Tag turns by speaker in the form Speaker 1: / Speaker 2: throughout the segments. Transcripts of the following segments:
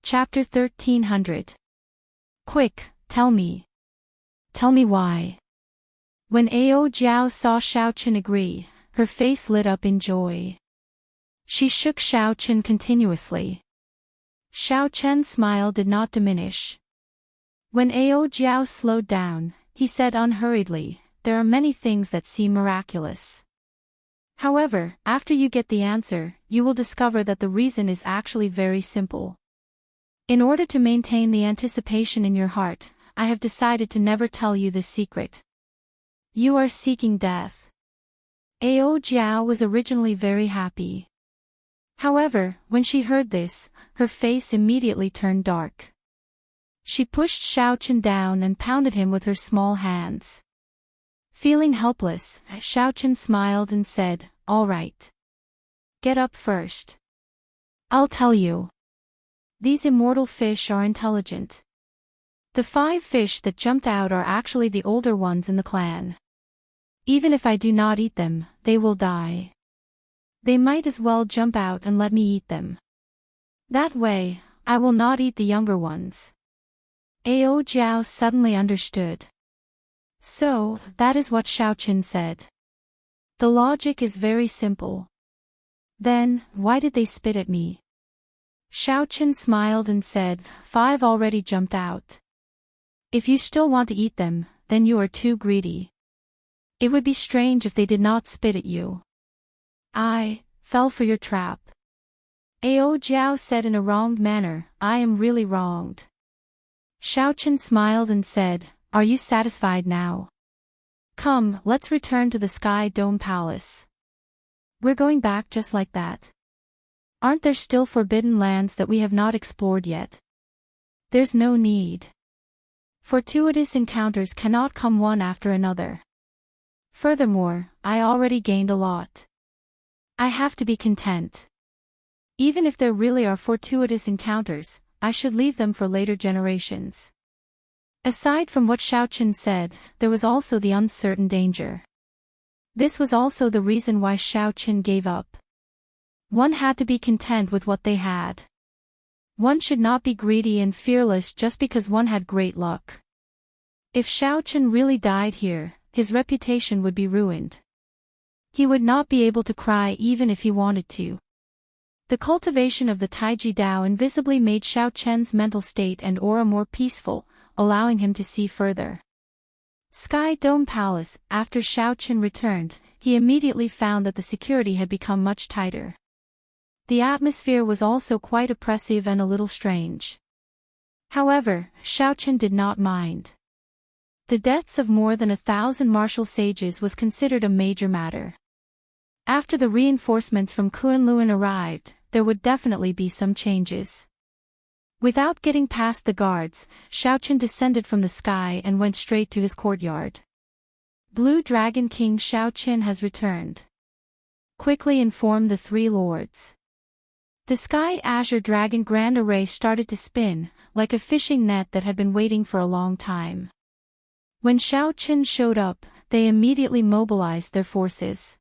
Speaker 1: Chapter 1300. Quick, tell me. Tell me why. When Ao Jiao saw Xiao Chen agree, her face lit up in joy. She shook Xiao Chen continuously. Xiao Chen's smile did not diminish. When Ao Jiao slowed down, he said unhurriedly, "There are many things that seem miraculous. However, after you get the answer, you will discover that the reason is actually very simple. In order to maintain the anticipation in your heart, I have decided to never tell you this secret. You are seeking death." Ao Jiao was originally very happy. However, when she heard this, her face immediately turned dark. She pushed Xiao Chen down and pounded him with her small hands. Feeling helpless, Xiao Chen smiled and said, "All right. Get up first. I'll tell you. These immortal fish are intelligent. The 5 fish that jumped out are actually the older ones in the clan. Even if I do not eat them, they will die. They might as well jump out and let me eat them. That way, I will not eat the younger ones." Ao Jiao suddenly understood. So, that is what Xiao Chen said. The logic is very simple. Then, why did they spit at me? Xiao Chen smiled and said, 5 already jumped out. If you still want to eat them, then you are too greedy. It would be strange if they did not spit at you. I fell for your trap. Ao Jiao said in a wronged manner, "I am really wronged." Xiao Chen smiled and said, "Are you satisfied now? Come, let's return to the Sky Dome Palace. We're going back just like that. Aren't there still forbidden lands that we have not explored yet? There's no need. Fortuitous encounters cannot come one after another. Furthermore, I already gained a lot. I have to be content. Even if there really are fortuitous encounters, I should leave them for later generations." Aside from what Xiao Chen said, there was also the uncertain danger. This was also the reason why Xiao Chen gave up. One had to be content with what they had. One should not be greedy and fearless just because one had great luck. If Xiao Chen really died here, his reputation would be ruined. He would not be able to cry even if he wanted to. The cultivation of the Taiji Dao invisibly made Xiao Chen's mental state and aura more peaceful, allowing him to see further. Sky Dome Palace. After Xiao Chen returned, he immediately found that the security had become much tighter. The atmosphere was also quite oppressive and a little strange. However, Xiao Chen did not mind. The deaths of more than 1,000 martial sages was considered a major matter. After the reinforcements from Kunlun arrived, there would definitely be some changes. Without getting past the guards, Xiao Chen descended from the sky and went straight to his courtyard. Blue Dragon King Xiao Chen has returned. Quickly inform the 3 lords. The Sky Azure Dragon Grand Array started to spin, like a fishing net that had been waiting for a long time. When Xiao Chen showed up, they immediately mobilized their forces.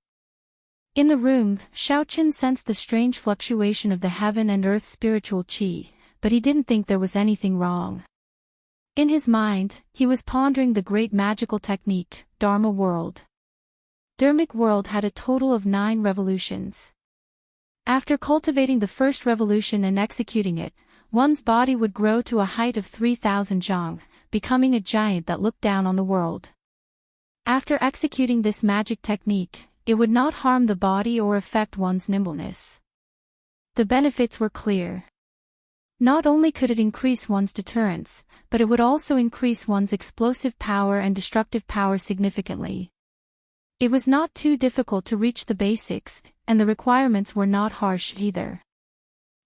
Speaker 1: In the room, Xiao Chen sensed the strange fluctuation of the heaven and earth spiritual qi, but he didn't think there was anything wrong. In his mind, he was pondering the great magical technique, Dharma World. Dharmic World had a total of 9 revolutions. After cultivating the first revolution and executing it, one's body would grow to a height of 3,000 zhang, becoming a giant that looked down on the world. After executing this magic technique, it would not harm the body or affect one's nimbleness. The benefits were clear. Not only could it increase one's deterrence, but it would also increase one's explosive power and destructive power significantly. It was not too difficult to reach the basics, and the requirements were not harsh either.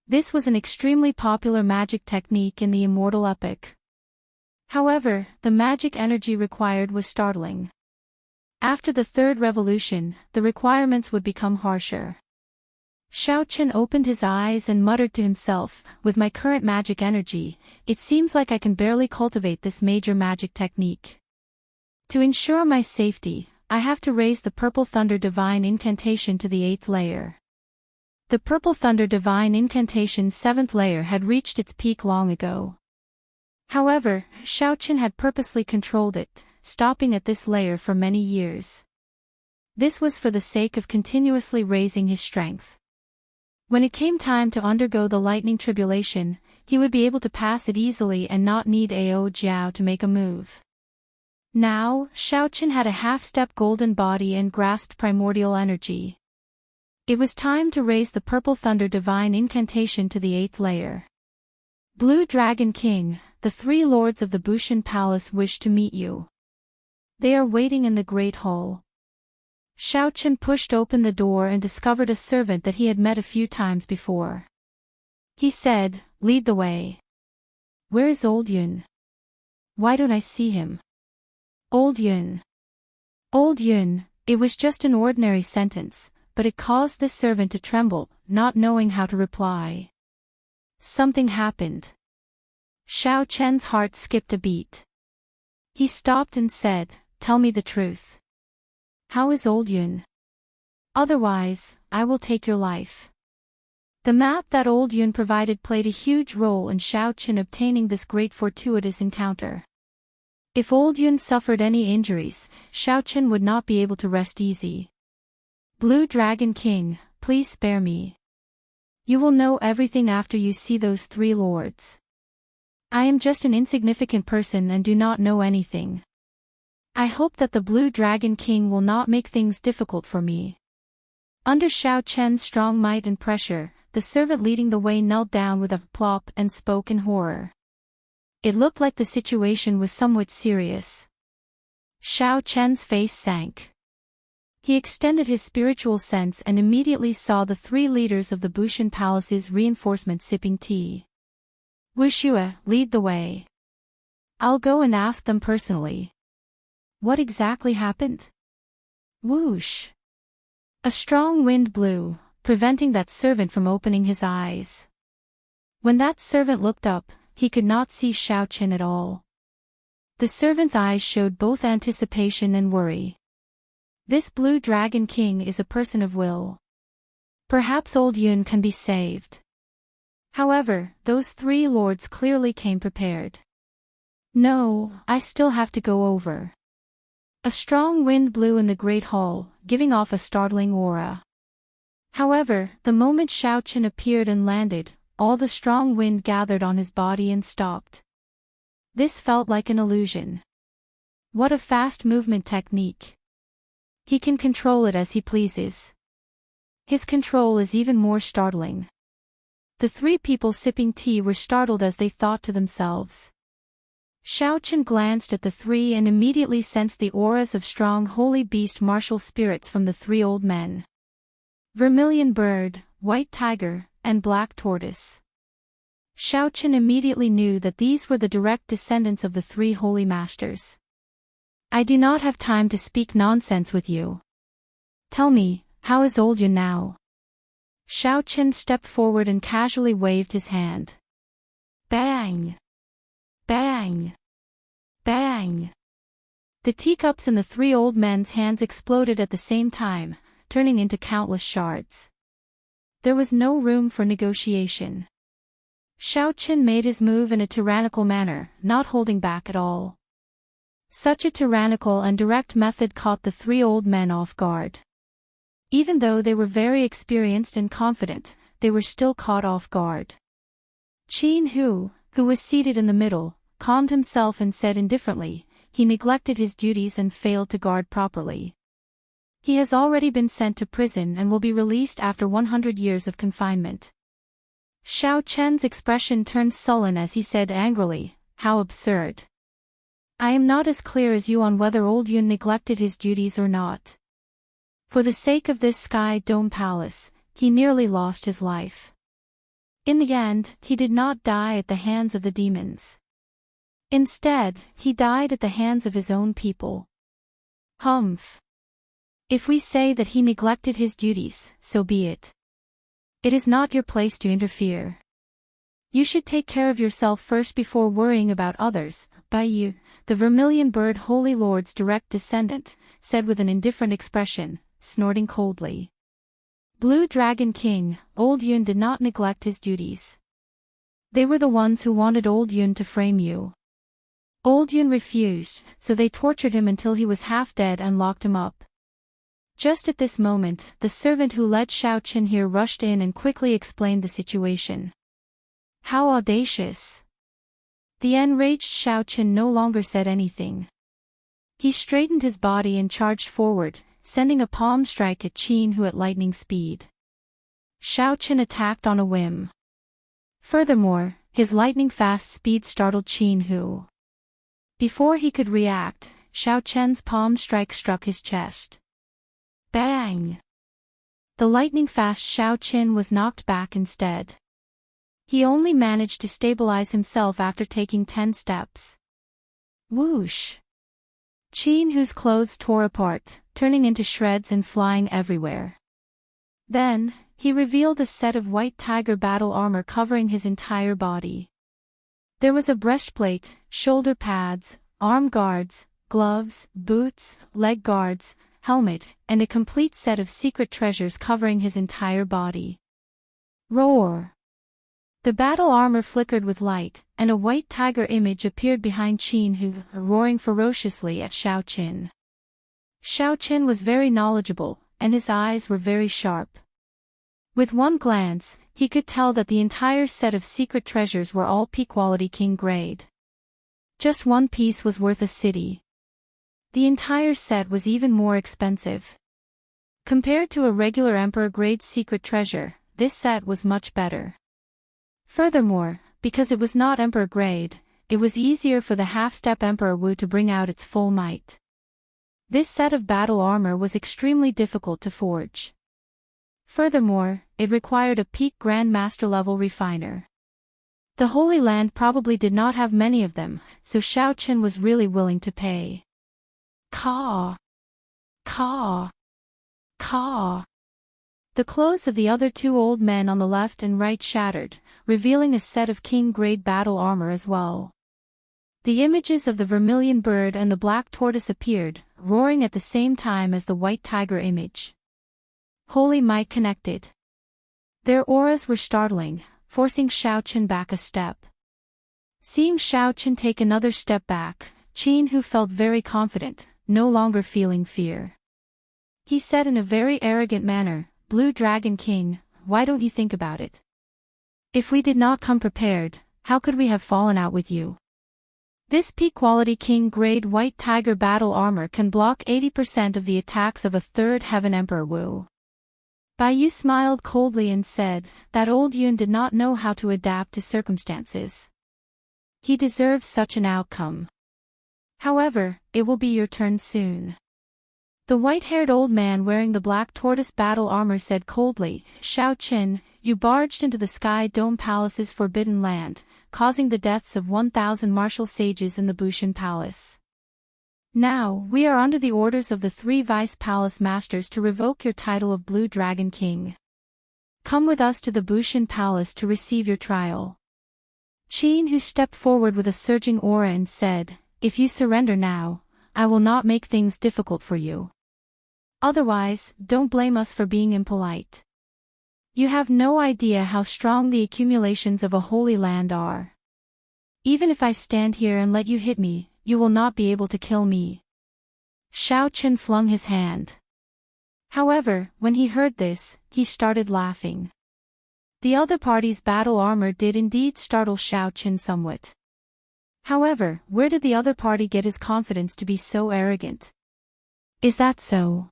Speaker 1: This was an extremely popular magic technique in the Immortal epic. However, the magic energy required was startling. After the 3rd revolution, the requirements would become harsher. Xiao Chen opened his eyes and muttered to himself, "With my current magic energy, it seems like I can barely cultivate this major magic technique. To ensure my safety, I have to raise the Purple Thunder Divine Incantation to the 8th layer. The Purple Thunder Divine Incantation's 7th layer had reached its peak long ago. However, Xiaochen had purposely controlled it, stopping at this layer for many years. This was for the sake of continuously raising his strength. When it came time to undergo the lightning tribulation, he would be able to pass it easily and not need Ao Jiao to make a move. Now, Xiaochen had a half-step golden body and grasped primordial energy. It was time to raise the Purple Thunder Divine Incantation to the 8th layer. Blue Dragon King, the 3 lords of the Bushan Palace wish to meet you. They are waiting in the Great Hall. Xiaochen pushed open the door and discovered a servant that he had met a few times before. He said, "Lead the way." "Where is Old Yun? Why don't I see him?" Old Yun. Old Yun, it was just an ordinary sentence, but it caused this servant to tremble, not knowing how to reply. Something happened. Xiaochen's heart skipped a beat. He stopped and said, "Tell me the truth. How is Old Yun? Otherwise, I will take your life." The map that Old Yun provided played a huge role in Xiaochen obtaining this great fortuitous encounter. If Old Yun suffered any injuries, Xiaochen would not be able to rest easy. "Blue Dragon King, please spare me. You will know everything after you see those 3 lords. I am just an insignificant person and do not know anything. I hope that the Blue Dragon King will not make things difficult for me." Under Xiaochen's strong might and pressure, the servant leading the way knelt down with a plop and spoke in horror. It looked like the situation was somewhat serious. Xiaochen's face sank. He extended his spiritual sense and immediately saw the 3 leaders of the Bushan Palace's reinforcement sipping tea. "Wuxue, lead the way. I'll go and ask them personally." What exactly happened? Whoosh! A strong wind blew, preventing that servant from opening his eyes. When that servant looked up, he could not see Xiaochen at all. The servant's eyes showed both anticipation and worry. This Blue Dragon King is a person of will. Perhaps Old Yun can be saved. However, those 3 lords clearly came prepared. "No, I still have to go over." A strong wind blew in the Great Hall, giving off a startling aura. However, the moment Xiaochen appeared and landed, all the strong wind gathered on his body and stopped. This felt like an illusion. What a fast movement technique. He can control it as he pleases. His control is even more startling. The 3 people sipping tea were startled as they thought to themselves. Xiaochen glanced at the 3 and immediately sensed the auras of strong holy beast martial spirits from the 3 old men. Vermilion bird, white tiger, and black tortoise. Xiaochen immediately knew that these were the direct descendants of the 3 holy masters. "I do not have time to speak nonsense with you. Tell me, how is Old Yun now?" Xiaochen stepped forward and casually waved his hand. Bang! Bang! Bang! The teacups in the 3 old men's hands exploded at the same time, turning into countless shards. There was no room for negotiation. Xiaochen made his move in a tyrannical manner, not holding back at all. Such a tyrannical and direct method caught the 3 old men off guard. Even though they were very experienced and confident, they were still caught off guard. Qin Hu, who was seated in the middle, calmed himself and said indifferently, "He neglected his duties and failed to guard properly. He has already been sent to prison and will be released after 100 years of confinement." Xiaochen's expression turned sullen as he said angrily, "How absurd. I am not as clear as you on whether Old Yun neglected his duties or not. For the sake of this Sky Dome Palace, he nearly lost his life. In the end, he did not die at the hands of the demons. Instead, he died at the hands of his own people. Humph. If we say that he neglected his duties, so be it. It is not your place to interfere. You should take care of yourself first before worrying about others." Bai Yu, the Vermilion Bird Holy Lord's direct descendant, said with an indifferent expression, snorting coldly. Blue Dragon King, Old Yun did not neglect his duties. They were the ones who wanted Old Yun to frame you. Old Yun refused, so they tortured him until he was half dead and locked him up. Just at this moment, the servant who led Xiao Qin here rushed in and quickly explained the situation. How audacious! The enraged Xiao Qin no longer said anything. He straightened his body and charged forward, sending a palm strike at Qin Hu at lightning speed. Xiao Qin attacked on a whim. Furthermore, his lightning-fast speed startled Qin Hu. Before he could react, Xiao Qin's palm strike struck his chest. Bang! The lightning-fast Xiao Qin was knocked back instead. He only managed to stabilize himself after taking 10 steps. Whoosh! Qin Hu's clothes tore apart, turning into shreds and flying everywhere. Then, he revealed a set of white tiger battle armor covering his entire body. There was a breastplate, shoulder pads, arm guards, gloves, boots, leg guards, helmet, and a complete set of secret treasures covering his entire body. Roar! The battle armor flickered with light, and a white tiger image appeared behind Qin Hu, roaring ferociously at Xiao Qin. Xiao Qin was very knowledgeable, and his eyes were very sharp. With one glance, he could tell that the entire set of secret treasures were all P-quality king grade. Just one piece was worth a city. The entire set was even more expensive. Compared to a regular emperor grade secret treasure, this set was much better. Furthermore, because it was not emperor grade, it was easier for the half-step Emperor Wu to bring out its full might. This set of battle armor was extremely difficult to forge. Furthermore, it required a peak Grand Master level refiner. The Holy Land probably did not have many of them, so Xiao Qin was really willing to pay. Caw! Caw! Caw! The clothes of the other two old men on the left and right shattered, revealing a set of king-grade battle armor as well. The images of the vermilion bird and the black tortoise appeared, roaring at the same time as the white tiger image. Holy might connected. Their auras were startling, forcing Xiao Qin back a step. Seeing Xiao Qin take another step back, Qin Hu felt very confident, no longer feeling fear. He said in a very arrogant manner, "Blue Dragon King, why don't you think about it? If we did not come prepared, how could we have fallen out with you? This peak-quality king-grade white tiger battle armor can block 80% of the attacks of a third heaven Emperor Wu." Bai Yu smiled coldly and said that old Yun did not know how to adapt to circumstances. He deserves such an outcome. However, it will be your turn soon. The white-haired old man wearing the black tortoise battle armor said coldly, "Xiao Qin, you barged into the Sky Dome Palace's forbidden land, causing the deaths of 1,000 martial sages in the Bushan Palace. Now, we are under the orders of the 3 Vice Palace Masters to revoke your title of Blue Dragon King. Come with us to the Bushan Palace to receive your trial." Qin Hu stepped forward with a surging aura and said, "If you surrender now, I will not make things difficult for you. Otherwise, don't blame us for being impolite. You have no idea how strong the accumulations of a holy land are. Even if I stand here and let you hit me, you will not be able to kill me." Xiao Qin flung his hand. However, when he heard this, he started laughing. The other party's battle armor did indeed startle Xiao Qin somewhat. However, where did the other party get his confidence to be so arrogant? Is that so?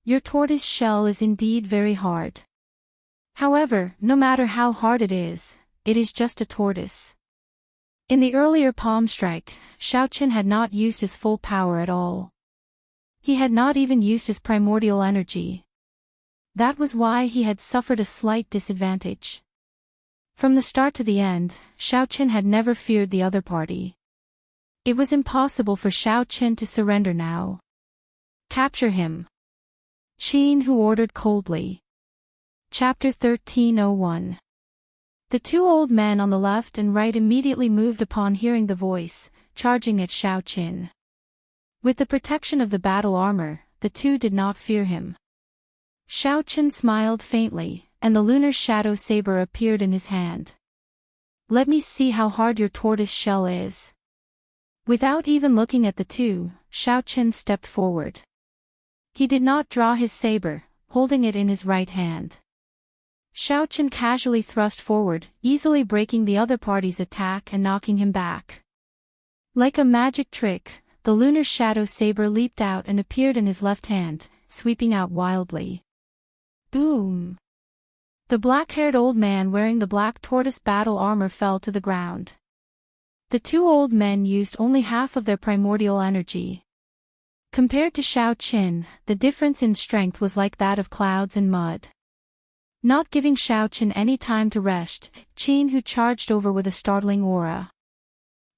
Speaker 1: Your tortoise shell is indeed very hard. However, no matter how hard it is just a tortoise. In the earlier palm strike, Xiao Qin had not used his full power at all. He had not even used his primordial energy. That was why he had suffered a slight disadvantage. From the start to the end, Xiao Qin had never feared the other party. It was impossible for Xiao Qin to surrender now. "Capture him," Qin Hu ordered coldly. Chapter 1301. The two old men on the left and right immediately moved upon hearing the voice, charging at Xiao Qin. With the protection of the battle armor, the two did not fear him. Xiao Chen smiled faintly, and the lunar shadow saber appeared in his hand. Let me see how hard your tortoise shell is. Without even looking at the two, Xiao Chen stepped forward. He did not draw his saber, holding it in his right hand. Xiao Chen casually thrust forward, easily breaking the other party's attack and knocking him back. Like a magic trick, the lunar shadow saber leaped out and appeared in his left hand, sweeping out wildly. Boom! The black-haired old man wearing the black tortoise battle armor fell to the ground. The two old men used only half of their primordial energy. Compared to Xiao Chen, the difference in strength was like that of clouds and mud. Not giving Xiao Chen any time to rest, Qin Hu charged over with a startling aura.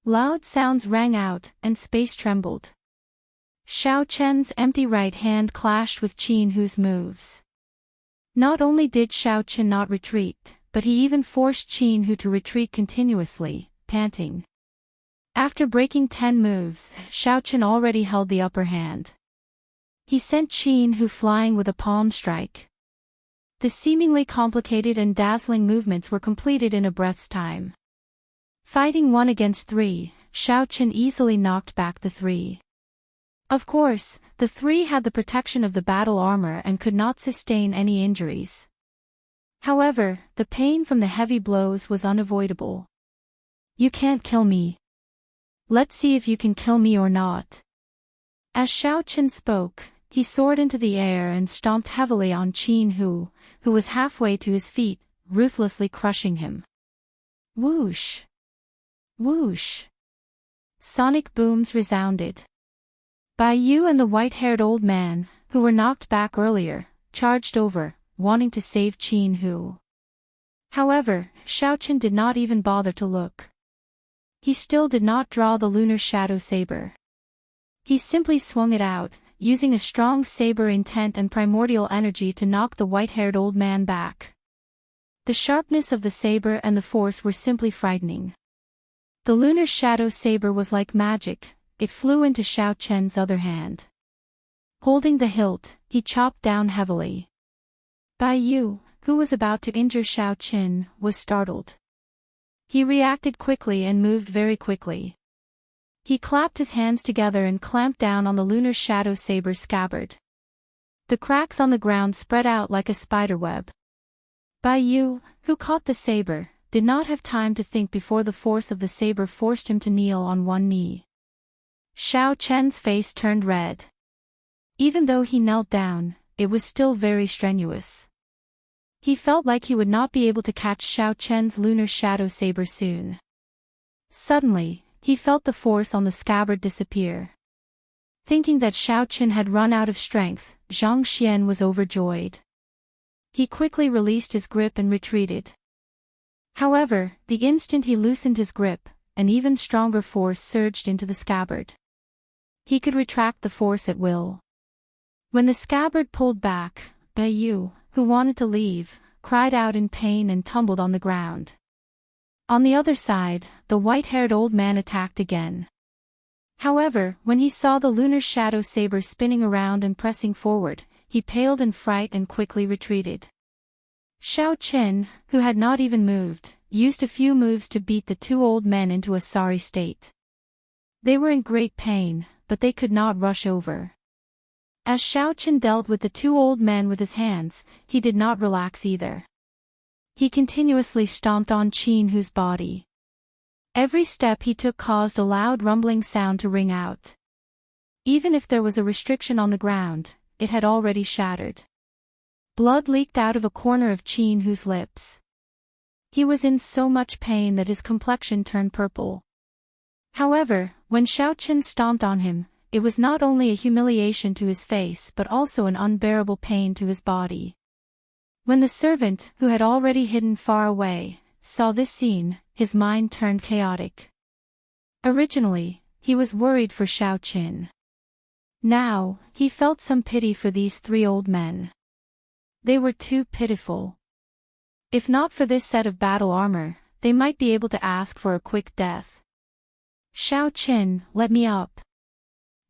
Speaker 1: Loud sounds rang out, and space trembled. Xiao Chen's empty right hand clashed with Qin Hu's moves. Not only did Xiao Chen not retreat, but he even forced Qin Hu to retreat continuously, panting. After breaking 10 moves, Xiao Chen already held the upper hand. He sent Qin Hu flying with a palm strike. The seemingly complicated and dazzling movements were completed in a breath's time. Fighting 1 against 3, Xiao Chen easily knocked back the 3. Of course, the 3 had the protection of the battle armor and could not sustain any injuries. However, the pain from the heavy blows was unavoidable. You can't kill me. Let's see if you can kill me or not. As Xiao Chen spoke, he soared into the air and stomped heavily on Qin Hu, who was halfway to his feet, ruthlessly crushing him. Whoosh! Whoosh! Sonic booms resounded. Bai Yu and the white-haired old man, who were knocked back earlier, charged over, wanting to save Qin Hu. However, Xiao Chen did not even bother to look. He still did not draw the lunar shadow saber. He simply swung it out, using a strong saber intent and primordial energy to knock the white-haired old man back. The sharpness of the saber and the force were simply frightening. The lunar shadow saber was like magic, it flew into Xiao Chen's other hand. Holding the hilt, he chopped down heavily. Bai Yu, who was about to injure Xiao Chen, was startled. He reacted quickly and moved very quickly. He clapped his hands together and clamped down on the lunar shadow saber's scabbard. The cracks on the ground spread out like a spiderweb. Bai Yu, who caught the saber, did not have time to think before the force of the saber forced him to kneel on one knee. Xiao Chen's face turned red. Even though he knelt down, it was still very strenuous. He felt like he would not be able to catch Xiao Chen's lunar shadow saber soon. Suddenly, he felt the force on the scabbard disappear. Thinking that Xiao Chen had run out of strength, Zhang Xian was overjoyed. He quickly released his grip and retreated. However, the instant he loosened his grip, an even stronger force surged into the scabbard. He could retract the force at will. When the scabbard pulled back, Bai Yu, who wanted to leave, cried out in pain and tumbled on the ground. On the other side, the white-haired old man attacked again. However, when he saw the lunar shadow saber spinning around and pressing forward, he paled in fright and quickly retreated. Xiao Chen, who had not even moved, used a few moves to beat the two old men into a sorry state. They were in great pain, but they could not rush over. As Xiao Chen dealt with the two old men with his hands, he did not relax either. He continuously stomped on Qin Hu's body. Every step he took caused a loud rumbling sound to ring out. Even if there was a restriction on the ground, it had already shattered. Blood leaked out of a corner of Qin Hu's lips. He was in so much pain that his complexion turned purple. However, when Xiao Chen stomped on him, it was not only a humiliation to his face but also an unbearable pain to his body. When the servant, who had already hidden far away, saw this scene, his mind turned chaotic. Originally, he was worried for Xiao Chen. Now, he felt some pity for these three old men. They were too pitiful. If not for this set of battle armor, they might be able to ask for a quick death. Xiao Chen, let me up.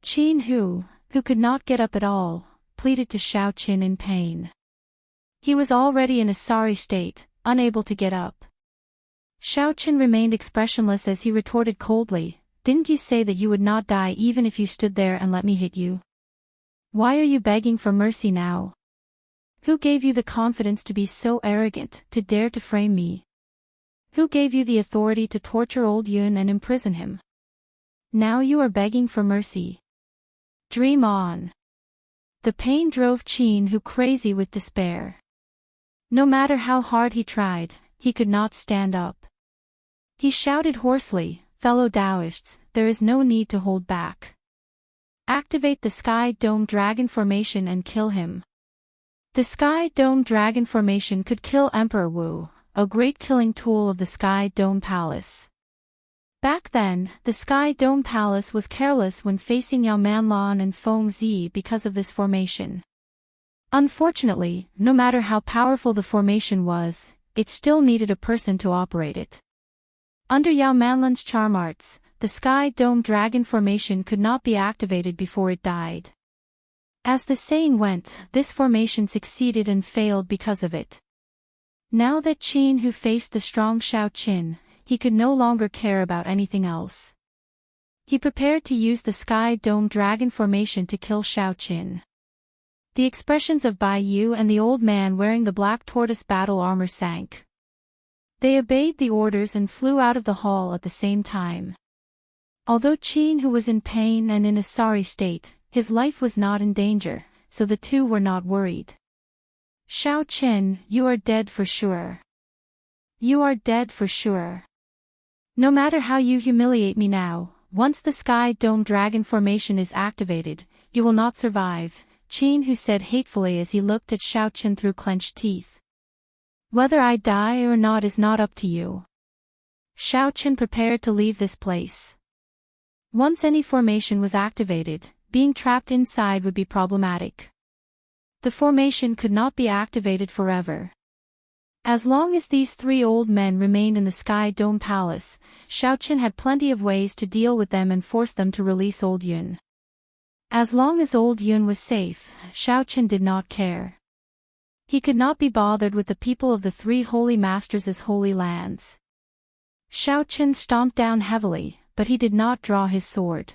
Speaker 1: Qin Hu, who could not get up at all, pleaded to Xiao Chen in pain. He was already in a sorry state, unable to get up. Xiao Qin remained expressionless as he retorted coldly, "Didn't you say that you would not die even if you stood there and let me hit you? Why are you begging for mercy now? Who gave you the confidence to be so arrogant, to dare to frame me? Who gave you the authority to torture old Yun and imprison him? Now you are begging for mercy. Dream on." The pain drove Qin Hu crazy with despair. No matter how hard he tried, he could not stand up. He shouted hoarsely, "Fellow Taoists, there is no need to hold back. Activate the Sky Dome Dragon Formation and kill him." The Sky Dome Dragon Formation could kill Emperor Wu, a great killing tool of the Sky Dome Palace. Back then, the Sky Dome Palace was careless when facing Yao Manlan and Feng Zi because of this formation. Unfortunately, no matter how powerful the formation was, it still needed a person to operate it. Under Yao Manlan's charm arts, the Sky Dome Dragon Formation could not be activated before it died. As the saying went, this formation succeeded and failed because of it. Now that Qin Hu faced the strong Xiao Qin, he could no longer care about anything else. He prepared to use the Sky Dome Dragon Formation to kill Xiao Qin. The expressions of Bai Yu and the old man wearing the black tortoise battle armor sank. They obeyed the orders and flew out of the hall at the same time. Although Qin Hu was in pain and in a sorry state, his life was not in danger, so the two were not worried. "Xiao Qin, you are dead for sure. You are dead for sure. No matter how you humiliate me now, once the Sky Dome Dragon Formation is activated, you will not survive," Qin Hu said hatefully as he looked at Xiao Qin through clenched teeth. "Whether I die or not is not up to you." Xiao Qin prepared to leave this place. Once any formation was activated, being trapped inside would be problematic. The formation could not be activated forever. As long as these three old men remained in the Sky Dome Palace, Xiao Qin had plenty of ways to deal with them and force them to release old Yun. As long as old Yun was safe, Xiao Qin did not care. He could not be bothered with the people of the three holy masters' holy lands. Xiao Qin stomped down heavily, but he did not draw his sword.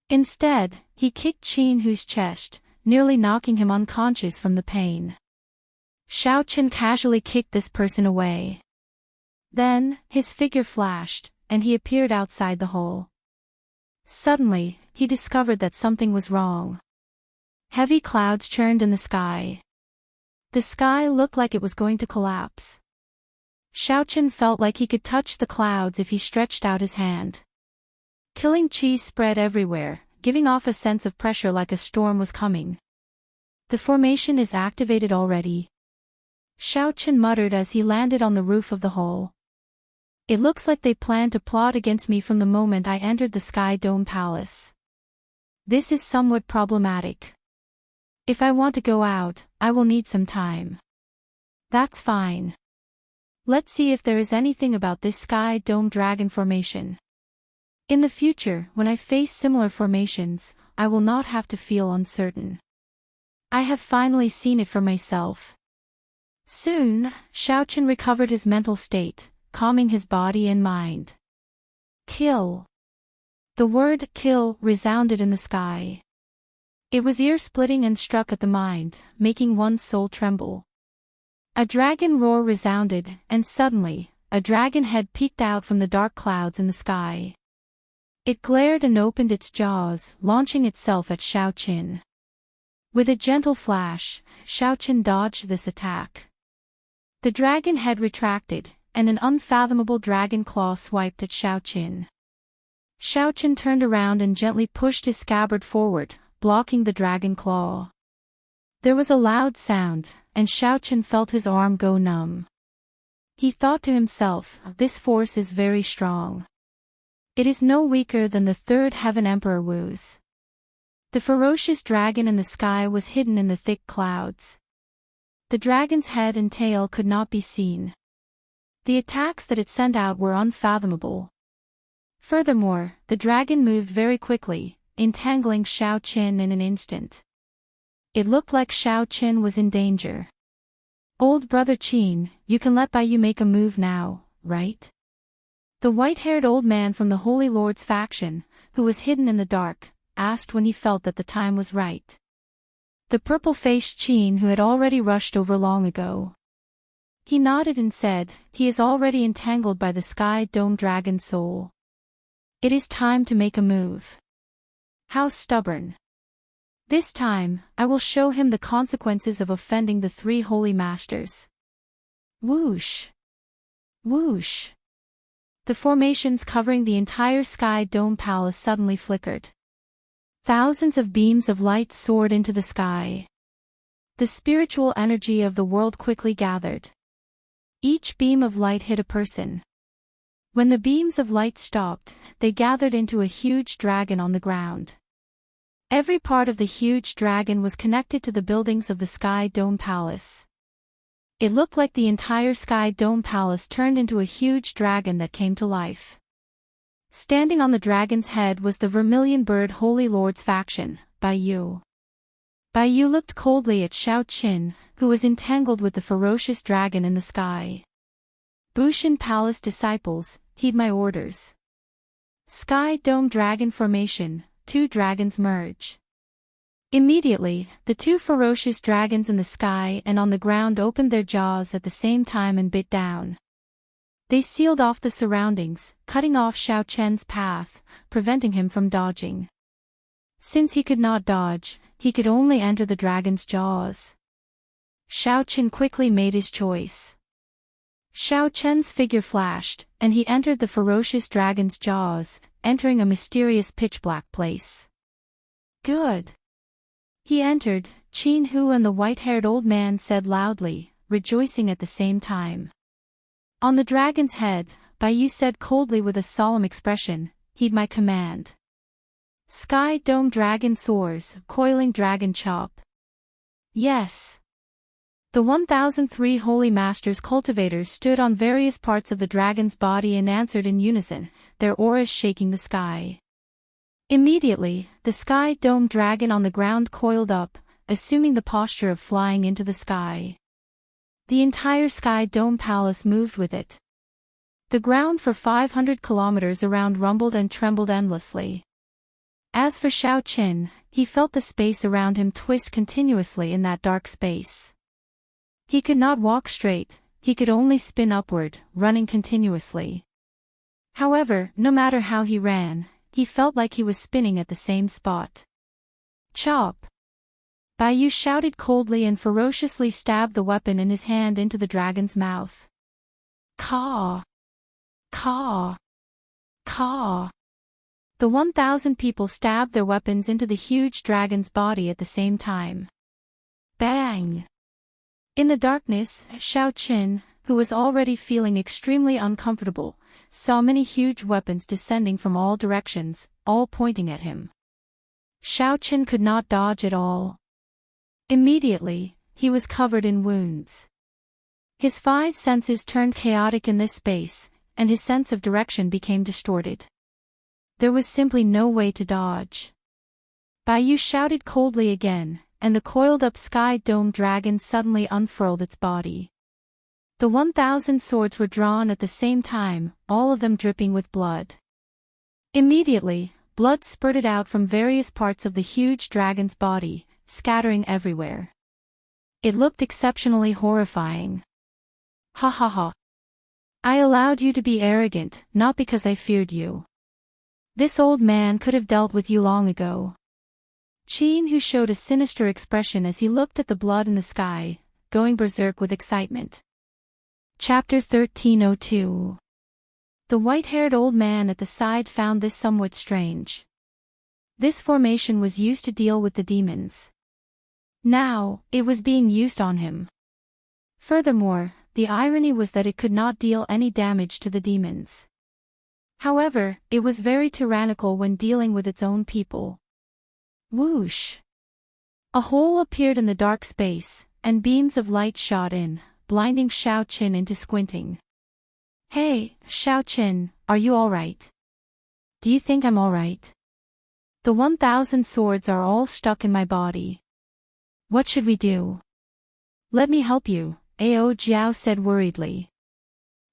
Speaker 1: Instead, he kicked Qin Hu's chest, nearly knocking him unconscious from the pain. Xiao Qin casually kicked this person away. Then, his figure flashed, and he appeared outside the hole. Suddenly, he discovered that something was wrong. Heavy clouds churned in the sky. The sky looked like it was going to collapse. Xiao Qin felt like he could touch the clouds if he stretched out his hand. Killing chi spread everywhere, giving off a sense of pressure like a storm was coming. "The formation is activated already," Xiao Qin muttered as he landed on the roof of the hole. "It looks like they planned to plot against me from the moment I entered the Sky Dome Palace. This is somewhat problematic. If I want to go out, I will need some time." "That's fine. Let's see if there is anything about this Sky Dome Dragon Formation. In the future, when I face similar formations, I will not have to feel uncertain. I have finally seen it for myself." Soon, Xiao Qin recovered his mental state, calming his body and mind. "Kill." The word "kill" resounded in the sky. It was ear-splitting and struck at the mind, making one's soul tremble. A dragon roar resounded, and suddenly, a dragon head peeked out from the dark clouds in the sky. It glared and opened its jaws, launching itself at Xiao Qin. With a gentle flash, Xiao Qin dodged this attack. The dragon head retracted, and an unfathomable dragon claw swiped at Xiao Qin. Xiao Qin turned around and gently pushed his scabbard forward, blocking the dragon claw. There was a loud sound, and Xiao Qin felt his arm go numb. He thought to himself, "This force is very strong. It is no weaker than the third heaven Emperor Wu's." The ferocious dragon in the sky was hidden in the thick clouds. The dragon's head and tail could not be seen. The attacks that it sent out were unfathomable. Furthermore, the dragon moved very quickly, entangling Xiao Qin in an instant. It looked like Xiao Qin was in danger. Old brother Qin, you can let Baiyu make a move now, right? The white-haired old man from the Holy Lord's faction, who was hidden in the dark, asked when he felt that the time was right. The purple-faced Qin, who had already rushed over long ago. He nodded and said, "He is already entangled by the Sky Dome Dragon's soul. It is time to make a move." How stubborn. This time, I will show him the consequences of offending the three holy masters. Whoosh! Whoosh! The formations covering the entire Sky Dome Palace suddenly flickered. Thousands of beams of light soared into the sky. The spiritual energy of the world quickly gathered. Each beam of light hit a person. When the beams of light stopped, they gathered into a huge dragon on the ground. Every part of the huge dragon was connected to the buildings of the Sky Dome Palace. It looked like the entire Sky Dome Palace turned into a huge dragon that came to life. Standing on the dragon's head was the Vermilion Bird Holy Lord's faction, Baiyu. Baiyu looked coldly at Xiao Qin, who was entangled with the ferocious dragon in the sky. Bushan Palace disciples, heed my orders. Sky Dome Dragon Formation, 2 dragons merge. Immediately, the 2 ferocious dragons in the sky and on the ground opened their jaws at the same time and bit down. They sealed off the surroundings, cutting off Xiao Chen's path, preventing him from dodging. Since he could not dodge, he could only enter the dragon's jaws. Xiao Chen quickly made his choice. Xiao Chen's figure flashed, and he entered the ferocious dragon's jaws, entering a mysterious pitch-black place. Good. He entered, Qin Hu and the white-haired old man said loudly, rejoicing at the same time. On the dragon's head, Baiyu said coldly with a solemn expression, "Heed my command." Sky Dome Dragon soars, coiling dragon chop. Yes. The 1003 Holy Masters cultivators stood on various parts of the dragon's body and answered in unison, their auras shaking the sky. Immediately, the Sky Dome Dragon on the ground coiled up, assuming the posture of flying into the sky. The entire Sky Dome Palace moved with it. The ground for 500 kilometers around rumbled and trembled endlessly. As for Xiao Qin, he felt the space around him twist continuously in that dark space. He could not walk straight, he could only spin upward, running continuously. However, no matter how he ran, he felt like he was spinning at the same spot. Chop! Baiyu shouted coldly and ferociously stabbed the weapon in his hand into the dragon's mouth. Caw! Caw! Caw! The 1,000 people stabbed their weapons into the huge dragon's body at the same time. Bang! In the darkness, Xiao Qin, who was already feeling extremely uncomfortable, saw many huge weapons descending from all directions, all pointing at him. Xiao Qin could not dodge at all. Immediately, he was covered in wounds. His 5 senses turned chaotic in this space, and his sense of direction became distorted. There was simply no way to dodge. Baiyu shouted coldly again, and the coiled-up Sky Dome Dragon suddenly unfurled its body. The 1,000 swords were drawn at the same time, all of them dripping with blood. Immediately, blood spurted out from various parts of the huge dragon's body, scattering everywhere. It looked exceptionally horrifying. Ha ha ha. I allowed you to be arrogant, not because I feared you. This old man could have dealt with you long ago. Qin Hu showed a sinister expression as he looked at the blood in the sky, going berserk with excitement. Chapter 1302. The white-haired old man at the side found this somewhat strange. This formation was used to deal with the demons. Now, it was being used on him. Furthermore, the irony was that it could not deal any damage to the demons. However, it was very tyrannical when dealing with its own people. Whoosh! A hole appeared in the dark space, and beams of light shot in, blinding Xiao Qin into squinting. Hey, Xiao Qin, are you alright? Do you think I'm alright? The 1,000 swords are all stuck in my body. What should we do? Let me help you, Ao Jiao said worriedly.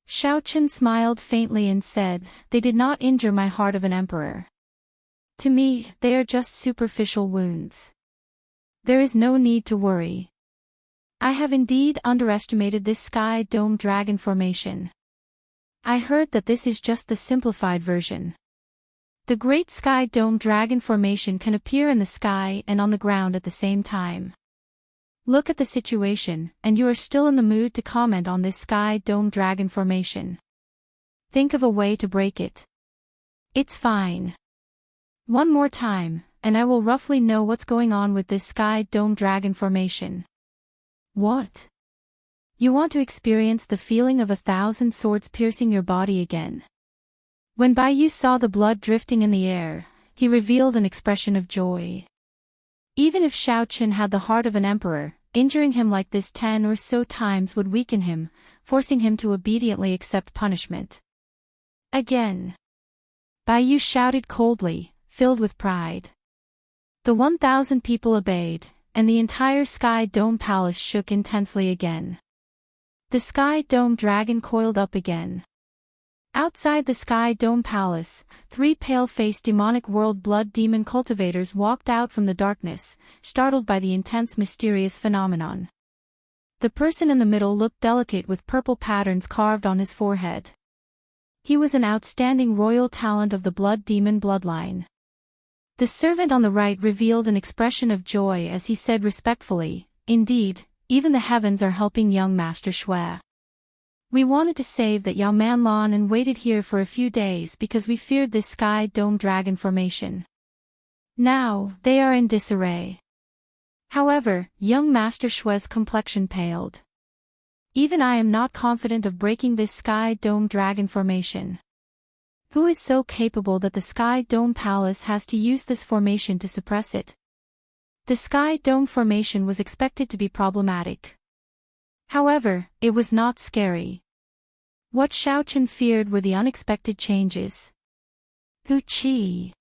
Speaker 1: Xiao Chen smiled faintly and said, "They did not injure my heart of an emperor. To me, they are just superficial wounds. There is no need to worry. I have indeed underestimated this sky dome dragon formation. I heard that this is just the simplified version. The great sky dome dragon formation can appear in the sky and on the ground at the same time. Look at the situation, and you are still in the mood to comment on this sky dome dragon formation. Think of a way to break it. It's fine. One more time, and I will roughly know what's going on with this sky dome dragon formation." What? You want to experience the feeling of 1,000 swords piercing your body again? When Bai Yu saw the blood drifting in the air, he revealed an expression of joy. Even if Xiao Chen had the heart of an emperor, injuring him like this 10 or so times would weaken him, forcing him to obediently accept punishment. Again. Bai Yu shouted coldly, filled with pride. The 1,000 people obeyed, and the entire Sky Dome Palace shook intensely again. The Sky Dome Dragon coiled up again. Outside the Sky Dome Palace, 3 pale-faced demonic world blood demon cultivators walked out from the darkness, startled by the intense mysterious phenomenon. The person in the middle looked delicate with purple patterns carved on his forehead. He was an outstanding royal talent of the blood demon bloodline. The servant on the right revealed an expression of joy as he said respectfully, "Indeed, even the heavens are helping young Master Shui. We wanted to save that Yao Manlan and waited here for a few days because we feared this Sky Dome Dragon formation. Now, they are in disarray." However, young Master Shui's complexion paled. "Even I am not confident of breaking this Sky Dome Dragon formation. Who is so capable that the Sky Dome Palace has to use this formation to suppress it?" The Sky Dome formation was expected to be problematic. However, it was not scary. What Xiao Chen feared were the unexpected changes. Hu Qi.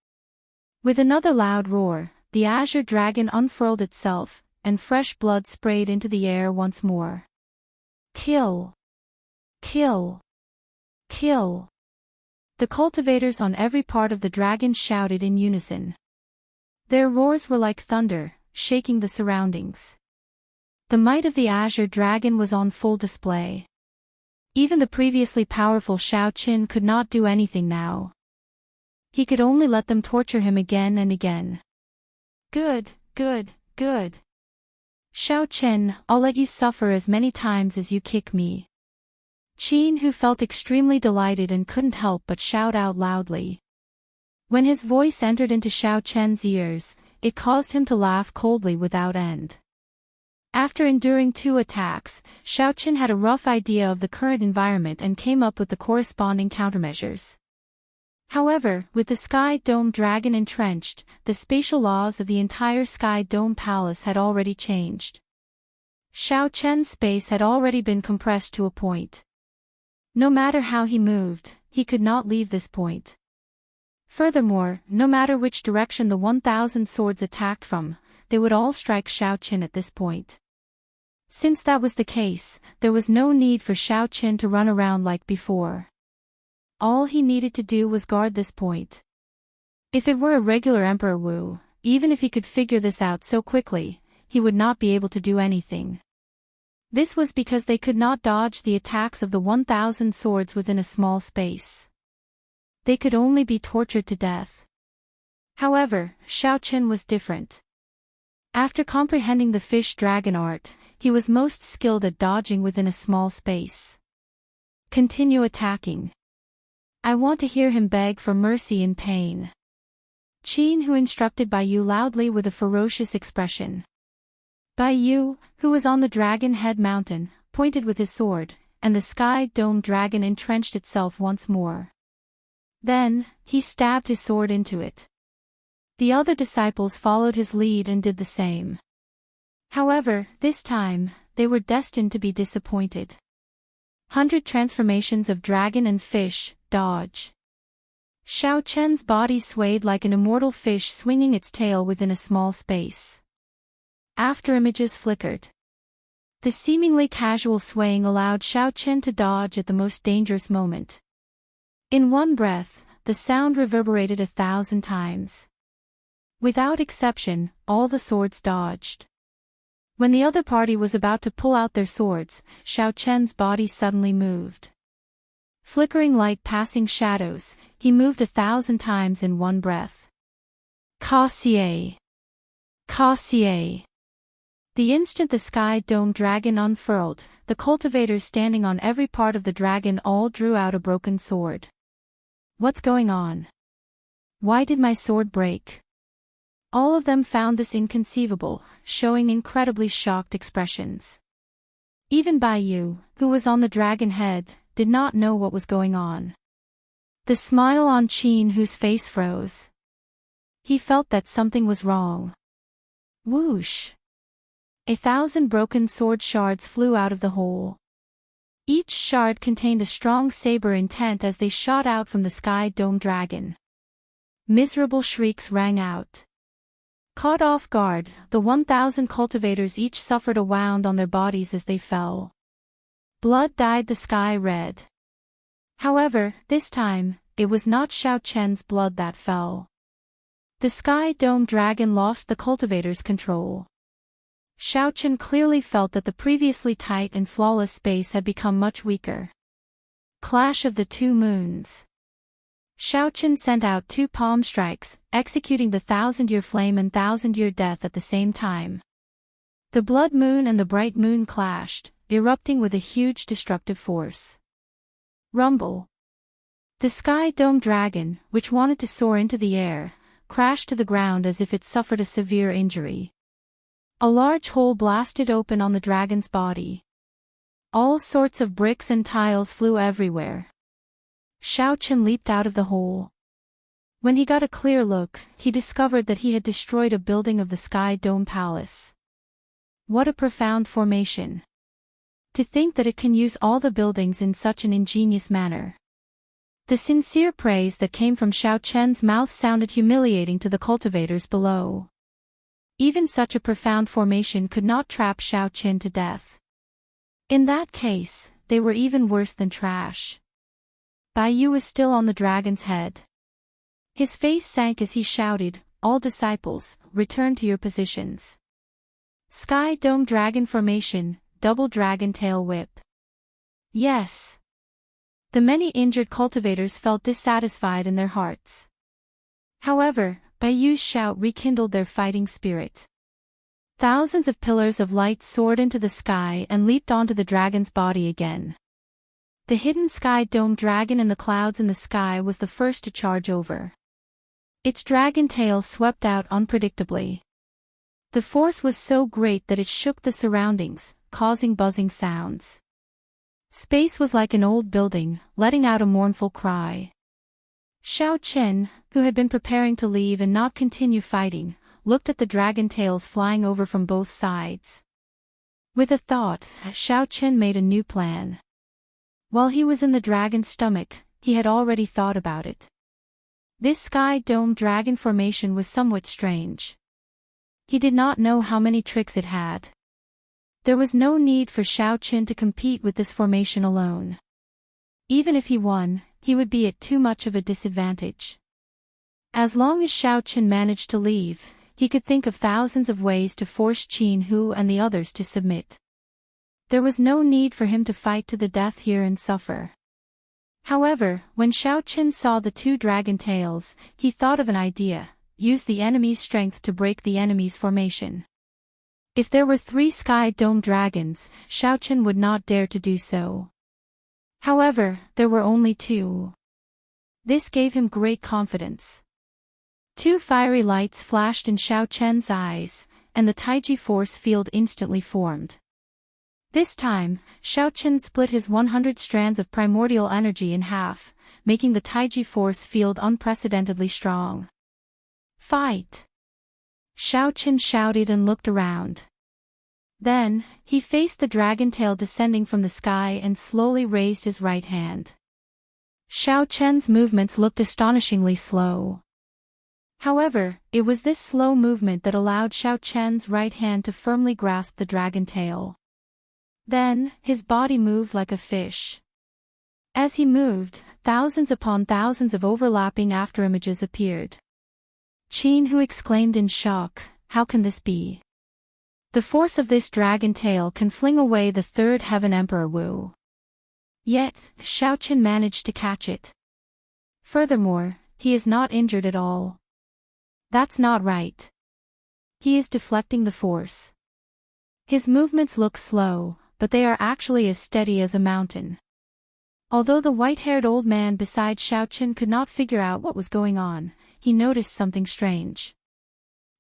Speaker 1: With another loud roar, the azure dragon unfurled itself, and fresh blood sprayed into the air once more. Kill! Kill! Kill! The cultivators on every part of the dragon shouted in unison. Their roars were like thunder, shaking the surroundings. The might of the azure dragon was on full display. Even the previously powerful Xiao Chen could not do anything now. He could only let them torture him again and again. Good, good, good. Xiao Chen, I'll let you suffer as many times as you kick me. Qin, who felt extremely delighted and couldn't help but shout out loudly. When his voice entered into Xiao Chen's ears, it caused him to laugh coldly without end. After enduring 2 attacks, Xiao Chen had a rough idea of the current environment and came up with the corresponding countermeasures. However, with the Sky Dome Dragon entrenched, the spatial laws of the entire Sky Dome Palace had already changed. Xiao Chen's space had already been compressed to a point. No matter how he moved, he could not leave this point. Furthermore, no matter which direction the 1,000 swords attacked from, they would all strike Xiao Chen at this point. Since that was the case, there was no need for Xiao Chen to run around like before. All he needed to do was guard this point. If it were a regular Emperor Wu, even if he could figure this out so quickly, he would not be able to do anything. This was because they could not dodge the attacks of the 1,000 swords within a small space. They could only be tortured to death. However, Xiao Chen was different. After comprehending the fish dragon art, he was most skilled at dodging within a small space. Continue attacking. I want to hear him beg for mercy in pain. Qin, who instructed Bai Yu loudly with a ferocious expression. Bai Yu, who was on the Dragon Head Mountain, pointed with his sword, and the Sky Dome Dragon entrenched itself once more. Then, he stabbed his sword into it. The other disciples followed his lead and did the same. However, this time, they were destined to be disappointed. 100 transformations of dragon and fish, dodge. Xiao Chen's body swayed like an immortal fish swinging its tail within a small space. After images flickered. The seemingly casual swaying allowed Xiao Chen to dodge at the most dangerous moment. In one breath, the sound reverberated 1,000 times. Without exception, all the swords dodged. When the other party was about to pull out their swords, Xiao Chen's body suddenly moved. Flickering like passing shadows, he moved 1,000 times in one breath. Ka-xie! Ka-xie! The instant the sky dome dragon unfurled, the cultivators standing on every part of the dragon all drew out a broken sword. What's going on? Why did my sword break? All of them found this inconceivable, showing incredibly shocked expressions. Even Bai Yu, who was on the dragon head, did not know what was going on. The smile on Qin Hu's face froze. He felt that something was wrong. Whoosh! 1,000 broken sword shards flew out of the hole. Each shard contained a strong saber intent as they shot out from the sky dome dragon. Miserable shrieks rang out. Caught off guard, the 1,000 cultivators each suffered a wound on their bodies as they fell. Blood dyed the sky red. However, this time, it was not Xiao Chen's blood that fell. The sky dome dragon lost the cultivators' control. Xiao Chen clearly felt that the previously tight and flawless space had become much weaker. Clash of the Two Moons. Xiao Chen sent out 2 palm strikes, executing the 1,000-year flame and 1,000-year death at the same time. The blood moon and the bright moon clashed, erupting with a huge destructive force. Rumble. The sky dome dragon, which wanted to soar into the air, crashed to the ground as if it suffered a severe injury. A large hole blasted open on the dragon's body. All sorts of bricks and tiles flew everywhere. Xiao Chen leaped out of the hole. When he got a clear look, he discovered that he had destroyed a building of the Sky Dome Palace. What a profound formation! To think that it can use all the buildings in such an ingenious manner. The sincere praise that came from Xiao Chen's mouth sounded humiliating to the cultivators below. Even such a profound formation could not trap Xiao Chen to death. In that case, they were even worse than trash. Bai Yu was still on the dragon's head. His face sank as he shouted, "All disciples, return to your positions." Sky Dome Dragon Formation, Double Dragon Tail Whip. Yes. The many injured cultivators felt dissatisfied in their hearts. However, Bai Yu's shout rekindled their fighting spirit. Thousands of pillars of light soared into the sky and leaped onto the dragon's body again. The hidden Sky Dome Dragon in the clouds in the sky was the first to charge over. Its dragon tail swept out unpredictably. The force was so great that it shook the surroundings, causing buzzing sounds. Space was like an old building, letting out a mournful cry. Xiao Chen, who had been preparing to leave and not continue fighting, looked at the dragon tails flying over from both sides. With a thought, Xiao Chen made a new plan. While he was in the dragon's stomach, he had already thought about it. This Sky Dome Dragon formation was somewhat strange. He did not know how many tricks it had. There was no need for Xiao Chen to compete with this formation alone. Even if he won, he would be at too much of a disadvantage. As long as Xiao Chen managed to leave, he could think of thousands of ways to force Qin Hu and the others to submit. There was no need for him to fight to the death here and suffer. However, when Xiao Chen saw the 2 dragon tails, he thought of an idea: use the enemy's strength to break the enemy's formation. If there were 3 Sky Dome dragons, Xiao Chen would not dare to do so. However, there were only 2. This gave him great confidence. 2 fiery lights flashed in Xiao Chen's eyes, and the Taiji force field instantly formed. This time, Xiao Chen split his 100 strands of primordial energy in half, making the Taiji force field unprecedentedly strong. Fight! Xiao Chen shouted and looked around. Then, he faced the dragon tail descending from the sky and slowly raised his right hand. Xiao Chen's movements looked astonishingly slow. However, it was this slow movement that allowed Xiao Chen's right hand to firmly grasp the dragon tail. Then, his body moved like a fish. As he moved, thousands upon thousands of overlapping afterimages appeared. Qin Hu exclaimed in shock, "How can this be? The force of this dragon tail can fling away the third heaven Emperor Wu." Yet, Xiaoqin managed to catch it. Furthermore, he is not injured at all. That's not right. He is deflecting the force. His movements look slow, but they are actually as steady as a mountain. Although the white-haired old man beside Xiaoqin could not figure out what was going on, he noticed something strange.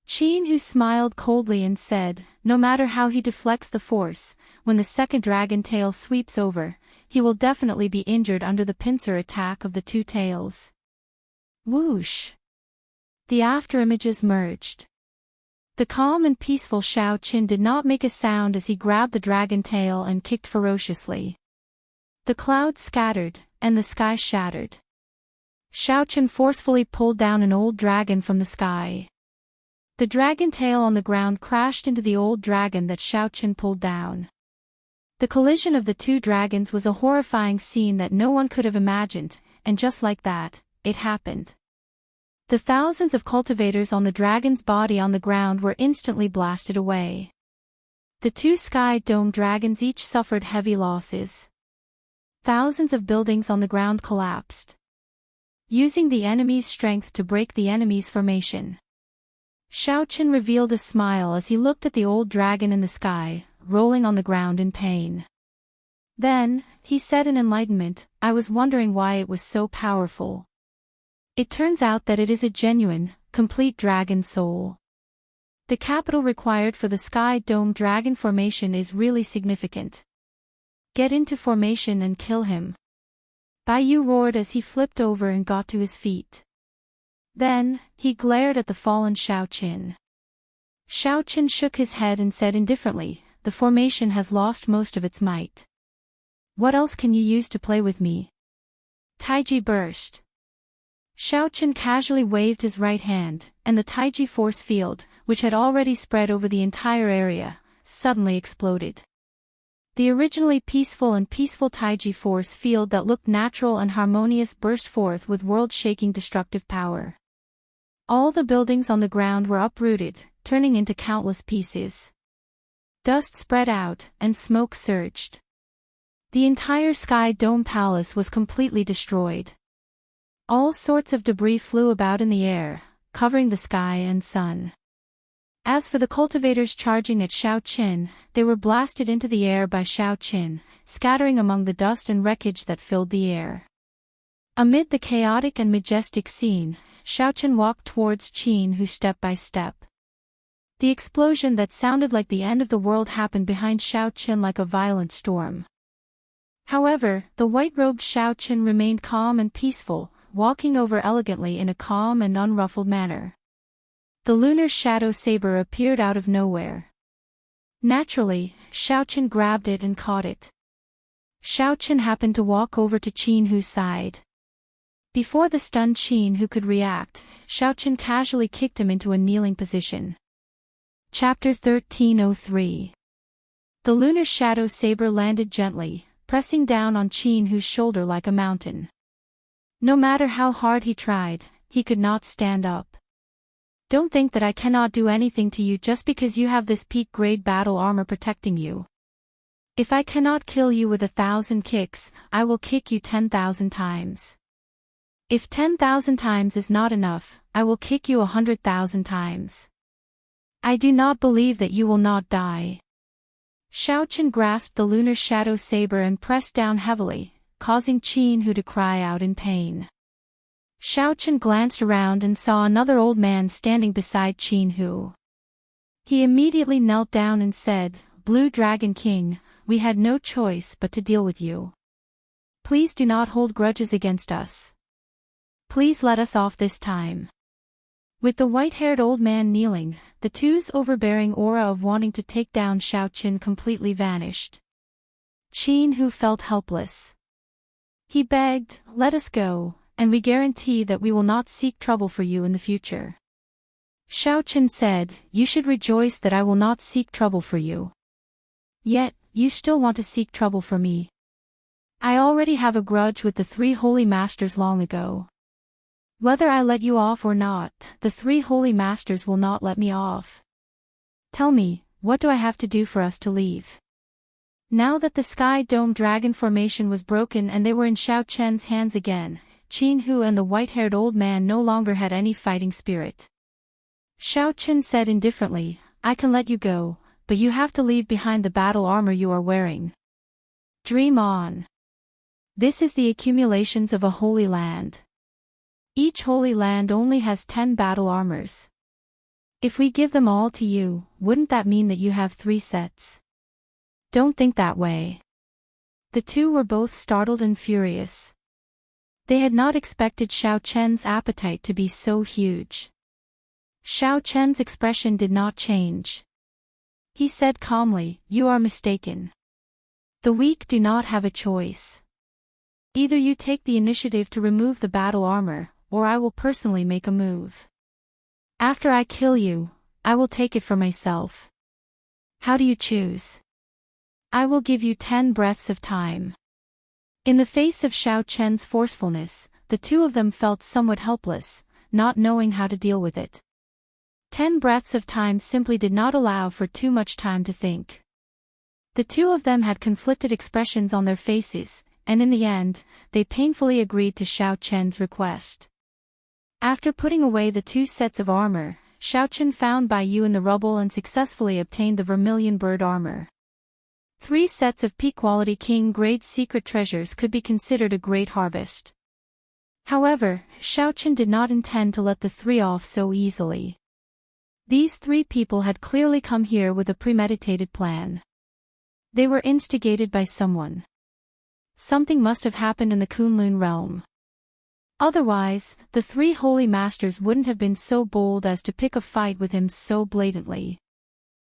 Speaker 1: Qin Hu smiled coldly and said, "No matter how he deflects the force, when the second dragon tail sweeps over, he will definitely be injured under the pincer attack of the two tails." Whoosh! The afterimages merged. The calm and peaceful Xiaoqin did not make a sound as he grabbed the dragon tail and kicked ferociously. The clouds scattered, and the sky shattered. Xiaoqin forcefully pulled down an old dragon from the sky. The dragon tail on the ground crashed into the old dragon that Xiaoqin pulled down. The collision of the two dragons was a horrifying scene that no one could have imagined, and just like that, it happened. The thousands of cultivators on the dragon's body on the ground were instantly blasted away. The two sky dome dragons each suffered heavy losses. Thousands of buildings on the ground collapsed. Using the enemy's strength to break the enemy's formation. Xiaoqin revealed a smile as he looked at the old dragon in the sky, rolling on the ground in pain. Then, he said in enlightenment, "I was wondering why it was so powerful. It turns out that it is a genuine, complete dragon soul. The capital required for the sky dome dragon formation is really significant. Get into formation and kill him." Bai Yu roared as he flipped over and got to his feet. Then, he glared at the fallen Xiaoqin. Xiaoqin shook his head and said indifferently, "The formation has lost most of its might. What else can you use to play with me?" Taiji burst. Xiaoqin casually waved his right hand, and the Taiji force field, which had already spread over the entire area, suddenly exploded. The originally peaceful Taiji force field that looked natural and harmonious burst forth with world-shaking destructive power. All the buildings on the ground were uprooted, turning into countless pieces. Dust spread out, and smoke surged. The entire Sky Dome Palace was completely destroyed. All sorts of debris flew about in the air, covering the sky and sun. As for the cultivators charging at Xiaoqin, they were blasted into the air by Xiaoqin, scattering among the dust and wreckage that filled the air. Amid the chaotic and majestic scene, Xiaoqin walked towards Qin Hu step by step. The explosion that sounded like the end of the world happened behind Xiaoqin like a violent storm. However, the white-robed Xiaoqin remained calm and peaceful, walking over elegantly in a calm and unruffled manner. The lunar shadow saber appeared out of nowhere. Naturally, Xiaoqin grabbed it and caught it. Xiaoqin happened to walk over to Qin Hu's side. Before the stunned Qin Hu could react, Xiaoqin casually kicked him into a kneeling position. Chapter 1303. The lunar shadow saber landed gently, pressing down on Qin Hu's shoulder like a mountain. No matter how hard he tried, he could not stand up. "Don't think that I cannot do anything to you just because you have this peak-grade battle armor protecting you. If I cannot kill you with 1,000 kicks, I will kick you 10,000 times. If 10,000 times is not enough, I will kick you 100,000 times. I do not believe that you will not die." Xiaoqin grasped the lunar shadow saber and pressed down heavily, causing Qin Hu to cry out in pain. Xiaoqin glanced around and saw another old man standing beside Qin Hu. He immediately knelt down and said, "Blue Dragon King, we had no choice but to deal with you. Please do not hold grudges against us. Please let us off this time." With the white-haired old man kneeling, the two's overbearing aura of wanting to take down Xiaoqin completely vanished. Qin Hu felt helpless. He begged, "Let us go, and we guarantee that we will not seek trouble for you in the future." Xiaoqin said, "You should rejoice that I will not seek trouble for you. Yet, you still want to seek trouble for me. I already have a grudge with the 3 holy masters long ago. Whether I let you off or not, the 3 holy masters will not let me off. Tell me, what do I have to do for us to leave? Now that the Sky Dome Dragon formation was broken and they were in Xiao Chen's hands again, Qin Hu and the white-haired old man no longer had any fighting spirit. Xiao Chen said indifferently, I can let you go, but you have to leave behind the battle armor you are wearing. Dream on. This is the accumulations of a holy land. Each holy land only has 10 battle armors. If we give them all to you, wouldn't that mean that you have 3 sets? Don't think that way. The two were both startled and furious. They had not expected Xiao Chen's appetite to be so huge. Xiao Chen's expression did not change. He said calmly, you are mistaken. The weak do not have a choice. Either you take the initiative to remove the battle armor, or I will personally make a move. After I kill you, I will take it for myself. How do you choose? I will give you 10 breaths of time. In the face of Xiao Chen's forcefulness, the two of them felt somewhat helpless, not knowing how to deal with it. 10 breaths of time simply did not allow for too much time to think. The two of them had conflicted expressions on their faces, and in the end, they painfully agreed to Xiao Chen's request. After putting away the 2 sets of armor, Xiao Chen found Bai Yu in the rubble and successfully obtained the vermilion bird armor. 3 sets of peak-quality king-grade secret treasures could be considered a great harvest. However, Xiao Chen did not intend to let the 3 off so easily. These 3 people had clearly come here with a premeditated plan. They were instigated by someone. Something must have happened in the Kunlun realm. Otherwise, the 3 holy masters wouldn't have been so bold as to pick a fight with him so blatantly.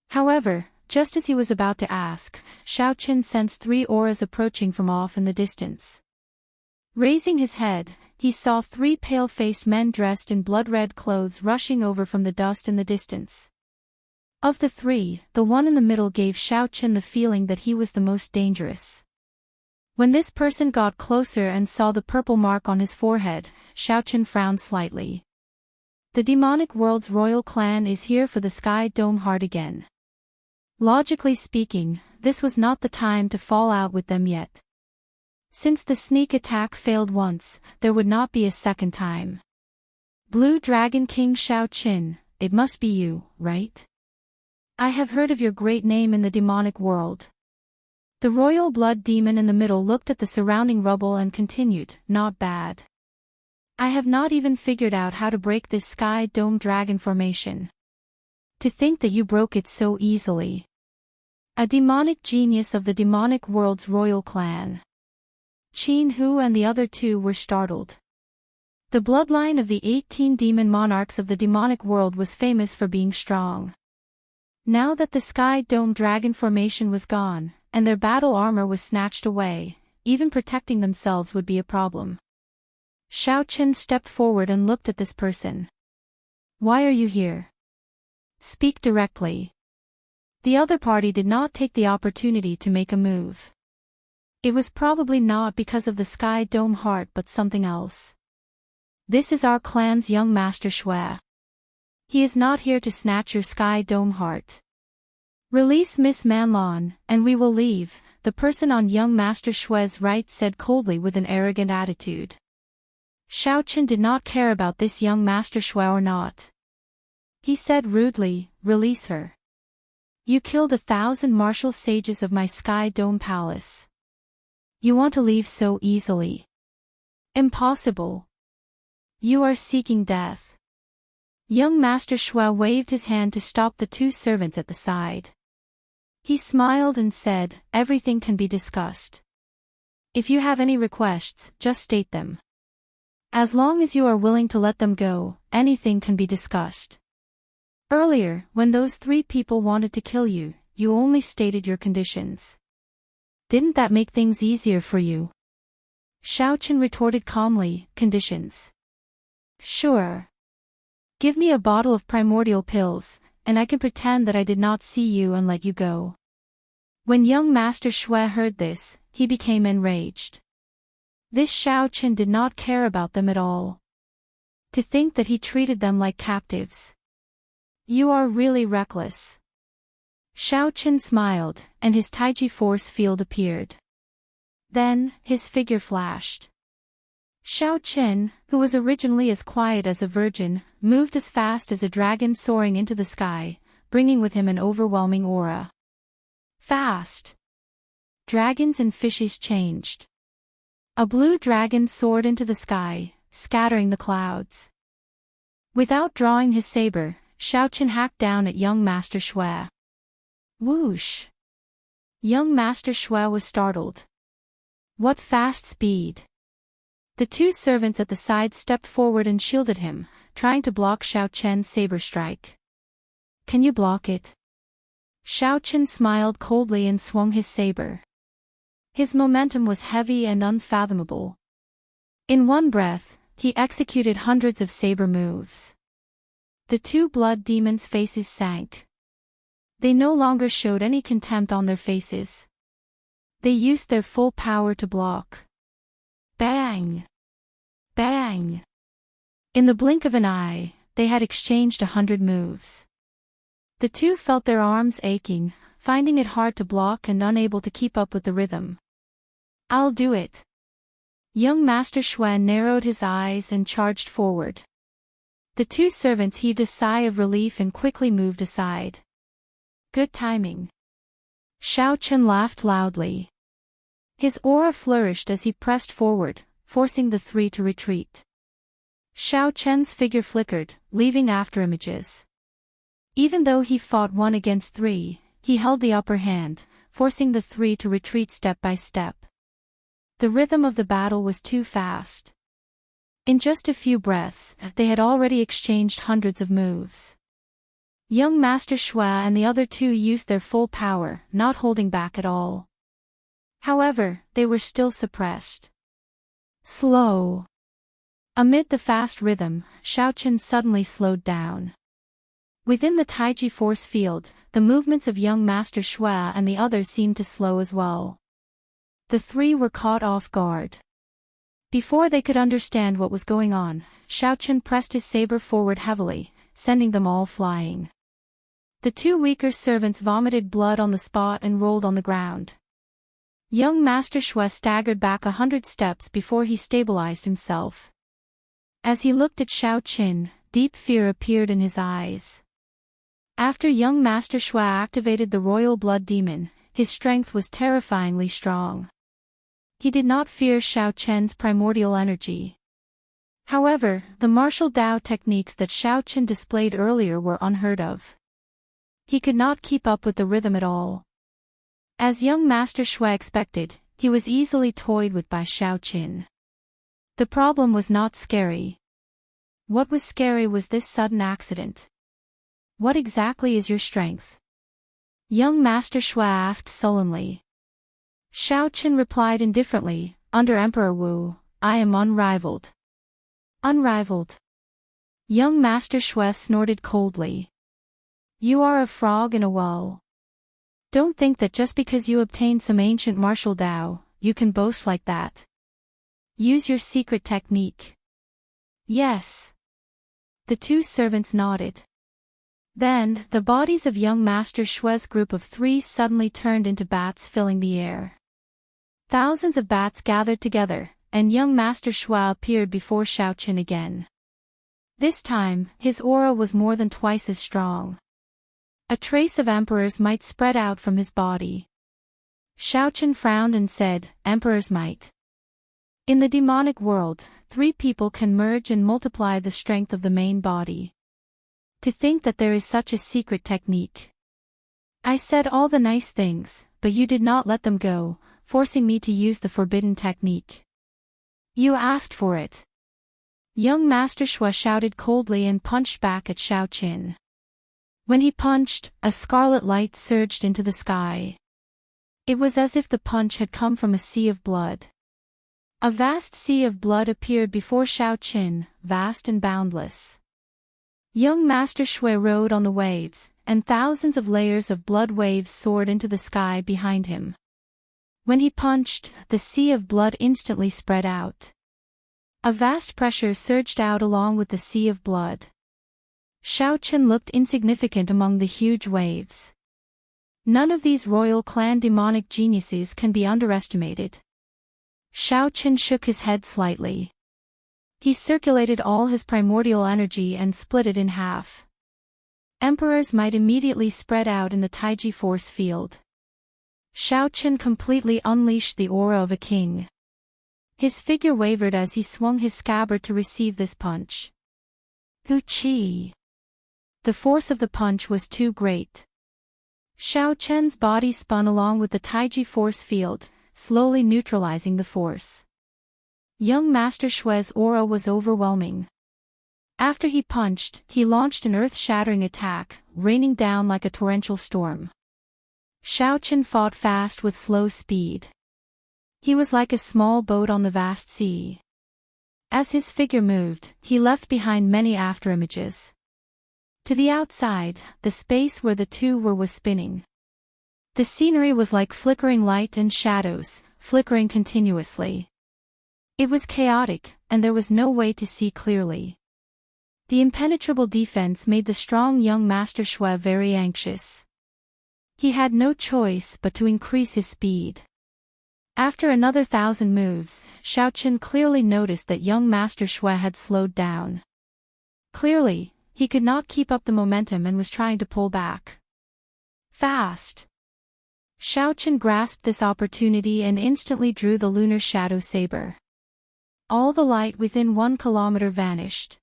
Speaker 1: However, just as he was about to ask, Xiao Chen sensed 3 auras approaching from off in the distance. Raising his head, he saw 3 pale-faced men dressed in blood-red clothes rushing over from the dust in the distance. Of the 3, the one in the middle gave Xiao Chen the feeling that he was the most dangerous. When this person got closer and saw the purple mark on his forehead, Xiao Chen frowned slightly. The demonic world's royal clan is here for the Sky Dome Heart again. Logically speaking, this was not the time to fall out with them yet. Since the sneak attack failed once, there would not be a second time. Blue Dragon King Xiao Chen, it must be you, right? I have heard of your great name in the demonic world. The royal blood demon in the middle looked at the surrounding rubble and continued, not bad. I have not even figured out how to break this Sky Dome Dragon formation. To think that you broke it so easily. A demonic genius of the demonic world's royal clan. Qin Hu and the other 2 were startled. The bloodline of the 18 demon monarchs of the demonic world was famous for being strong. Now that the Sky Dome Dragon formation was gone, and their battle armor was snatched away, even protecting themselves would be a problem. Xiao Chen stepped forward and looked at this person. Why are you here? Speak directly. The other party did not take the opportunity to make a move. It was probably not because of the Sky Dome Heart but something else. This is our clan's young master Shui. He is not here to snatch your Sky Dome Heart. Release Miss Manlon, and we will leave, the person on young Master Shui's right said coldly with an arrogant attitude. Xiao Chen did not care about this young Master Shui or not. He said rudely, release her. You killed 1,000 martial sages of my Sky Dome Palace. You want to leave so easily. Impossible. You are seeking death. Young Master Shui waved his hand to stop the 2 servants at the side. He smiled and said, everything can be discussed. If you have any requests, just state them. As long as you are willing to let them go, anything can be discussed. Earlier, when those 3 people wanted to kill you, you only stated your conditions. Didn't that make things easier for you? Xiao Chen retorted calmly, conditions. Sure. Give me a bottle of primordial pills, and I can pretend that I did not see you and let you go. When young Master Shui heard this, he became enraged. This Xiao Chen did not care about them at all. To think that he treated them like captives. You are really reckless. Xiao Chen smiled, and his Taiji force field appeared. Then, his figure flashed. Xiao Chen, who was originally as quiet as a virgin, moved as fast as a dragon soaring into the sky, bringing with him an overwhelming aura. Fast. Dragons and fishes changed. A blue dragon soared into the sky, scattering the clouds. Without drawing his saber, Xiao Chen hacked down at young Master Shui. Whoosh! Young Master Shui was startled. What fast speed! The two servants at the side stepped forward and shielded him, trying to block Xiao Chen's saber strike. Can you block it? Xiao Chen smiled coldly and swung his saber. His momentum was heavy and unfathomable. In one breath, he executed hundreds of saber moves. The two blood demons' faces sank. They no longer showed any contempt on their faces. They used their full power to block. Bang! Bang! In the blink of an eye, they had exchanged 100 moves. The two felt their arms aching, finding it hard to block and unable to keep up with the rhythm. I'll do it. Young Master Shui narrowed his eyes and charged forward. The two servants heaved a sigh of relief and quickly moved aside. Good timing. Xiao Chen laughed loudly. His aura flourished as he pressed forward, forcing the three to retreat. Xiao Chen's figure flickered, leaving afterimages. Even though he fought 1 against 3, he held the upper hand, forcing the three to retreat step by step. The rhythm of the battle was too fast. In just a few breaths, they had already exchanged hundreds of moves. Young Master Shui and the other two used their full power, not holding back at all. However, they were still suppressed. Slow. Amid the fast rhythm, Xiao Chen suddenly slowed down. Within the Taiji force field, the movements of young Master Shui and the others seemed to slow as well. The three were caught off guard. Before they could understand what was going on, Xiao Chen pressed his saber forward heavily, sending them all flying. The two weaker servants vomited blood on the spot and rolled on the ground. Young Master Shui staggered back 100 steps before he stabilized himself. As he looked at Xiao Chen, deep fear appeared in his eyes. After young Master Shui activated the royal blood demon, his strength was terrifyingly strong. He did not fear Xiao Chen's primordial energy. However, the martial Dao techniques that Xiao Chen displayed earlier were unheard of. He could not keep up with the rhythm at all. As young Master Shui expected, he was easily toyed with by Xiao Chen. The problem was not scary. What was scary was this sudden accident. What exactly is your strength? Young Master Shui asked sullenly. Xiao Chen replied indifferently, under Emperor Wu, I am unrivaled. Unrivaled. Young Master Shui snorted coldly. You are a frog in a well. Don't think that just because you obtained some ancient martial Dao, you can boast like that. Use your secret technique. Yes. The two servants nodded. Then, the bodies of young Master Shui's group of 3 suddenly turned into bats filling the air. Thousands of bats gathered together, and young Master Shui appeared before Xiao Chen again. This time, his aura was more than twice as strong. A trace of Emperor's might spread out from his body. Xiao Chen frowned and said, Emperor's might. In the demonic world, 3 people can merge and multiply the strength of the main body. To think that there is such a secret technique. I said all the nice things, but you did not let them go, forcing me to use the forbidden technique. You asked for it. Young Master Shui shouted coldly and punched back at Xiao Chen. When he punched, a scarlet light surged into the sky. It was as if the punch had come from a sea of blood. A vast sea of blood appeared before Xiao Chen, vast and boundless. Young Master Shui rode on the waves, and thousands of layers of blood waves soared into the sky behind him. When he punched, the sea of blood instantly spread out. A vast pressure surged out along with the sea of blood. Xiaochen looked insignificant among the huge waves. None of these royal clan demonic geniuses can be underestimated. Xiaochen shook his head slightly. He circulated all his primordial energy and split it in half. Emperor's might immediately spread out in the Taiji force field. Xiaochen completely unleashed the aura of a king. His figure wavered as he swung his scabbard to receive this punch. Hu-chi! The force of the punch was too great. Xiaochen's body spun along with the Taiji force field, slowly neutralizing the force. Young Master Xue's aura was overwhelming. After he punched, he launched an earth-shattering attack, raining down like a torrential storm. Xiaochen fought fast with slow speed. He was like a small boat on the vast sea. As his figure moved, he left behind many afterimages. To the outside, the space where the two were was spinning. The scenery was like flickering light and shadows, flickering continuously. It was chaotic, and there was no way to see clearly. The impenetrable defense made the strong young Master Xue very anxious. He had no choice but to increase his speed. After another 1,000 moves, Xiaochen clearly noticed that young Master Xue had slowed down. Clearly, he could not keep up the momentum and was trying to pull back. Fast! Xiaochen grasped this opportunity and instantly drew the lunar shadow saber. All the light within 1 kilometer vanished.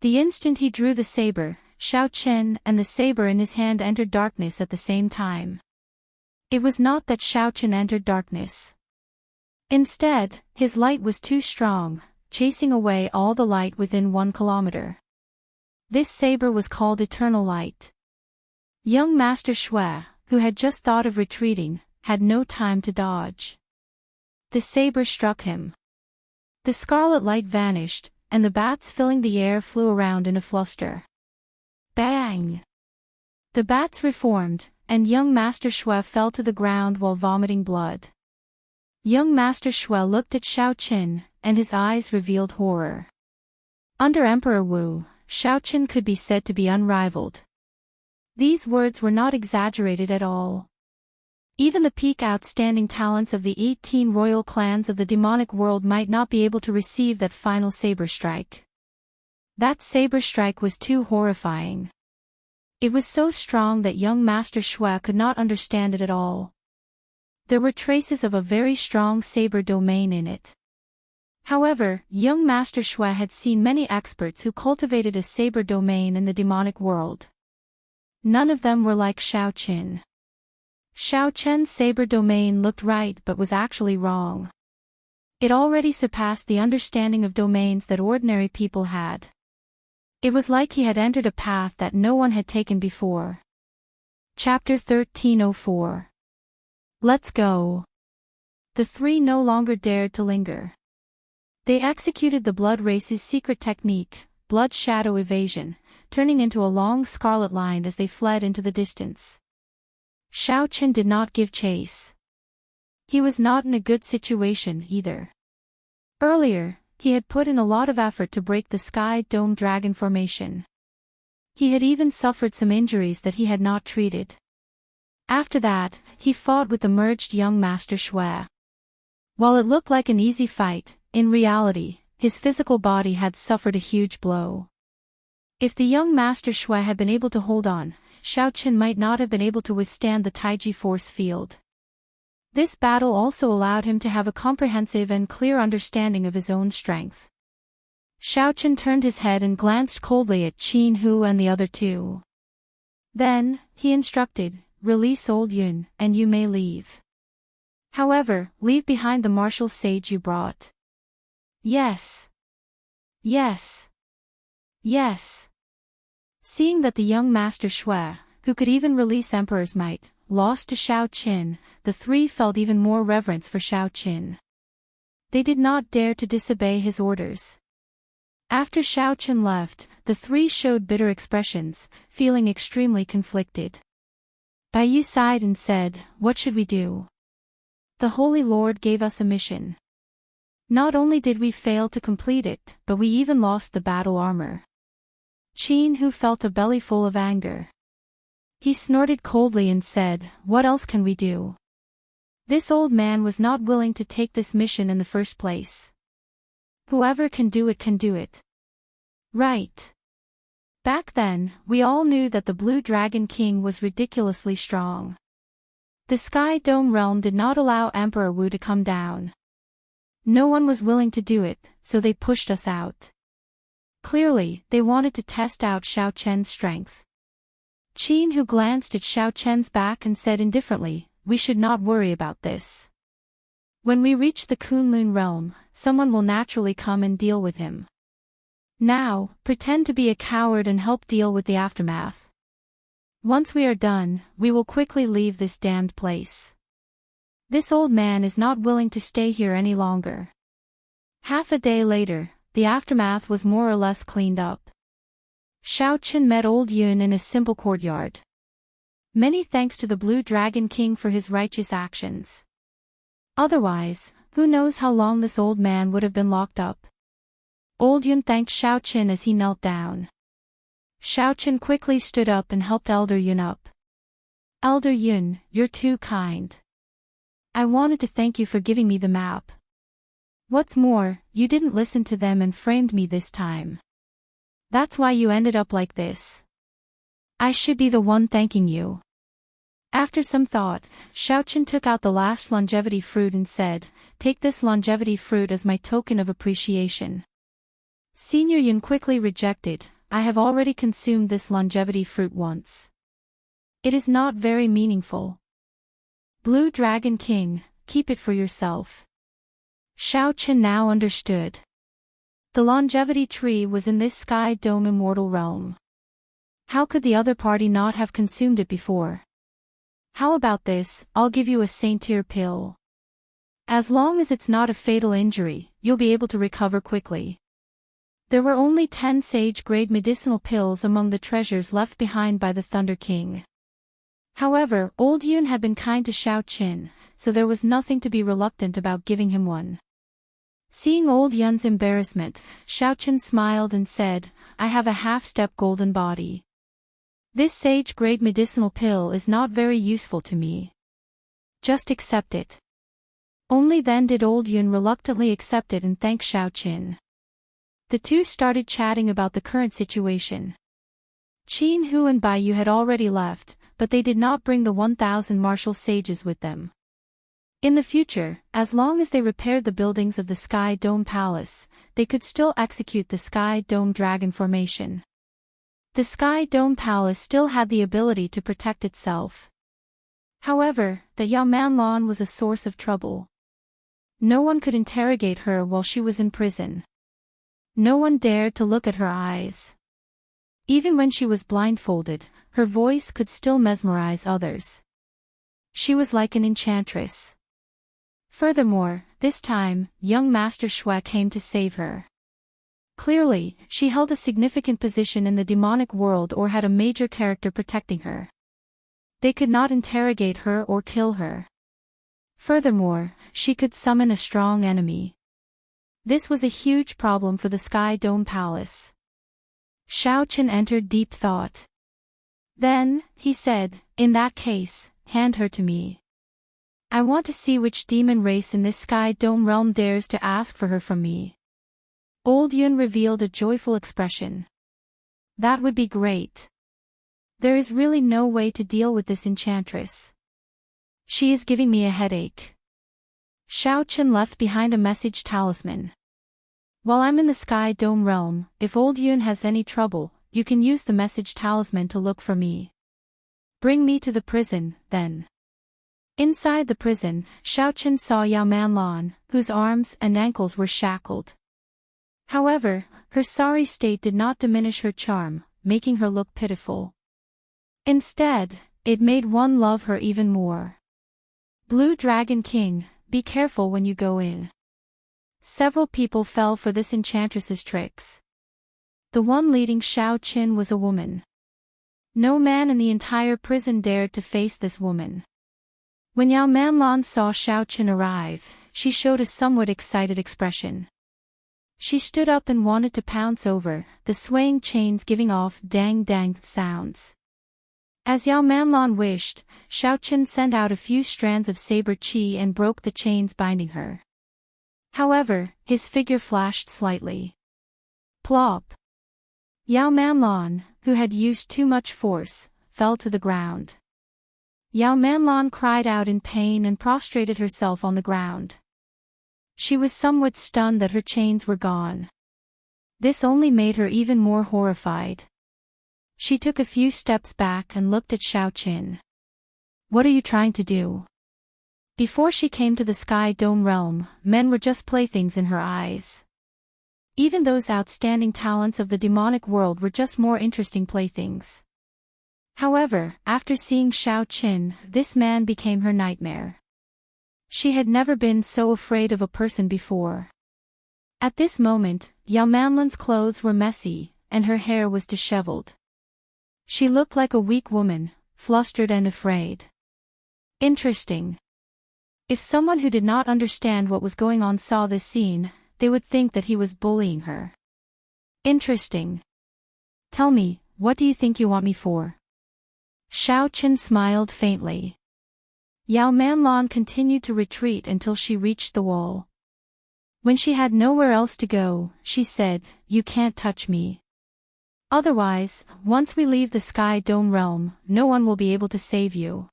Speaker 1: The instant he drew the saber, Xiaochen and the saber in his hand entered darkness at the same time. It was not that Xiaochen entered darkness. Instead, his light was too strong, chasing away all the light within 1 kilometer. This saber was called Eternal Light. Young Master Xue, who had just thought of retreating, had no time to dodge. The saber struck him. The scarlet light vanished, and the bats filling the air flew around in a fluster. Bang! The bats reformed, and young Master Xue fell to the ground while vomiting blood. Young Master Xue looked at Xiaochen, and his eyes revealed horror. Under Emperor Wu, Xiaochen could be said to be unrivaled. These words were not exaggerated at all. Even the peak outstanding talents of the 18 royal clans of the demonic world might not be able to receive that final saber strike. That saber strike was too horrifying. It was so strong that young Master Xue could not understand it at all. There were traces of a very strong saber domain in it. However, young Master Xue had seen many experts who cultivated a saber domain in the demonic world. None of them were like Xiaochen. Xiaochen's saber domain looked right but was actually wrong. It already surpassed the understanding of domains that ordinary people had. It was like he had entered a path that no one had taken before. Chapter 1304. Let's go. The three no longer dared to linger. They executed the blood race's secret technique, blood shadow evasion, turning into a long scarlet line as they fled into the distance. Xiaochen did not give chase. He was not in a good situation either. Earlier, he had put in a lot of effort to break the Sky Dome Dragon formation. He had even suffered some injuries that he had not treated. After that, he fought with the merged young Master Xue. While it looked like an easy fight, in reality, his physical body had suffered a huge blow. If the young Master Xue had been able to hold on, Xiaochen might not have been able to withstand the Taiji force field. This battle also allowed him to have a comprehensive and clear understanding of his own strength. Xiaochen turned his head and glanced coldly at Qin Hu and the other two. Then, he instructed, "Release old Yun, and you may leave. However, leave behind the martial sage you brought." "Yes. Yes. Yes." Seeing that the young Master Xue, who could even release Emperor's might, lost to Xiaochen, the three felt even more reverence for Xiaochen. They did not dare to disobey his orders. After Xiao Chen left, the three showed bitter expressions, feeling extremely conflicted. Bai Yu sighed and said, "What should we do? The Holy Lord gave us a mission. Not only did we fail to complete it, but we even lost the battle armor." Qin Hu felt a bellyful of anger. He snorted coldly and said, "What else can we do? This old man was not willing to take this mission in the first place. Whoever can do it can do it. Right. Back then, we all knew that the Blue Dragon King was ridiculously strong. The Sky Dome realm did not allow Emperor Wu to come down. No one was willing to do it, so they pushed us out. Clearly, they wanted to test out Xiao Chen's strength." Qin Hu glanced at Xiao Chen's back and said indifferently, "We should not worry about this. When we reach the Kunlun realm, someone will naturally come and deal with him. Now, pretend to be a coward and help deal with the aftermath. Once we are done, we will quickly leave this damned place. This old man is not willing to stay here any longer." Half a day later, the aftermath was more or less cleaned up. Xiao Chen met Old Yun in a simple courtyard. Many thanks to the Blue Dragon King for his righteous actions. Otherwise, who knows how long this old man would have been locked up. Old Yun thanked Xiao Chen as he knelt down. Xiao Chen quickly stood up and helped Elder Yun up. "Elder Yun, you're too kind. I wanted to thank you for giving me the map. What's more, you didn't listen to them and framed me this time. That's why you ended up like this. I should be the one thanking you." After some thought, Xiao Chen took out the last longevity fruit and said, "Take this longevity fruit as my token of appreciation." Senior Yun quickly rejected, "I have already consumed this longevity fruit once. It is not very meaningful. Blue Dragon King, keep it for yourself." Xiao Chen now understood. The longevity tree was in this Sky Dome Immortal realm. How could the other party not have consumed it before? "How about this, I'll give you a Saint Tier pill. As long as it's not a fatal injury, you'll be able to recover quickly." There were only 10 sage-grade medicinal pills among the treasures left behind by the Thunder King. However, Old Yun had been kind to Xiao Chen, so there was nothing to be reluctant about giving him one. Seeing Old Yun's embarrassment, Xiao Chen smiled and said, "I have a half-step golden body. This sage-grade medicinal pill is not very useful to me. Just accept it." Only then did Old Yun reluctantly accept it and thank Xiao Chen. The two started chatting about the current situation. Qin Hu and Bai Yu had already left, but they did not bring the 1,000 martial sages with them. In the future, as long as they repaired the buildings of the Sky Dome Palace, they could still execute the Sky Dome Dragon formation. The Sky Dome Palace still had the ability to protect itself. However, the Yao Manlan was a source of trouble. No one could interrogate her while she was in prison. No one dared to look at her eyes. Even when she was blindfolded, her voice could still mesmerize others. She was like an enchantress. Furthermore, this time, young Master Xue came to save her. Clearly, she held a significant position in the demonic world or had a major character protecting her. They could not interrogate her or kill her. Furthermore, she could summon a strong enemy. This was a huge problem for the Sky Dome Palace. Xiao Chen entered deep thought. Then, he said, "In that case, hand her to me. I want to see which demon race in this Sky Dome realm dares to ask for her from me." Old Yun revealed a joyful expression. "That would be great. There is really no way to deal with this enchantress. She is giving me a headache." Xiao Chen left behind a message talisman. "While I'm in the Sky Dome realm, if Old Yun has any trouble, you can use the message talisman to look for me. Bring me to the prison, then." Inside the prison, Xiao Chen saw Yao Manlan, whose arms and ankles were shackled. However, her sorry state did not diminish her charm, making her look pitiful. Instead, it made one love her even more. "Blue Dragon King, be careful when you go in." Several people fell for this enchantress's tricks. The one leading Xiao Qin was a woman. No man in the entire prison dared to face this woman. When Yao Manlan saw Xiao Qin arrive, she showed a somewhat excited expression. She stood up and wanted to pounce over, the swaying chains giving off dang-dang sounds. As Yao Manlan wished, Xiao Qin sent out a few strands of saber qi and broke the chains binding her. However, his figure flashed slightly. Plop! Yao Manlan, who had used too much force, fell to the ground. Yao Manlan cried out in pain and prostrated herself on the ground. She was somewhat stunned that her chains were gone. This only made her even more horrified. She took a few steps back and looked at Xiao Qin. "What are you trying to do?" Before she came to the Sky Dome realm, men were just playthings in her eyes. Even those outstanding talents of the demonic world were just more interesting playthings. However, after seeing Xiao Qin, this man became her nightmare. She had never been so afraid of a person before. At this moment, Yao Manlan's clothes were messy, and her hair was disheveled. She looked like a weak woman, flustered and afraid. Interesting. If someone who did not understand what was going on saw this scene, they would think that he was bullying her. Interesting. Tell me, what do you think you want me for? Xiao Qin smiled faintly. Yao Manlan continued to retreat until she reached the wall. When she had nowhere else to go, she said, "You can't touch me. Otherwise, once we leave the Sky Dome realm, no one will be able to save you."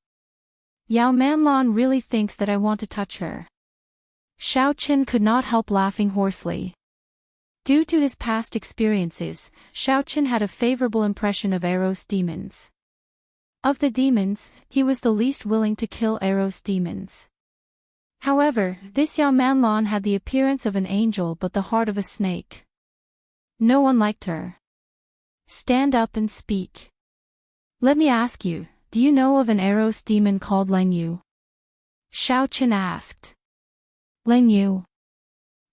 Speaker 1: Yao Manlan really thinks that I want to touch her. Xiao Qin could not help laughing hoarsely. Due to his past experiences, Xiao Qin had a favorable impression of Eros demons. Of the demons, he was the least willing to kill Eros demons. However, this Yao Manlan had the appearance of an angel but the heart of a snake. No one liked her. "Stand up and speak. Let me ask you, do you know of an Eros demon called Leng Yu?" Xiao Qin asked. Leng Yu.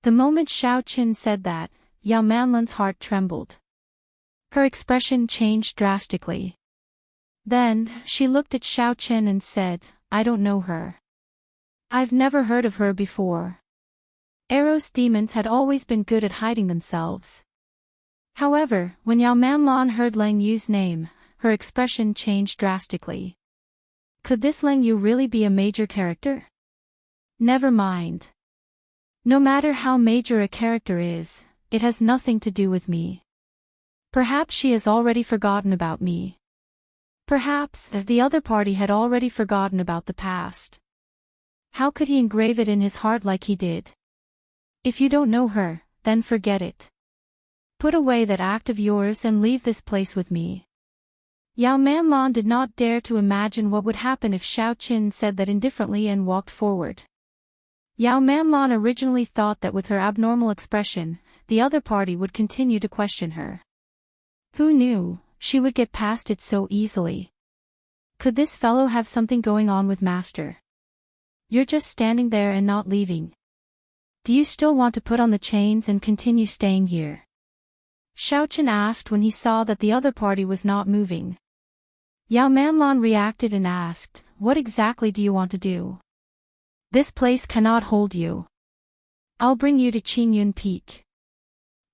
Speaker 1: The moment Xiao Qin said that, Yao Manlan's heart trembled. Her expression changed drastically. Then, she looked at Xiao Qin and said, "I don't know her. I've never heard of her before." Eros demons had always been good at hiding themselves. However, when Yao Manlan heard Leng Yu's name, her expression changed drastically. Could this Leng Yu really be a major character? Never mind. No matter how major a character is, it has nothing to do with me. Perhaps she has already forgotten about me. Perhaps the other party had already forgotten about the past. How could he engrave it in his heart like he did? If you don't know her, then forget it. Put away that act of yours and leave this place with me. Yao Manlan did not dare to imagine what would happen if Xiao Qin said that indifferently and walked forward. Yao Manlan originally thought that with her abnormal expression, the other party would continue to question her. Who knew, she would get past it so easily. Could this fellow have something going on with Master? You're just standing there and not leaving. Do you still want to put on the chains and continue staying here? Xiao Qin asked when he saw that the other party was not moving. Yao Manlan reacted and asked, "What exactly do you want to do? This place cannot hold you. I'll bring you to Qingyun Peak.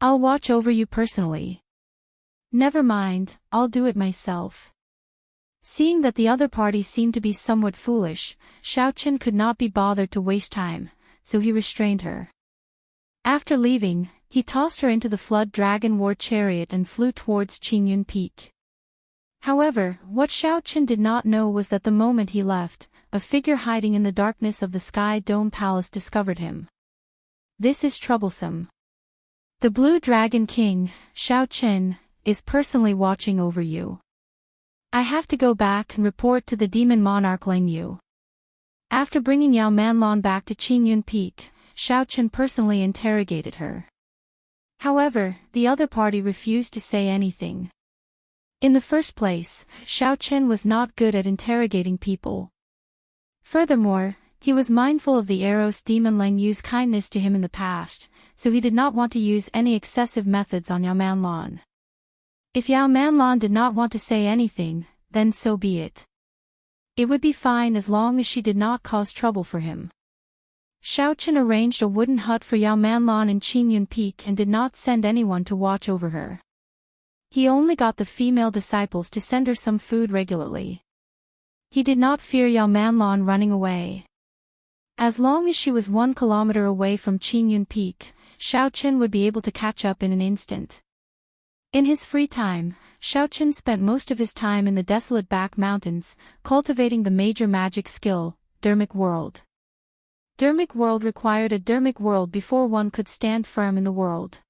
Speaker 1: I'll watch over you personally." "Never mind, I'll do it myself." Seeing that the other party seemed to be somewhat foolish, Xiao Qin could not be bothered to waste time, so he restrained her. After leaving, he tossed her into the Flood Dragon War Chariot and flew towards Qingyun Peak. However, what Xiao Qin did not know was that the moment he left, a figure hiding in the darkness of the Sky Dome Palace discovered him. This is troublesome. The Blue Dragon King, Xiao Qin, is personally watching over you. I have to go back and report to the demon monarch Leng Yu. After bringing Yao Manlan back to Qingyun Peak, Xiao Qin personally interrogated her. However, the other party refused to say anything. In the first place, Xiao Qin was not good at interrogating people. Furthermore, he was mindful of the Eros demon Leng Yu's kindness to him in the past, so he did not want to use any excessive methods on Yao Manlan. If Yao Manlan did not want to say anything, then so be it. It would be fine as long as she did not cause trouble for him. Xiaochen arranged a wooden hut for Yao Manlan in Qingyun Peak and did not send anyone to watch over her. He only got the female disciples to send her some food regularly. He did not fear Yao Manlan running away. As long as she was 1 kilometer away from Qingyun Peak, Xiaochen would be able to catch up in an instant. In his free time, Xiaochen spent most of his time in the desolate back mountains, cultivating the major magic skill, Dermic World. Dermic World required a Dermic World before one could stand firm in the world.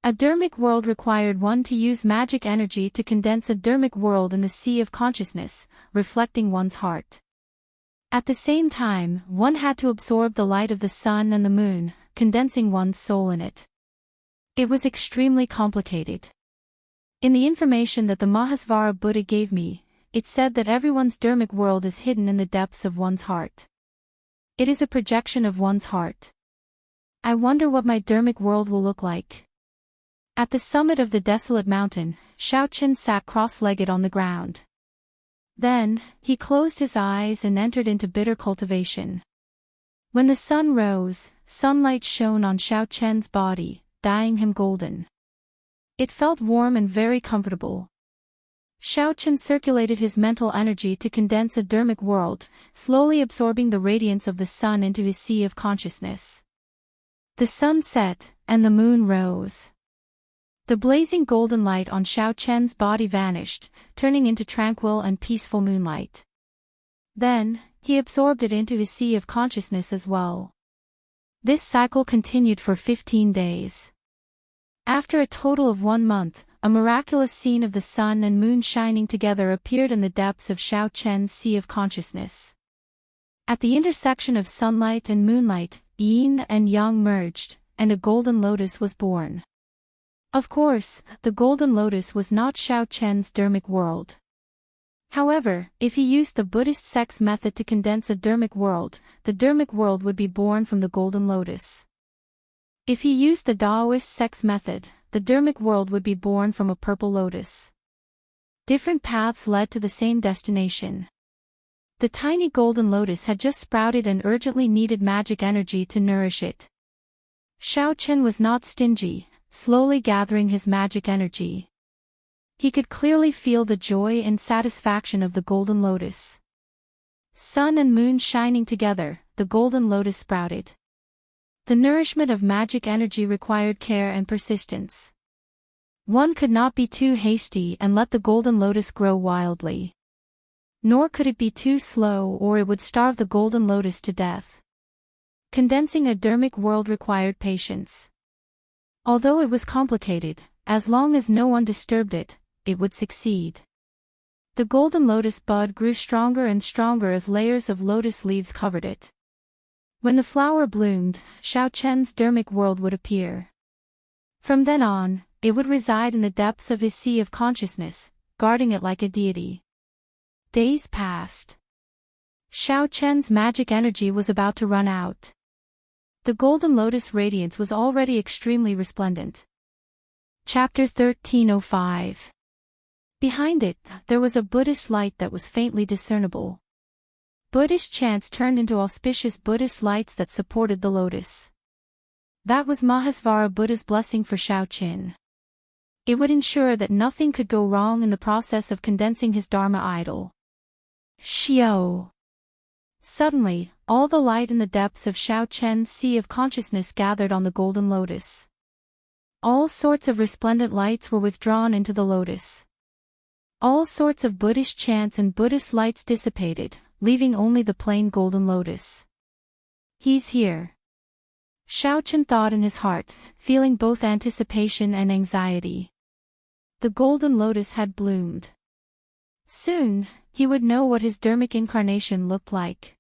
Speaker 1: A Dermic World required one to use magic energy to condense a Dermic World in the sea of consciousness, reflecting one's heart. At the same time, one had to absorb the light of the sun and the moon, condensing one's soul in it. It was extremely complicated. In the information that the Mahasvara Buddha gave me, it said that everyone's Dermic World is hidden in the depths of one's heart. It is a projection of one's heart. I wonder what my Dermic World will look like. At the summit of the desolate mountain, Xiaochen sat cross-legged on the ground. Then, he closed his eyes and entered into bitter cultivation. When the sun rose, sunlight shone on Xiaochen's body, dyeing him golden. It felt warm and very comfortable. Xiaochen circulated his mental energy to condense a Dermic World, slowly absorbing the radiance of the sun into his sea of consciousness. The sun set, and the moon rose. The blazing golden light on Xiaochen's body vanished, turning into tranquil and peaceful moonlight. Then, he absorbed it into his sea of consciousness as well. This cycle continued for 15 days. After a total of 1 month, a miraculous scene of the sun and moon shining together appeared in the depths of Xiaochen's sea of consciousness. At the intersection of sunlight and moonlight, yin and yang merged, and a golden lotus was born. Of course, the golden lotus was not Xiaochen's Dermic World. However, if he used the Buddhist sex method to condense a Dermic World, the Dermic World would be born from the golden lotus. If he used the Taoist sex method, the Dermic World would be born from a purple lotus. Different paths led to the same destination. The tiny golden lotus had just sprouted and urgently needed magic energy to nourish it. Xiaochen was not stingy, slowly gathering his magic energy. He could clearly feel the joy and satisfaction of the golden lotus. Sun and moon shining together, the golden lotus sprouted. The nourishment of magic energy required care and persistence. One could not be too hasty and let the golden lotus grow wildly. Nor could it be too slow or it would starve the golden lotus to death. Condensing a Dermic World required patience. Although it was complicated, as long as no one disturbed it, it would succeed. The golden lotus bud grew stronger and stronger as layers of lotus leaves covered it. When the flower bloomed, Xiaochen's Dermic World would appear. From then on, it would reside in the depths of his sea of consciousness, guarding it like a deity. Days passed. Xiaochen's magic energy was about to run out. The golden lotus radiance was already extremely resplendent. Chapter 1305. Behind it, there was a Buddhist light that was faintly discernible. Buddhist chants turned into auspicious Buddhist lights that supported the lotus. That was Mahasvara Buddha's blessing for Xiaochen. It would ensure that nothing could go wrong in the process of condensing his Dharma idol. Xiao. Suddenly, all the light in the depths of Xiaochen's sea of consciousness gathered on the golden lotus. All sorts of resplendent lights were withdrawn into the lotus. All sorts of Buddhist chants and Buddhist lights dissipated, leaving only the plain golden lotus. He's here. Xiaochen thought in his heart, feeling both anticipation and anxiety. The golden lotus had bloomed. Soon, he would know what his Dermic incarnation looked like.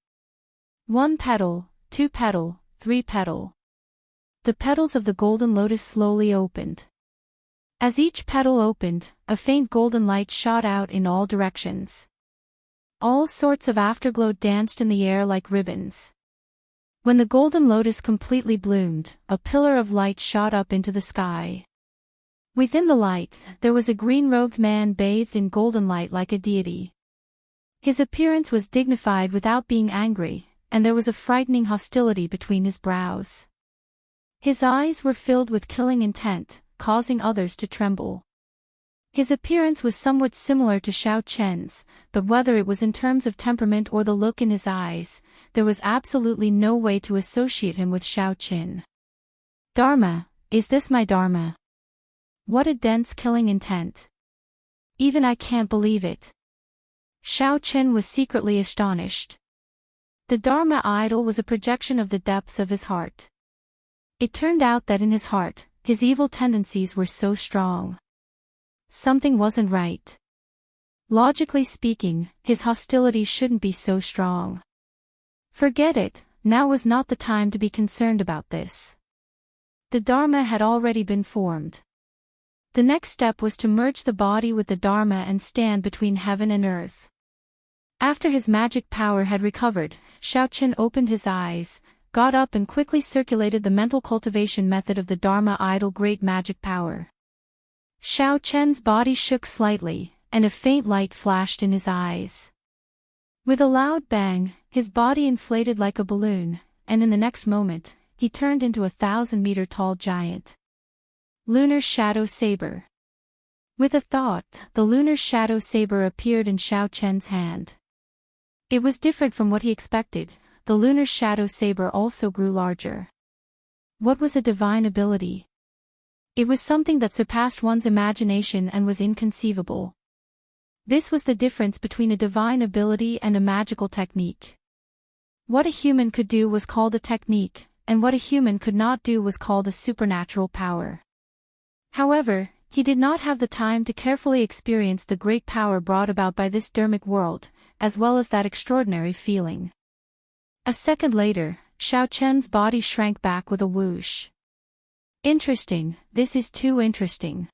Speaker 1: 1 petal, 2 petal, 3 petal. The petals of the golden lotus slowly opened. As each petal opened, a faint golden light shot out in all directions. All sorts of afterglow danced in the air like ribbons. When the golden lotus completely bloomed, a pillar of light shot up into the sky. Within the light, there was a green-robed man bathed in golden light like a deity. His appearance was dignified without being angry, and there was a frightening hostility between his brows. His eyes were filled with killing intent, causing others to tremble. His appearance was somewhat similar to Xiao Chen's, but whether it was in terms of temperament or the look in his eyes, there was absolutely no way to associate him with Xiao Chen. Dharma, is this my Dharma? What a dense killing intent. Even I can't believe it. Xiao Chen was secretly astonished. The Dharma idol was a projection of the depths of his heart. It turned out that in his heart, his evil tendencies were so strong. Something wasn't right. Logically speaking, his hostility shouldn't be so strong. Forget it, now was not the time to be concerned about this. The Dharma had already been formed. The next step was to merge the body with the Dharma and stand between heaven and earth. After his magic power had recovered, Xiao Chen opened his eyes, got up and quickly circulated the mental cultivation method of the Dharma idol great magic power. Xiao Chen's body shook slightly, and a faint light flashed in his eyes. With a loud bang, his body inflated like a balloon, and in the next moment, he turned into a 1,000-meter-tall giant. Lunar Shadow Saber. With a thought, the Lunar Shadow Saber appeared in Xiao Chen's hand. It was different from what he expected. The Lunar Shadow Saber also grew larger. What was a divine ability? It was something that surpassed one's imagination and was inconceivable. This was the difference between a divine ability and a magical technique. What a human could do was called a technique, and what a human could not do was called a supernatural power. However, he did not have the time to carefully experience the great power brought about by this dharmic world, as well as that extraordinary feeling. A second later, Xiao Chen's body shrank back with a whoosh. Interesting, this is too interesting.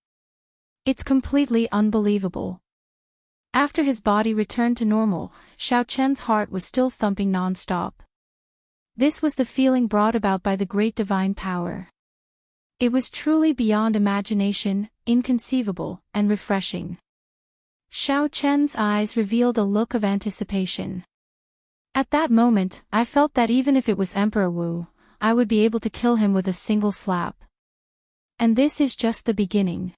Speaker 1: It's completely unbelievable. After his body returned to normal, Xiao Chen's heart was still thumping non-stop. This was the feeling brought about by the great divine power. It was truly beyond imagination, inconceivable, and refreshing. Xiao Chen's eyes revealed a look of anticipation. At that moment, I felt that even if it was Emperor Wu, I would be able to kill him with a single slap. And this is just the beginning.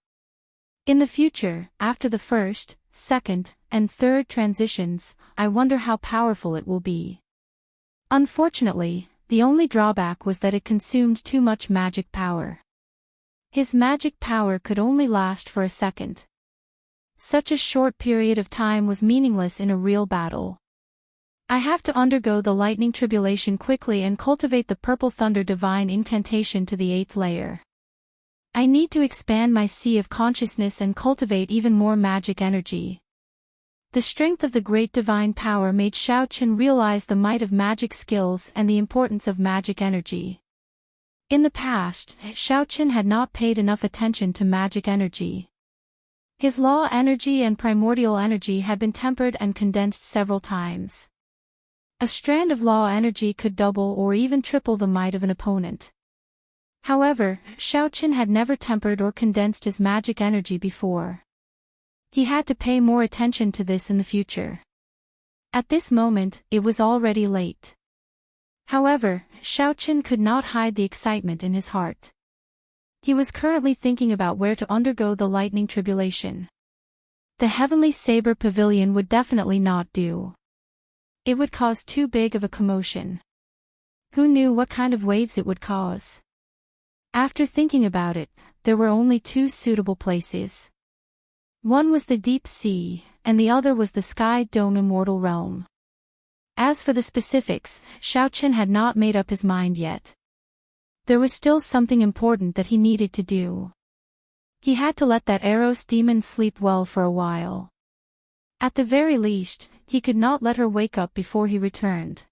Speaker 1: In the future, after the first, second, and third transitions, I wonder how powerful it will be. Unfortunately, the only drawback was that it consumed too much magic power. His magic power could only last for a second. Such a short period of time was meaningless in a real battle. I have to undergo the lightning tribulation quickly and cultivate the purple thunder divine incantation to the 8th layer. I need to expand my sea of consciousness and cultivate even more magic energy. The strength of the great divine power made Xiao Chen realize the might of magic skills and the importance of magic energy. In the past, Xiao Chen had not paid enough attention to magic energy. His law energy and primordial energy had been tempered and condensed several times. A strand of law energy could double or even triple the might of an opponent. However, Xiao Chen had never tempered or condensed his magic energy before. He had to pay more attention to this in the future. At this moment, it was already late. However, Xiao Chen could not hide the excitement in his heart. He was currently thinking about where to undergo the lightning tribulation. The Heavenly Saber Pavilion would definitely not do. It would cause too big of a commotion. Who knew what kind of waves it would cause? After thinking about it, there were only two suitable places. One was the deep sea, and the other was the Sky Dome Immortal Realm. As for the specifics, Xiao Chen had not made up his mind yet. There was still something important that he needed to do. He had to let that Eros demon sleep well for a while. At the very least, he could not let her wake up before he returned.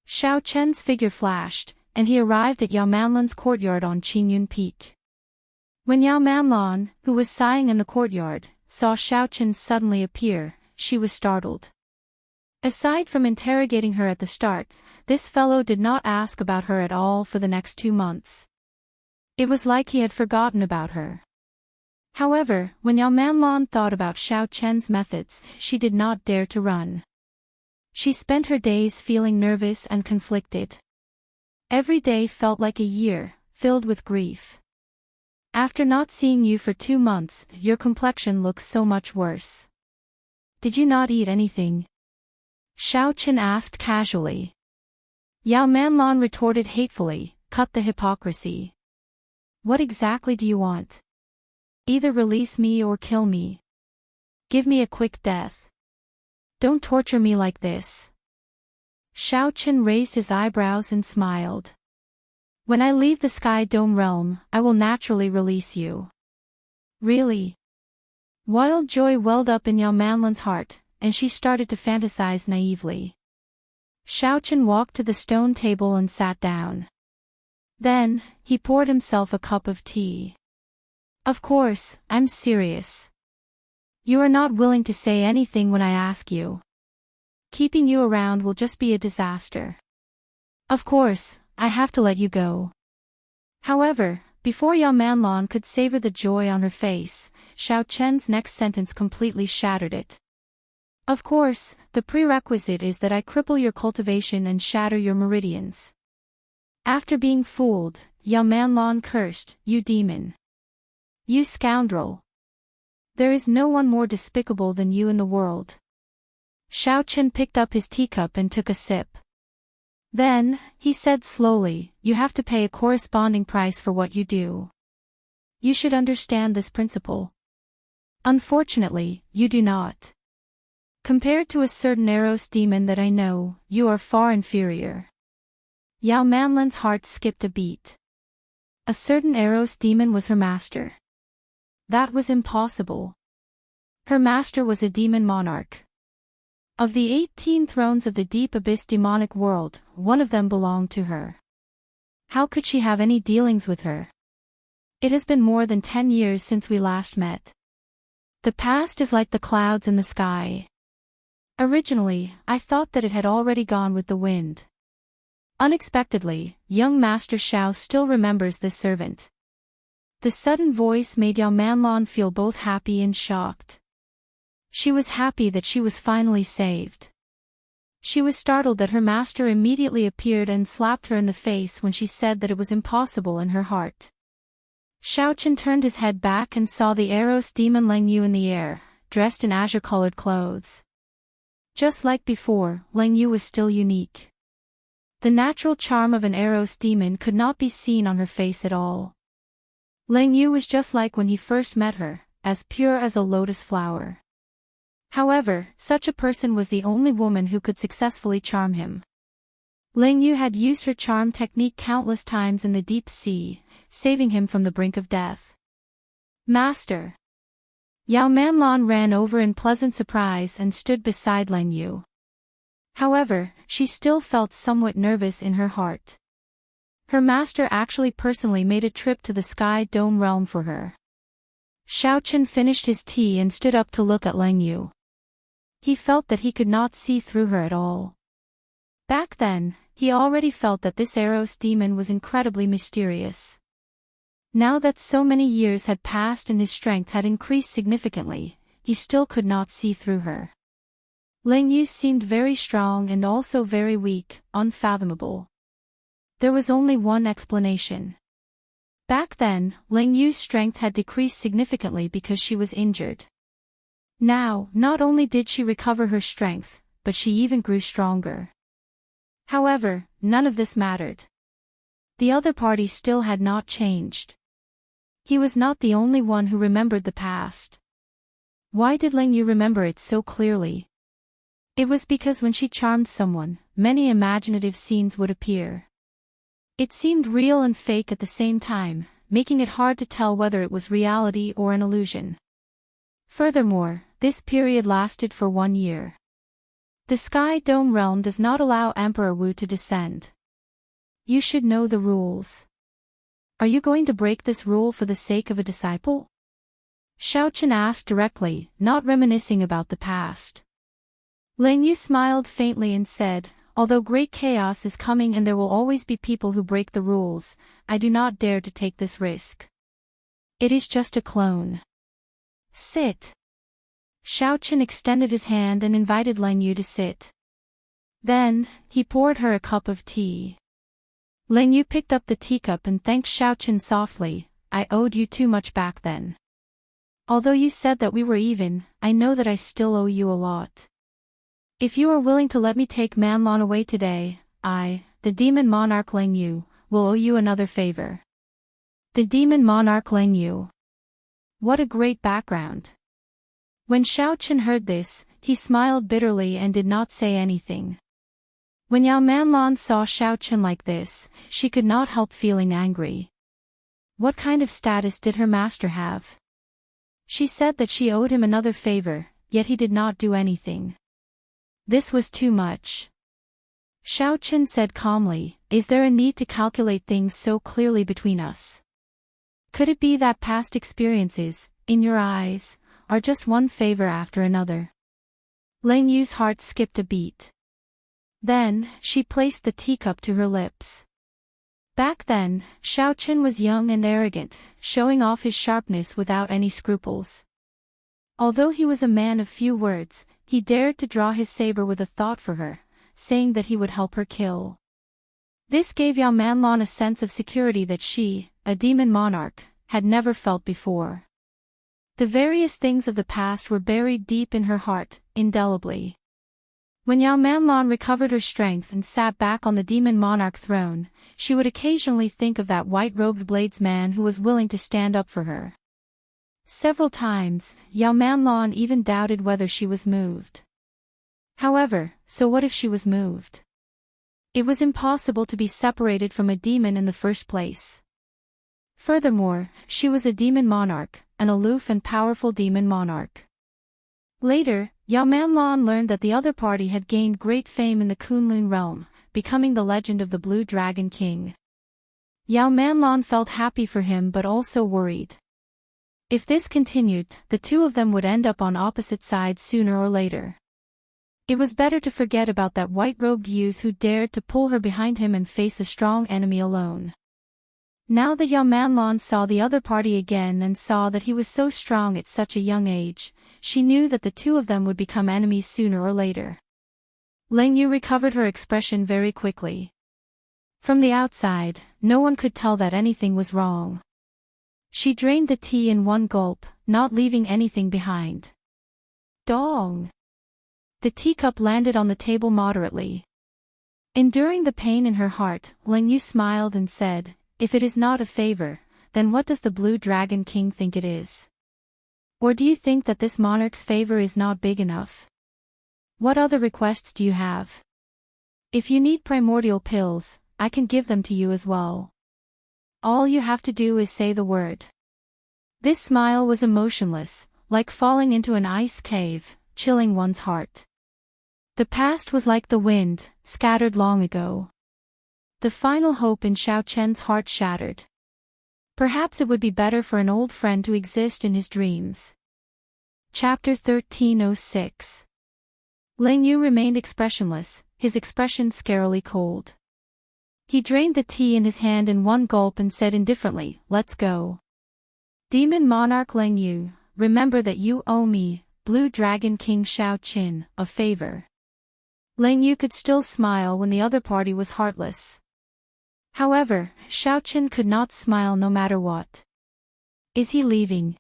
Speaker 1: Xiao Chen's figure flashed, and he arrived at Yao Manlan's courtyard on Qingyun Peak. When Yao Manlan, who was sighing in the courtyard, saw Xiao Chen suddenly appear, she was startled. Aside from interrogating her at the start, this fellow did not ask about her at all for the next 2 months. It was like he had forgotten about her. However, when Yao Manlan thought about Xiao Chen's methods, she did not dare to run. She spent her days feeling nervous and conflicted. Every day felt like a year, filled with grief. After not seeing you for 2 months, your complexion looks so much worse. Did you not eat anything? Xiao Chen asked casually. Yao Manlan retorted hatefully, cut the hypocrisy. What exactly do you want? Either release me or kill me. Give me a quick death. Don't torture me like this. Xiao Chen raised his eyebrows and smiled. When I leave the Sky Dome realm, I will naturally release you. Really? Wild joy welled up in Yao Manlan's heart, and she started to fantasize naively. Xiao Chen walked to the stone table and sat down. Then, he poured himself a cup of tea. Of course, I'm serious. You are not willing to say anything when I ask you. Keeping you around will just be a disaster. Of course, I have to let you go. However, before Yao Manlan could savor the joy on her face, Xiao Chen's next sentence completely shattered it. Of course, the prerequisite is that I cripple your cultivation and shatter your meridians. After being fooled, Yao Manlan cursed, "You demon. You scoundrel. There is no one more despicable than you in the world." Xiao Chen picked up his teacup and took a sip. Then, he said slowly, "You have to pay a corresponding price for what you do. You should understand this principle. Unfortunately, you do not. Compared to a certain Eros demon that I know, you are far inferior." Yao Manlan's heart skipped a beat. A certain Eros demon was her master. That was impossible. Her master was a demon monarch. Of the 18 thrones of the deep abyss demonic world, one of them belonged to her. How could she have any dealings with her? It has been more than 10 years since we last met. The past is like the clouds in the sky. Originally, I thought that it had already gone with the wind. Unexpectedly, young Master Xiao still remembers this servant. The sudden voice made Yao Manlan feel both happy and shocked. She was happy that she was finally saved. She was startled that her master immediately appeared and slapped her in the face when she said that it was impossible in her heart. Xiao Chen turned his head back and saw the Eros demon Leng Yu in the air, dressed in azure-colored clothes. Just like before, Leng Yu was still unique. The natural charm of an Eros demon could not be seen on her face at all. Leng Yu was just like when he first met her, as pure as a lotus flower. However, such a person was the only woman who could successfully charm him. Leng Yu had used her charm technique countless times in the deep sea, saving him from the brink of death. "Master!" Yao Manlan ran over in pleasant surprise and stood beside Leng Yu. However, she still felt somewhat nervous in her heart. Her master actually personally made a trip to the Sky Dome realm for her. Xiao Chen finished his tea and stood up to look at Leng Yu. He felt that he could not see through her at all. Back then, he already felt that this Eros demon was incredibly mysterious. Now that so many years had passed and his strength had increased significantly, he still could not see through her. Leng Yu seemed very strong and also very weak, unfathomable. There was only one explanation. Back then, Leng Yu's strength had decreased significantly because she was injured. Now, not only did she recover her strength, but she even grew stronger. However, none of this mattered. The other party still had not changed. He was not the only one who remembered the past. Why did Leng Yu remember it so clearly? It was because when she charmed someone, many imaginative scenes would appear. It seemed real and fake at the same time, making it hard to tell whether it was reality or an illusion. Furthermore, this period lasted for 1 year. The Sky Dome realm does not allow Emperor Wu to descend. You should know the rules. Are you going to break this rule for the sake of a disciple? Xiao Chen asked directly, not reminiscing about the past. Leng Yu smiled faintly and said, "Although great chaos is coming and there will always be people who break the rules, I do not dare to take this risk. It is just a clone. Sit. Xiao Chen extended his hand and invited Lang Yu to sit. Then, he poured her a cup of tea. Lang Yu picked up the teacup and thanked Xiao Chen softly. I owed you too much back then. Although you said that we were even, I know that I still owe you a lot. If you are willing to let me take Manlon away today, I, the demon monarch Lang Yu, will owe you another favor. The demon monarch Lang Yu. What a great background. When Xiao Chen heard this, he smiled bitterly and did not say anything. When Yao Manlon saw Xiao Chen like this, she could not help feeling angry. What kind of status did her master have? She said that she owed him another favor, yet he did not do anything. This was too much. Xiao Chen said calmly, is there a need to calculate things so clearly between us? Could it be that past experiences, in your eyes, are just one favor after another? Lang Yu's heart skipped a beat. Then, she placed the teacup to her lips. Back then, Xiao Chen was young and arrogant, showing off his sharpness without any scruples. Although he was a man of few words, he dared to draw his saber with a thought for her, saying that he would help her kill. This gave Yao Manlon a sense of security that she, a demon monarch, had never felt before. The various things of the past were buried deep in her heart, indelibly. When Yao Manlon recovered her strength and sat back on the demon monarch throne, she would occasionally think of that white-robed bladesman who was willing to stand up for her. Several times, Yao Manlon even doubted whether she was moved. However, so what if she was moved? It was impossible to be separated from a demon in the first place. Furthermore, she was a demon monarch, an aloof and powerful demon monarch. Later, Yao Manlon learned that the other party had gained great fame in the Kunlun realm, becoming the legend of the Blue Dragon King. Yao Manlon felt happy for him but also worried. If this continued, the two of them would end up on opposite sides sooner or later. It was better to forget about that white-robed youth who dared to pull her behind him and face a strong enemy alone. Now that Yao Manlon saw the other party again and saw that he was so strong at such a young age, she knew that the two of them would become enemies sooner or later. Lang Yu recovered her expression very quickly. From the outside, no one could tell that anything was wrong. She drained the tea in one gulp, not leaving anything behind. Dong! The teacup landed on the table moderately. Enduring the pain in her heart, Lang Yu smiled and said, if it is not a favor, then what does the Blue Dragon King think it is? Or do you think that this monarch's favor is not big enough? What other requests do you have? If you need primordial pills, I can give them to you as well. All you have to do is say the word. This smile was emotionless, like falling into an ice cave, chilling one's heart. The past was like the wind, scattered long ago. The final hope in Xiao Chen's heart shattered. Perhaps it would be better for an old friend to exist in his dreams. Chapter 1306. Lang Yu remained expressionless, his expression scarily cold. He drained the tea in his hand in one gulp and said indifferently, let's go. Demon Monarch Lang Yu, remember that you owe me, Blue Dragon King Xiao Qin, a favor. Lang Yu could still smile when the other party was heartless. However, Xiao Qin could not smile no matter what. Is he leaving?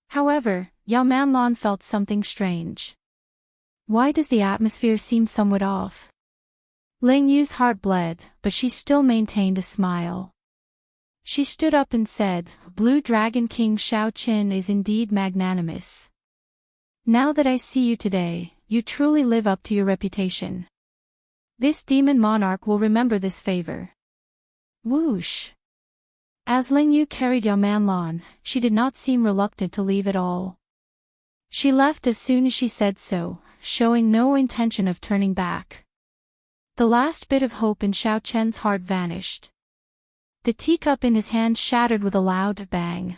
Speaker 1: However, Yao Manlon felt something strange. Why does the atmosphere seem somewhat off? Lang Yu's heart bled, but she still maintained a smile. She stood up and said, Blue Dragon King Xiao Qin is indeed magnanimous. Now that I see you today, you truly live up to your reputation. This demon monarch will remember this favor. Whoosh! As Lang Yu carried Yao Manlon, she did not seem reluctant to leave at all. She left as soon as she said so, showing no intention of turning back. The last bit of hope in Xiao Chen's heart vanished. The teacup in his hand shattered with a loud bang.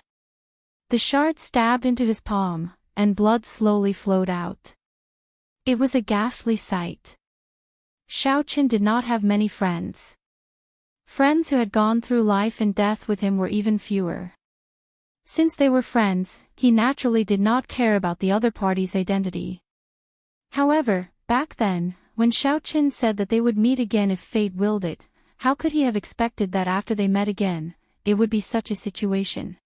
Speaker 1: The shard stabbed into his palm, and blood slowly flowed out. It was a ghastly sight. Xiao Chen did not have many friends. Friends who had gone through life and death with him were even fewer. Since they were friends, he naturally did not care about the other party's identity. However, back then, when Xiaoqin said that they would meet again if fate willed it, how could he have expected that after they met again, it would be such a situation?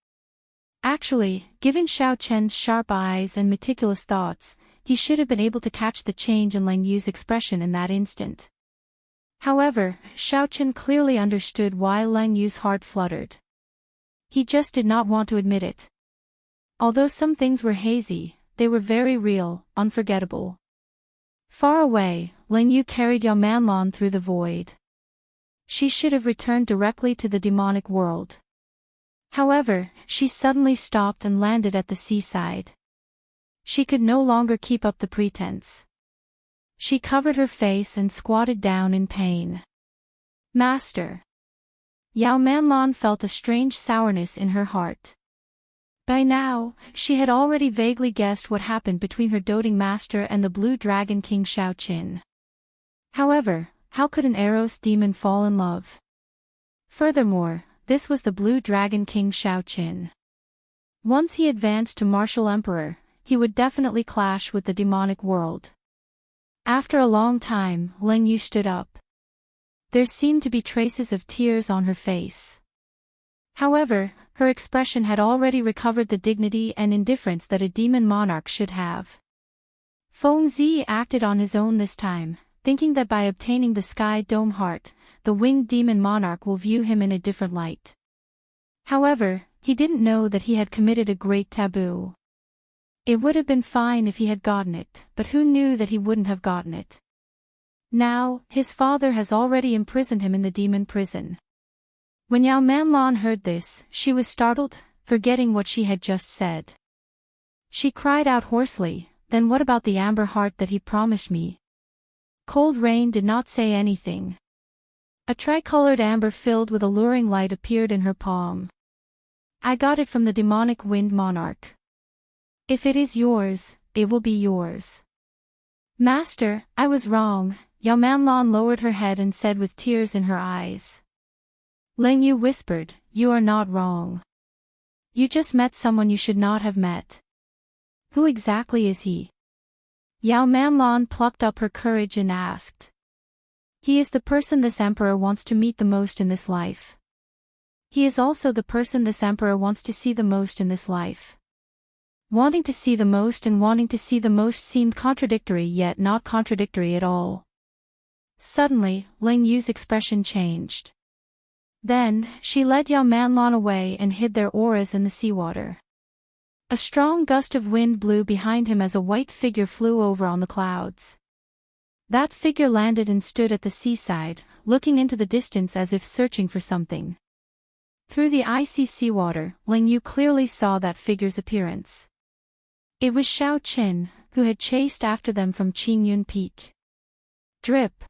Speaker 1: Actually, given Xiaoqian's sharp eyes and meticulous thoughts, he should have been able to catch the change in Lang Yu's expression in that instant. However, Xiaoqian clearly understood why Lang Yu's heart fluttered. He just did not want to admit it. Although some things were hazy, they were very real, unforgettable. Far away, Lang Yu carried Yao Manlan through the void. She should have returned directly to the demonic world. However, she suddenly stopped and landed at the seaside. She could no longer keep up the pretense. She covered her face and squatted down in pain. Master. Yao Manlan felt a strange sourness in her heart. By now, she had already vaguely guessed what happened between her doting master and the Blue Dragon King Xiaoqin. However, how could an Eros demon fall in love? Furthermore, this was the Blue Dragon King Xiaoqin. Once he advanced to martial emperor, he would definitely clash with the demonic world. After a long time, Lang Yu stood up. There seemed to be traces of tears on her face. However, her expression had already recovered the dignity and indifference that a demon monarch should have. Feng Zi acted on his own this time, thinking that by obtaining the Sky Dome Heart, the winged demon monarch will view him in a different light. However, he didn't know that he had committed a great taboo. It would have been fine if he had gotten it, but who knew that he wouldn't have gotten it? Now, his father has already imprisoned him in the demon prison. When Yao Manlan heard this, she was startled, forgetting what she had just said. She cried out hoarsely, "Then what about the amber heart that he promised me?" Cold Rain did not say anything. A tricolored amber filled with alluring light appeared in her palm. "I got it from the demonic wind monarch. If it is yours, it will be yours." "Master, I was wrong," Yao Manlan lowered her head and said with tears in her eyes. Lang Yu whispered, "You are not wrong. You just met someone you should not have met." "Who exactly is he?" Yao Manlan plucked up her courage and asked. "He is the person this emperor wants to meet the most in this life. He is also the person this emperor wants to see the most in this life." Wanting to see the most and wanting to see the most seemed contradictory yet not contradictory at all. Suddenly, Lang Yu's expression changed. Then, she led Yao Manlan away and hid their auras in the seawater. A strong gust of wind blew behind him as a white figure flew over on the clouds. That figure landed and stood at the seaside, looking into the distance as if searching for something. Through the icy seawater, Lang Yu clearly saw that figure's appearance. It was Xiaoqin, who had chased after them from Qingyun Peak. Drip.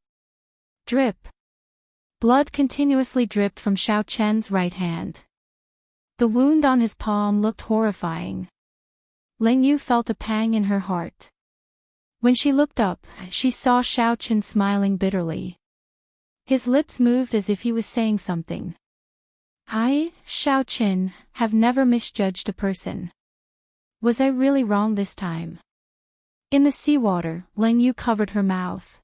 Speaker 1: Drip. Blood continuously dripped from Xiaoqian's right hand. The wound on his palm looked horrifying. Lang Yu felt a pang in her heart. When she looked up, she saw Xiaoqin smiling bitterly. His lips moved as if he was saying something. "I, Xiaoqin, have never misjudged a person. Was I really wrong this time?" In the seawater, Lang Yu covered her mouth.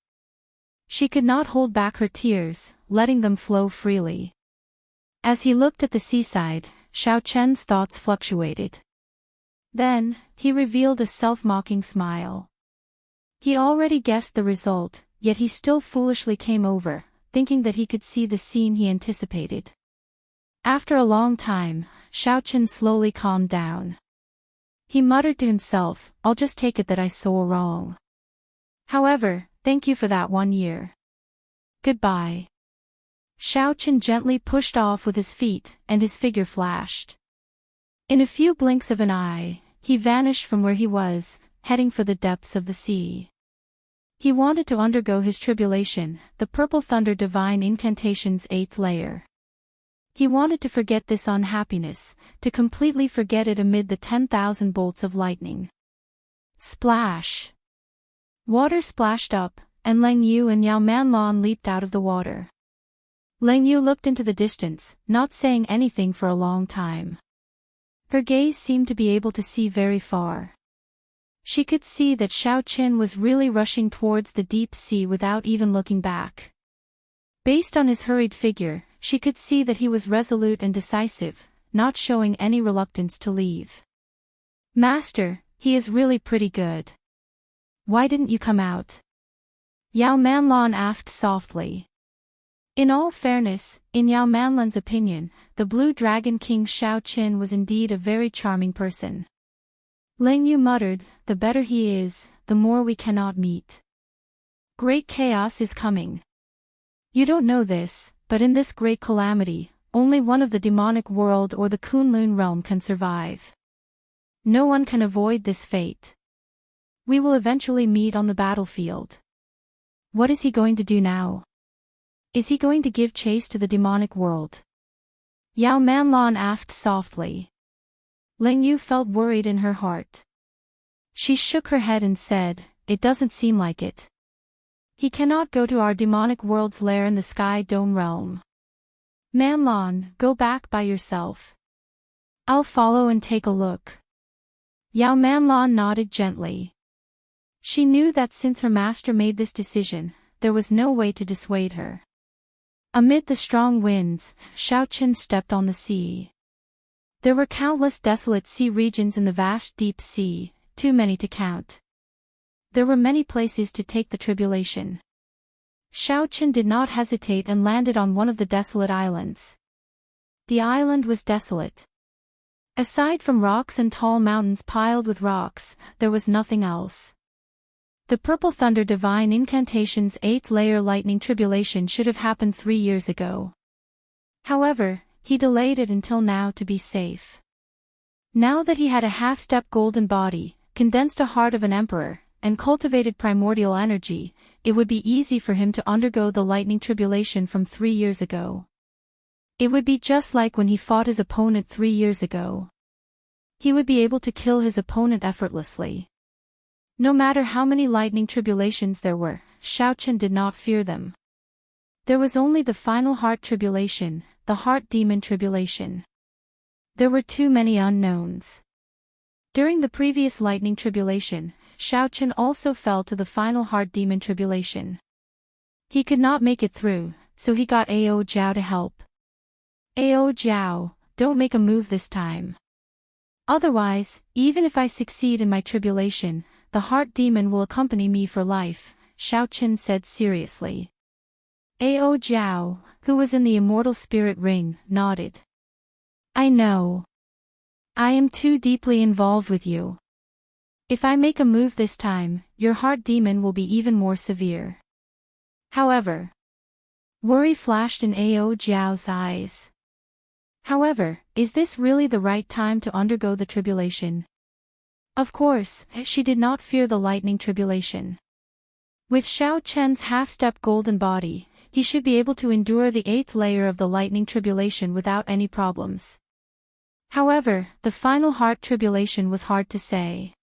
Speaker 1: She could not hold back her tears, letting them flow freely. As he looked at the seaside, Xiaoqian's thoughts fluctuated. Then, he revealed a self-mocking smile. He already guessed the result, yet he still foolishly came over, thinking that he could see the scene he anticipated. After a long time, Xiaoqin slowly calmed down. He muttered to himself, "I'll just take it that I saw wrong. However, thank you for that 1 year. Goodbye." Xiaoqin gently pushed off with his feet, and his figure flashed. In a few blinks of an eye, he vanished from where he was, heading for the depths of the sea. He wanted to undergo his tribulation, the Purple Thunder Divine Incantation's 8th layer. He wanted to forget this unhappiness, to completely forget it amid the 10,000 bolts of lightning. Splash! Water splashed up, and Lang Yu and Yao Manlan leaped out of the water. Lang Yu looked into the distance, not saying anything for a long time. Her gaze seemed to be able to see very far. She could see that Xiao Qin was really rushing towards the deep sea without even looking back. Based on his hurried figure, she could see that he was resolute and decisive, not showing any reluctance to leave. "Master, he is really pretty good. Why didn't you come out?" Yao Manlan asked softly. In all fairness, in Yao Manlan's opinion, the Blue Dragon King Xiao Qin was indeed a very charming person. Ling Yu muttered, "The better he is, the more we cannot meet. Great chaos is coming. You don't know this, but in this great calamity, only one of the demonic world or the Kunlun realm can survive. No one can avoid this fate. We will eventually meet on the battlefield. What is he going to do now? Is he going to give chase to the demonic world?" Yao Manlan asked softly. Ling Yu felt worried in her heart. She shook her head and said, "It doesn't seem like it. He cannot go to our demonic world's lair in the Sky Dome realm. Manlan, go back by yourself. I'll follow and take a look." Yao Manlan nodded gently. She knew that since her master made this decision, there was no way to dissuade her. Amid the strong winds, Xiao Qin stepped on the sea. There were countless desolate sea regions in the vast deep sea, too many to count. There were many places to take the tribulation. Xiao Qin did not hesitate and landed on one of the desolate islands. The island was desolate. Aside from rocks and tall mountains piled with rocks, there was nothing else. The Purple Thunder Divine Incantation's 8th layer lightning tribulation should have happened 3 years ago. However, he delayed it until now to be safe. Now that he had a half-step golden body, condensed a heart of an emperor, and cultivated primordial energy, it would be easy for him to undergo the lightning tribulation from 3 years ago. It would be just like when he fought his opponent 3 years ago. He would be able to kill his opponent effortlessly. No matter how many lightning tribulations there were, Xiao Qin did not fear them. There was only the final heart tribulation, the heart demon tribulation. There were too many unknowns. During the previous lightning tribulation, Xiao Qin also fell to the final heart demon tribulation. He could not make it through, so he got Ao Jiao to help. "Ao Jiao, don't make a move this time. Otherwise, even if I succeed in my tribulation, the heart demon will accompany me for life," Xiao Qin said seriously. Ao Jiao, who was in the Immortal Spirit Ring, nodded. "I know. I am too deeply involved with you. If I make a move this time, your heart demon will be even more severe." However, worry flashed in Ao Jiao's eyes. However, is this really the right time to undergo the tribulation? Of course, she did not fear the lightning tribulation. With Xiao Qin's half-step golden body, he should be able to endure the 8th layer of the lightning tribulation without any problems. However, the final heart tribulation was hard to say.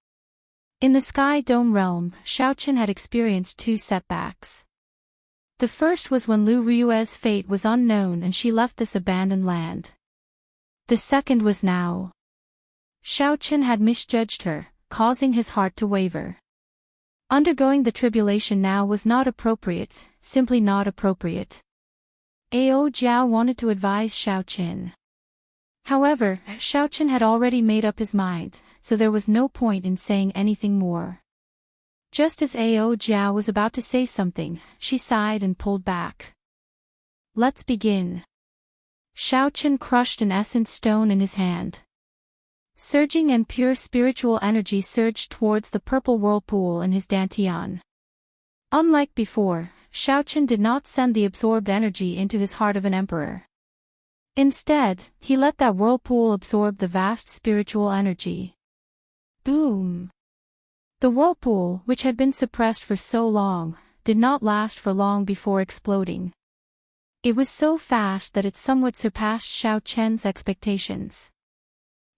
Speaker 1: In the Sky Dome realm, Xiao Qin had experienced 2 setbacks. The first was when Lu Ryue's fate was unknown and she left this abandoned land. The second was now. Xiao Qin had misjudged her, causing his heart to waver. Undergoing the tribulation now was not appropriate, simply not appropriate. Ao Jiao wanted to advise Xiao Qin. However, Xiao Qin had already made up his mind, so there was no point in saying anything more. Just as Ao Jiao was about to say something, she sighed and pulled back. "Let's begin." Xiao Qin crushed an essence stone in his hand. Surging and pure spiritual energy surged towards the purple whirlpool in his dantian. Unlike before, Xiao Qin did not send the absorbed energy into his heart of an emperor. Instead, he let that whirlpool absorb the vast spiritual energy. Boom! The whirlpool, which had been suppressed for so long, did not last for long before exploding. It was so fast that it somewhat surpassed Xiao Qin's expectations.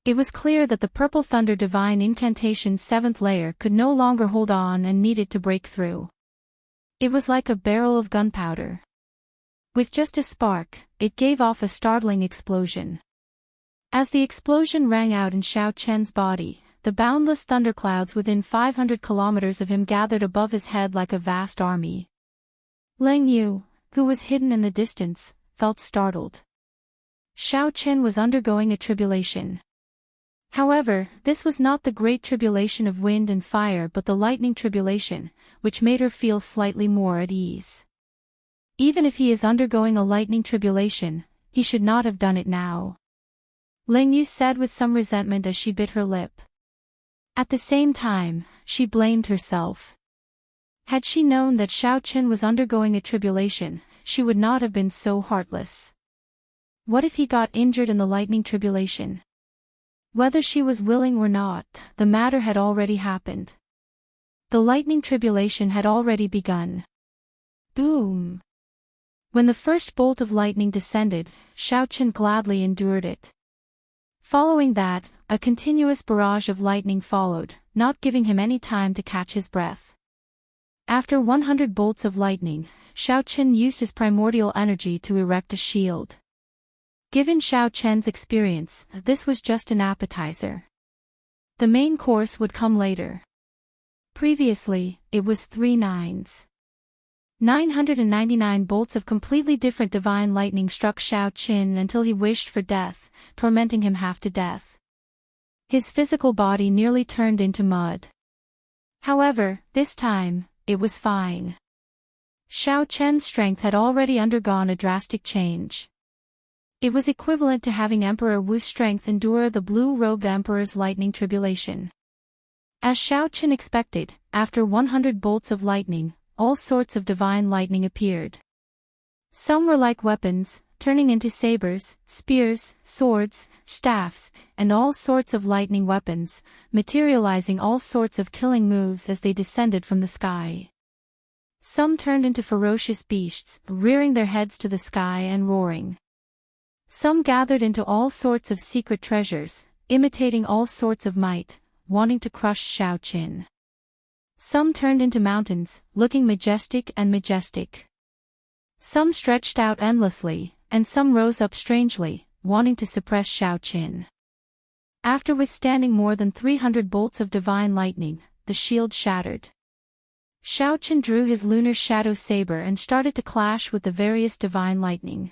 Speaker 1: It was clear that the Purple Thunder Divine Incantation's 7th layer could no longer hold on and needed to break through. It was like a barrel of gunpowder. With just a spark, it gave off a startling explosion. As the explosion rang out in Xiao Chen's body, the boundless thunderclouds within 500 kilometers of him gathered above his head like a vast army. Lang Yu, who was hidden in the distance, felt startled. Xiao Chen was undergoing a tribulation. However, this was not the great tribulation of wind and fire but the lightning tribulation, which made her feel slightly more at ease. Even if he is undergoing a lightning tribulation, he should not have done it now, Lang Yu said with some resentment as she bit her lip. At the same time, she blamed herself. Had she known that Xiao Chen was undergoing a tribulation, she would not have been so heartless. What if he got injured in the lightning tribulation? Whether she was willing or not, the matter had already happened. The lightning tribulation had already begun. Boom! When the first bolt of lightning descended, Xiao Chen gladly endured it. Following that, a continuous barrage of lightning followed, not giving him any time to catch his breath. After 100 bolts of lightning, Xiao Chen used his primordial energy to erect a shield. Given Xiao Chen's experience, this was just an appetizer. The main course would come later. Previously, it was 999 bolts of completely different divine lightning struck Xiao Chen until he wished for death, tormenting him half to death. His physical body nearly turned into mud. However, this time, it was fine. Xiao Chen's strength had already undergone a drastic change. It was equivalent to having Emperor Wu's strength endure the blue-robed Emperor's lightning tribulation. As Xiao Chen expected, after 100 bolts of lightning, all sorts of divine lightning appeared. Some were like weapons, turning into sabers, spears, swords, staffs, and all sorts of lightning weapons, materializing all sorts of killing moves as they descended from the sky. Some turned into ferocious beasts, rearing their heads to the sky and roaring. Some gathered into all sorts of secret treasures, imitating all sorts of might, wanting to crush Xiao Chen. Some turned into mountains, looking majestic and majestic. Some stretched out endlessly, and some rose up strangely, wanting to suppress Xiao Chen. After withstanding more than 300 bolts of divine lightning, the shield shattered. Xiao Chen drew his lunar shadow saber and started to clash with the various divine lightning.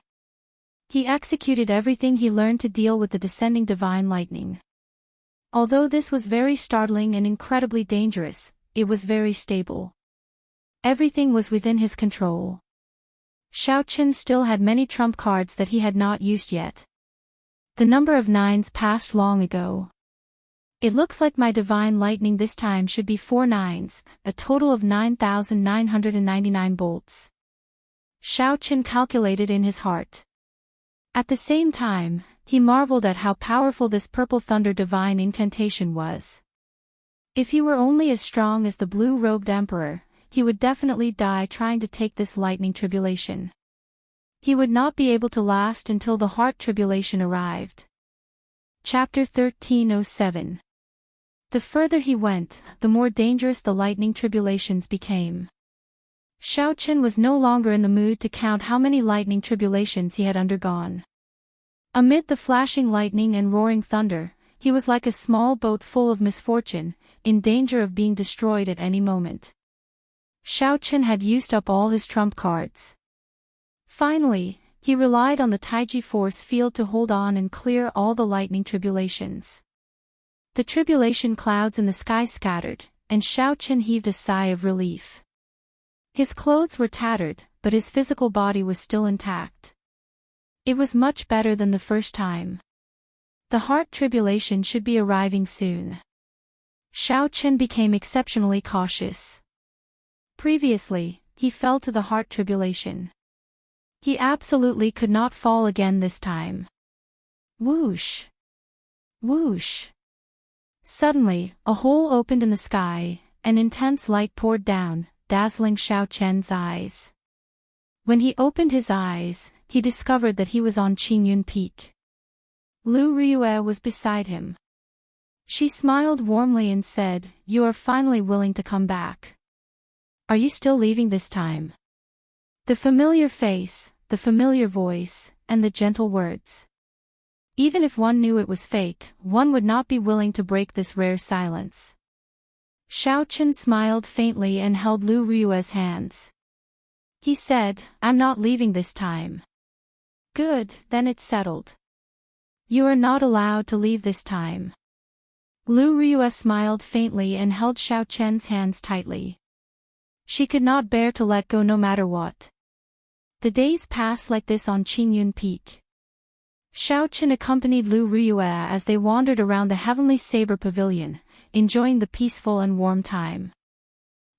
Speaker 1: He executed everything he learned to deal with the descending divine lightning. Although this was very startling and incredibly dangerous, it was very stable. Everything was within his control. Xiao Chen still had many trump cards that he had not used yet. The number of nines passed long ago. It looks like my divine lightning this time should be 4 nines, a total of 9,999 bolts. Xiao Chen calculated in his heart. At the same time, he marveled at how powerful this purple thunder divine incantation was. If he were only as strong as the blue-robed emperor, he would definitely die trying to take this lightning tribulation. He would not be able to last until the heart tribulation arrived. Chapter 1307. The further he went, the more dangerous the lightning tribulations became. Xiao Chen was no longer in the mood to count how many lightning tribulations he had undergone. Amid the flashing lightning and roaring thunder, he was like a small boat full of misfortune, in danger of being destroyed at any moment. Xiao Chen had used up all his trump cards. Finally, he relied on the Taiji force field to hold on and clear all the lightning tribulations. The tribulation clouds in the sky scattered, and Xiao Chen heaved a sigh of relief. His clothes were tattered, but his physical body was still intact. It was much better than the first time. The heart tribulation should be arriving soon. Xiao Chen became exceptionally cautious. Previously, he fell to the heart tribulation. He absolutely could not fall again this time. Whoosh! Whoosh! Suddenly, a hole opened in the sky, and intense light poured down, dazzling Xiao Chen's eyes. When he opened his eyes, he discovered that he was on Qingyun Peak. Lu Ryue was beside him. She smiled warmly and said, "You are finally willing to come back. Are you still leaving this time?" The familiar face, the familiar voice, and the gentle words. Even if one knew it was fake, one would not be willing to break this rare silence. Xiao Chen smiled faintly and held Lu Rui's hands. He said, "I'm not leaving this time." "Good, then it's settled. You are not allowed to leave this time." Lu Rui smiled faintly and held Xiao Chen's hands tightly. She could not bear to let go no matter what. The days passed like this on Qingyun Peak. Xiao Chen accompanied Lu Rui as they wandered around the Heavenly Saber Pavilion, enjoying the peaceful and warm time.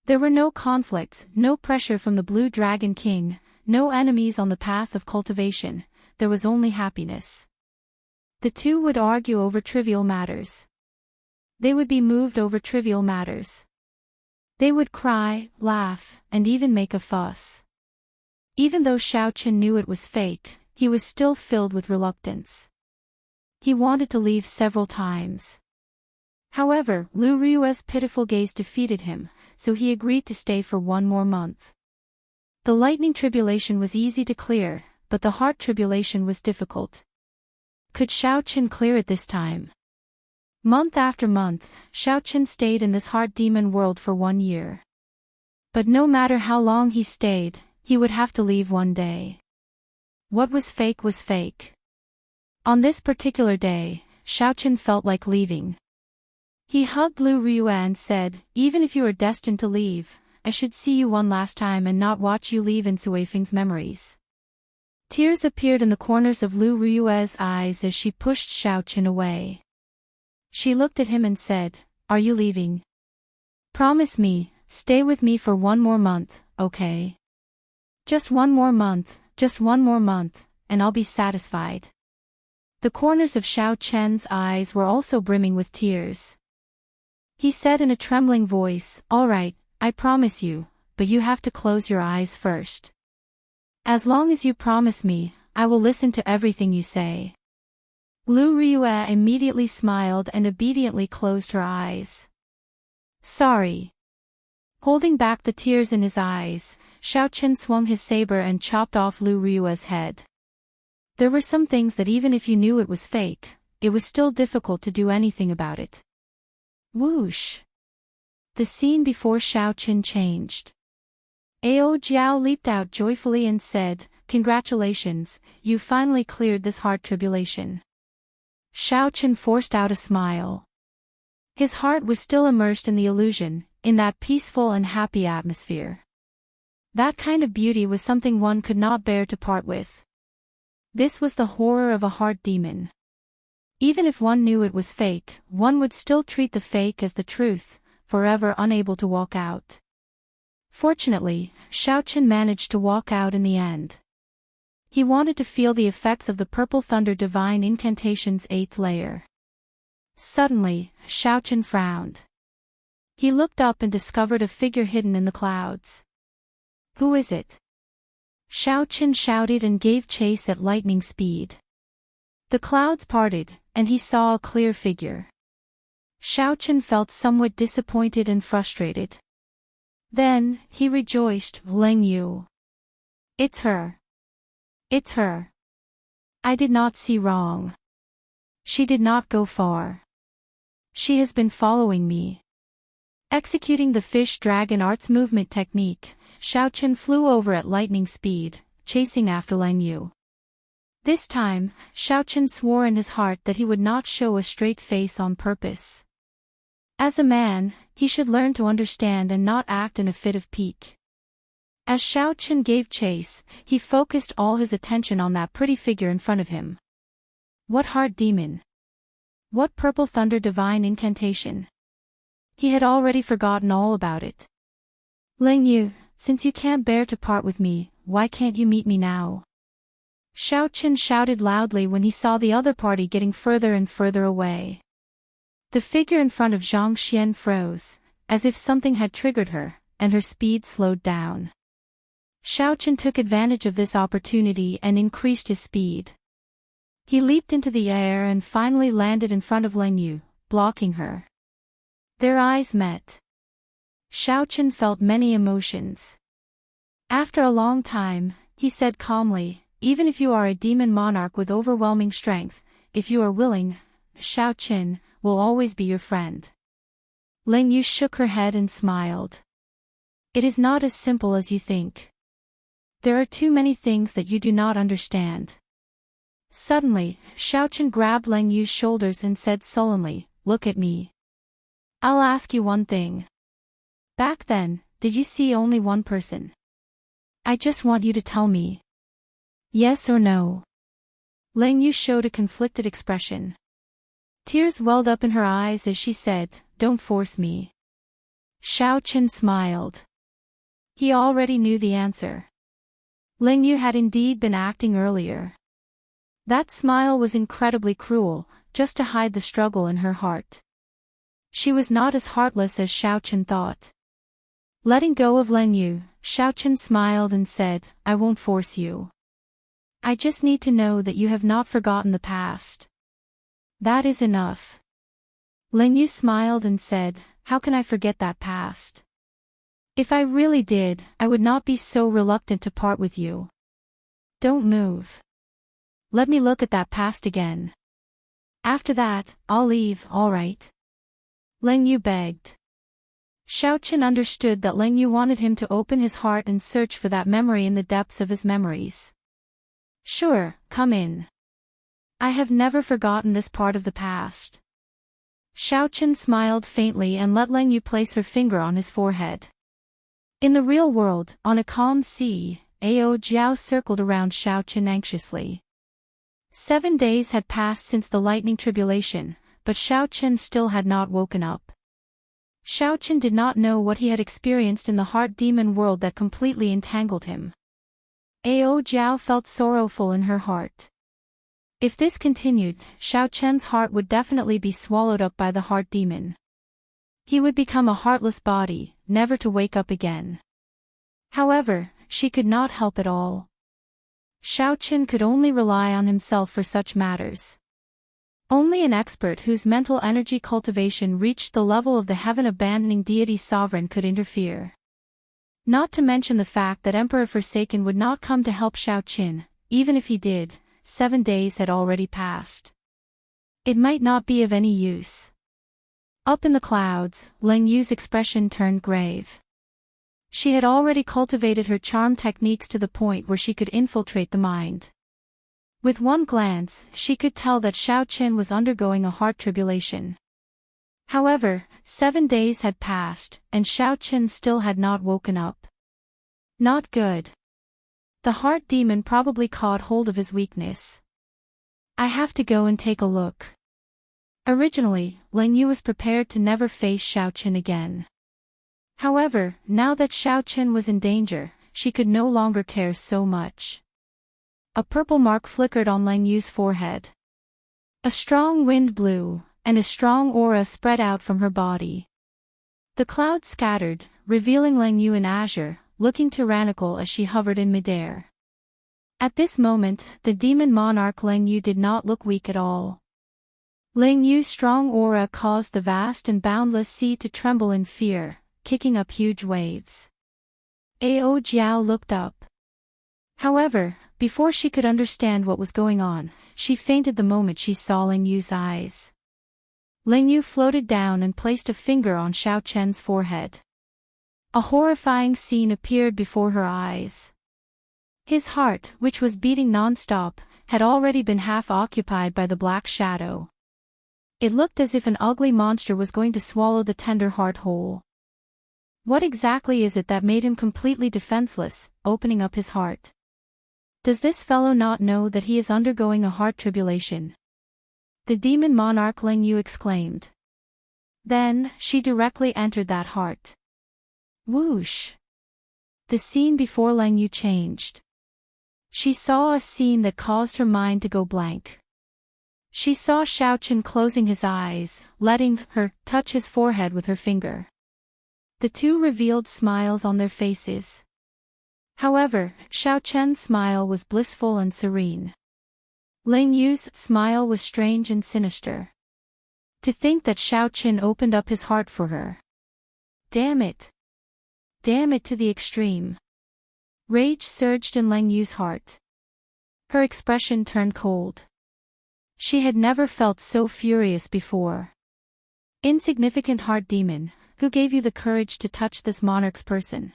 Speaker 1: There were no conflicts, no pressure from the Blue Dragon King, no enemies on the path of cultivation, there was only happiness. The two would argue over trivial matters. They would be moved over trivial matters. They would cry, laugh, and even make a fuss. Even though Xiao Chen knew it was fake, he was still filled with reluctance. He wanted to leave several times. However, Lu Rui's pitiful gaze defeated him, so he agreed to stay for one more month. The lightning tribulation was easy to clear, but the heart tribulation was difficult. Could Xiao Chen clear it this time? Month after month, Xiao Chen stayed in this heart demon world for 1 year. But no matter how long he stayed, he would have to leave one day. What was fake was fake. On this particular day, Xiao Chen felt like leaving. He hugged Lu Rui and said, "Even if you are destined to leave, I should see you one last time and not watch you leave in Sui Feng's memories." Tears appeared in the corners of Lu Rui's eyes as she pushed Xiao Chen away. She looked at him and said, "Are you leaving? Promise me, stay with me for one more month, okay? Just one more month, and I'll be satisfied." The corners of Xiao Chen's eyes were also brimming with tears. He said in a trembling voice, "All right, I promise you, but you have to close your eyes first. As long as you promise me, I will listen to everything you say." Lu Rui immediately smiled and obediently closed her eyes. "Sorry." Holding back the tears in his eyes, Xiao Chen swung his saber and chopped off Lu Rui's head. There were some things that even if you knew it was fake, it was still difficult to do anything about it. Whoosh! The scene before Xiao Chen changed. Ao Jiao leaped out joyfully and said, "Congratulations, you finally cleared this heart tribulation." Xiao Chen forced out a smile. His heart was still immersed in the illusion, in that peaceful and happy atmosphere. That kind of beauty was something one could not bear to part with. This was the horror of a heart demon. Even if one knew it was fake, one would still treat the fake as the truth, forever unable to walk out. Fortunately, Xiao Chen managed to walk out in the end. He wanted to feel the effects of the Purple Thunder Divine Incantation's 8th layer. Suddenly, Xiao Chen frowned. He looked up and discovered a figure hidden in the clouds. "Who is it?" Xiao Chen shouted and gave chase at lightning speed. The clouds parted, and he saw a clear figure. Xiao Chen felt somewhat disappointed and frustrated. Then, he rejoiced, "Leng Yu. It's her. It's her. I did not see wrong. She did not go far. She has been following me." Executing the fish dragon arts movement technique, Xiao Chen flew over at lightning speed, chasing after Leng Yu. This time, Xiao Chen swore in his heart that he would not show a straight face on purpose. As a man, he should learn to understand and not act in a fit of pique. As Xiao Chen gave chase, he focused all his attention on that pretty figure in front of him. What heart demon? What Purple Thunder Divine Incantation? He had already forgotten all about it. "Leng Yu, since you can't bear to part with me, why can't you meet me now?" Xiao Chen shouted loudly when he saw the other party getting further and further away. The figure in front of Zhang Xian froze, as if something had triggered her, and her speed slowed down. Xiao Chen took advantage of this opportunity and increased his speed. He leaped into the air and finally landed in front of Leng Yu, blocking her. Their eyes met. Xiao Chen felt many emotions. After a long time, he said calmly, "Even if you are a demon monarch with overwhelming strength, if you are willing, Xiao Qin will always be your friend. Ling Yu shook her head and smiled. It is not as simple as you think. There are too many things that you do not understand. Suddenly, Xiao Qin grabbed Ling Yu's shoulders and said sullenly, "Look at me. I'll ask you one thing. Back then, did you see only one person? I just want you to tell me. Yes or no." Ling Yu showed a conflicted expression. Tears welled up in her eyes as she said, "Don't force me." Xiao Qin smiled. He already knew the answer. Ling Yu had indeed been acting earlier. That smile was incredibly cruel, just to hide the struggle in her heart. She was not as heartless as Xiao Qin thought. Letting go of Ling Yu, Xiao Qin smiled and said, "I won't force you. I just need to know that you have not forgotten the past. That is enough." Ling Yu smiled and said, "How can I forget that past? If I really did, I would not be so reluctant to part with you. Don't move. Let me look at that past again. After that, I'll leave, all right?" Ling Yu begged. Xiao Qin understood that Ling Yu wanted him to open his heart and search for that memory in the depths of his memories. "Sure, come in. I have never forgotten this part of the past." Xiao Qin smiled faintly and let Ling Yu place her finger on his forehead. In the real world, on a calm sea, Ao Jiao circled around Xiao Qin anxiously. 7 days had passed since the lightning tribulation, but Xiao Qin still had not woken up. Xiao Qin did not know what he had experienced in the heart demon world that completely entangled him. Ao Jiao felt sorrowful in her heart. If this continued, Xiao Qin's heart would definitely be swallowed up by the heart demon. He would become a heartless body, never to wake up again. However, she could not help at all. Xiao Qin could only rely on himself for such matters. Only an expert whose mental energy cultivation reached the level of the heaven-abandoning deity sovereign could interfere. Not to mention the fact that Emperor Forsaken would not come to help Xiao Qin. Even if he did, 7 days had already passed. It might not be of any use. Up in the clouds, Ling Yu's expression turned grave. She had already cultivated her charm techniques to the point where she could infiltrate the mind. With one glance, she could tell that Xiao Qin was undergoing a heart tribulation. However, 7 days had passed, and Xiao Qin still had not woken up. Not good. The heart demon probably caught hold of his weakness. "I have to go and take a look." Originally, Ling Yu was prepared to never face Xiao Qin again. However, now that Xiao Qin was in danger, she could no longer care so much. A purple mark flickered on Ling Yu's forehead. A strong wind blew, and a strong aura spread out from her body. The clouds scattered, revealing Ling Yu in azure, looking tyrannical as she hovered in midair. At this moment, the demon monarch Ling Yu did not look weak at all. Ling Yu's strong aura caused the vast and boundless sea to tremble in fear, kicking up huge waves. Ao Jiao looked up. However, before she could understand what was going on, she fainted the moment she saw Ling Yu's eyes. Ling Yu floated down and placed a finger on Xiao Qin's forehead. A horrifying scene appeared before her eyes. His heart, which was beating non-stop, had already been half occupied by the black shadow. It looked as if an ugly monster was going to swallow the tender heart whole. What exactly is it that made him completely defenseless, opening up his heart? Does this fellow not know that he is undergoing a heart tribulation? The demon monarch Ling Yu exclaimed. Then, she directly entered that heart. Whoosh! The scene before Ling Yu changed. She saw a scene that caused her mind to go blank. She saw Xiao Qin closing his eyes, letting her touch his forehead with her finger. The two revealed smiles on their faces. However, Xiao Qin's smile was blissful and serene. Ling Yu's smile was strange and sinister. To think that Xiao Qin opened up his heart for her. Damn it! Damn it to the extreme. Rage surged in Ling Yu's heart. Her expression turned cold. She had never felt so furious before. Insignificant heart demon, who gave you the courage to touch this monarch's person?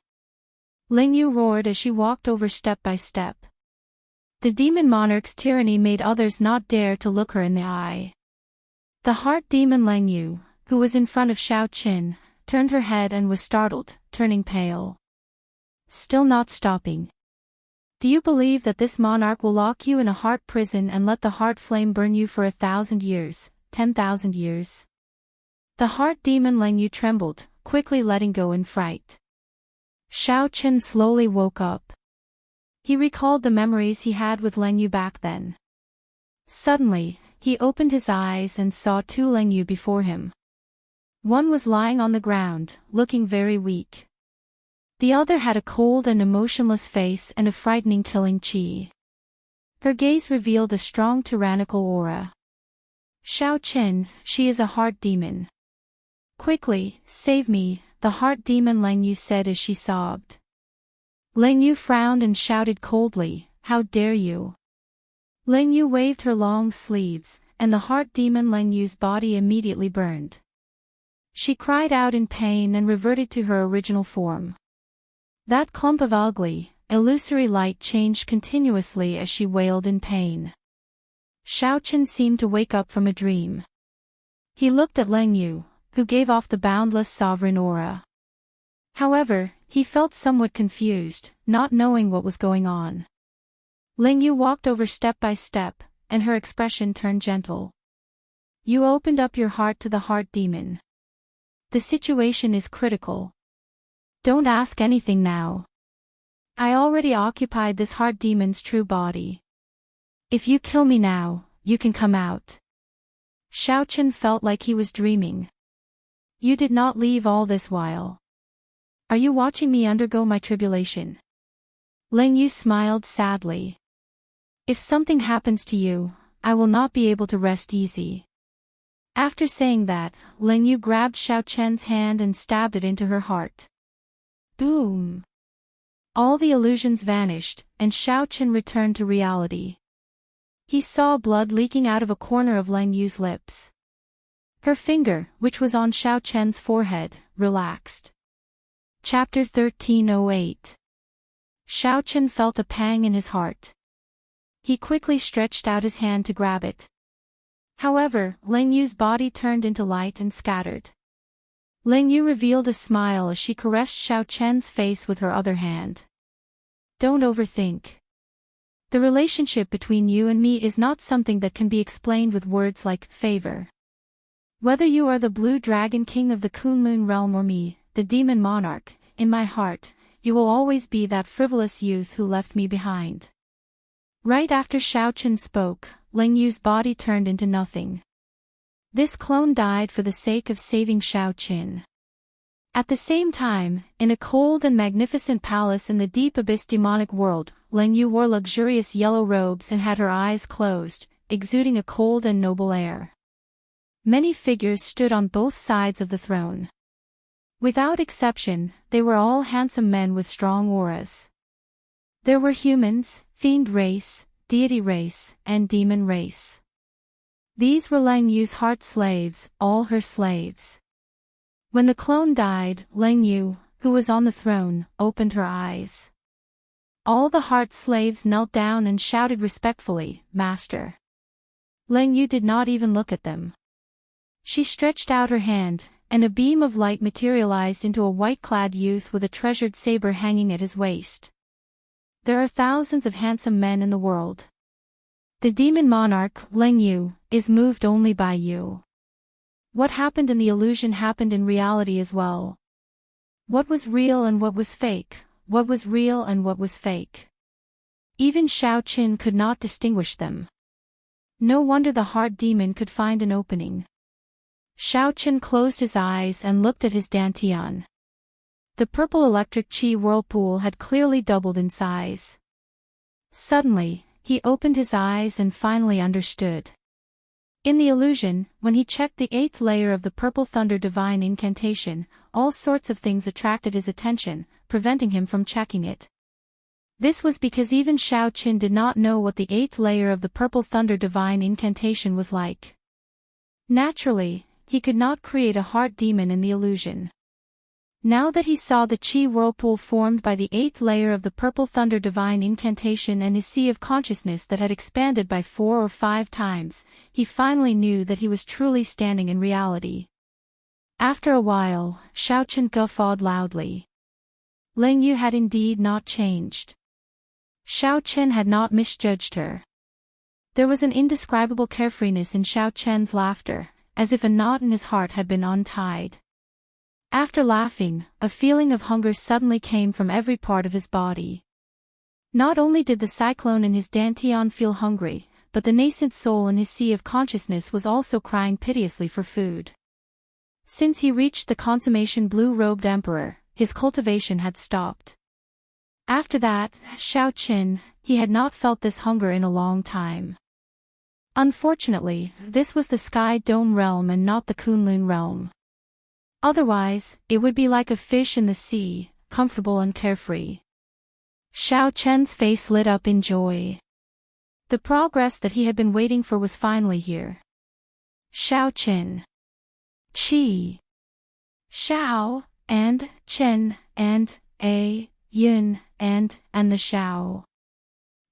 Speaker 1: Ling Yu roared as she walked over step by step. The demon monarch's tyranny made others not dare to look her in the eye. The heart demon Ling Yu, who was in front of Xiao Qin, turned her head and was startled, turning pale. Still not stopping. Do you believe that this monarch will lock you in a heart prison and let the heart flame burn you for 1,000 years, 10,000 years? The heart demon Ling Yu trembled, quickly letting go in fright. Xiao Qin slowly woke up. He recalled the memories he had with Ling Yu back then. Suddenly, he opened his eyes and saw two Ling Yu before him. One was lying on the ground, looking very weak. The other had a cold and emotionless face and a frightening killing chi. Her gaze revealed a strong tyrannical aura. Xiao Qin, she is a heart demon. Quickly, save me, the heart demon Ling Yu said as she sobbed. Ling Yu frowned and shouted coldly, how dare you? Ling Yu waved her long sleeves, and the heart demon Ling Yu's body immediately burned. She cried out in pain and reverted to her original form. That clump of ugly, illusory light changed continuously as she wailed in pain. Xiao Qin seemed to wake up from a dream. He looked at Ling Yu, who gave off the boundless sovereign aura. However, he felt somewhat confused, not knowing what was going on. Ling Yu walked over step by step, and her expression turned gentle. You opened up your heart to the heart demon. The situation is critical. Don't ask anything now. I already occupied this heart demon's true body. If you kill me now, you can come out. Xiao Qin felt like he was dreaming. You did not leave all this while. Are you watching me undergo my tribulation? Ling Yu smiled sadly. If something happens to you, I will not be able to rest easy. After saying that, Ling Yu grabbed Xiao Qin's hand and stabbed it into her heart. Boom! All the illusions vanished, and Xiao Qin returned to reality. He saw blood leaking out of a corner of Ling Yu's lips. Her finger, which was on Xiao Qin's forehead, relaxed. Chapter 1308. Xiao Qin felt a pang in his heart. He quickly stretched out his hand to grab it. However, Ling Yu's body turned into light and scattered. Ling Yu revealed a smile as she caressed Xiao Qin's face with her other hand. Don't overthink. The relationship between you and me is not something that can be explained with words like favor. Whether you are the Blue Dragon King of the Kunlun realm or me, the Demon Monarch, in my heart, you will always be that frivolous youth who left me behind. Right after Xiao Qin spoke, Ling Yu's body turned into nothing. This clone died for the sake of saving Xiao Qin. At the same time, in a cold and magnificent palace in the deep abyss demonic world, Ling Yu wore luxurious yellow robes and had her eyes closed, exuding a cold and noble air. Many figures stood on both sides of the throne. Without exception, they were all handsome men with strong auras. There were humans, fiend race, deity race, and demon race. These were Ling Yu's heart slaves, all her slaves. When the clone died, Ling Yu, who was on the throne, opened her eyes. All the heart slaves knelt down and shouted respectfully, Master. Ling Yu did not even look at them. She stretched out her hand, and a beam of light materialized into a white-clad youth with a treasured saber hanging at his waist. There are thousands of handsome men in the world. The demon monarch, Ling Yu, is moved only by you. What happened in the illusion happened in reality as well. What was real and what was fake, what was real and what was fake. Even Xiao Qin could not distinguish them. No wonder the heart demon could find an opening. Xiao Qin closed his eyes and looked at his dantian. The purple electric chi whirlpool had clearly doubled in size. Suddenly, he opened his eyes and finally understood. In the illusion, when he checked the 8th layer of the purple thunder divine incantation, all sorts of things attracted his attention, preventing him from checking it. This was because even Xiao Qin did not know what the 8th layer of the Purple Thunder Divine Incantation was like. Naturally, he could not create a heart demon in the illusion. Now that he saw the Qi whirlpool formed by the 8th layer of the Purple Thunder Divine Incantation and his sea of consciousness that had expanded by 4 or 5 times, he finally knew that he was truly standing in reality. After a while, Xiao Qin guffawed loudly. Ling Yu had indeed not changed. Xiao Qin had not misjudged her. There was an indescribable carefreeness in Xiao Qin's laughter, as if a knot in his heart had been untied. After laughing, a feeling of hunger suddenly came from every part of his body. Not only did the cyclone in his dantian feel hungry, but the nascent soul in his sea of consciousness was also crying piteously for food. Since he reached the consummation blue-robed emperor, his cultivation had stopped. After that, Xiao Qin, he had not felt this hunger in a long time. Unfortunately, this was the Sky Dome realm and not the Kunlun realm. Otherwise, it would be like a fish in the sea, comfortable and carefree. Xiao Qin's face lit up in joy. The progress that he had been waiting for was finally here. Xiao Qin. Qi. Xiao, and, Qin, and, A, Yun, and the Xiao.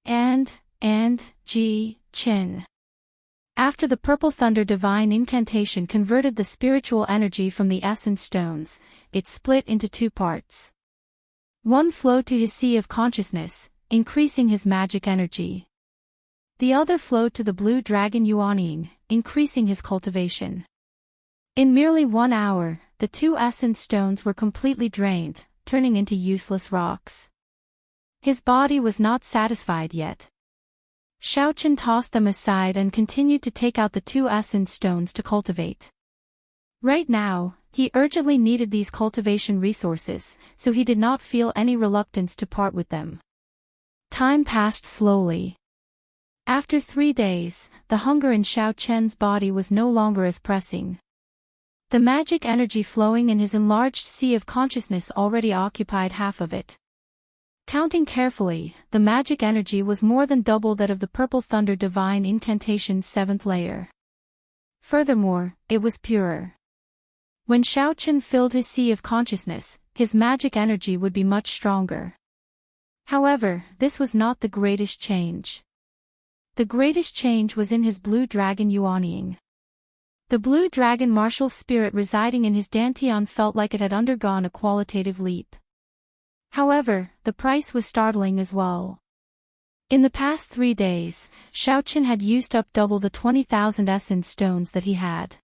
Speaker 1: And, Ji, Qin. After the Purple Thunder Divine Incantation converted the spiritual energy from the essence stones, it split into 2 parts. One flowed to his sea of consciousness, increasing his magic energy. The other flowed to the blue dragon Yuanying, increasing his cultivation. In merely 1 hour, the 2 essence stones were completely drained, turning into useless rocks. His body was not satisfied yet. Xiao Qin tossed them aside and continued to take out the 2 essence stones to cultivate. Right now, he urgently needed these cultivation resources, so he did not feel any reluctance to part with them. Time passed slowly. After 3 days, the hunger in Xiao Qin's body was no longer as pressing. The magic energy flowing in his enlarged sea of consciousness already occupied half of it. Counting carefully, the magic energy was more than double that of the Purple Thunder Divine Incantation's 7th layer. Furthermore, it was purer. When Xiao Qin filled his sea of consciousness, his magic energy would be much stronger. However, this was not the greatest change. The greatest change was in his blue dragon Yuanying. The blue dragon martial spirit residing in his dantian felt like it had undergone a qualitative leap. However, the price was startling as well. In the past 3 days, Xiao Qin had used up double the 20,000 essence stones that he had.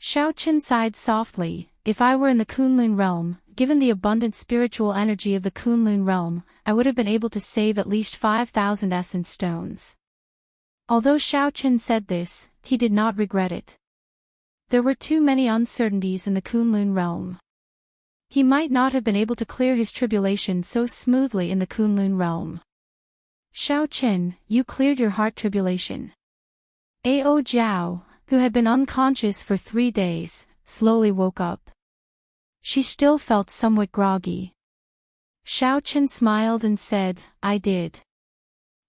Speaker 1: Xiao Qin sighed softly. If I were in the Kunlun realm, given the abundant spiritual energy of the Kunlun realm, I would have been able to save at least 5,000 essence stones. Although Xiao Qin said this, he did not regret it. There were too many uncertainties in the Kunlun realm. He might not have been able to clear his tribulation so smoothly in the Kunlun realm. Xiao Qin, you cleared your heart tribulation. Ao Jiao, who had been unconscious for 3 days, slowly woke up. She still felt somewhat groggy. Xiao Qin smiled and said, I did.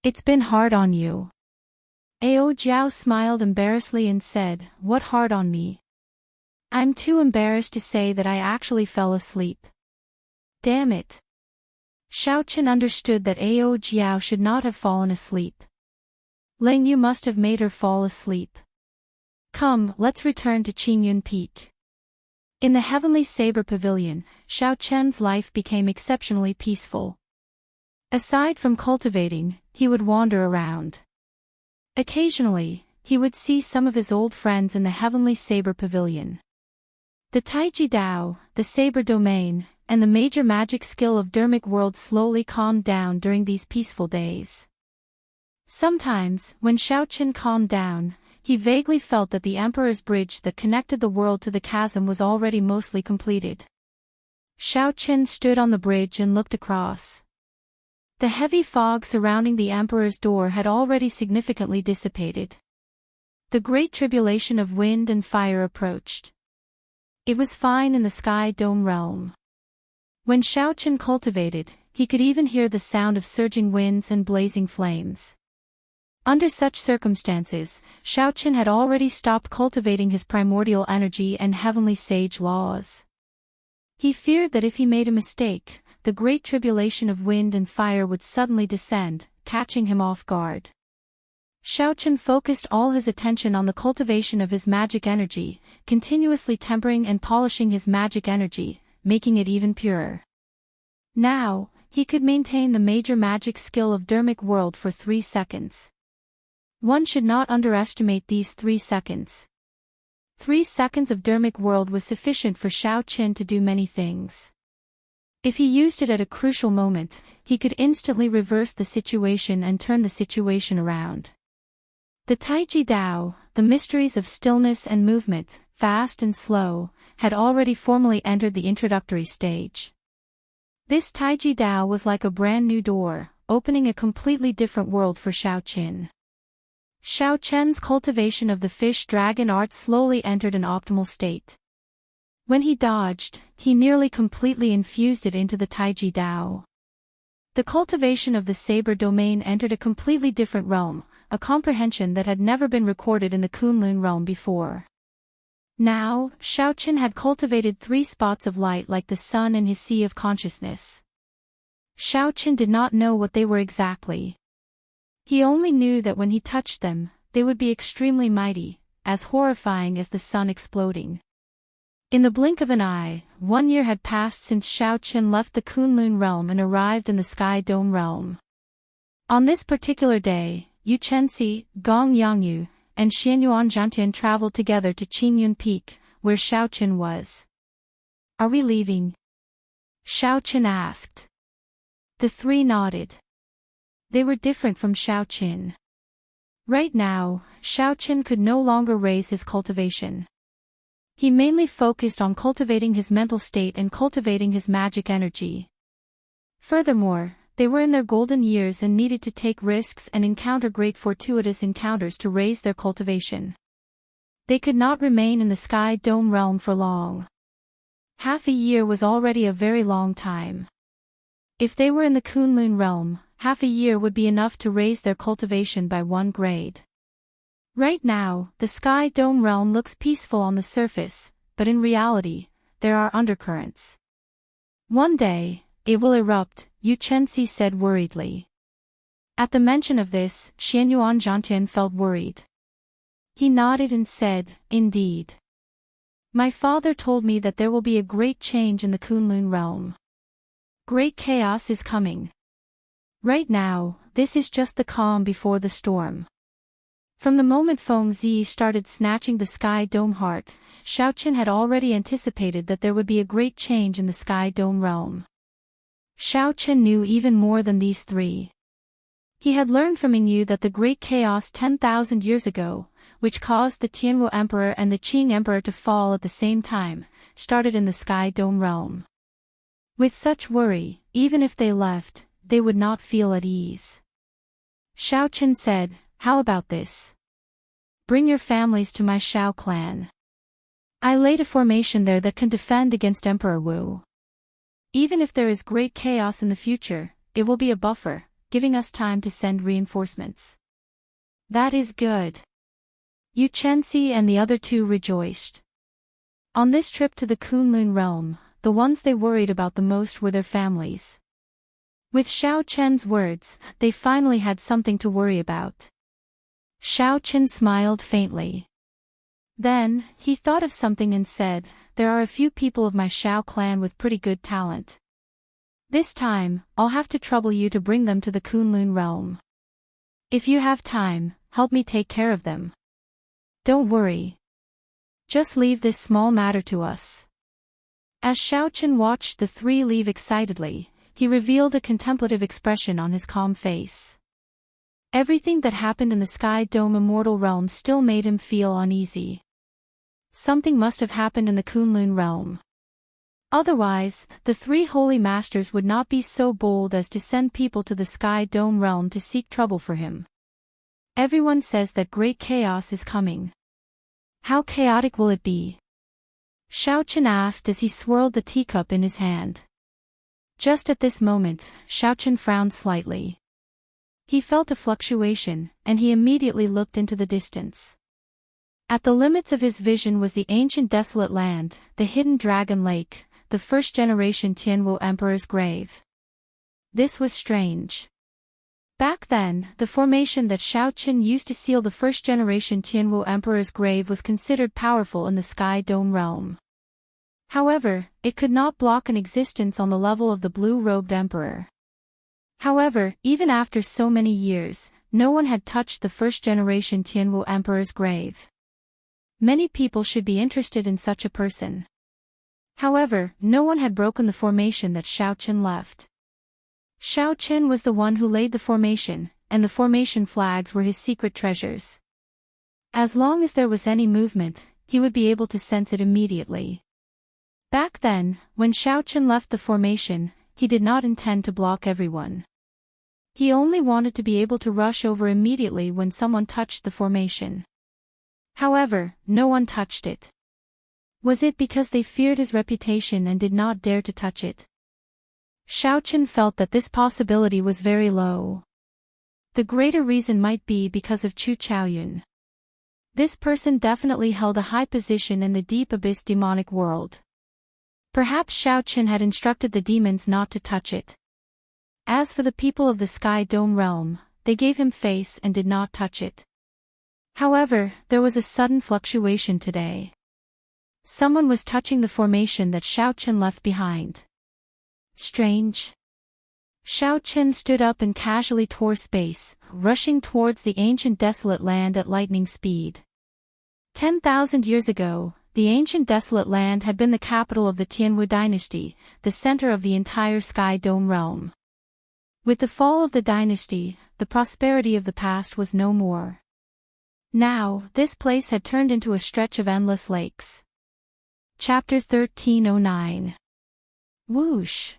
Speaker 1: It's been hard on you. Ao Jiao smiled embarrassedly and said, what hard on me? I'm too embarrassed to say that I actually fell asleep. Damn it. Xiao Qin understood that Ao Jiao should not have fallen asleep. Ling Yu must have made her fall asleep. Come, let's return to Qingyun Peak. In the Heavenly Saber Pavilion, Xiao Qin's life became exceptionally peaceful. Aside from cultivating, he would wander around. Occasionally, he would see some of his old friends in the Heavenly Saber Pavilion. The Taiji Dao, the Saber Domain, and the major magic skill of Dermic World slowly calmed down during these peaceful days. Sometimes, when Xiao Qin calmed down, he vaguely felt that the Emperor's bridge that connected the world to the chasm was already mostly completed. Xiao Qin stood on the bridge and looked across. The heavy fog surrounding the Emperor's door had already significantly dissipated. The great tribulation of wind and fire approached. It was fine in the Sky Dome realm. When Xiao Qin cultivated, he could even hear the sound of surging winds and blazing flames. Under such circumstances, Xiaoqin had already stopped cultivating his primordial energy and heavenly sage laws. He feared that if he made a mistake, the great tribulation of wind and fire would suddenly descend, catching him off guard. Xiaoqin focused all his attention on the cultivation of his magic energy, continuously tempering and polishing his magic energy, making it even purer. Now, he could maintain the major magic skill of Dermic World for 3 seconds. One should not underestimate these 3 seconds. 3 seconds of Dermic World was sufficient for Xiaoqin to do many things. If he used it at a crucial moment, he could instantly reverse the situation and turn the situation around. The Taiji Dao, the mysteries of stillness and movement, fast and slow, had already formally entered the introductory stage. This Taiji Dao was like a brand new door, opening a completely different world for Xiaoqin. Xiaoqin's cultivation of the fish dragon art slowly entered an optimal state. When he dodged, he nearly completely infused it into the Taiji Dao. The cultivation of the saber domain entered a completely different realm, a comprehension that had never been recorded in the Kunlun realm before. Now, Xiaoqin had cultivated 3 spots of light like the sun in his sea of consciousness. Xiaoqin did not know what they were exactly. He only knew that when he touched them, they would be extremely mighty, as horrifying as the sun exploding. In the blink of an eye, 1 year had passed since Xiaoqin left the Kunlun realm and arrived in the Sky Dome realm. On this particular day, Yu Chenxi, Gong Yangyu, and Xianyuan Zhantian traveled together to Qingyun Peak, where Xiaoqin was. "Are we leaving?" Xiaoqin asked. The 3 nodded. They were different from Xiaoqin. Right now, Xiaoqin could no longer raise his cultivation. He mainly focused on cultivating his mental state and cultivating his magic energy. Furthermore, they were in their golden years and needed to take risks and encounter great fortuitous encounters to raise their cultivation. They could not remain in the Sky Dome realm for long. Half a year was already a very long time. If they were in the Kunlun realm, half a year would be enough to raise their cultivation by 1 grade. Right now, the Sky Dome realm looks peaceful on the surface, but in reality, there are undercurrents. One day, it will erupt, Yu Chenxi said worriedly. At the mention of this, Xianyuan Zhantian felt worried. He nodded and said, "Indeed. My father told me that there will be a great change in the Kunlun realm. Great chaos is coming. Right now, this is just the calm before the storm." From the moment Feng Zi started snatching the Sky Dome heart, Xiaoqin had already anticipated that there would be a great change in the Sky Dome realm. Xiaoqin knew even more than these 3. He had learned from Yingyu that the great chaos 10,000 years ago, which caused the Tianwu Emperor and the Qing Emperor to fall at the same time, started in the Sky Dome realm. With such worry, even if they left, they would not feel at ease. Xiaoqin said, "How about this? Bring your families to my Xiao clan. I laid a formation there that can defend against Emperor Wu. Even if there is great chaos in the future, it will be a buffer, giving us time to send reinforcements." "That is good." Yu Chenxi and the other 2 rejoiced. On this trip to the Kunlun realm, the ones they worried about the most were their families. With Xiaoqin's words, they finally had something to worry about. Xiaoqin smiled faintly. Then, he thought of something and said, "There are a few people of my Xiao clan with pretty good talent. This time, I'll have to trouble you to bring them to the Kunlun realm. If you have time, help me take care of them. Don't worry. Just leave this small matter to us." As Xiaoqin watched the 3 leave excitedly, he revealed a contemplative expression on his calm face. Everything that happened in the Sky Dome Immortal realm still made him feel uneasy. Something must have happened in the Kunlun realm. Otherwise, the 3 holy masters would not be so bold as to send people to the Sky Dome realm to seek trouble for him. Everyone says that great chaos is coming. How chaotic will it be? Xiaoqin asked as he swirled the teacup in his hand. Just at this moment, Xiaochen frowned slightly. He felt a fluctuation, and he immediately looked into the distance. At the limits of his vision was the ancient desolate land, the hidden dragon lake, the first-generation Tianwu emperor's grave. This was strange. Back then, the formation that Xiaochen used to seal the first-generation Tianwu emperor's grave was considered powerful in the Sky Dome realm. However, it could not block an existence on the level of the blue-robed emperor. However, even after so many years, no one had touched the first-generation Tianwu emperor's grave. Many people should be interested in such a person. However, no one had broken the formation that Xiaochen left. Xiaochen was the one who laid the formation, and the formation flags were his secret treasures. As long as there was any movement, he would be able to sense it immediately. Back then, when Xiaochen left the formation, he did not intend to block everyone. He only wanted to be able to rush over immediately when someone touched the formation. However, no one touched it. Was it because they feared his reputation and did not dare to touch it? Xiaochen felt that this possibility was very low. The greater reason might be because of Chu Chaoyun. This person definitely held a high position in the deep abyss demonic world. Perhaps Xiaochen had instructed the demons not to touch it. As for the people of the Sky Dome realm, they gave him face and did not touch it. However, there was a sudden fluctuation today. Someone was touching the formation that Xiaochen left behind. Strange. Xiaochen stood up and casually tore space, rushing towards the ancient desolate land at lightning speed. 10,000 years ago, the ancient desolate land had been the capital of the Tianwu dynasty, the center of the entire Sky Dome realm. With the fall of the dynasty, the prosperity of the past was no more. Now, this place had turned into a stretch of endless lakes. Chapter 1309. Whoosh!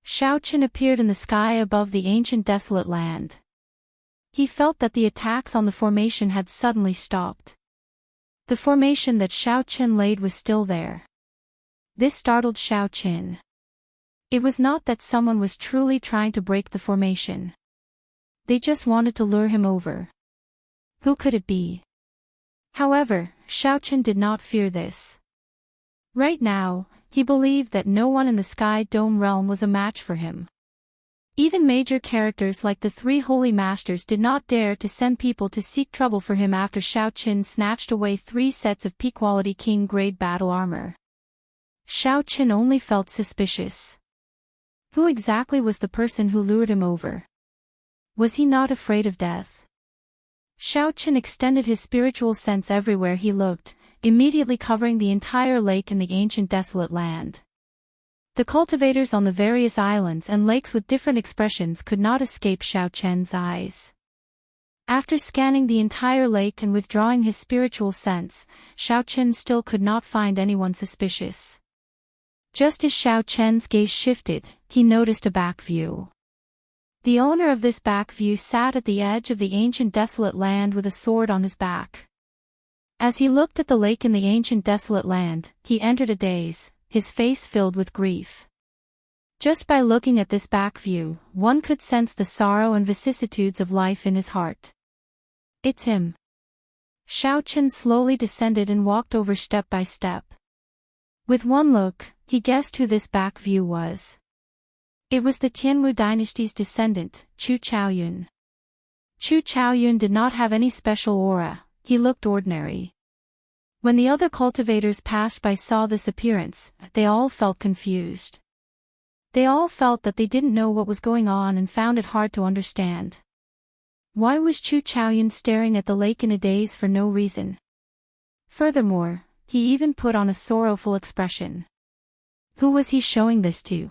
Speaker 1: Xiaochen appeared in the sky above the ancient desolate land. He felt that the attacks on the formation had suddenly stopped. The formation that Xiaochen laid was still there. This startled Xiaochen. It was not that someone was truly trying to break the formation. They just wanted to lure him over. Who could it be? However, Xiaochen did not fear this. Right now, he believed that no one in the Sky Dome realm was a match for him. Even major characters like the three holy masters did not dare to send people to seek trouble for him after Xiaochen snatched away 3 sets of peak-quality king-grade battle armor. Xiaochen only felt suspicious. Who exactly was the person who lured him over? Was he not afraid of death? Xiaochen extended his spiritual sense everywhere he looked, immediately covering the entire lake in the ancient desolate land. The cultivators on the various islands and lakes with different expressions could not escape Xiaochen's eyes. After scanning the entire lake and withdrawing his spiritual sense, Xiaochen still could not find anyone suspicious. Just as Xiaochen's gaze shifted, he noticed a back view. The owner of this back view sat at the edge of the ancient desolate land with a sword on his back. As he looked at the lake in the ancient desolate land, he entered a daze, his face filled with grief. Just by looking at this back view, one could sense the sorrow and vicissitudes of life in his heart. It's him. Xiaochen slowly descended and walked over step by step. With one look, he guessed who this back view was. It was the Tianwu dynasty's descendant, Chu Chaoyun. Chu Chaoyun did not have any special aura, he looked ordinary. When the other cultivators passed by saw this appearance, they all felt confused. They all felt that they didn't know what was going on and found it hard to understand. Why was Chu Chaoyun staring at the lake in a daze for no reason? Furthermore, he even put on a sorrowful expression. Who was he showing this to?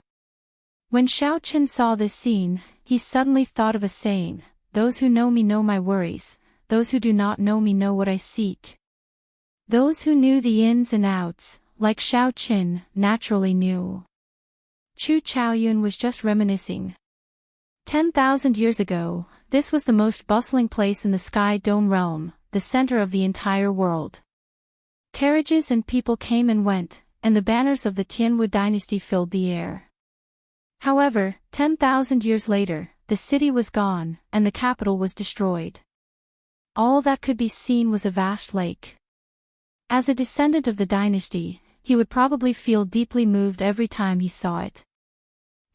Speaker 1: When Xiaochen saw this scene, he suddenly thought of a saying, "Those who know me know my worries, those who do not know me know what I seek." Those who knew the ins and outs, like Xiaochen, naturally knew. Chu Chaoyun was just reminiscing. 10,000 years ago, this was the most bustling place in the Sky Dome realm, the center of the entire world. Carriages and people came and went, and the banners of the Tianwu dynasty filled the air. However, 10,000 years later, the city was gone, and the capital was destroyed. All that could be seen was a vast lake. As a descendant of the dynasty, he would probably feel deeply moved every time he saw it.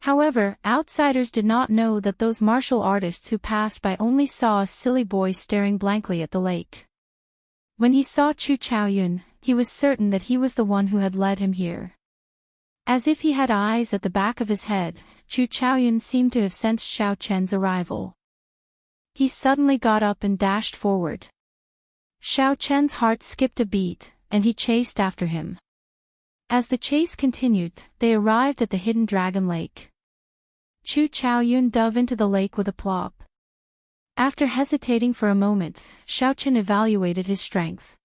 Speaker 1: However, outsiders did not know that those martial artists who passed by only saw a silly boy staring blankly at the lake. When he saw Chu Chaoyun, he was certain that he was the one who had led him here. As if he had eyes at the back of his head, Chu Chaoyun seemed to have sensed Xiao Chen's arrival. He suddenly got up and dashed forward. Xiao Chen's heart skipped a beat, and he chased after him. As the chase continued, they arrived at the hidden dragon lake. Chu Chaoyun dove into the lake with a plop. After hesitating for a moment, Xiao Chen evaluated his strength.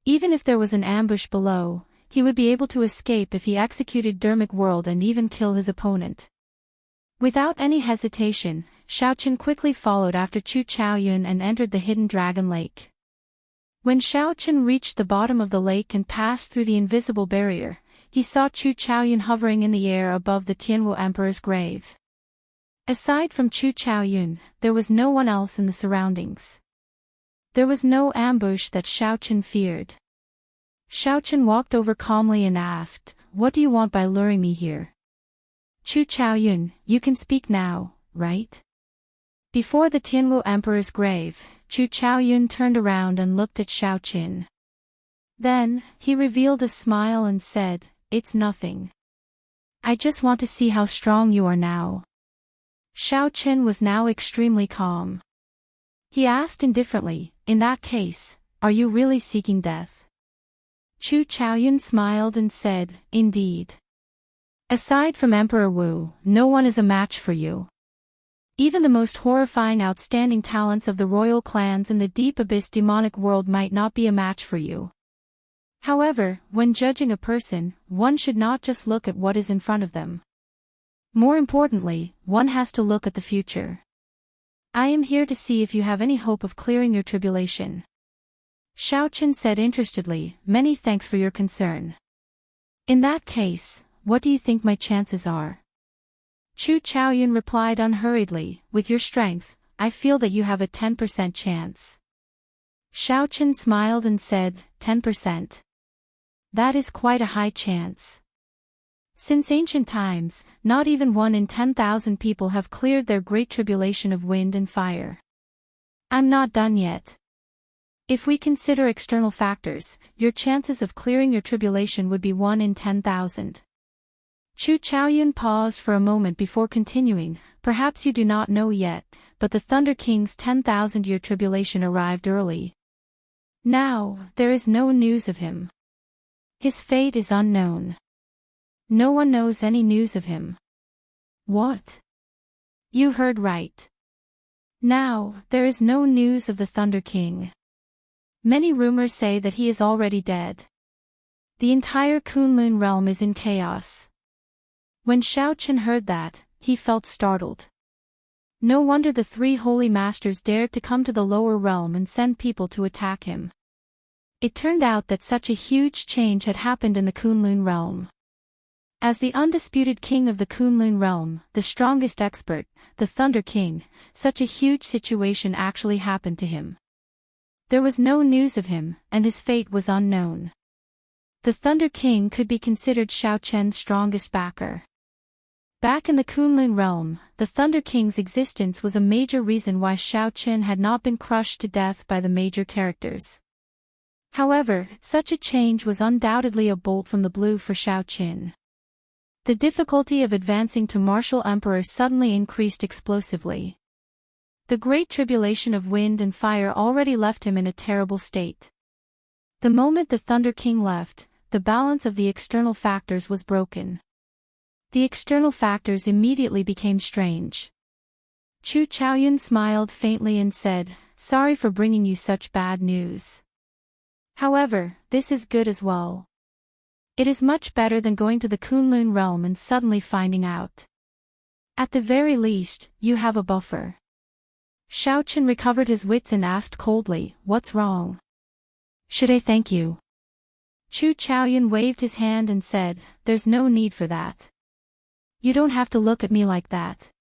Speaker 1: Even if there was an ambush below, he would be able to escape if he executed Dermic World and even kill his opponent. Without any hesitation, Xiao Chen quickly followed after Chu Chaoyun and entered the hidden dragon lake. When Xiao Chen reached the bottom of the lake and passed through the invisible barrier, he saw Chu Chaoyun hovering in the air above the Tianwu Emperor's grave. Aside from Chu Chaoyun, there was no one else in the surroundings. There was no ambush that Xiao Chen feared. Xiao Chen walked over calmly and asked, "What do you want by luring me here?" "Chu Chaoyun, you can speak now, right?" Before the Tianwu Emperor's grave, Chu Chaoyun turned around and looked at Xiao Chen. Then, he revealed a smile and said, "It's nothing. I just want to see how strong you are now." Xiao Chen was now extremely calm. He asked indifferently, "In that case, are you really seeking death?" Chu Chaoyun smiled and said, "Indeed. Aside from Emperor Wu, no one is a match for you. Even the most horrifying outstanding talents of the royal clans in the deep abyss demonic world might not be a match for you." However, when judging a person, one should not just look at what is in front of them. More importantly, one has to look at the future. "I am here to see if you have any hope of clearing your tribulation." Xiao Chen said interestedly, "Many thanks for your concern. In that case, what do you think my chances are?" Chu Chaoyun replied unhurriedly, "With your strength, I feel that you have a 10% chance." Xiao Chen smiled and said, 10%. That is quite a high chance. Since ancient times, not even 1 in 10,000 people have cleared their great tribulation of wind and fire. I'm not done yet. If we consider external factors, your chances of clearing your tribulation would be 1 in 10,000. Chu Chaoyun paused for a moment before continuing, "Perhaps you do not know yet, but the Thunder King's 10,000-year tribulation arrived early. Now, there is no news of him. His fate is unknown. No one knows any news of him." "What?" "You heard right. Now, there is no news of the Thunder King. Many rumors say that he is already dead. The entire Kunlun realm is in chaos." When Xiao Chen heard that, he felt startled. No wonder the 3 holy masters dared to come to the lower realm and send people to attack him. It turned out that such a huge change had happened in the Kunlun realm. As the undisputed king of the Kunlun realm, the strongest expert, the Thunder King, such a huge situation actually happened to him. There was no news of him, and his fate was unknown. The Thunder King could be considered Xiao Chen's strongest backer. Back in the Kunlun realm, the Thunder King's existence was a major reason why Xiao Chen had not been crushed to death by the major characters. However, such a change was undoubtedly a bolt from the blue for Xiao Chen. The difficulty of advancing to martial emperor suddenly increased explosively. The great tribulation of wind and fire already left him in a terrible state. The moment the Thunder King left, the balance of the external factors was broken. The external factors immediately became strange. Chu Chaoyun smiled faintly and said, "Sorry for bringing you such bad news. However, this is good as well. It is much better than going to the Kunlun realm and suddenly finding out. At the very least, you have a buffer." Xiao Chen recovered his wits and asked coldly, "What's wrong? Should I thank you?" Chu Chaoyun waved his hand and said, "There's no need for that. You don't have to look at me like that.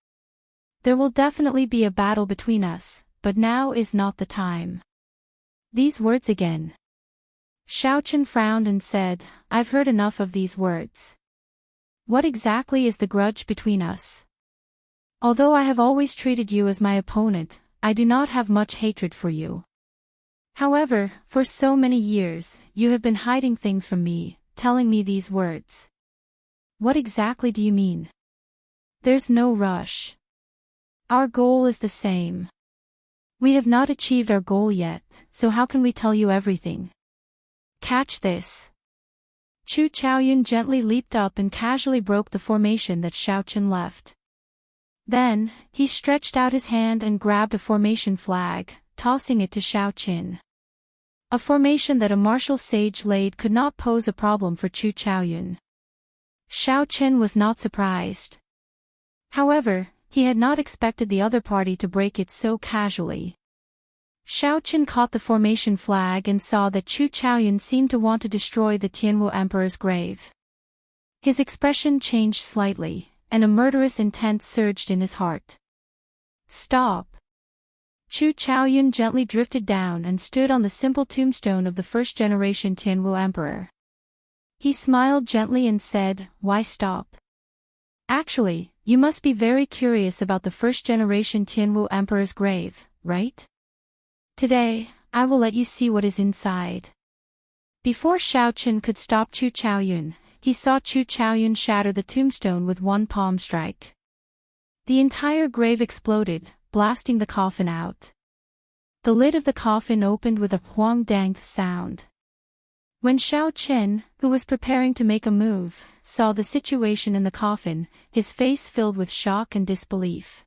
Speaker 1: There will definitely be a battle between us, but now is not the time. These words again. Xiaochen frowned and said, I've heard enough of these words. What exactly is the grudge between us? Although I have always treated you as my opponent, I do not have much hatred for you. However, for so many years, you have been hiding things from me, telling me these words. What exactly do you mean? There's no rush. Our goal is the same. We have not achieved our goal yet, so how can we tell you everything? Catch this. Chu Chaoyun gently leaped up and casually broke the formation that Xiaochen left. Then, he stretched out his hand and grabbed a formation flag, tossing it to Xiaochen. A formation that a martial sage laid could not pose a problem for Chu Chaoyun. Xiaochen was not surprised. However, he had not expected the other party to break it so casually. Xiaochen caught the formation flag and saw that Chu Chaoyun seemed to want to destroy the Tianwu Emperor's grave. His expression changed slightly, and a murderous intent surged in his heart. Stop! Chu Chaoyun gently drifted down and stood on the simple tombstone of the first-generation Tianwu Emperor. He smiled gently and said, Why stop? Actually, you must be very curious about the first-generation Tianwu Emperor's grave, right? Today, I will let you see what is inside. Before Xiaochen could stop Chu Chaoyun, he saw Chu Chaoyun shatter the tombstone with one palm strike. The entire grave exploded, blasting the coffin out. The lid of the coffin opened with a huang-dang sound. When Xiaochen, who was preparing to make a move, saw the situation in the coffin, his face filled with shock and disbelief.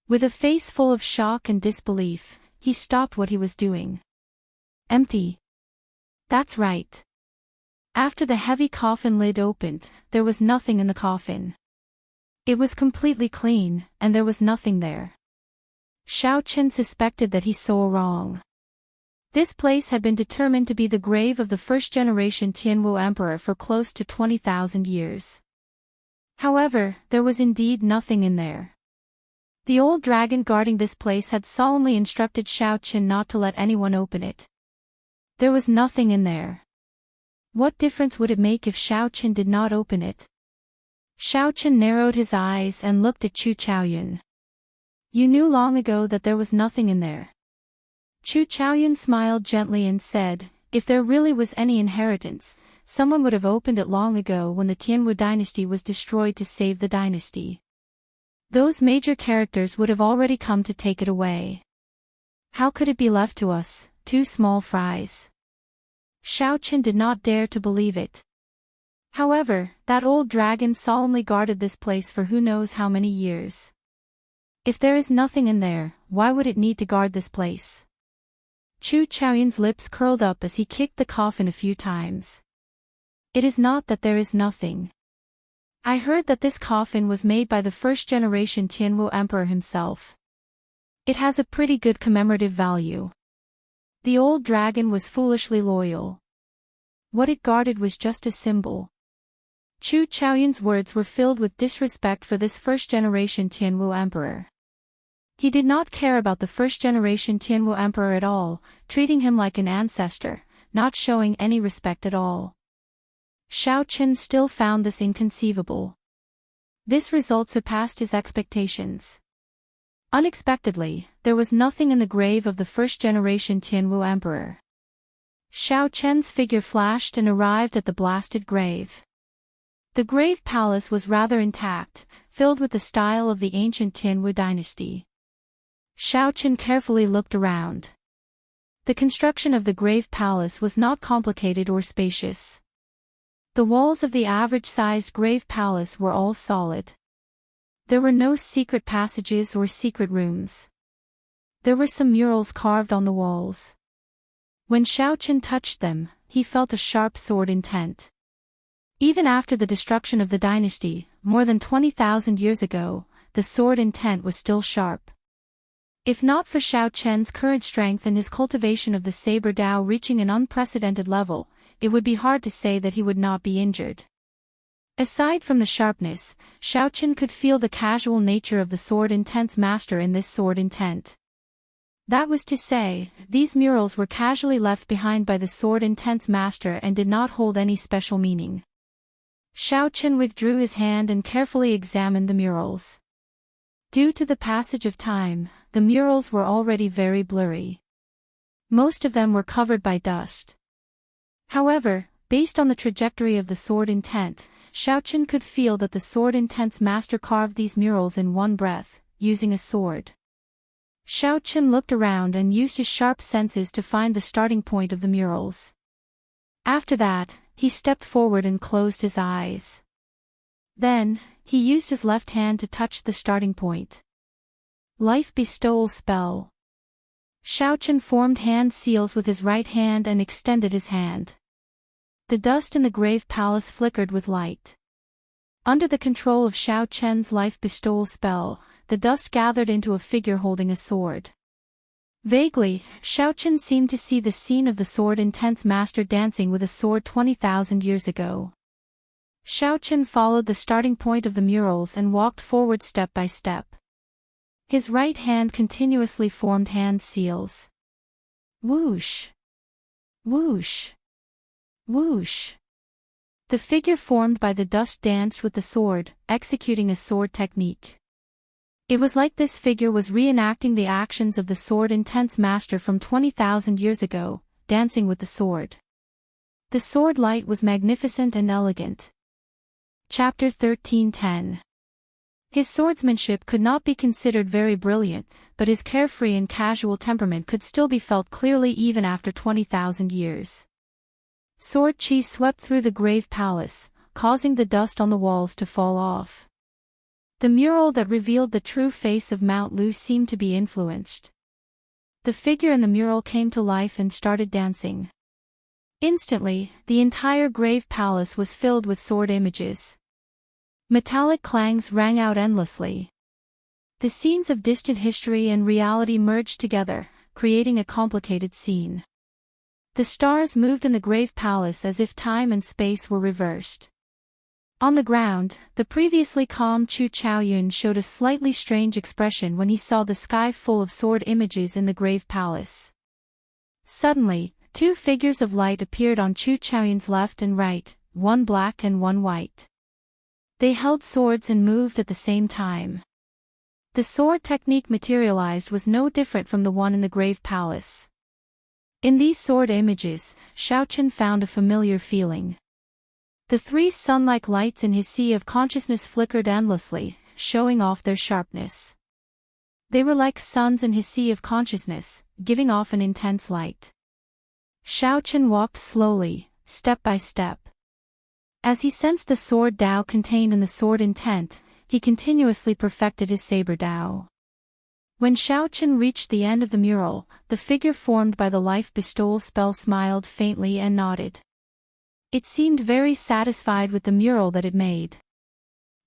Speaker 1: With a face full of shock and disbelief, he stopped what he was doing. Empty. That's right. After the heavy coffin lid opened, there was nothing in the coffin. It was completely clean, and there was nothing there. Xiaochen suspected that he saw wrong. This place had been determined to be the grave of the first-generation Tianwu Emperor for close to 20,000 years. However, there was indeed nothing in there. The old dragon guarding this place had solemnly instructed Xiaochen not to let anyone open it. There was nothing in there. What difference would it make if Xiaochen did not open it? Xiaochen narrowed his eyes and looked at Chu Chaoyun. You knew long ago that there was nothing in there. Chu Chaoyun smiled gently and said, if there really was any inheritance, someone would have opened it long ago when the Tianwu dynasty was destroyed to save the dynasty. Those major characters would have already come to take it away. How could it be left to us, two small fries? Xiaochen did not dare to believe it. However, that old dragon solemnly guarded this place for who knows how many years. If there is nothing in there, why would it need to guard this place? Chu Chaoyun's lips curled up as he kicked the coffin a few times. It is not that there is nothing. I heard that this coffin was made by the first-generation Tianwu Emperor himself. It has a pretty good commemorative value. The old dragon was foolishly loyal. What it guarded was just a symbol. Chu Chaoyun's words were filled with disrespect for this first-generation Tianwu Emperor. He did not care about the first-generation Tianwu Emperor at all, treating him like an ancestor, not showing any respect at all. Xiaochen still found this inconceivable. This result surpassed his expectations. Unexpectedly, there was nothing in the grave of the first-generation Tianwu Emperor. Xiaochen's figure flashed and arrived at the blasted grave. The grave palace was rather intact, filled with the style of the ancient Tianwu dynasty. Xiaochen carefully looked around. The construction of the grave palace was not complicated or spacious. The walls of the average-sized grave palace were all solid. There were no secret passages or secret rooms. There were some murals carved on the walls. When Xiaochen touched them, he felt a sharp sword intent. Even after the destruction of the dynasty, more than 20,000 years ago, the sword intent was still sharp. If not for Xiaochen's current strength and his cultivation of the saber Dao reaching an unprecedented level, it would be hard to say that he would not be injured. Aside from the sharpness, Xiaochen could feel the casual nature of the sword intent's master in this sword intent. That was to say, these murals were casually left behind by the sword intent's master and did not hold any special meaning. Xiaochen withdrew his hand and carefully examined the murals. Due to the passage of time, the murals were already very blurry. Most of them were covered by dust. However, based on the trajectory of the sword intent, Xiaochen could feel that the sword intent's master carved these murals in one breath, using a sword. Xiaochen looked around and used his sharp senses to find the starting point of the murals. After that, he stepped forward and closed his eyes. Then, he used his left hand to touch the starting point. Life Bestowal Spell. Xiaochen formed hand seals with his right hand and extended his hand. The dust in the grave palace flickered with light. Under the control of Xiaochen's life bestowal spell, the dust gathered into a figure holding a sword. Vaguely, Xiaochen seemed to see the scene of the sword intent's master dancing with a sword 20,000 years ago. Xiaochen followed the starting point of the murals and walked forward step by step. His right hand continuously formed hand seals. Whoosh! Whoosh! Whoosh! The figure formed by the dust danced with the sword, executing a sword technique. It was like this figure was reenacting the actions of the sword intent's master from 20,000 years ago, dancing with the sword. The sword light was magnificent and elegant. Chapter 13:10. His swordsmanship could not be considered very brilliant, but his carefree and casual temperament could still be felt clearly even after 20,000 years. Sword chi swept through the grave palace, causing the dust on the walls to fall off. The mural that revealed the true face of Mount Lu seemed to be influenced. The figure in the mural came to life and started dancing. Instantly, the entire grave palace was filled with sword images. Metallic clangs rang out endlessly. The scenes of distant history and reality merged together, creating a complicated scene. The stars moved in the grave palace as if time and space were reversed. On the ground, the previously calm Chu Chaoyun showed a slightly strange expression when he saw the sky full of sword images in the grave palace. Suddenly, two figures of light appeared on Chu Chaoyun's left and right, one black and one white. They held swords and moved at the same time. The sword technique materialized was no different from the one in the grave palace. In these sword images, Xiaochen found a familiar feeling. The three sun-like lights in his sea of consciousness flickered endlessly, showing off their sharpness. They were like suns in his sea of consciousness, giving off an intense light. Xiaochen walked slowly, step by step. As he sensed the sword Dao contained in the sword intent, he continuously perfected his saber Dao. When Xiaochen reached the end of the mural, the figure formed by the life bestowal spell smiled faintly and nodded. It seemed very satisfied with the mural that it made.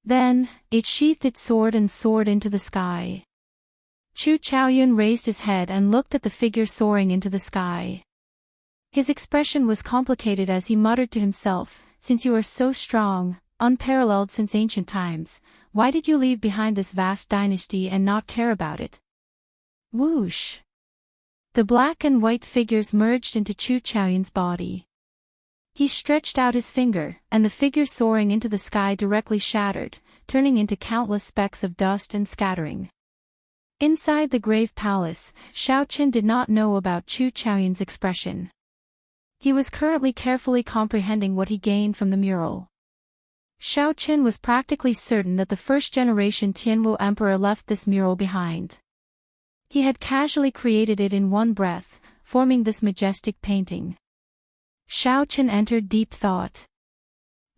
Speaker 1: Then, it sheathed its sword and soared into the sky. Chu Chaoyun raised his head and looked at the figure soaring into the sky. His expression was complicated as he muttered to himself, "Since you are so strong, unparalleled since ancient times, why did you leave behind this vast dynasty and not care about it?" Whoosh! The black and white figures merged into Chu Chaoyun's body. He stretched out his finger, and the figure soaring into the sky directly shattered, turning into countless specks of dust and scattering. Inside the grave palace, Xiaochen did not know about Chu Chaoyun's expression. He was currently carefully comprehending what he gained from the mural. Xiaochen was practically certain that the first-generation Tianwu emperor left this mural behind. He had casually created it in one breath, forming this majestic painting. Xiaochen entered deep thought.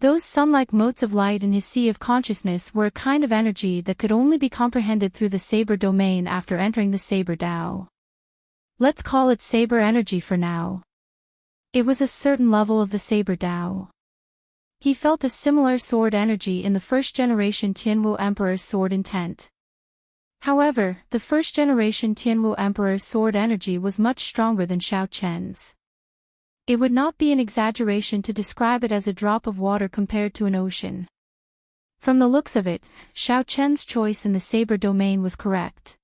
Speaker 1: Those sun-like motes of light in his sea of consciousness were a kind of energy that could only be comprehended through the saber domain after entering the saber Dao. Let's call it saber energy for now. It was a certain level of the saber Dao. He felt a similar sword energy in the first-generation Tianwu emperor's sword intent. However, the first-generation Tianwu emperor's sword energy was much stronger than Xiaochen's. It would not be an exaggeration to describe it as a drop of water compared to an ocean. From the looks of it, Xiao Chen's choice in the saber domain was correct.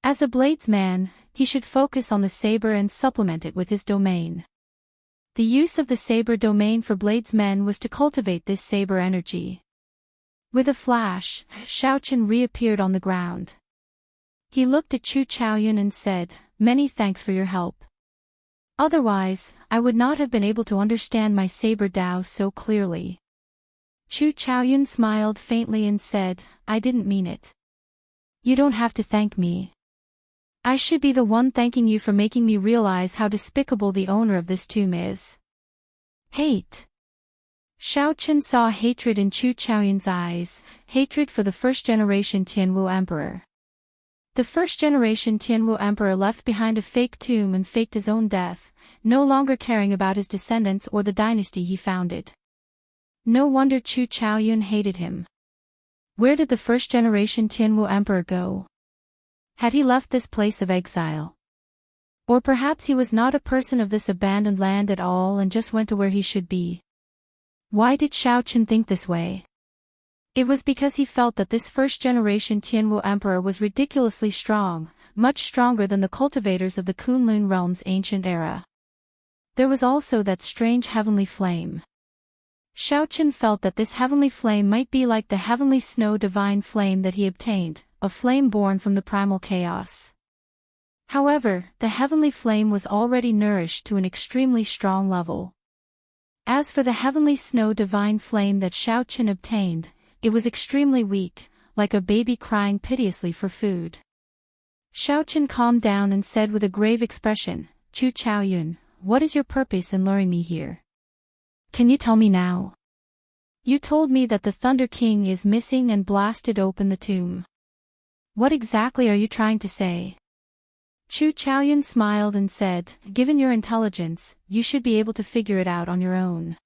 Speaker 1: As a bladesman, he should focus on the saber and supplement it with his domain. The use of the saber domain for bladesmen was to cultivate this saber energy. With a flash, Xiao Chen reappeared on the ground. He looked at Chu Chaoyun and said, "Many thanks for your help. Otherwise, I would not have been able to understand my saber Dao so clearly." Chu Chaoyun smiled faintly and said, "I didn't mean it. You don't have to thank me. I should be the one thanking you for making me realize how despicable the owner of this tomb is." Hate. Xiao Chen saw hatred in Chu Chaoyun's eyes, hatred for the first-generation Tianwu emperor. The first-generation Tianwu emperor left behind a fake tomb and faked his own death, no longer caring about his descendants or the dynasty he founded. No wonder Chu Chaoyun hated him. Where did the first-generation Tianwu emperor go? Had he left this place of exile? Or perhaps he was not a person of this abandoned land at all and just went to where he should be. Why did Xiao Chen think this way? It was because he felt that this first-generation Tianwu emperor was ridiculously strong, much stronger than the cultivators of the Kunlun realm's ancient era. There was also that strange heavenly flame. Xiao Chen felt that this heavenly flame might be like the heavenly snow divine flame that he obtained, a flame born from the primal chaos. However, the heavenly flame was already nourished to an extremely strong level. As for the heavenly snow divine flame that Xiao Chen obtained, it was extremely weak, like a baby crying piteously for food. Xiao Chen calmed down and said with a grave expression, "Chu Chaoyun, what is your purpose in luring me here? Can you tell me now? You told me that the Thunder King is missing and blasted open the tomb. What exactly are you trying to say?" Chu Chaoyun smiled and said, "Given your intelligence, you should be able to figure it out on your own.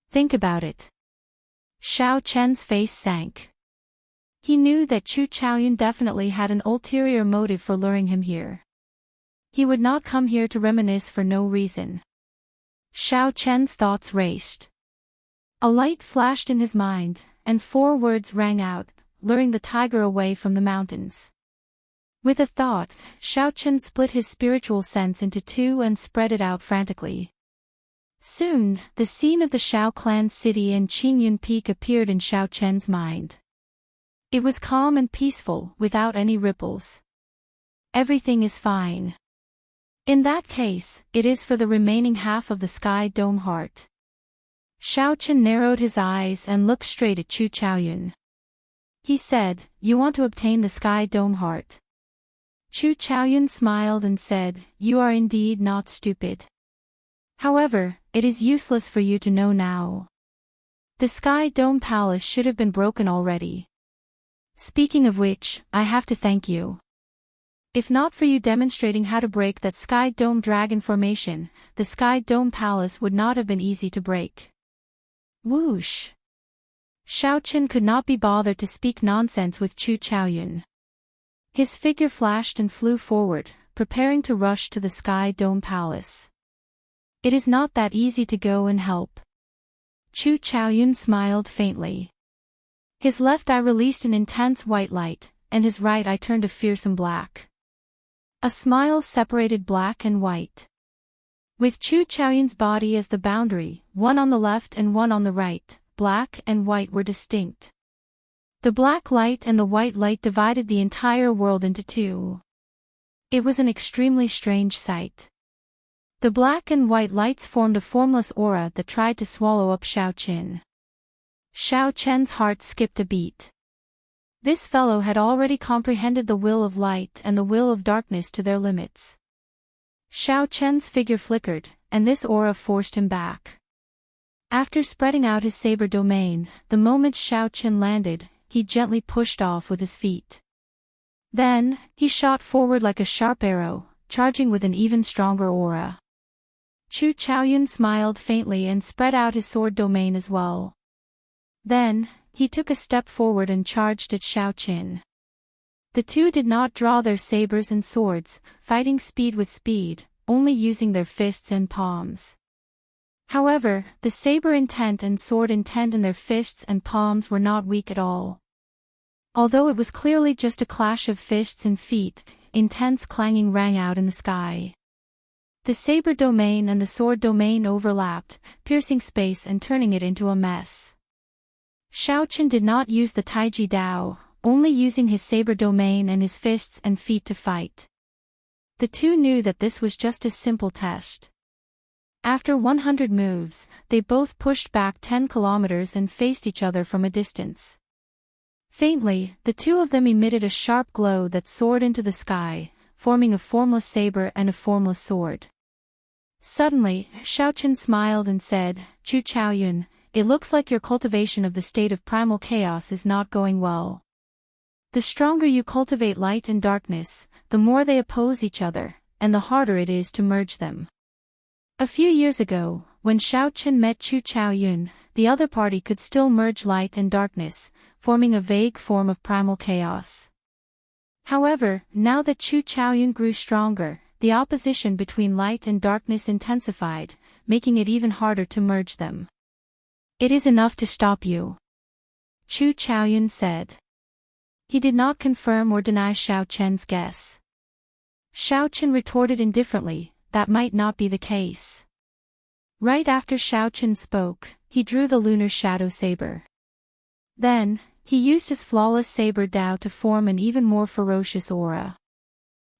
Speaker 1: Think about it." Xiao Chen's face sank. He knew that Chu Chaoyun definitely had an ulterior motive for luring him here. He would not come here to reminisce for no reason. Xiao Chen's thoughts raced. A light flashed in his mind, and 4 words rang out, luring the tiger away from the mountains. With a thought, Xiao Chen split his spiritual sense into 2 and spread it out frantically. Soon, the scene of the Xiao clan city and Qingyun Peak appeared in Xiao Chen's mind. It was calm and peaceful, without any ripples. Everything is fine. In that case, it is for the remaining half of the Sky Dome Heart. Xiao Chen narrowed his eyes and looked straight at Chu Chaoyun. He said, "You want to obtain the Sky Dome Heart?" Chu Chaoyun smiled and said, "You are indeed not stupid. However, it is useless for you to know now. The Sky Dome Palace should have been broken already. Speaking of which, I have to thank you. If not for you demonstrating how to break that Sky Dome Dragon formation, the Sky Dome Palace would not have been easy to break." Whoosh! Xiao Chen could not be bothered to speak nonsense with Chu Chaoyun. His figure flashed and flew forward, preparing to rush to the Sky Dome Palace. It is not that easy to go and help. Chu Chaoyun smiled faintly. His left eye released an intense white light, and his right eye turned a fearsome black. A smile separated black and white. With Chu Chaoyun's body as the boundary, one on the left and one on the right, black and white were distinct. The black light and the white light divided the entire world into 2. It was an extremely strange sight. The black and white lights formed a formless aura that tried to swallow up Xiao Chen. Xiao Chen's heart skipped a beat. This fellow had already comprehended the will of light and the will of darkness to their limits. Xiao Chen's figure flickered, and this aura forced him back. After spreading out his saber domain, the moment Xiao Chen landed, he gently pushed off with his feet. Then, he shot forward like a sharp arrow, charging with an even stronger aura. Chu Chaoyun smiled faintly and spread out his sword domain as well. Then, he took a step forward and charged at Xiao Chen. The 2 did not draw their sabers and swords, fighting speed with speed, only using their fists and palms. However, the saber intent and sword intent in their fists and palms were not weak at all. Although it was clearly just a clash of fists and feet, intense clanging rang out in the sky. The saber domain and the sword domain overlapped, piercing space and turning it into a mess. Xiaochen did not use the Taiji Dao, only using his saber domain and his fists and feet to fight. The two knew that this was just a simple test. After 100 moves, they both pushed back 10 kilometers and faced each other from a distance. Faintly, the two of them emitted a sharp glow that soared into the sky, forming a formless saber and a formless sword. Suddenly, Xiaochen smiled and said, "Chu Chaoyun, it looks like your cultivation of the state of primal chaos is not going well. The stronger you cultivate light and darkness, the more they oppose each other, and the harder it is to merge them." A few years ago, when Xiaochen met Chu Chaoyun, the other party could still merge light and darkness, forming a vague form of primal chaos. However, now that Chu Chaoyun grew stronger, the opposition between light and darkness intensified, making it even harder to merge them. "It is enough to stop you," Chu Chaoyun said. He did not confirm or deny Xiaochen's guess. Xiaochen retorted indifferently, that might not be the case. Right after Xiaochen spoke, he drew the lunar shadow saber. Then, he used his flawless saber Dao to form an even more ferocious aura.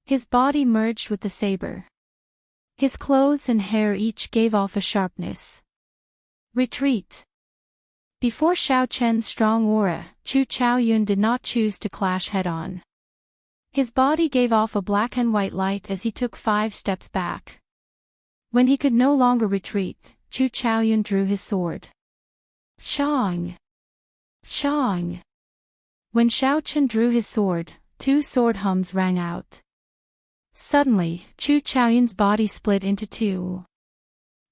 Speaker 1: His body merged with the saber. His clothes and hair each gave off a sharpness. Retreat. Before Xiaochen's strong aura, Chu Chaoyun did not choose to clash head-on. His body gave off a black and white light as he took 5 steps back. When he could no longer retreat, Chu Chaoyun drew his sword. Shang! Shang! When Xiaochen drew his sword, 2 sword hums rang out. Suddenly, Chu Chaoyun's body split into 2.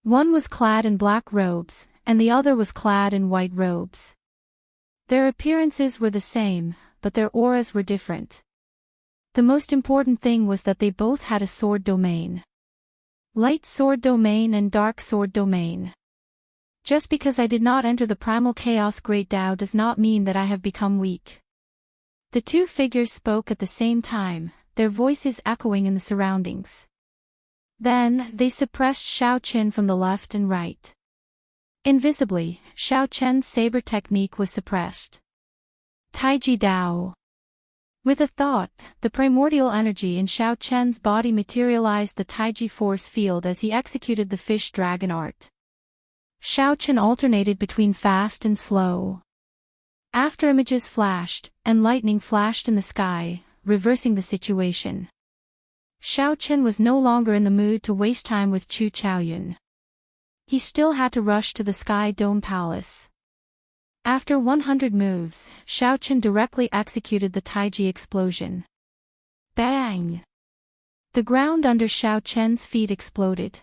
Speaker 1: One was clad in black robes, and the other was clad in white robes. Their appearances were the same, but their auras were different. The most important thing was that they both had a sword domain. Light sword domain and dark sword domain. Just because I did not enter the primal chaos great Tao does not mean that I have become weak. The two figures spoke at the same time, their voices echoing in the surroundings. Then, they suppressed Xiaochen from the left and right. Invisibly, Xiaochen's saber technique was suppressed. Taiji Dao. With a thought, the primordial energy in Xiaochen's body materialized the Taiji force field as he executed the fish dragon art. Xiaochen alternated between fast and slow. After images flashed, and lightning flashed in the sky, reversing the situation. Xiaochen was no longer in the mood to waste time with Chu Chaoyun. He still had to rush to the Sky Dome Palace. After 100 moves, Xiaochen directly executed the Taiji explosion. Bang! The ground under Xiaochen's feet exploded.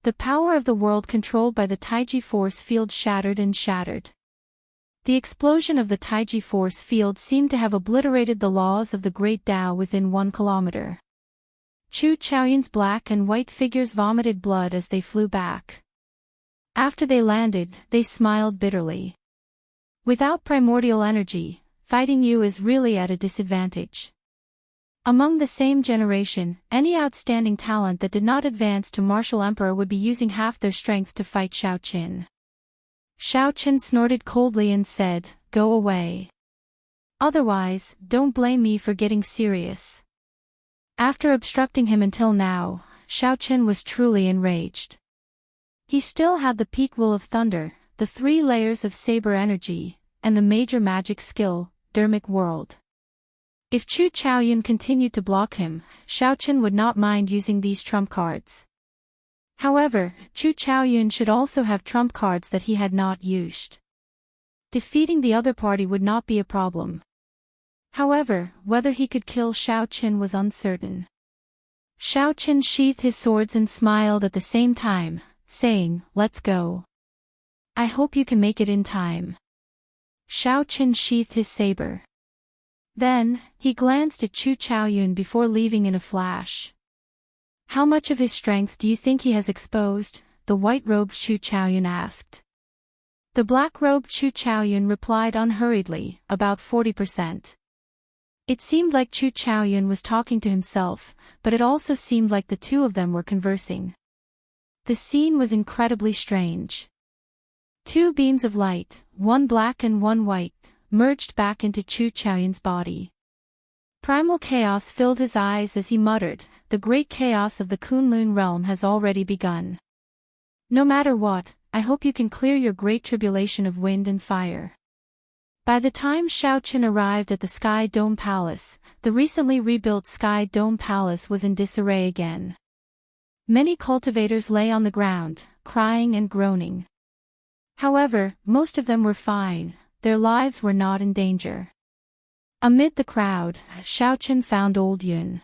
Speaker 1: The power of the world controlled by the Taiji force field shattered and shattered. The explosion of the Taiji force field seemed to have obliterated the laws of the Great Tao within 1 kilometer. Chu Chaoyun's black and white figures vomited blood as they flew back. After they landed, they smiled bitterly. Without primordial energy, fighting you is really at a disadvantage. Among the same generation, any outstanding talent that did not advance to martial emperor would be using half their strength to fight Xiaochen. Xiaochen snorted coldly and said, "Go away. Otherwise, don't blame me for getting serious." After obstructing him until now, Xiaochen was truly enraged. He still had the peak will of thunder, the 3 layers of saber energy, and the major magic skill, Dermic World. If Chu Chaoyun continued to block him, Xiaochen would not mind using these trump cards. However, Chu Chaoyun should also have trump cards that he had not used. Defeating the other party would not be a problem. However, whether he could kill Xiaochen was uncertain. Xiaochen sheathed his swords and smiled at the same time, saying, "Let's go. I hope you can make it in time." Xiaochen sheathed his saber. Then, he glanced at Chu Chaoyun before leaving in a flash. "How much of his strength do you think he has exposed?" the white-robed Chu Chaoyun asked. The black-robed Chu Chaoyun replied unhurriedly, about 40%. It seemed like Chu Chaoyun was talking to himself, but it also seemed like the two of them were conversing. The scene was incredibly strange. Two beams of light, one black and one white, merged back into Chu Chaoyun's body. Primal chaos filled his eyes as he muttered, "The great chaos of the Kunlun realm has already begun. No matter what, I hope you can clear your great tribulation of wind and fire." By the time Xiaochen arrived at the Sky Dome Palace, the recently rebuilt Sky Dome Palace was in disarray again. Many cultivators lay on the ground, crying and groaning. However, most of them were fine, their lives were not in danger. Amid the crowd, Xiaochen found Old Yun.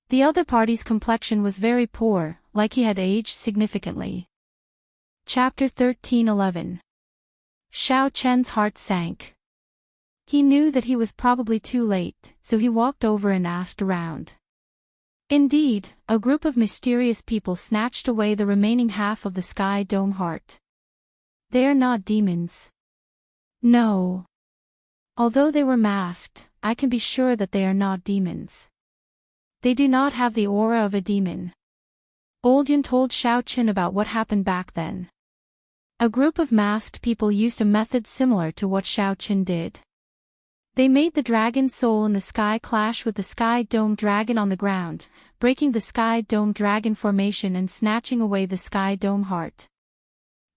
Speaker 1: The other party's complexion was very poor, like he had aged significantly. Chapter 13:11. Xiao Chen's heart sank. He knew that he was probably too late, so he walked over and asked around. Indeed, a group of mysterious people snatched away the remaining half of the Sky Dome heart. They are not demons. No. Although they were masked, I can be sure that they are not demons. They do not have the aura of a demon. Old Yun told Xiaochen about what happened back then. A group of masked people used a method similar to what Xiaochen did. They made the dragon soul in the sky clash with the Sky Dome dragon on the ground, breaking the Sky Dome dragon formation and snatching away the Sky Dome heart.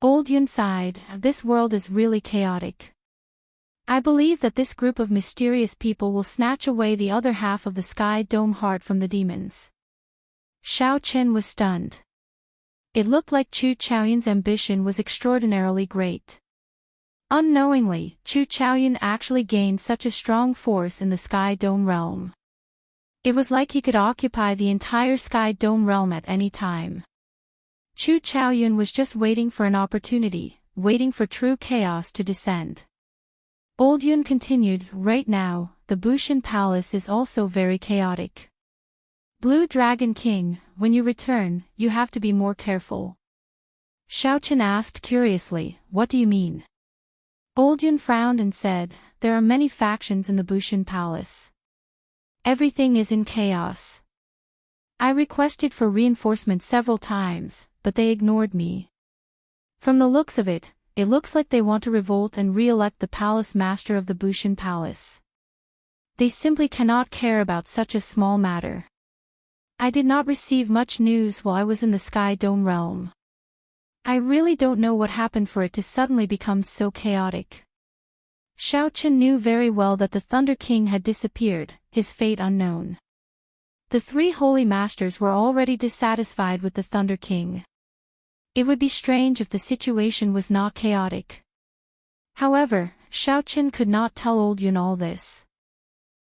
Speaker 1: Old Yun sighed, "This world is really chaotic. I believe that this group of mysterious people will snatch away the other half of the Sky Dome heart from the demons." Xiaochen was stunned. It looked like Chu Chaoyun's ambition was extraordinarily great. Unknowingly, Chu Chaoyun actually gained such a strong force in the Sky Dome realm. It was like he could occupy the entire Sky Dome realm at any time. Chu Chaoyun was just waiting for an opportunity, waiting for true chaos to descend. Old Yun continued, "Right now, the Bushan Palace is also very chaotic. Blue Dragon King, when you return, you have to be more careful." Xiaochen asked curiously, "What do you mean?" Old Yun frowned and said, "There are many factions in the Bushan Palace. Everything is in chaos. I requested for reinforcements several times, but they ignored me. From the looks of it, it looks like they want to revolt and re-elect the palace master of the Bushan Palace. They simply cannot care about such a small matter. I did not receive much news while I was in the Sky Dome realm. I really don't know what happened for it to suddenly become so chaotic." Xiaochen knew very well that the Thunder King had disappeared, his fate unknown. The three holy masters were already dissatisfied with the Thunder King. It would be strange if the situation was not chaotic. However, Xiaochen could not tell Old Yun all this.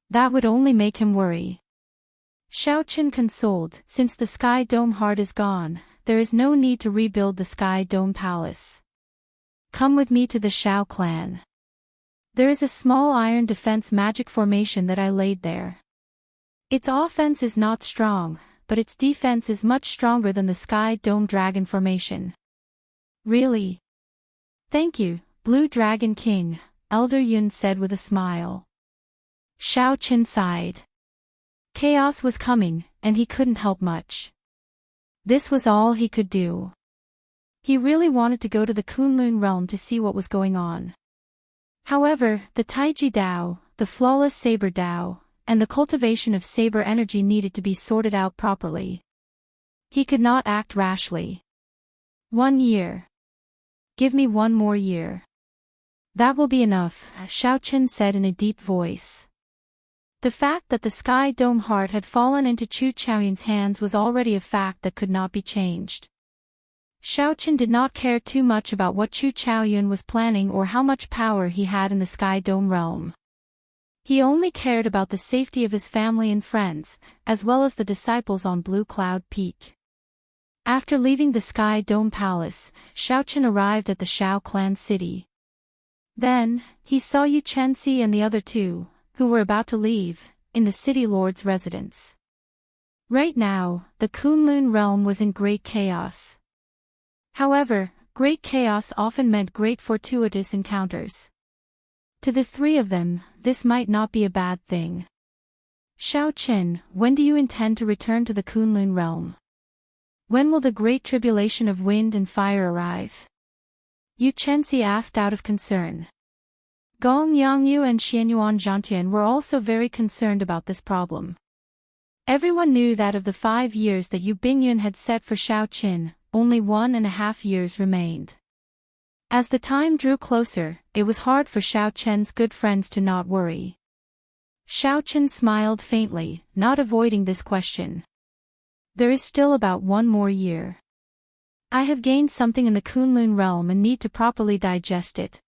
Speaker 1: That would only make him worry. Xiaochen consoled, "Since the Sky Dome heart is gone, there is no need to rebuild the Sky Dome Palace. Come with me to the Xiao clan. There is a small iron defense magic formation that I laid there. Its offense is not strong, but its defense is much stronger than the Sky Dome Dragon formation." "Really? Thank you, Blue Dragon King," Elder Yun said with a smile. Xiaochen sighed. Chaos was coming, and he couldn't help much. This was all he could do. He really wanted to go to the Kunlun realm to see what was going on. However, the Taiji Dao, the flawless Saber Dao, and the cultivation of Saber energy needed to be sorted out properly. He could not act rashly. 1 year. Give me 1 more year. That will be enough, Xiaochen said in a deep voice. The fact that the Sky Dome heart had fallen into Chu Chaoyun's hands was already a fact that could not be changed. Xiaochen did not care too much about what Chu Chaoyun was planning or how much power he had in the Sky Dome realm. He only cared about the safety of his family and friends, as well as the disciples on Blue Cloud Peak. After leaving the Sky Dome Palace, Xiaochen arrived at the Xiao clan city. Then, he saw Yu Chenxi and the other two, who were about to leave, in the city lord's residence. Right now, the Kunlun realm was in great chaos. However, great chaos often meant great fortuitous encounters. To the three of them, this might not be a bad thing. Xiao Qin, when do you intend to return to the Kunlun realm? When will the great tribulation of wind and fire arrive? Yu Chenxi asked out of concern. Gong Yangyu and Xianyuan Zhantian were also very concerned about this problem. Everyone knew that of the 5 years that Yu Bingyun had set for Xiao Qin, only 1.5 years remained. As the time drew closer, it was hard for Xiao Chen's good friends to not worry. Xiao Chen smiled faintly, not avoiding this question. There is still about 1 more year. I have gained something in the Kunlun realm and need to properly digest it.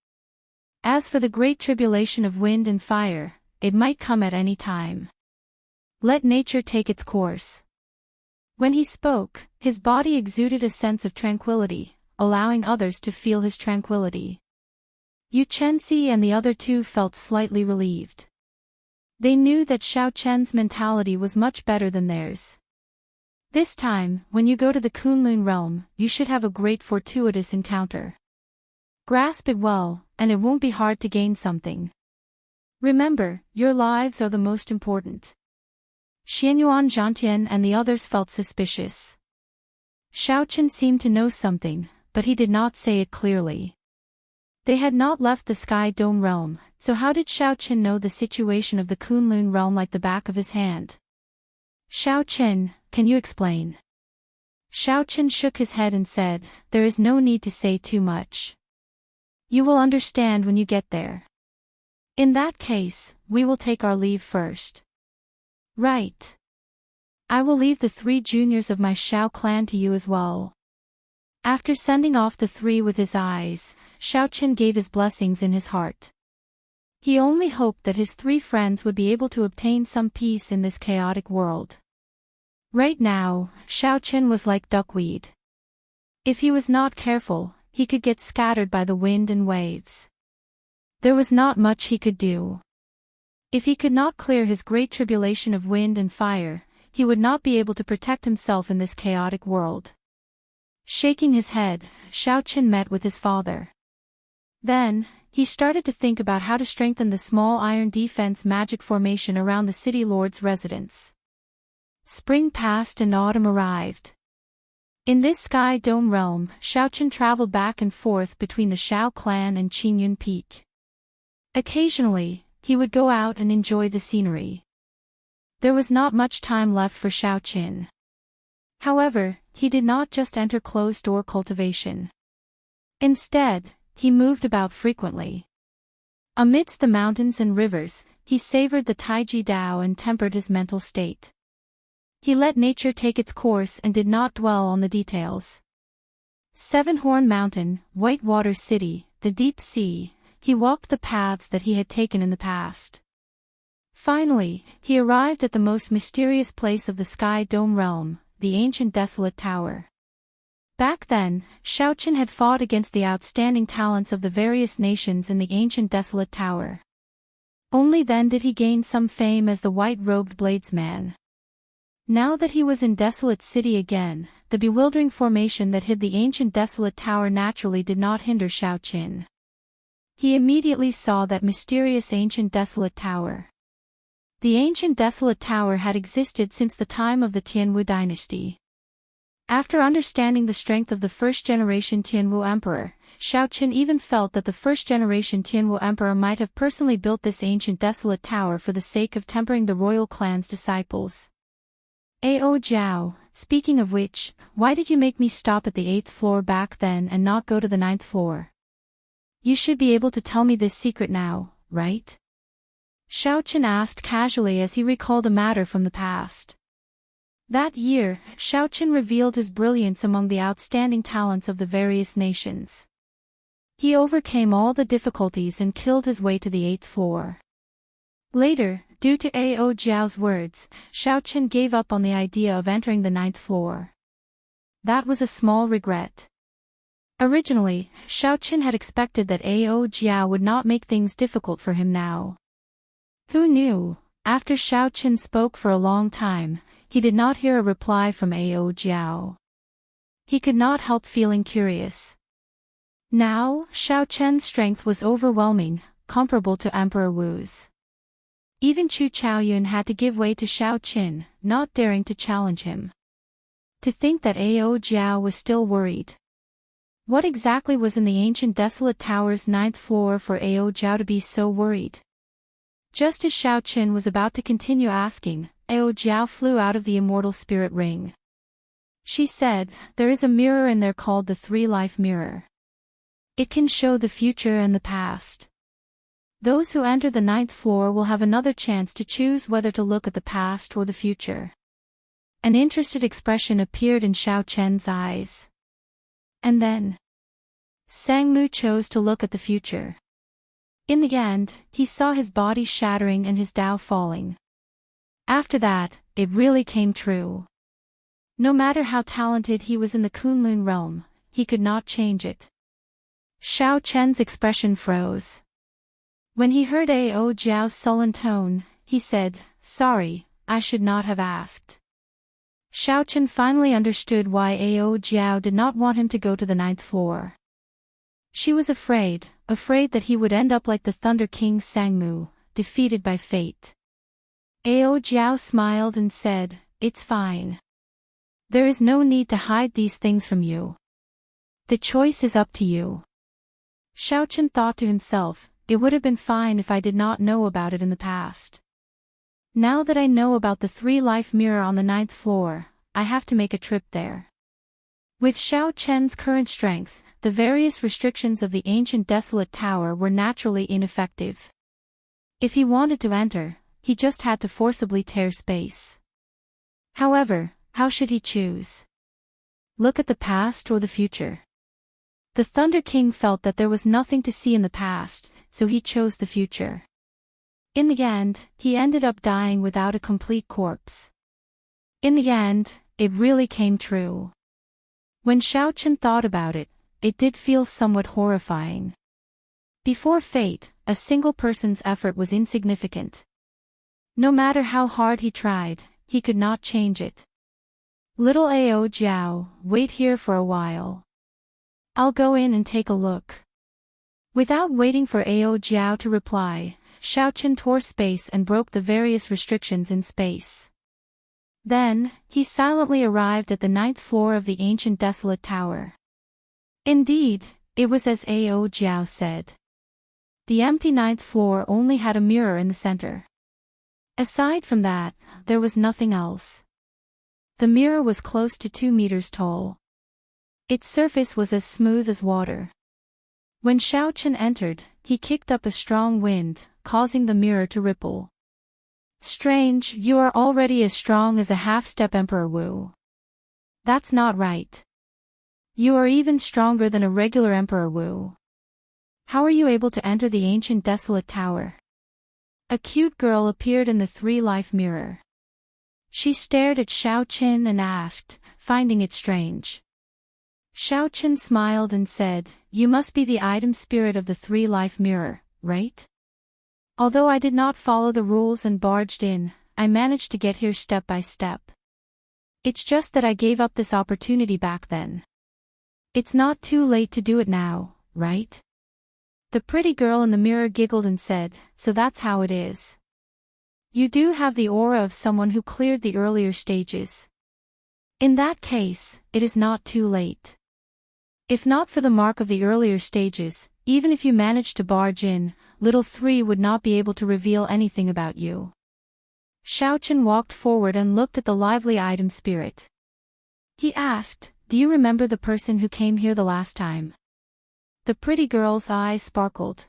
Speaker 1: As for the great tribulation of wind and fire, it might come at any time. Let nature take its course. When he spoke, his body exuded a sense of tranquility, allowing others to feel his tranquility. Yu Chenxi and the other two felt slightly relieved. They knew that Xiao Chen's mentality was much better than theirs. This time, when you go to the Kunlun realm, you should have a great fortuitous encounter. Grasp it well, and it won't be hard to gain something. Remember, your lives are the most important. Xianyuan Zhantian and the others felt suspicious. Xiao Chen seemed to know something, but he did not say it clearly. They had not left the Sky Dome realm, so how did Xiao Chen know the situation of the Kunlun realm like the back of his hand? Xiao Chen, can you explain? Xiao Chen shook his head and said, there is no need to say too much. You will understand when you get there. In that case, we will take our leave first. Right. I will leave the 3 juniors of my Xiao clan to you as well. After sending off the 3 with his eyes, Xiao Chen gave his blessings in his heart. He only hoped that his 3 friends would be able to obtain some peace in this chaotic world. Right now, Xiao Chen was like duckweed. If he was not careful, he could get scattered by the wind and waves. There was not much he could do. If he could not clear his great tribulation of wind and fire, he would not be able to protect himself in this chaotic world. Shaking his head, Xiao Chen met with his father. Then, he started to think about how to strengthen the small iron defense magic formation around the city lord's residence. Spring passed and autumn arrived. In this Sky Dome realm, Xiao Chen traveled back and forth between the Xiao clan and Qingyun Peak. Occasionally, he would go out and enjoy the scenery. There was not much time left for Xiao Chen. However, he did not just enter closed-door cultivation. Instead, he moved about frequently. Amidst the mountains and rivers, he savored the Taiji Dao and tempered his mental state. He let nature take its course and did not dwell on the details. Seven-Horn Mountain, Whitewater City, the deep sea, he walked the paths that he had taken in the past. Finally, he arrived at the most mysterious place of the Sky Dome realm, the ancient desolate tower. Back then, Xiao Chen had fought against the outstanding talents of the various nations in the ancient desolate tower. Only then did he gain some fame as the white-robed bladesman. Now that he was in Desolate City again, the bewildering formation that hid the ancient desolate tower naturally did not hinder Xiao Chen. He immediately saw that mysterious ancient desolate tower. The ancient desolate tower had existed since the time of the Tianwu dynasty. After understanding the strength of the first-generation Tianwu emperor, Xiao Chen even felt that the first-generation Tianwu emperor might have personally built this ancient desolate tower for the sake of tempering the royal clan's disciples. Ao Jiao, speaking of which, why did you make me stop at the 8th floor back then and not go to the 9th floor? You should be able to tell me this secret now, right? Xiao Chen asked casually as he recalled a matter from the past. That year, Xiao Chen revealed his brilliance among the outstanding talents of the various nations. He overcame all the difficulties and killed his way to the 8th floor. Later, due to Ao Jiao's words, Xiao Chen gave up on the idea of entering the 9th floor. That was a small regret. Originally, Xiao Chen had expected that Ao Jiao would not make things difficult for him now. Who knew? After Xiao Chen spoke for a long time, he did not hear a reply from Ao Jiao. he could not help feeling curious. Now, Xiao Chen's strength was overwhelming, comparable to Emperor Wu's. Even Chu Chaoyun had to give way to Xiao Qin, not daring to challenge him. To think that Ao Jiao was still worried. What exactly was in the ancient desolate tower's 9th floor for Ao Jiao to be so worried? Just as Xiao Qin was about to continue asking, Ao Jiao flew out of the immortal spirit ring. She said, "There is a mirror in there called the Three-Life Mirror. It can show the future and the past. Those who enter the 9th floor will have another chance to choose whether to look at the past or the future." An interested expression appeared in Xiao Chen's eyes. And then, Sangmu chose to look at the future. In the end, he saw his body shattering and his Tao falling. After that, it really came true. No matter how talented he was in the Kunlun realm, he could not change it. Xiao Chen's expression froze. When he heard Ao Jiao's sullen tone, he said, "Sorry, I should not have asked." Xiao Chen finally understood why Ao Jiao did not want him to go to the 9th floor. She was afraid that he would end up like the Thunder King Sangmu, defeated by fate. Ao Jiao smiled and said, "It's fine. There is no need to hide these things from you. The choice is up to you." Xiao Chen thought to himself, "It would have been fine if I did not know about it in the past. Now that I know about the Three-Life Mirror on the 9th floor, I have to make a trip there." With Xiao Chen's current strength, the various restrictions of the ancient desolate tower were naturally ineffective. If he wanted to enter, he just had to forcibly tear space. However, how should he choose? Look at the past or the future? The Thunder King felt that there was nothing to see in the past, so he chose the future. In the end, he ended up dying without a complete corpse. In the end, it really came true. When Xiao Chen thought about it, it did feel somewhat horrifying. Before fate, a single person's effort was insignificant. No matter how hard he tried, he could not change it. "Little Ao Jiao, wait here for a while. I'll go in and take a look." Without waiting for Ao Jiao to reply, Xiao Chen tore space and broke the various restrictions in space. Then, he silently arrived at the 9th floor of the ancient desolate tower. Indeed, it was as Ao Jiao said. The empty 9th floor only had a mirror in the center. Aside from that, there was nothing else. The mirror was close to 2 meters tall. Its surface was as smooth as water. When Xiao Chen entered, he kicked up a strong wind, causing the mirror to ripple. "Strange, you are already as strong as a half-step Emperor Wu. That's not right. You are even stronger than a regular Emperor Wu. How are you able to enter the ancient desolate tower?" A cute girl appeared in the Three-Life Mirror. She stared at Xiao Chen and asked, finding it strange. Xiao Chen smiled and said, "You must be the item spirit of the Three-Life Mirror, right? Although I did not follow the rules and barged in, I managed to get here step by step. It's just that I gave up this opportunity back then. It's not too late to do it now, right?" The pretty girl in the mirror giggled and said, "So that's how it is. You do have the aura of someone who cleared the earlier stages. In that case, it is not too late. If not for the mark of the earlier stages, even if you managed to barge in, Little 3 would not be able to reveal anything about you." Xiao Chen walked forward and looked at the lively item spirit. He asked, "Do you remember the person who came here the last time?" The pretty girl's eyes sparkled.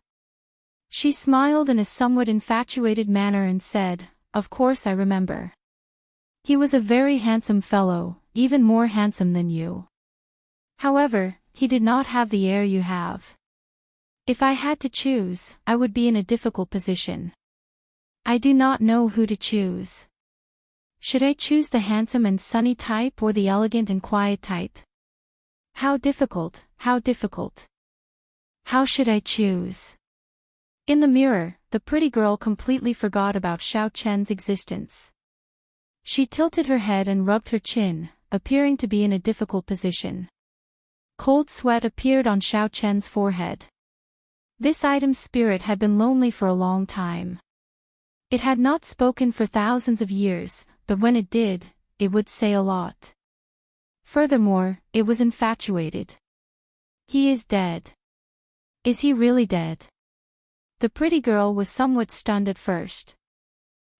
Speaker 1: She smiled in a somewhat infatuated manner and said, "Of course I remember. He was a very handsome fellow, even more handsome than you. However, he did not have the air you have. If I had to choose, I would be in a difficult position. I do not know who to choose. Should I choose the handsome and sunny type or the elegant and quiet type? How difficult, how difficult. How should I choose?" In the mirror, the pretty girl completely forgot about Xiao Chen's existence. She tilted her head and rubbed her chin, appearing to be in a difficult position. Cold sweat appeared on Xiao Chen's forehead. This item's spirit had been lonely for a long time. It had not spoken for thousands of years, but when it did, it would say a lot. Furthermore, it was infatuated. He is dead. Is he really dead? The pretty girl was somewhat stunned at first.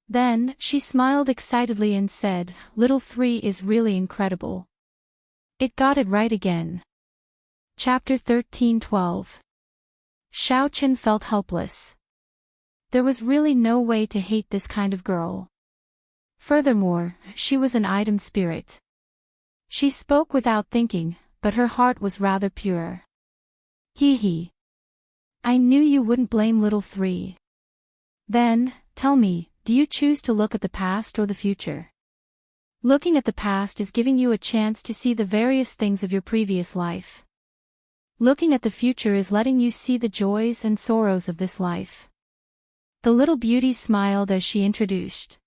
Speaker 1: Then, she smiled excitedly and said, "Little 3 is really incredible. It got it right again." Chapter 13:12. Xiao Chen felt helpless. There was really no way to hate this kind of girl. Furthermore, she was an item spirit. She spoke without thinking, but her heart was rather pure. Hee. I knew you wouldn't blame little 3. Then, tell me, do you choose to look at the past or the future? Looking at the past is giving you a chance to see the various things of your previous life. Looking at the future is letting you see the joys and sorrows of this life. The little beauty smiled as she introduced.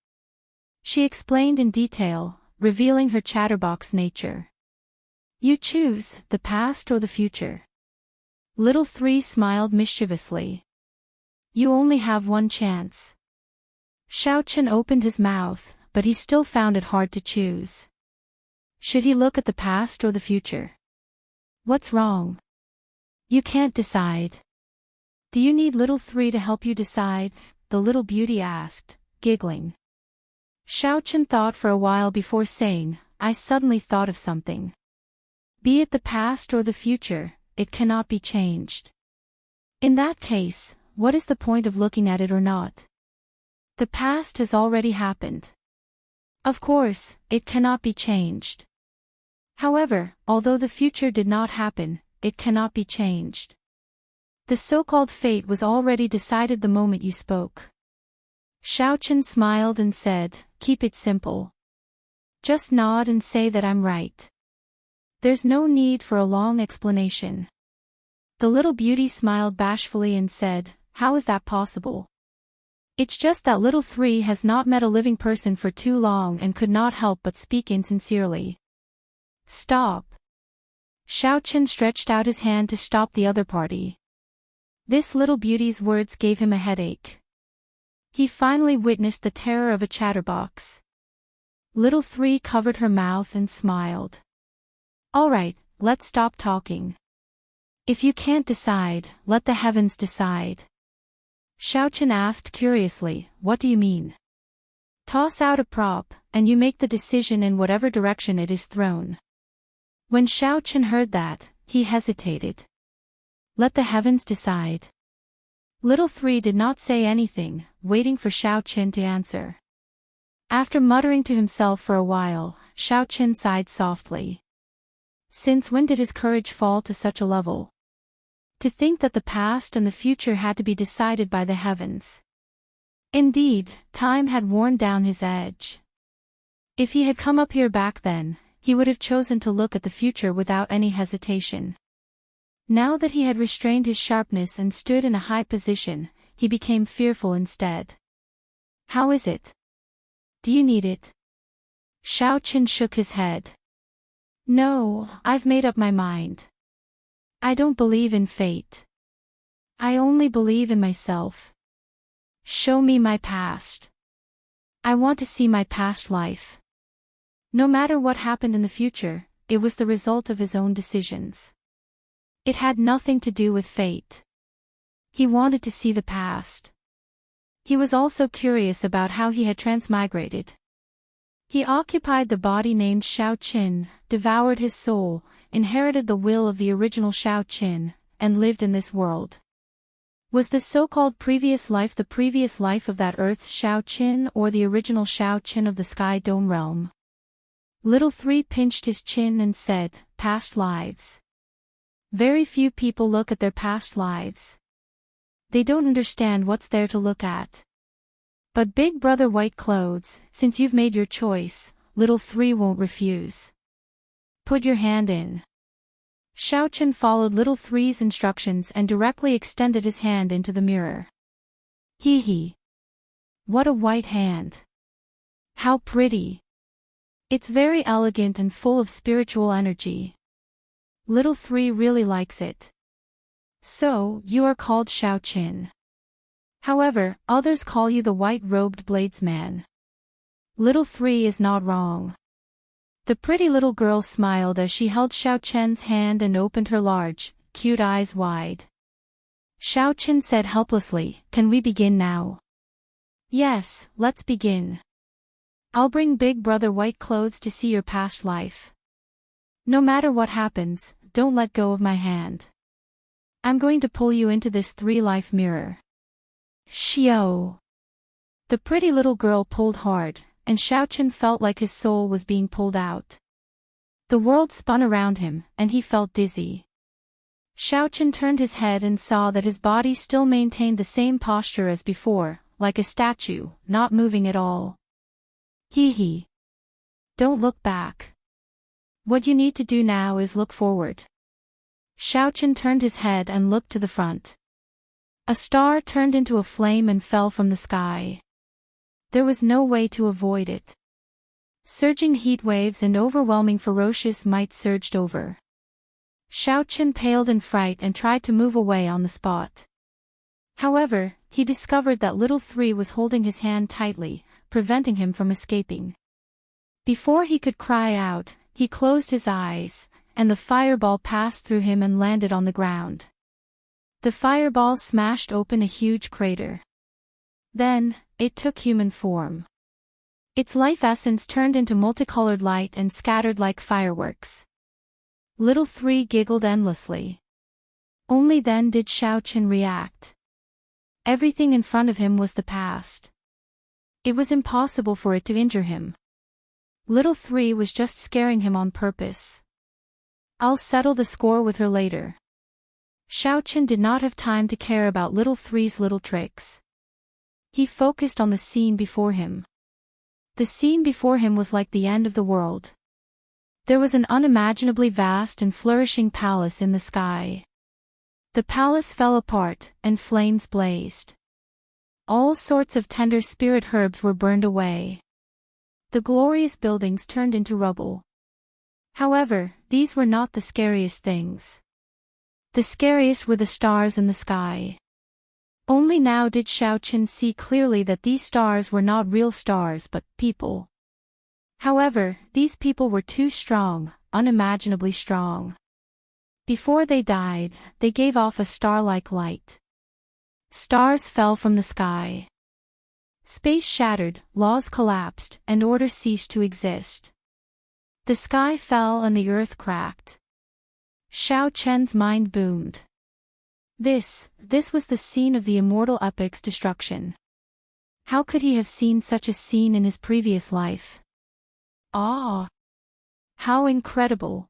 Speaker 1: She explained in detail, revealing her chatterbox nature. You choose, the past or the future. Little 3 smiled mischievously. You only have one chance. Xiao Chen opened his mouth, but he still found it hard to choose. Should he look at the past or the future? What's wrong? You can't decide. Do you need little 3 to help you decide? The little beauty asked, giggling. Xiao Chen thought for a while before saying, I suddenly thought of something. Be it the past or the future, it cannot be changed. In that case, what is the point of looking at it or not? The past has already happened. Of course, it cannot be changed. However, although the future did not happen, it cannot be changed. The so-called fate was already decided the moment you spoke. Xiao Chen smiled and said, keep it simple. Just nod and say that I'm right. There's no need for a long explanation. The little beauty smiled bashfully and said, how is that possible? It's just that little 3 has not met a living person for too long and could not help but speak insincerely. Stop. Xiao Chen stretched out his hand to stop the other party. This little beauty's words gave him a headache. He finally witnessed the terror of a chatterbox. Little 3 covered her mouth and smiled. All right, let's stop talking. If you can't decide, let the heavens decide. Xiao Chen asked curiously, what do you mean? Toss out a prop, and you make the decision in whatever direction it is thrown. When Xiao Chen heard that, he hesitated. Let the heavens decide. Little 3 did not say anything, waiting for Xiao Chen to answer. After muttering to himself for a while, Xiao Chen sighed softly. Since when did his courage fall to such a level? To think that the past and the future had to be decided by the heavens. Indeed, time had worn down his edge. If he had come up here back then, he would have chosen to look at the future without any hesitation. Now that he had restrained his sharpness and stood in a high position, he became fearful instead. How is it? Do you need it? Xiao Chen shook his head. No, I've made up my mind. I don't believe in fate. I only believe in myself. Show me my past. I want to see my past life. No matter what happened in the future, it was the result of his own decisions. It had nothing to do with fate. He wanted to see the past. He was also curious about how he had transmigrated. He occupied the body named Xiao Qin, devoured his soul, inherited the will of the original Xiao Qin, and lived in this world. Was the so-called previous life the previous life of that Earth's Xiao Qin or the original Xiao Qin of the Sky Dome realm? Little 3 pinched his chin and said, past lives. Very few people look at their past lives. They don't understand what's there to look at. But Big Brother White Clothes, since you've made your choice, Little 3 won't refuse. Put your hand in. Xiao Chen followed Little 3's instructions and directly extended his hand into the mirror. Hee. What a white hand. How pretty. It's very elegant and full of spiritual energy. Little 3 really likes it. So, you are called Xiao Qin. However, others call you the white-robed bladesman. Little 3 is not wrong. The pretty little girl smiled as she held Xiao Chen's hand and opened her large, cute eyes wide. Xiao Chen said helplessly, "Can we begin now?" "Yes, let's begin. I'll bring Big Brother White Clothes to see your past life. No matter what happens, don't let go of my hand. I'm going to pull you into this 3-life mirror." Xiao. The pretty little girl pulled hard, and Xiao Chen felt like his soul was being pulled out. The world spun around him, and he felt dizzy. Xiao Chen turned his head and saw that his body still maintained the same posture as before, like a statue, not moving at all. Hee. Don't look back. What you need to do now is look forward. Xiao Chen turned his head and looked to the front. A star turned into a flame and fell from the sky. There was no way to avoid it. Surging heat waves and overwhelming ferocious might surged over. Xiao Chen paled in fright and tried to move away on the spot. However, he discovered that little 3 was holding his hand tightly, preventing him from escaping. Before he could cry out, he closed his eyes, and the fireball passed through him and landed on the ground. The fireball smashed open a huge crater. Then, it took human form. Its life essence turned into multicolored light and scattered like fireworks. Little 3 giggled endlessly. Only then did Xiao Chen react. Everything in front of him was the past. It was impossible for it to injure him. Little 3 was just scaring him on purpose. I'll settle the score with her later. Xiao Chen did not have time to care about little 3's little tricks. He focused on the scene before him. The scene before him was like the end of the world. There was an unimaginably vast and flourishing palace in the sky. The palace fell apart, and flames blazed. All sorts of tender spirit herbs were burned away. The glorious buildings turned into rubble. However, these were not the scariest things. The scariest were the stars in the sky. Only now did Xiao Chen see clearly that these stars were not real stars but people. However, these people were too strong, unimaginably strong. Before they died, they gave off a star-like light. Stars fell from the sky. Space shattered, laws collapsed, and order ceased to exist. The sky fell and the earth cracked. Xiao Chen's mind boomed. This was the scene of the immortal epic's destruction. How could he have seen such a scene in his previous life? Ah! How incredible!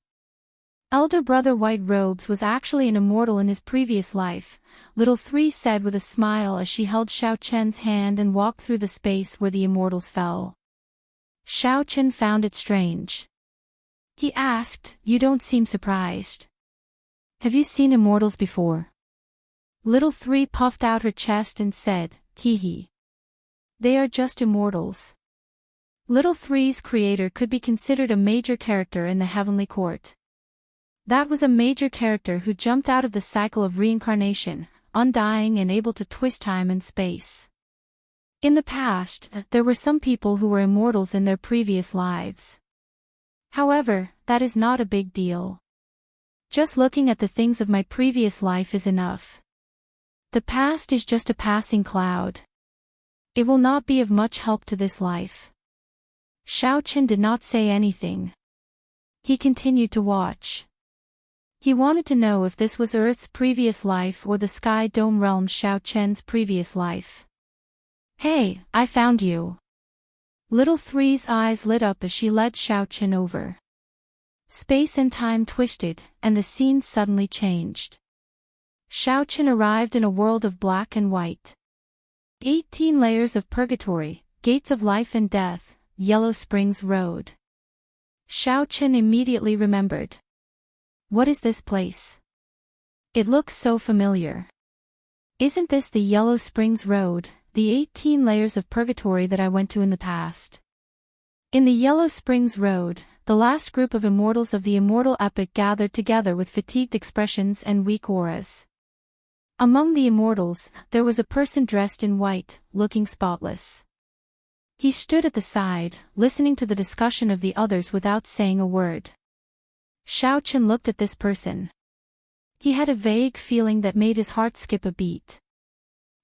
Speaker 1: Elder brother White Robes was actually an immortal in his previous life, little 3 said with a smile as she held Xiao Chen's hand and walked through the space where the immortals fell. Xiao Chen found it strange. He asked, "You don't seem surprised. Have you seen immortals before?" Little 3 puffed out her chest and said, "Hee. They are just immortals." Little 3's creator could be considered a major character in the heavenly court. That was a major character who jumped out of the cycle of reincarnation, undying and able to twist time and space. In the past, there were some people who were immortals in their previous lives. However, that is not a big deal. Just looking at the things of my previous life is enough. The past is just a passing cloud. It will not be of much help to this life. Xiao Chen did not say anything. He continued to watch. He wanted to know if this was Earth's previous life or the Sky Dome realm Xiao Chen's previous life. "Hey, I found you." Little 3's eyes lit up as she led Xiao Chen over. Space and time twisted, and the scene suddenly changed. Xiao Chen arrived in a world of black and white. 18 layers of purgatory, gates of life and death, Yellow Springs Road. Xiao Chen immediately remembered. What is this place? It looks so familiar. Isn't this the Yellow Springs Road, the 18 layers of purgatory that I went to in the past? In the Yellow Springs Road, the last group of immortals of the immortal epic gathered together with fatigued expressions and weak auras. Among the immortals, there was a person dressed in white, looking spotless. He stood at the side, listening to the discussion of the others without saying a word. Xiao Chen looked at this person. He had a vague feeling that made his heart skip a beat.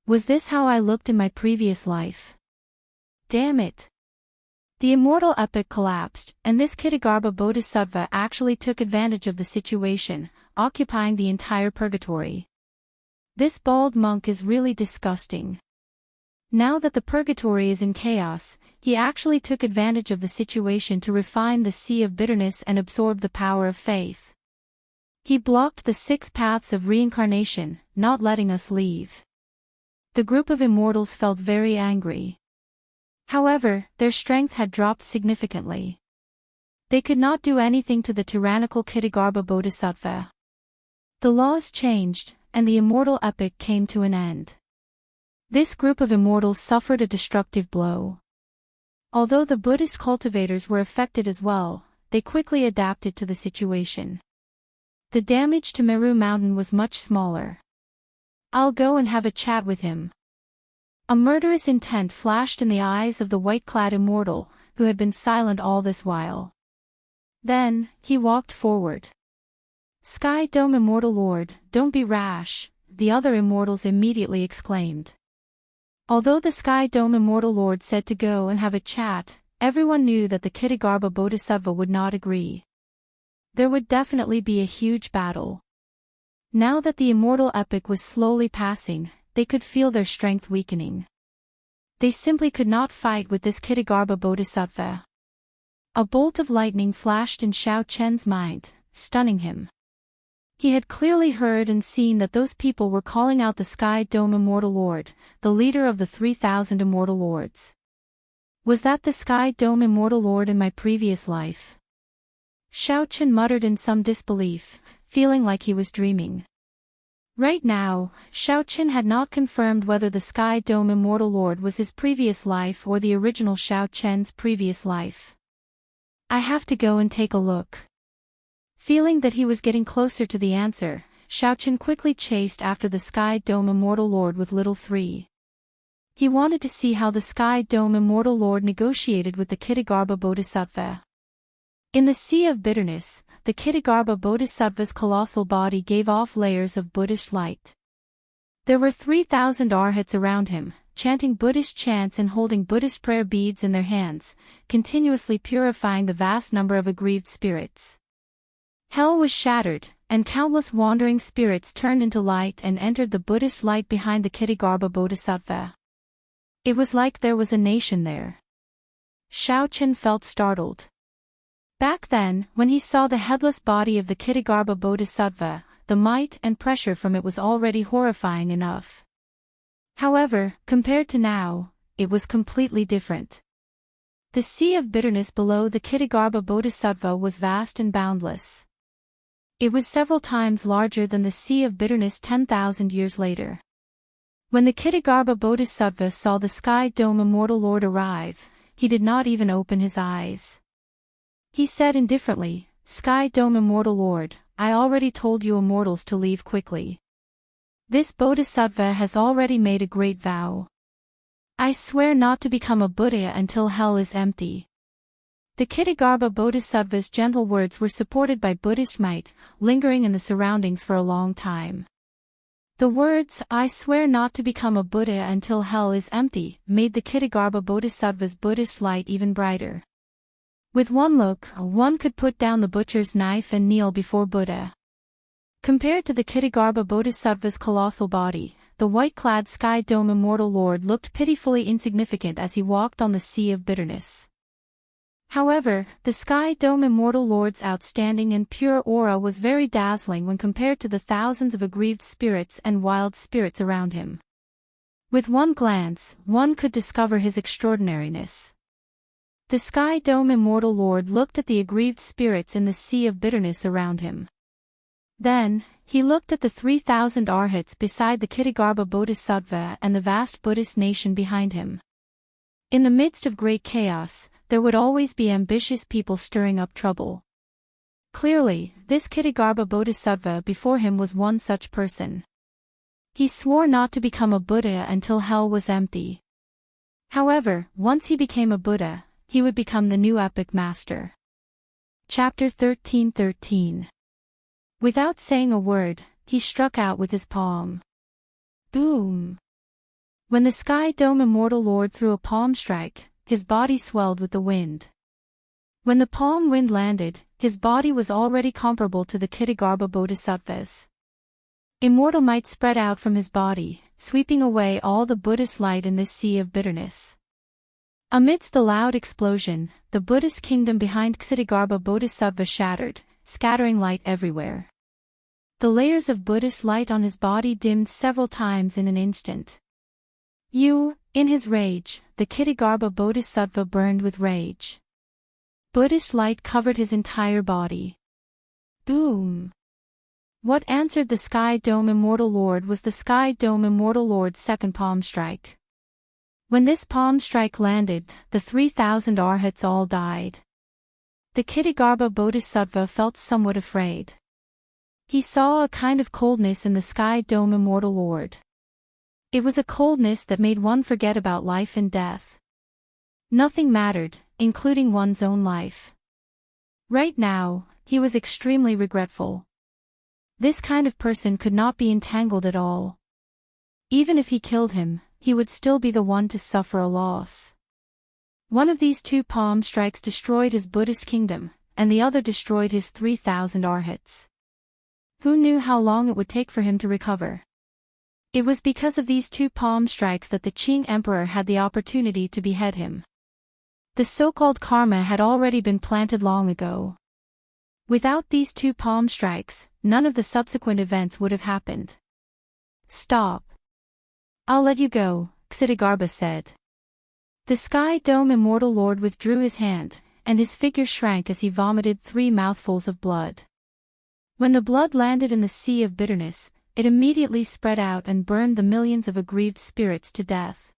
Speaker 1: Was this how I looked in my previous life? Damn it. The immortal epic collapsed, and this Kitagarbha Bodhisattva actually took advantage of the situation, occupying the entire purgatory. This bald monk is really disgusting. Now that the purgatory is in chaos, he actually took advantage of the situation to refine the sea of bitterness and absorb the power of faith. He blocked the 6 paths of reincarnation, not letting us leave. The group of immortals felt very angry. However, their strength had dropped significantly. They could not do anything to the tyrannical Kitagarbha Bodhisattva. The laws changed, and the immortal epic came to an end. This group of immortals suffered a destructive blow. Although the Buddhist cultivators were affected as well, they quickly adapted to the situation. The damage to Meru Mountain was much smaller. I'll go and have a chat with him. A murderous intent flashed in the eyes of the white-clad immortal, who had been silent all this while. Then, he walked forward. Sky Dome Immortal Lord, don't be rash, the other immortals immediately exclaimed. Although the Sky Dome Immortal Lord said to go and have a chat, everyone knew that the Kitagarbha Bodhisattva would not agree. There would definitely be a huge battle. Now that the immortal epic was slowly passing, they could feel their strength weakening. They simply could not fight with this Kitagarbha Bodhisattva. A bolt of lightning flashed in Xiao Chen's mind, stunning him. He had clearly heard and seen that those people were calling out the Sky Dome Immortal Lord, the leader of the 3,000 Immortal Lords. Was that the Sky Dome Immortal Lord in my previous life? Xiao Chen muttered in some disbelief, feeling like he was dreaming. Right now, Xiao Chen had not confirmed whether the Sky Dome Immortal Lord was his previous life or the original Xiao Chen's previous life. I have to go and take a look. Feeling that he was getting closer to the answer, Xiao Chen quickly chased after the Sky Dome Immortal Lord with Little 3. He wanted to see how the Sky Dome Immortal Lord negotiated with the Kitagarbha Bodhisattva. In the sea of bitterness, the Kitagarbha Bodhisattva's colossal body gave off layers of Buddhist light. There were 3,000 arhats around him, chanting Buddhist chants and holding Buddhist prayer beads in their hands, continuously purifying the vast number of aggrieved spirits. Hell was shattered, and countless wandering spirits turned into light and entered the Buddhist light behind the Kitagarbha Bodhisattva. It was like there was a nation there. Xiao Chen felt startled. Back then, when he saw the headless body of the Kitagarbha Bodhisattva, the might and pressure from it was already horrifying enough. However, compared to now, it was completely different. The sea of bitterness below the Kitagarbha Bodhisattva was vast and boundless. It was several times larger than the sea of bitterness 10,000 years later. When the Kitagarbha Bodhisattva saw the Sky Dome Immortal Lord arrive, he did not even open his eyes. He said indifferently, Sky Dome Immortal Lord, I already told you immortals to leave quickly. This Bodhisattva has already made a great vow. I swear not to become a Buddha until hell is empty. The Kitagarbha Bodhisattva's gentle words were supported by Buddhist might, lingering in the surroundings for a long time. The words, I swear not to become a Buddha until hell is empty, made the Kitagarbha Bodhisattva's Buddhist light even brighter. With one look, one could put down the butcher's knife and kneel before Buddha. Compared to the Kitagarbha Bodhisattva's colossal body, the white-clad Sky Dome Immortal Lord looked pitifully insignificant as he walked on the sea of bitterness. However, the Sky Dome Immortal Lord's outstanding and pure aura was very dazzling when compared to the thousands of aggrieved spirits and wild spirits around him. With one glance, one could discover his extraordinariness. The Sky Dome Immortal Lord looked at the aggrieved spirits in the sea of bitterness around him. Then, he looked at the 3,000 arhats beside the Kitagarbha Bodhisattva and the vast Buddhist nation behind him. In the midst of great chaos, there would always be ambitious people stirring up trouble. Clearly, this Ksitigarbha Bodhisattva before him was one such person. He swore not to become a Buddha until hell was empty. However, once he became a Buddha, he would become the new epic master. Chapter 13:13. Without saying a word, he struck out with his palm. Boom! When the Sky Dome Immortal Lord threw a palm strike, his body swelled with the wind. When the palm wind landed, his body was already comparable to the Ksitigarbha Bodhisattva's. Immortal might spread out from his body, sweeping away all the Buddhist light in this sea of bitterness. Amidst the loud explosion, the Buddhist kingdom behind Ksitigarbha Bodhisattva shattered, scattering light everywhere. The layers of Buddhist light on his body dimmed several times in an instant. In his rage, the Ksitigarbha Bodhisattva burned with rage. Buddhist light covered his entire body. Boom! What answered the Sky Dome Immortal Lord was the Sky Dome Immortal Lord's second palm strike. When this palm strike landed, the 3,000 arhats all died. The Ksitigarbha Bodhisattva felt somewhat afraid. He saw a kind of coldness in the Sky Dome Immortal Lord. It was a coldness that made one forget about life and death. Nothing mattered, including one's own life. Right now, he was extremely regretful. This kind of person could not be entangled at all. Even if he killed him, he would still be the one to suffer a loss. One of these two palm strikes destroyed his Buddhist kingdom, and the other destroyed his 3,000 arhats. Who knew how long it would take for him to recover? It was because of these two palm strikes that the Qing emperor had the opportunity to behead him. The so-called karma had already been planted long ago. Without these two palm strikes, none of the subsequent events would have happened. Stop. I'll let you go, Ksitigarbha said. The Sky Dome Immortal Lord withdrew his hand, and his figure shrank as he vomited 3 mouthfuls of blood. When the blood landed in the sea of bitterness, it immediately spread out and burned the millions of aggrieved spirits to death.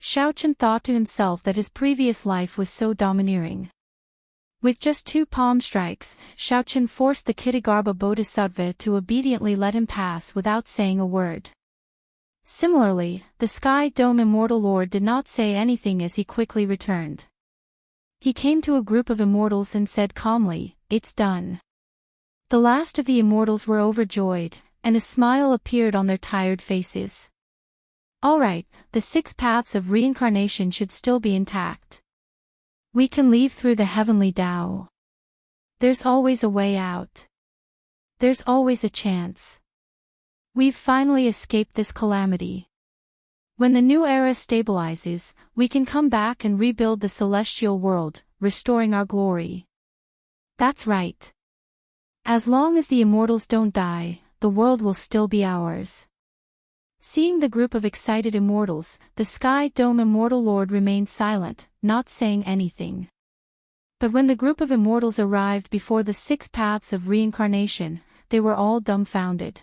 Speaker 1: Shaochen thought to himself that his previous life was so domineering. With just 2 palm strikes, Shaochen forced the Ksitigarbha Bodhisattva to obediently let him pass without saying a word. Similarly, the Sky Dome Immortal Lord did not say anything as he quickly returned. He came to a group of immortals and said calmly, "It's done." The last of the immortals were overjoyed, and a smile appeared on their tired faces. All right, the 6 paths of reincarnation should still be intact. We can leave through the heavenly Tao. There's always a way out. There's always a chance. We've finally escaped this calamity. When the new era stabilizes, we can come back and rebuild the celestial world, restoring our glory. That's right. As long as the immortals don't die, the world will still be ours. Seeing the group of excited immortals, the Sky Dome Immortal Lord remained silent, not saying anything. But when the group of immortals arrived before the 6 paths of reincarnation, they were all dumbfounded.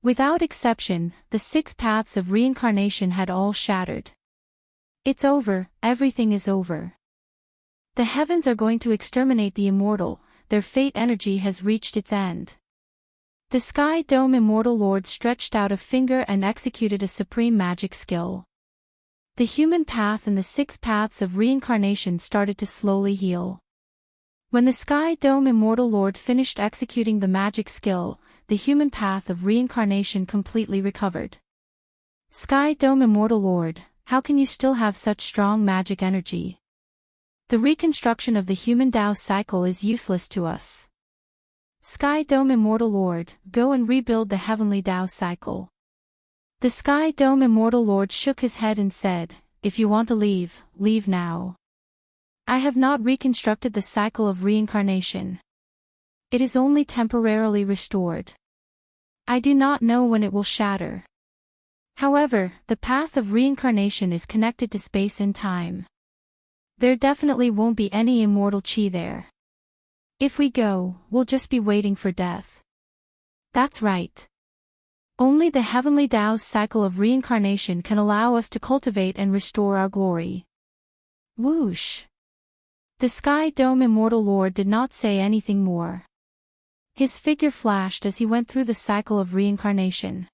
Speaker 1: Without exception, the 6 paths of reincarnation had all shattered. It's over, everything is over. The heavens are going to exterminate the immortal, their fate energy has reached its end. The Sky Dome Immortal Lord stretched out a finger and executed a supreme magic skill. The human path and the 6 paths of reincarnation started to slowly heal. When the Sky Dome Immortal Lord finished executing the magic skill, the human path of reincarnation completely recovered. Sky Dome Immortal Lord, how can you still have such strong magic energy? The reconstruction of the human Tao cycle is useless to us. Sky Dome Immortal Lord, go and rebuild the heavenly Tao cycle. The Sky Dome Immortal Lord shook his head and said, if you want to leave, leave now. I have not reconstructed the cycle of reincarnation. It is only temporarily restored. I do not know when it will shatter. However, the path of reincarnation is connected to space and time. There definitely won't be any immortal chi there. If we go, we'll just be waiting for death. That's right. Only the heavenly Tao's cycle of reincarnation can allow us to cultivate and restore our glory. Whoosh! The Sky Dome Immortal Lord did not say anything more. His figure flashed as he went through the cycle of reincarnation.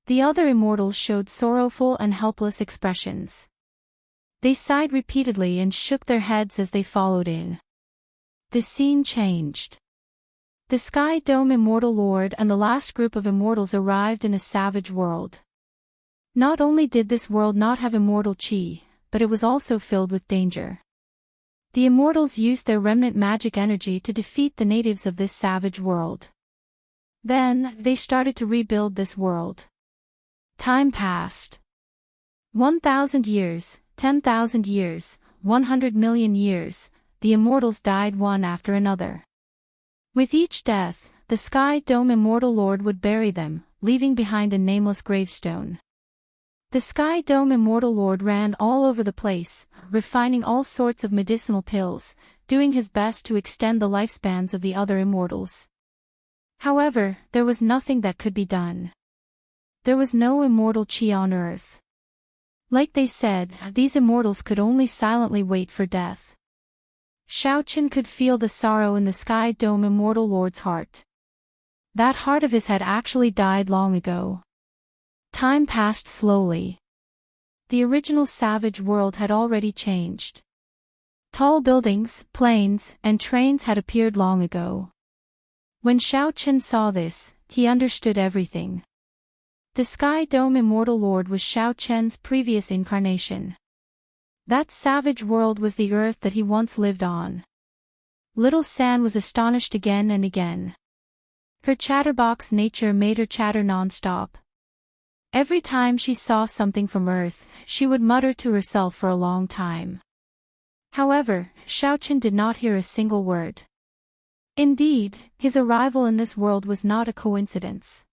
Speaker 1: The other immortals showed sorrowful and helpless expressions. They sighed repeatedly and shook their heads as they followed in. The scene changed. The Sky Dome Immortal Lord and the last group of immortals arrived in a savage world. Not only did this world not have immortal chi, but it was also filled with danger. The immortals used their remnant magic energy to defeat the natives of this savage world. Then, they started to rebuild this world. Time passed. 1,000 years, 10,000 years, 100 million years, the immortals died one after another. With each death, the Sky Dome Immortal Lord would bury them, leaving behind a nameless gravestone. The Sky Dome Immortal Lord ran all over the place, refining all sorts of medicinal pills, doing his best to extend the lifespans of the other immortals. However, there was nothing that could be done. There was no immortal chi on earth. Like they said, these immortals could only silently wait for death. Xiaoqin could feel the sorrow in the Sky Dome Immortal Lord's heart. That heart of his had actually died long ago. Time passed slowly. The original savage world had already changed. Tall buildings, planes, and trains had appeared long ago. When Xiaoqin saw this, he understood everything. The Sky Dome Immortal Lord was Xiaoqian's previous incarnation. That savage world was the earth that he once lived on. Little San was astonished again and again. Her chatterbox nature made her chatter non-stop. Every time she saw something from Earth, she would mutter to herself for a long time. However, Xiaoqin did not hear a single word. Indeed, his arrival in this world was not a coincidence.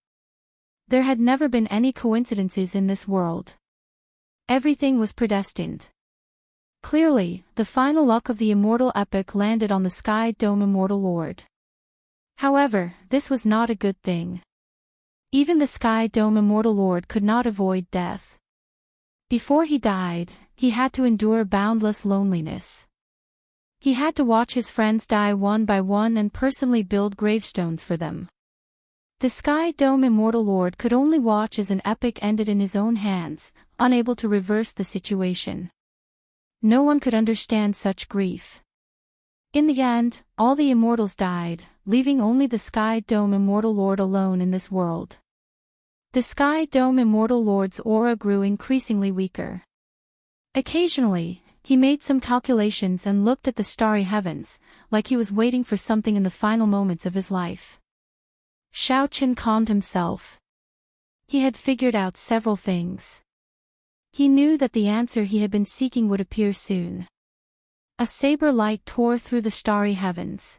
Speaker 1: There had never been any coincidences in this world. Everything was predestined. Clearly, the final luck of the immortal epic landed on the Sky Dome Immortal Lord. However, this was not a good thing. Even the Sky Dome Immortal Lord could not avoid death. Before he died, he had to endure boundless loneliness. He had to watch his friends die one by one and personally build gravestones for them. The Sky Dome Immortal Lord could only watch as an epic ended in his own hands, unable to reverse the situation. No one could understand such grief. In the end, all the immortals died, leaving only the Sky Dome Immortal Lord alone in this world. The Sky Dome Immortal Lord's aura grew increasingly weaker. Occasionally, he made some calculations and looked at the starry heavens, like he was waiting for something in the final moments of his life. Xiaoqin calmed himself. He had figured out several things. He knew that the answer he had been seeking would appear soon. A saber light tore through the starry heavens.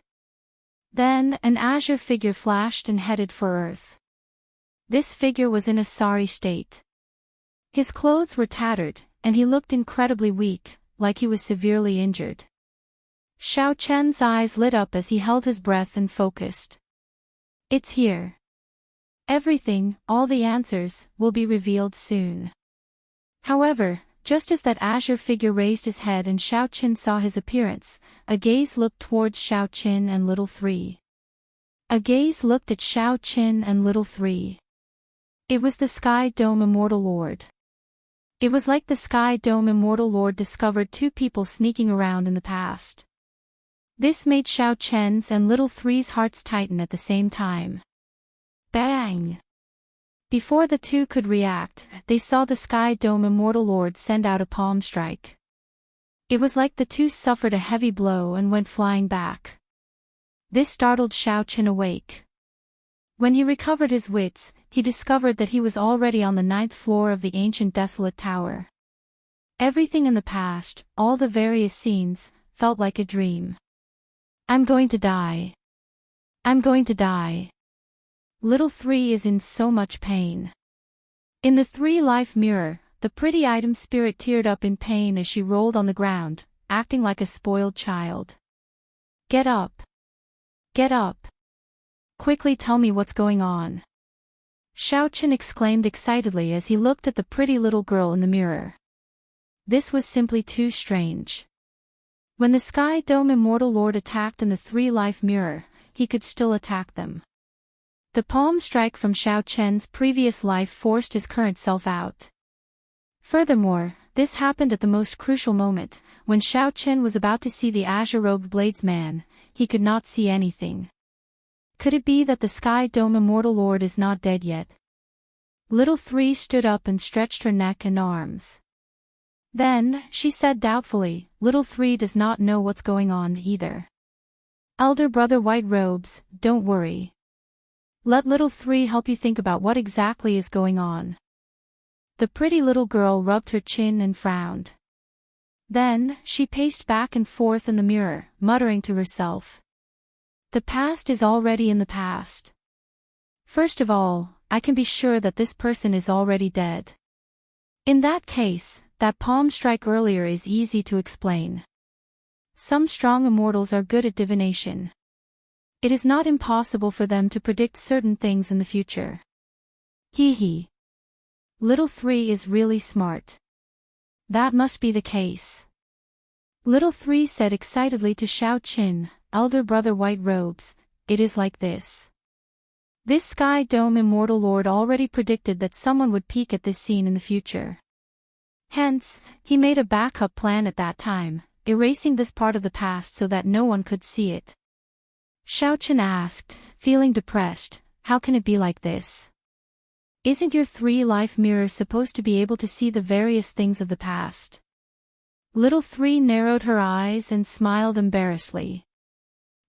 Speaker 1: Then, an azure figure flashed and headed for Earth. This figure was in a sorry state. His clothes were tattered, and he looked incredibly weak, like he was severely injured. Xiaoqian's eyes lit up as he held his breath and focused. It's here. Everything, all the answers, will be revealed soon. However, just as that azure figure raised his head and Xiaoqin saw his appearance, a gaze looked towards Xiaoqin and Little Three. A gaze looked at Xiaoqin and Little Three. It was the Sky Dome Immortal Lord. It was like the Sky Dome Immortal Lord discovered two people sneaking around in the past. This made Xiaoqian's and Little Three's hearts tighten at the same time. Bang! Before the two could react, they saw the Sky Dome Immortal Lord send out a palm strike. It was like the two suffered a heavy blow and went flying back. This startled Xiaoqin awake. When he recovered his wits, he discovered that he was already on the 9th floor of the ancient desolate tower. Everything in the past, all the various scenes, felt like a dream. I'm going to die. I'm going to die. Little Three is in so much pain. In the three-life mirror, the pretty item spirit teared up in pain as she rolled on the ground, acting like a spoiled child. Get up. Get up. Quickly tell me what's going on. Xiaoqin exclaimed excitedly as he looked at the pretty little girl in the mirror. This was simply too strange. When the Sky Dome Immortal Lord attacked in the three-life mirror, he could still attack them. The palm strike from Xiao Chen's previous life forced his current self out. Furthermore, this happened at the most crucial moment, when Xiao Chen was about to see the azure-robed bladesman. He could not see anything. Could it be that the Sky Dome Immortal Lord is not dead yet? Little Three stood up and stretched her neck and arms. Then, she said doubtfully, Little Three does not know what's going on either. Elder Brother White Robes, don't worry. Let Little Three help you think about what exactly is going on. The pretty little girl rubbed her chin and frowned. Then, she paced back and forth in the mirror, muttering to herself. The past is already in the past. First of all, I can be sure that this person is already dead. In that case, that palm strike earlier is easy to explain. Some strong immortals are good at divination. It is not impossible for them to predict certain things in the future. Hee hee. Little Three is really smart. That must be the case. Little Three said excitedly to Xiao Qin, Elder Brother White Robes, it is like this. This Sky Dome Immortal Lord already predicted that someone would peek at this scene in the future. Hence, he made a backup plan at that time, erasing this part of the past so that no one could see it. Xiao Qin asked, feeling depressed, how can it be like this? Isn't your three-life mirror supposed to be able to see the various things of the past? Little Three narrowed her eyes and smiled embarrassedly.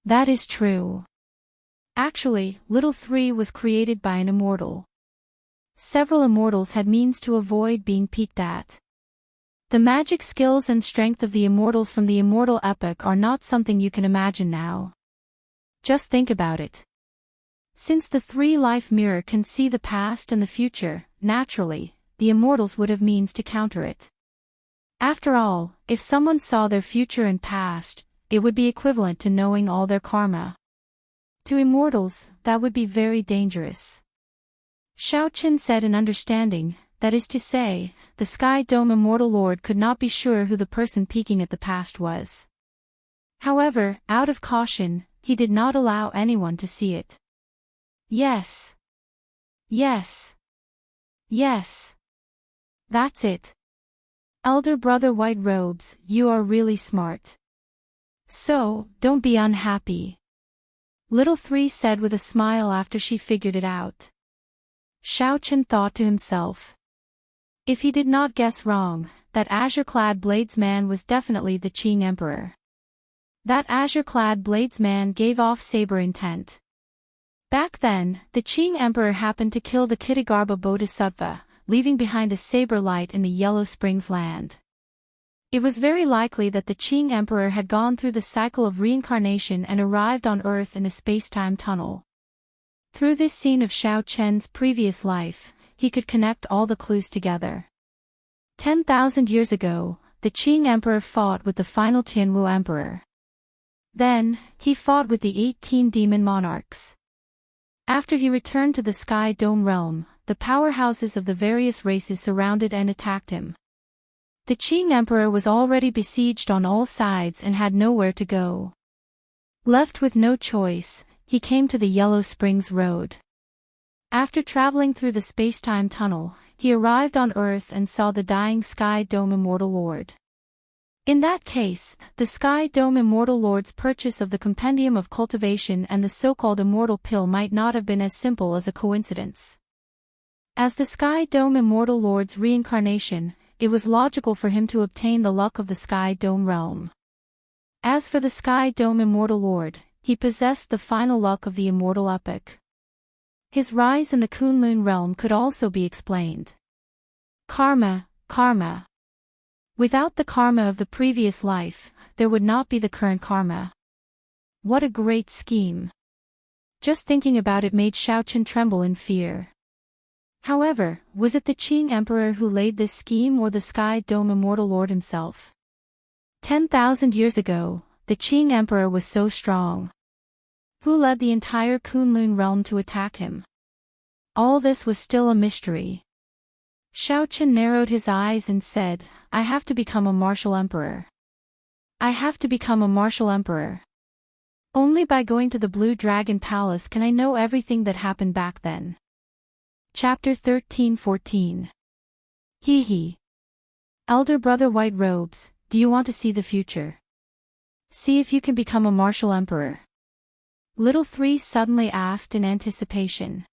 Speaker 1: That is true. Actually, Little Three was created by an immortal. Several immortals had means to avoid being peeked at. The magic skills and strength of the immortals from the immortal epoch are not something you can imagine now. Just think about it. Since the three-life mirror can see the past and the future, naturally, the immortals would have means to counter it. After all, if someone saw their future and past, it would be equivalent to knowing all their karma. To immortals, that would be very dangerous. Xiao Qin said in understanding, that is to say, the Sky Dome Immortal Lord could not be sure who the person peeking at the past was. However, out of caution, he did not allow anyone to see it. Yes. Yes. Yes. That's it. Elder Brother White Robes, you are really smart. So, don't be unhappy. Little Three said with a smile after she figured it out. Xiao Qin thought to himself. If he did not guess wrong, that azure-clad bladesman was definitely the Qing Emperor. That azure-clad bladesman gave off saber intent. Back then, the Qing Emperor happened to kill the Kitagarbha Bodhisattva, leaving behind a saber light in the Yellow Springs land. It was very likely that the Qing Emperor had gone through the cycle of reincarnation and arrived on Earth in a space-time tunnel. Through this scene of Xiao Chen's previous life, he could connect all the clues together. 10,000 years ago, the Qing Emperor fought with the final Tianwu Emperor. Then, he fought with the 18 demon monarchs. After he returned to the Sky Dome realm, the powerhouses of the various races surrounded and attacked him. The Qing Emperor was already besieged on all sides and had nowhere to go. Left with no choice, he came to the Yellow Springs Road. After traveling through the space-time tunnel, he arrived on Earth and saw the dying Sky Dome Immortal Lord. In that case, the Sky Dome Immortal Lord's purchase of the Compendium of Cultivation and the so-called Immortal Pill might not have been as simple as a coincidence. As the Sky Dome Immortal Lord's reincarnation, it was logical for him to obtain the luck of the Sky Dome realm. As for the Sky Dome Immortal Lord, he possessed the final luck of the immortal epoch. His rise in the Kunlun realm could also be explained. Karma, karma. Without the karma of the previous life, there would not be the current karma. What a great scheme. Just thinking about it made Xiao Qin tremble in fear. However, was it the Qing Emperor who laid this scheme or the Sky Dome Immortal Lord himself? 10,000 years ago, the Qing Emperor was so strong. Who led the entire Kunlun realm to attack him? All this was still a mystery. Xiao Qin narrowed his eyes and said, I have to become a martial emperor. I have to become a martial emperor. Only by going to the Blue Dragon Palace can I know everything that happened back then. Chapter 13-14. Hee hee. Elder brother White Robes, do you want to see the future? See if you can become a martial emperor. Little Three suddenly asked in anticipation.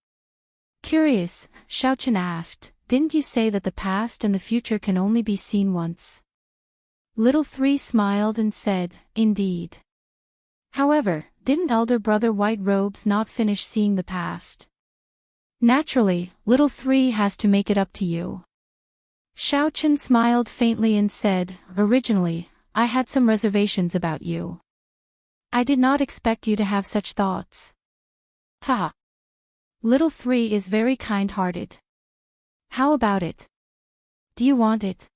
Speaker 1: Curious, Xiaochen asked, didn't you say that the past and the future can only be seen once? Little Three smiled and said, indeed. However, didn't Elder Brother White Robes not finish seeing the past? Naturally, Little Three has to make it up to you. Xiaochen smiled faintly and said, originally, I had some reservations about you. I did not expect you to have such thoughts. Ha! Little Three is very kind-hearted. How about it? Do you want it?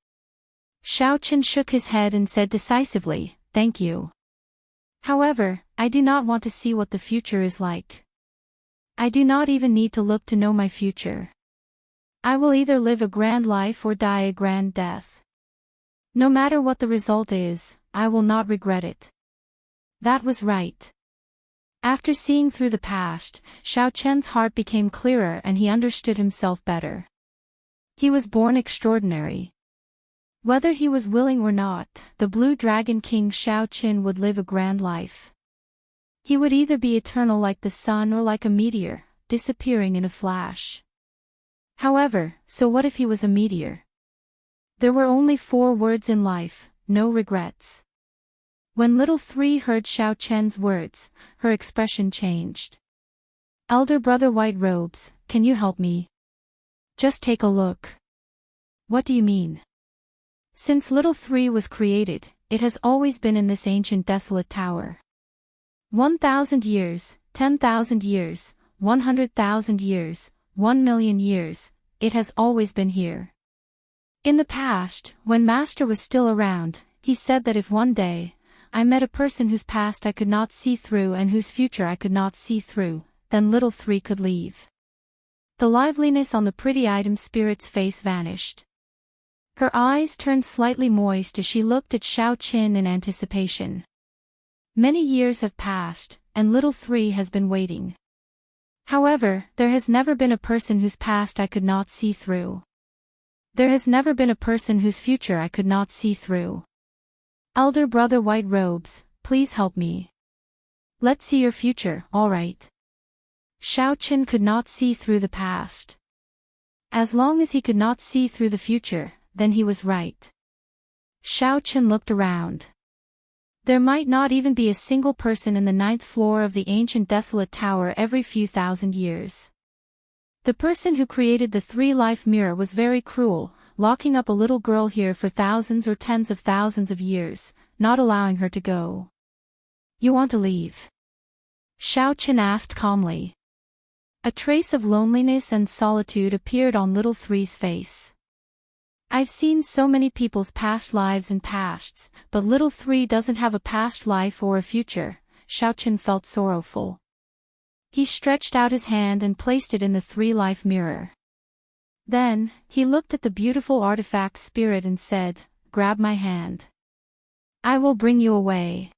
Speaker 1: Xiaochen shook his head and said decisively, thank you. However, I do not want to see what the future is like. I do not even need to look to know my future. I will either live a grand life or die a grand death. No matter what the result is, I will not regret it. That was right. After seeing through the past, Xiaochen's heart became clearer and he understood himself better. He was born extraordinary. Whether he was willing or not, the Blue Dragon King Xiaochen would live a grand life. He would either be eternal like the sun or like a meteor, disappearing in a flash. However, so what if he was a meteor? There were only 4 words in life, no regrets. When Little Three heard Xiaochen's words, her expression changed. Elder brother White Robes, can you help me? Just take a look. What do you mean? Since Little Three was created, it has always been in this ancient desolate tower. 1,000 years, 10,000 years, 100,000 years, 1,000,000 years, it has always been here. In the past, when Master was still around, he said that if one day, I met a person whose past I could not see through and whose future I could not see through, then Little Three could leave. The liveliness on the pretty item spirit's face vanished. Her eyes turned slightly moist as she looked at Xiaochen in anticipation. Many years have passed, and Little Three has been waiting. However, there has never been a person whose past I could not see through. There has never been a person whose future I could not see through. Elder brother White Robes, please help me. Let's see your future, all right. Xiaochen could not see through the past. As long as he could not see through the future, then he was right. Xiaochen looked around. There might not even be a single person in the 9th floor of the ancient desolate tower every few thousand years. The person who created the 3-life mirror was very cruel, locking up a little girl here for thousands or tens of thousands of years, not allowing her to go. You want to leave? Xiaochen asked calmly. A trace of loneliness and solitude appeared on Little Three's face. I've seen so many people's past lives and pasts, but Little Three doesn't have a past life or a future. Xiaochen felt sorrowful. He stretched out his hand and placed it in the 3-life mirror. Then, he looked at the beautiful artifact spirit and said, grab my hand. I will bring you away.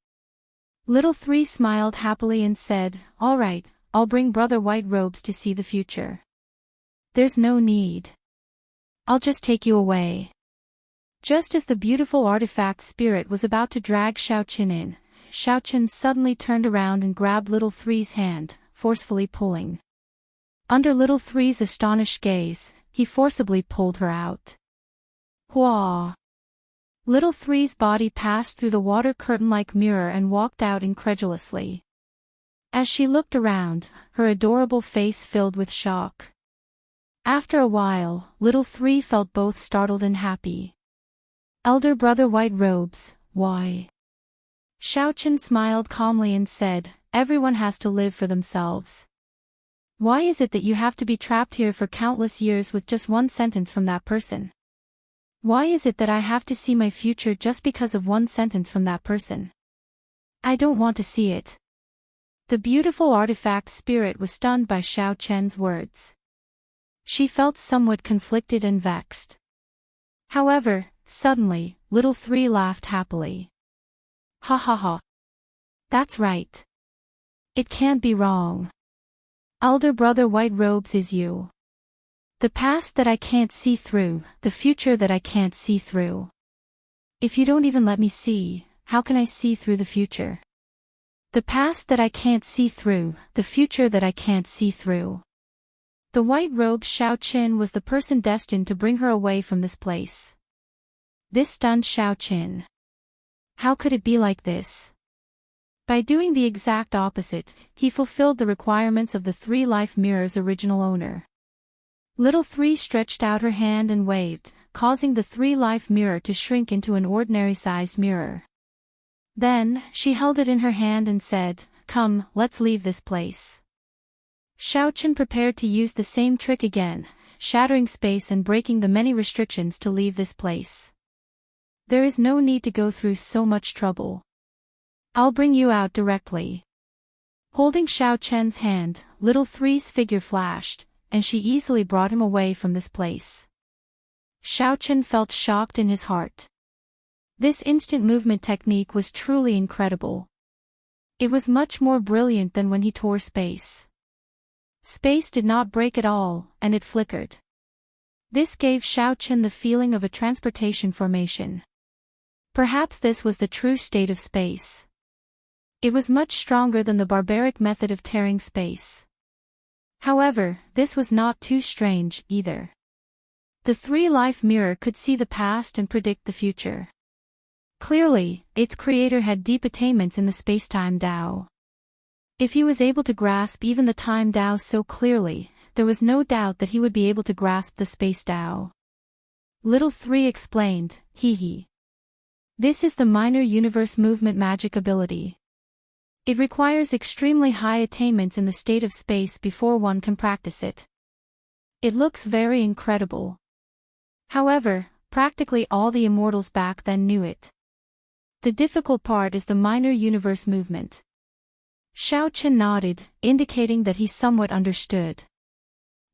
Speaker 1: Little Three smiled happily and said, all right, I'll bring Brother White Robes to see the future. There's no need. I'll just take you away. Just as the beautiful artifact spirit was about to drag Xiaochen in, Xiaochen suddenly turned around and grabbed Little Three's hand, forcefully pulling. Under Little Three's astonished gaze, he forcibly pulled her out. Hua! Little Three's body passed through the water curtain-like mirror and walked out incredulously. As she looked around, her adorable face filled with shock. After a while, Little Three felt both startled and happy. Elder brother White Robes, why? Xiaochen smiled calmly and said, everyone has to live for themselves. Why is it that you have to be trapped here for countless years with just one sentence from that person? Why is it that I have to see my future just because of one sentence from that person? I don't want to see it. The beautiful artifact spirit was stunned by Xiaochen's words. She felt somewhat conflicted and vexed. However, suddenly, Little Three laughed happily. Ha ha ha. That's right. It can't be wrong. Elder brother White Robes is you. The past that I can't see through, the future that I can't see through. If you don't even let me see, how can I see through the future? The past that I can't see through, the future that I can't see through. The white robed Xiao Qin was the person destined to bring her away from this place. This stunned Xiao Qin. How could it be like this? By doing the exact opposite, he fulfilled the requirements of the three life mirrors' original owner. Little Three stretched out her hand and waved, causing the three-life mirror to shrink into an ordinary-sized mirror. Then, she held it in her hand and said, "Come, let's leave this place." Xiao Qin prepared to use the same trick again, shattering space and breaking the many restrictions to leave this place. There is no need to go through so much trouble. I'll bring you out directly. Holding Xiao Qin's hand, Little Three's figure flashed, and she easily brought him away from this place. Xiao Qin felt shocked in his heart. This instant movement technique was truly incredible. It was much more brilliant than when he tore space. Space did not break at all, and it flickered. This gave Xiao Qin the feeling of a transportation formation. Perhaps this was the true state of space. It was much stronger than the barbaric method of tearing space. However, this was not too strange, either. The three-life mirror could see the past and predict the future. Clearly, its creator had deep attainments in the space-time Tao. If he was able to grasp even the time Tao so clearly, there was no doubt that he would be able to grasp the space Tao. Little Three explained, "Hee. This is the minor universe movement magic ability. It requires extremely high attainments in the state of space before one can practice it. It looks very incredible. However, practically all the immortals back then knew it. The difficult part is the minor universe movement." Xiao Qin nodded, indicating that he somewhat understood.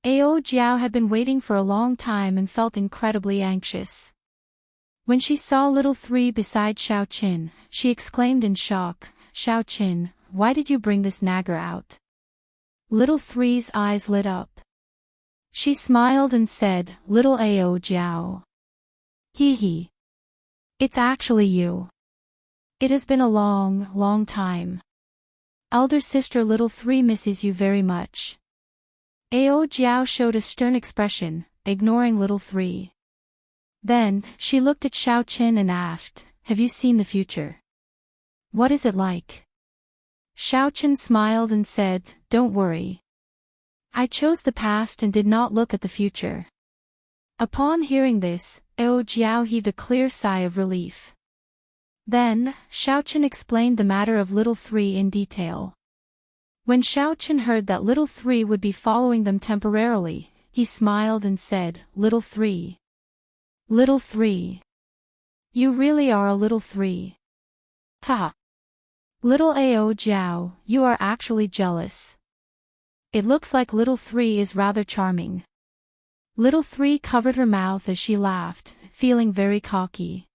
Speaker 1: Ao Jiao had been waiting for a long time and felt incredibly anxious. When she saw Little Three beside Xiao Qin, she exclaimed in shock, "Xiao Qin, why did you bring this nagger out?" Little Three's eyes lit up. She smiled and said, "Little Ao Jiao. Hee. It's actually you. It has been a long, long time. Elder sister Little Three misses you very much." Ao Jiao showed a stern expression, ignoring Little Three. Then, she looked at Xiao Qin and asked, "Have you seen the future? What is it like?" Xiao Qin smiled and said, "Don't worry. I chose the past and did not look at the future." Upon hearing this, Ao Jiao heaved a clear sigh of relief. Then, Xiao Qin explained the matter of Little Three in detail. When Xiao Qin heard that Little Three would be following them temporarily, he smiled and said, "Little Three. Little Three. You really are a Little Three. Ha! Little Ao Jiao, you are actually jealous. It looks like Little Three is rather charming." Little Three covered her mouth as she laughed, feeling very cocky.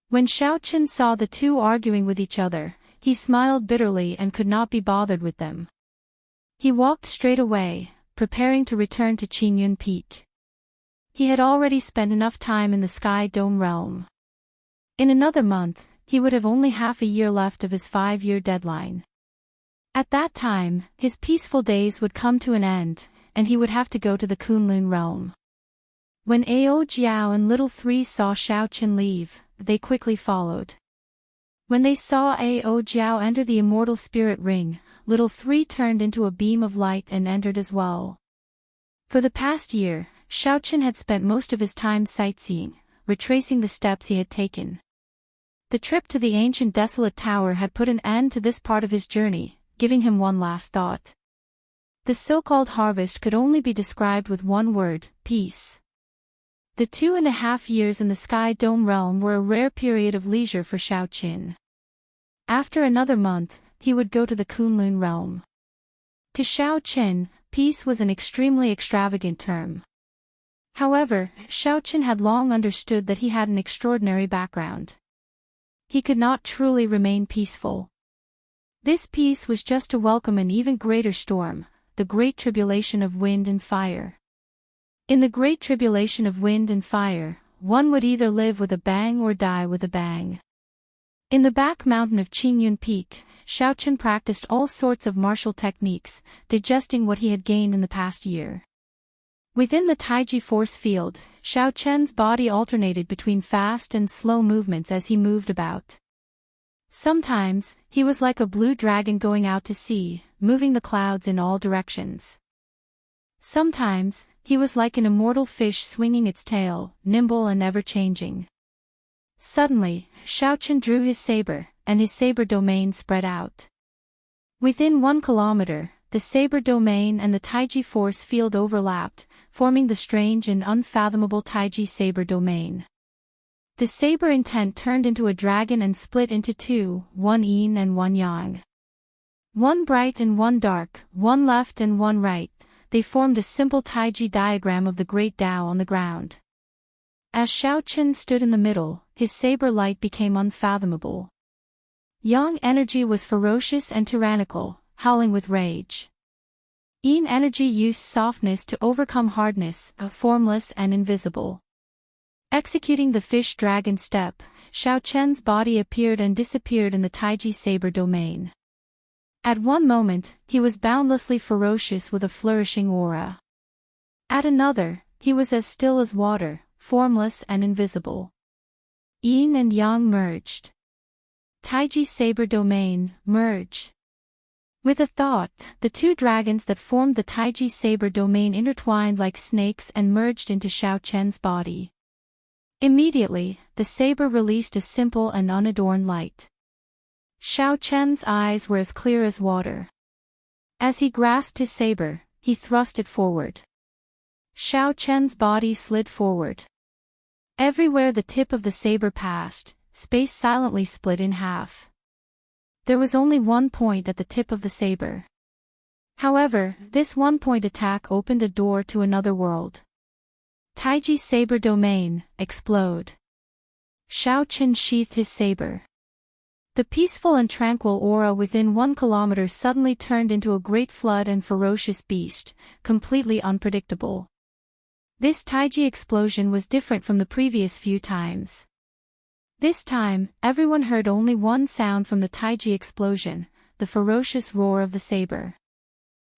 Speaker 1: When Xiao Qin saw the two arguing with each other, he smiled bitterly and could not be bothered with them. He walked straight away, preparing to return to Qingyun Peak. He had already spent enough time in the Sky Dome realm. In another month, he would have only half a year left of his 5-year deadline. At that time, his peaceful days would come to an end, and he would have to go to the Kunlun realm. When Ao Jiao and Little Three saw Xiao Qin leave, they quickly followed. When they saw Ao Jiao enter the immortal spirit ring, Little Three turned into a beam of light and entered as well. For the past year, Xiao Qin had spent most of his time sightseeing, retracing the steps he had taken. The trip to the ancient desolate tower had put an end to this part of his journey, giving him one last thought. The so-called harvest could only be described with one word: peace. The 2.5 years in the Sky Dome realm were a rare period of leisure for Xiao Qin. After another month, he would go to the Kunlun realm. To Xiao Qin, peace was an extremely extravagant term. However, Xiao Qin had long understood that he had an extraordinary background. he could not truly remain peaceful. This peace was just to welcome an even greater storm, the great tribulation of wind and fire. In the great tribulation of wind and fire, one would either live with a bang or die with a bang. In the back mountain of Qingyun Peak, Shaochen practiced all sorts of martial techniques, digesting what he had gained in the past year. Within the Taiji force field, Shaochen's body alternated between fast and slow movements as he moved about. Sometimes, he was like a blue dragon going out to sea, moving the clouds in all directions. Sometimes, he was like an immortal fish swinging its tail, nimble and ever-changing. Suddenly, Shaochen drew his saber, and his saber domain spread out. Within 1 kilometer, the saber domain and the Taiji force field overlapped, forming the strange and unfathomable Taiji saber domain. The saber intent turned into a dragon and split into two, one yin and one yang. One bright and one dark, one left and one right, they formed a simple Taiji diagram of the great Tao on the ground. As Shaochen stood in the middle, his saber light became unfathomable. Yang energy was ferocious and tyrannical, howling with rage. Yin energy used softness to overcome hardness, formless and invisible. Executing the fish-dragon step, Shaochen's body appeared and disappeared in the Taiji saber domain. At one moment, he was boundlessly ferocious with a flourishing aura. At another, he was as still as water, formless and invisible. Yin and Yang merged. Taiji saber domain, merge. With a thought, the two dragons that formed the Taiji saber domain intertwined like snakes and merged into Shaochen's body. Immediately, the saber released a simple and unadorned light. Shaochen's eyes were as clear as water. As he grasped his saber, he thrust it forward. Shaochen's body slid forward. Everywhere the tip of the saber passed, space silently split in half. There was only one point at the tip of the saber. However, this one-point attack opened a door to another world. Taiji saber domain, explode. Shaochen sheathed his saber. The peaceful and tranquil aura within 1 kilometer suddenly turned into a great flood and ferocious beast, completely unpredictable. This Taiji explosion was different from the previous few times. This time, everyone heard only one sound from the Taiji explosion, the ferocious roar of the saber.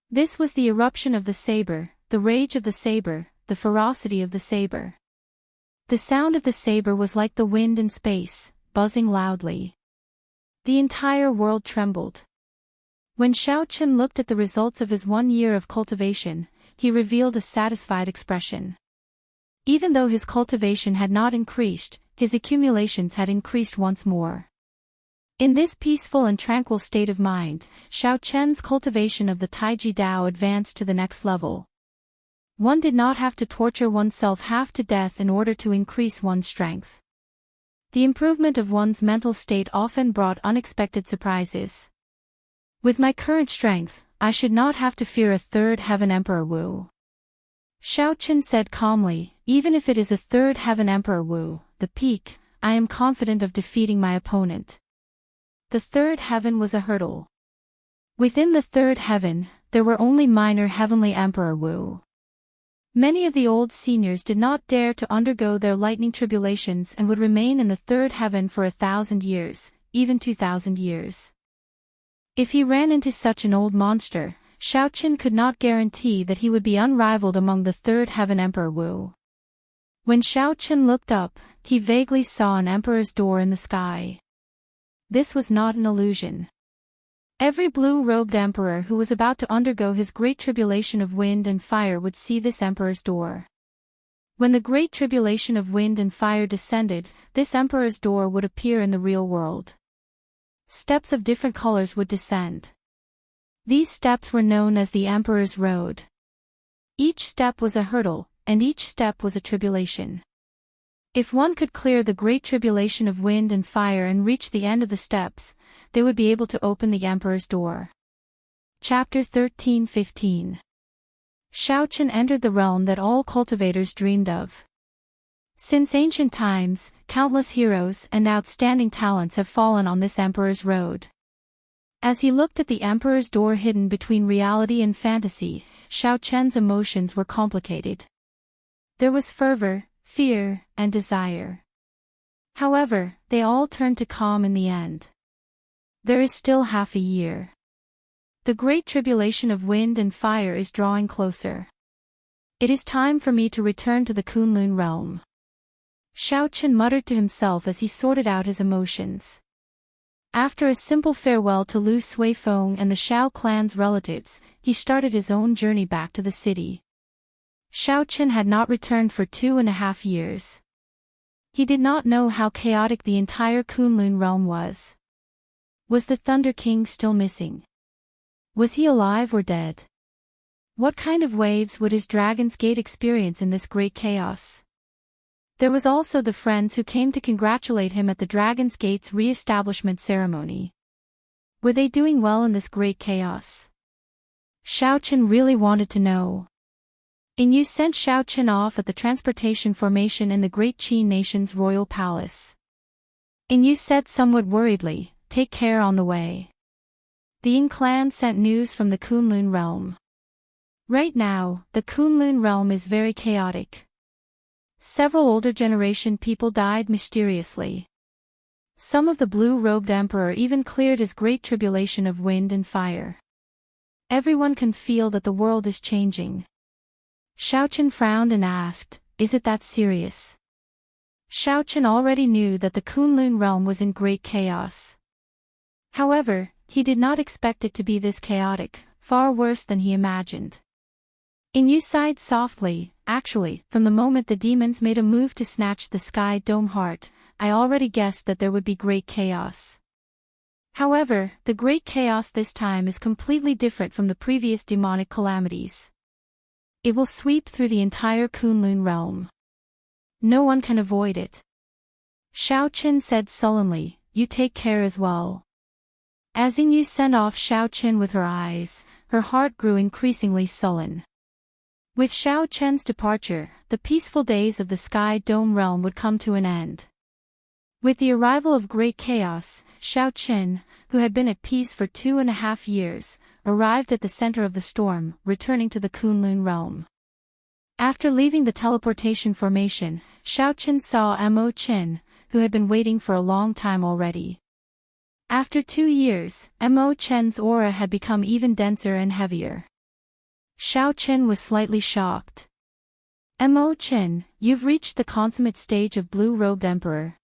Speaker 1: This was the eruption of the saber, the rage of the saber, the ferocity of the saber. The sound of the saber was like the wind in space, buzzing loudly. The entire world trembled. When Shaochen looked at the results of his 1 year of cultivation, he revealed a satisfied expression. Even though his cultivation had not increased, his accumulations had increased once more. In this peaceful and tranquil state of mind, Shaochen's cultivation of the Taiji Dao advanced to the next level. One did not have to torture oneself half to death in order to increase one's strength. The improvement of one's mental state often brought unexpected surprises. With my current strength, I should not have to fear a third heaven Emperor Wu. Shaochen said calmly, even if it is a third heaven Emperor Wu, the peak, I am confident of defeating my opponent. The third heaven was a hurdle. Within the third heaven, there were only minor heavenly Emperor Wu. Many of the old seniors did not dare to undergo their lightning tribulations and would remain in the third heaven for 1,000 years, even 2,000 years. If he ran into such an old monster, Shaochen could not guarantee that he would be unrivaled among the third heaven Emperor Wu. When Shaochen looked up, he vaguely saw an emperor's door in the sky. This was not an illusion. Every blue-robed emperor who was about to undergo his great tribulation of wind and fire would see this emperor's door. When the great tribulation of wind and fire descended, this emperor's door would appear in the real world. Steps of different colors would descend. These steps were known as the Emperor's Road. Each step was a hurdle, and each step was a tribulation. If one could clear the great tribulation of wind and fire and reach the end of the steps, they would be able to open the Emperor's door. Chapter 13-15. Shaochen entered the realm that all cultivators dreamed of. Since ancient times, countless heroes and outstanding talents have fallen on this emperor's road. As he looked at the emperor's door hidden between reality and fantasy, Xiao Chen's emotions were complicated. There was fervor, fear, and desire. However, they all turned to calm in the end. There is still half a year. The great tribulation of wind and fire is drawing closer. It is time for me to return to the Kunlun realm. Xiao Chen muttered to himself as he sorted out his emotions. After a simple farewell to Lu Suifeng and the Xiao clan's relatives, he started his own journey back to the city. Xiao Chen had not returned for 2.5 years. He did not know how chaotic the entire Kunlun realm was. Was the Thunder King still missing? Was he alive or dead? What kind of waves would his Dragon's Gate experience in this great chaos? There was also the friends who came to congratulate him at the Dragon's Gate's re-establishment ceremony. Were they doing well in this great chaos? Xiao Chen really wanted to know. Inyu sent Xiao Chen off at the transportation formation in the Great Qi nation's royal palace. Inyu said somewhat worriedly, "Take care on the way." The Ying clan sent news from the Kunlun realm. Right now, the Kunlun realm is very chaotic. Several older generation people died mysteriously. Some of the blue-robed emperor even cleared his great tribulation of wind and fire. Everyone can feel that the world is changing. Xiao Chen frowned and asked, "Is it that serious?" Xiao Chen already knew that the Kunlun realm was in great chaos. However, he did not expect it to be this chaotic, far worse than he imagined. Inyu sighed softly. "Actually, from the moment the demons made a move to snatch the Sky Dome heart, I already guessed that there would be great chaos. However, the great chaos this time is completely different from the previous demonic calamities. It will sweep through the entire Kunlun realm. No one can avoid it." Xiao Chen said sullenly, "You take care as well." As Inyu sent off Xiao Chen with her eyes, her heart grew increasingly sullen. With Xiao Chen's departure, the peaceful days of the Sky Dome realm would come to an end. With the arrival of great chaos, Xiao Chen, who had been at peace for 2.5 years, arrived at the center of the storm, returning to the Kunlun realm. After leaving the teleportation formation, Xiao Chen saw Mo Chen, who had been waiting for a long time already. After 2 years, Mo Chen's aura had become even denser and heavier. Xiao Chen was slightly shocked. "Mo Chen, you've reached the consummate stage of blue-robed emperor."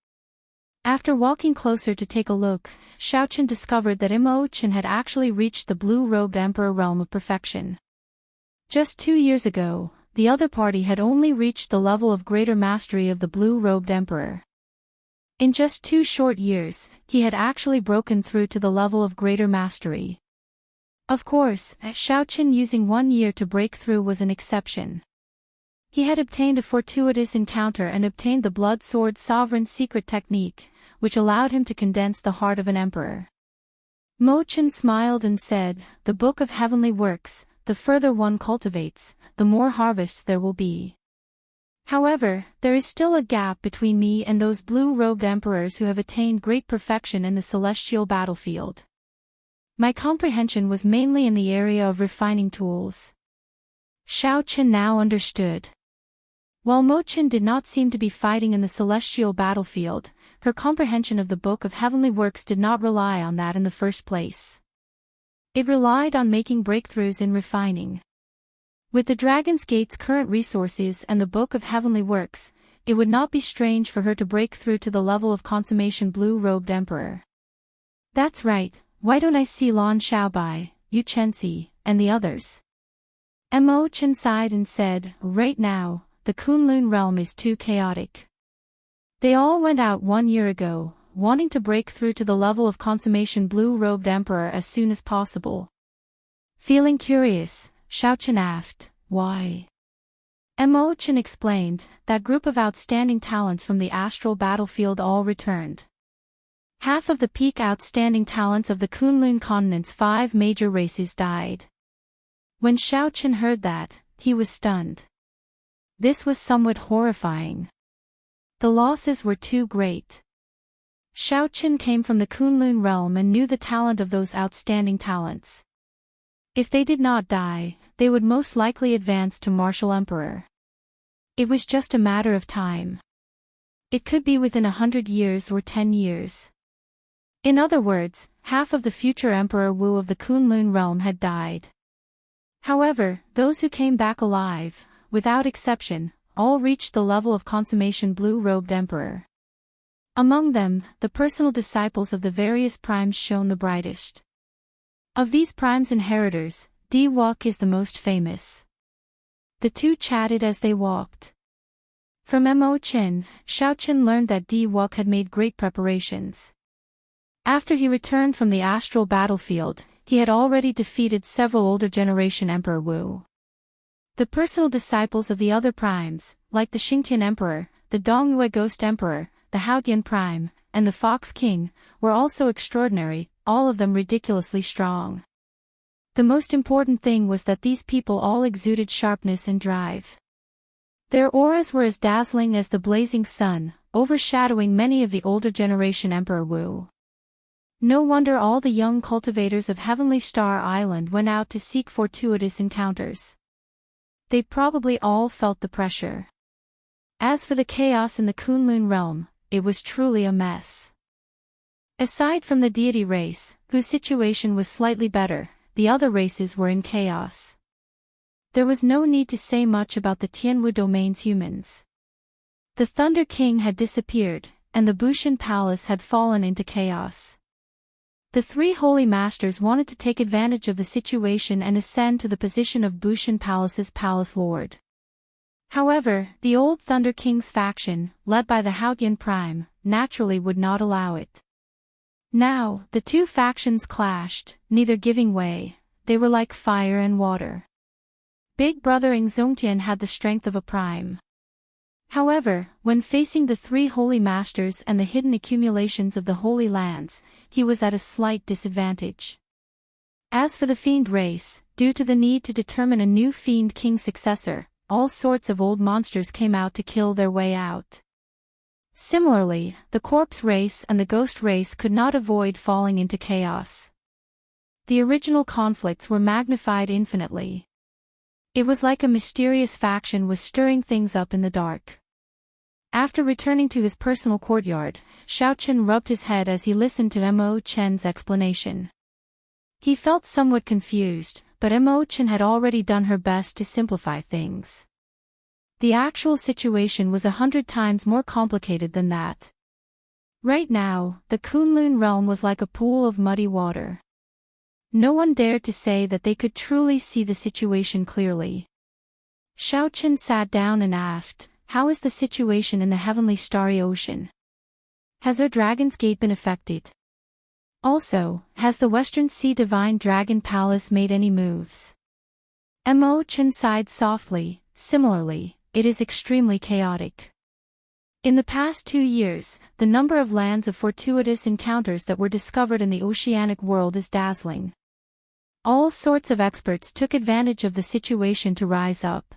Speaker 1: After walking closer to take a look, Xiao Chen discovered that Mo Chen had actually reached the blue-robed emperor realm of perfection. Just 2 years ago, the other party had only reached the level of greater mastery of the blue-robed emperor. In just 2 short years, he had actually broken through to the level of greater mastery. Of course, Xiao Chen using 1 year to break through was an exception. He had obtained a fortuitous encounter and obtained the Blood Sword Sovereign's secret technique, which allowed him to condense the heart of an emperor. Mo Chen smiled and said, "The Book of Heavenly Works, the further one cultivates, the more harvests there will be. However, there is still a gap between me and those blue-robed emperors who have attained great perfection in the celestial battlefield. My comprehension was mainly in the area of refining tools." Xiao Chen now understood. While Mo Chen did not seem to be fighting in the celestial battlefield, her comprehension of the Book of Heavenly Works did not rely on that in the first place. It relied on making breakthroughs in refining. With the Dragon's Gate's current resources and the Book of Heavenly Works, it would not be strange for her to break through to the level of consummation blue-robed emperor. "That's right, why don't I see Lan Xiaobai, Yu Chenxi, and the others?" Mo Chen sighed and said, "Right now, the Kunlun realm is too chaotic. They all went out 1 year ago, wanting to break through to the level of consummation blue-robed emperor as soon as possible." Feeling curious, Xiao Chen asked, "Why?" Mo Chen explained, "That group of outstanding talents from the astral battlefield all returned. Half of the peak outstanding talents of the Kunlun continent's 5 major races died." When Xiao Chen heard that, he was stunned. This was somewhat horrifying. The losses were too great. Xiao Qin came from the Kunlun realm and knew the talent of those outstanding talents. If they did not die, they would most likely advance to martial emperor. It was just a matter of time. It could be within 100 years or 10 years. In other words, half of the future Emperor Wu of the Kunlun realm had died. However, those who came back alive, without exception, all reached the level of consummation blue-robed emperor. Among them, the personal disciples of the various primes shone the brightest. Of these primes' inheritors, Di Wuk is the most famous. The two chatted as they walked. From Mo Qin, Xiao Qin learned that Di Wuk had made great preparations. After he returned from the astral battlefield, he had already defeated several older generation Emperor Wu. The personal disciples of the other primes, like the Xingtian Emperor, the Dongyue Ghost Emperor, the Haotian Prime, and the Fox King, were also extraordinary, all of them ridiculously strong. The most important thing was that these people all exuded sharpness and drive. Their auras were as dazzling as the blazing sun, overshadowing many of the older generation Emperor Wu. No wonder all the young cultivators of Heavenly Star Island went out to seek fortuitous encounters. They probably all felt the pressure. As for the chaos in the Kunlun realm, it was truly a mess. Aside from the deity race, whose situation was slightly better, the other races were in chaos. There was no need to say much about the Tianwu domain's humans. The Thunder King had disappeared, and the Bushan Palace had fallen into chaos. The three holy masters wanted to take advantage of the situation and ascend to the position of Bushan Palace's palace lord. However, the old Thunder King's faction, led by the Haotian Prime, naturally would not allow it. Now, the two factions clashed, neither giving way. They were like fire and water. Big brother Ing Zongtian had the strength of a prime. However, when facing the three holy masters and the hidden accumulations of the Holy Lands, he was at a slight disadvantage. As for the Fiend race, due to the need to determine a new Fiend King successor, all sorts of old monsters came out to kill their way out. Similarly, the Corpse race and the Ghost race could not avoid falling into chaos. The original conflicts were magnified infinitely. It was like a mysterious faction was stirring things up in the dark. After returning to his personal courtyard, Xiao Qin rubbed his head as he listened to Mo Chen's explanation. He felt somewhat confused, but Mo Chen had already done her best to simplify things. The actual situation was 100 times more complicated than that. Right now, the Kunlun realm was like a pool of muddy water. No one dared to say that they could truly see the situation clearly. Xiao Qin sat down and asked, "How is the situation in the heavenly starry ocean? Has our Dragon's Gate been affected? Also, has the Western Sea Divine Dragon Palace made any moves?" Mo Chen sighed softly. Similarly, it is extremely chaotic. In the past 2 years, the number of lands of fortuitous encounters that were discovered in the oceanic world is dazzling. All sorts of experts took advantage of the situation to rise up.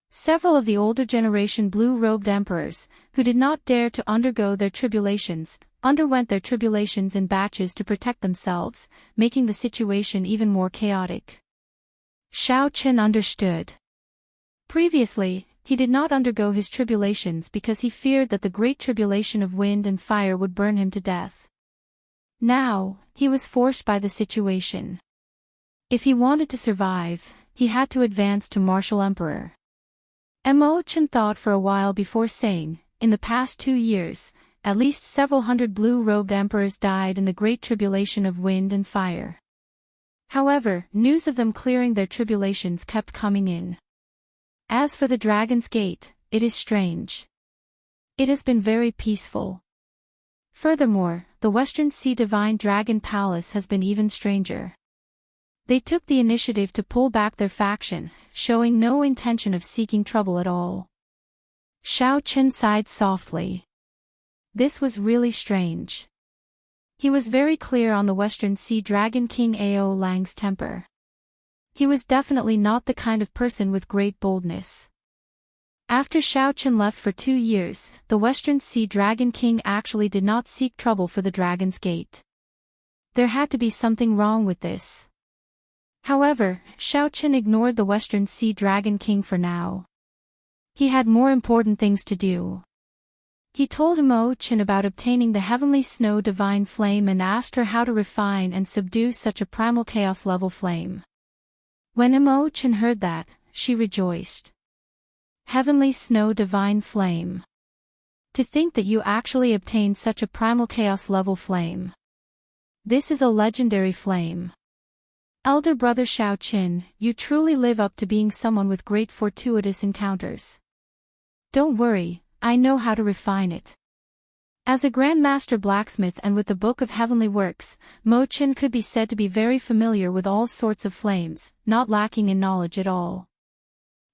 Speaker 1: Several of the older generation blue-robed emperors, who did not dare to undergo their tribulations, underwent their tribulations in batches to protect themselves, making the situation even more chaotic. Xiao Qin understood. Previously, he did not undergo his tribulations because he feared that the great tribulation of wind and fire would burn him to death. Now, he was forced by the situation. If he wanted to survive, he had to advance to martial emperor. Mo Chen thought for a while before saying, "In the past 2 years, at least several hundred blue-robed emperors died in the great tribulation of wind and fire." However, news of them clearing their tribulations kept coming in. As for the Dragon's Gate, it is strange. It has been very peaceful. Furthermore, the Western Sea Divine Dragon Palace has been even stranger. They took the initiative to pull back their faction, showing no intention of seeking trouble at all. Xiao Qin sighed softly. This was really strange. He was very clear on the Western Sea Dragon King Ao Lang's temper. He was definitely not the kind of person with great boldness. After Shao Chen left for 2 years, the Western Sea Dragon King actually did not seek trouble for the Dragon's Gate. There had to be something wrong with this. However, Shao Chen ignored the Western Sea Dragon King for now. He had more important things to do. He told Imochen about obtaining the heavenly snow divine flame and asked her how to refine and subdue such a primal chaos level flame. When Imochen heard that, she rejoiced. Heavenly snow divine flame. To think that you actually obtained such a primal chaos level flame. This is a legendary flame. Elder brother Shao Chen, you truly live up to being someone with great fortuitous encounters. Don't worry, I know how to refine it. As a Grandmaster Blacksmith and with the Book of Heavenly Works, Mo Chen could be said to be very familiar with all sorts of flames, not lacking in knowledge at all.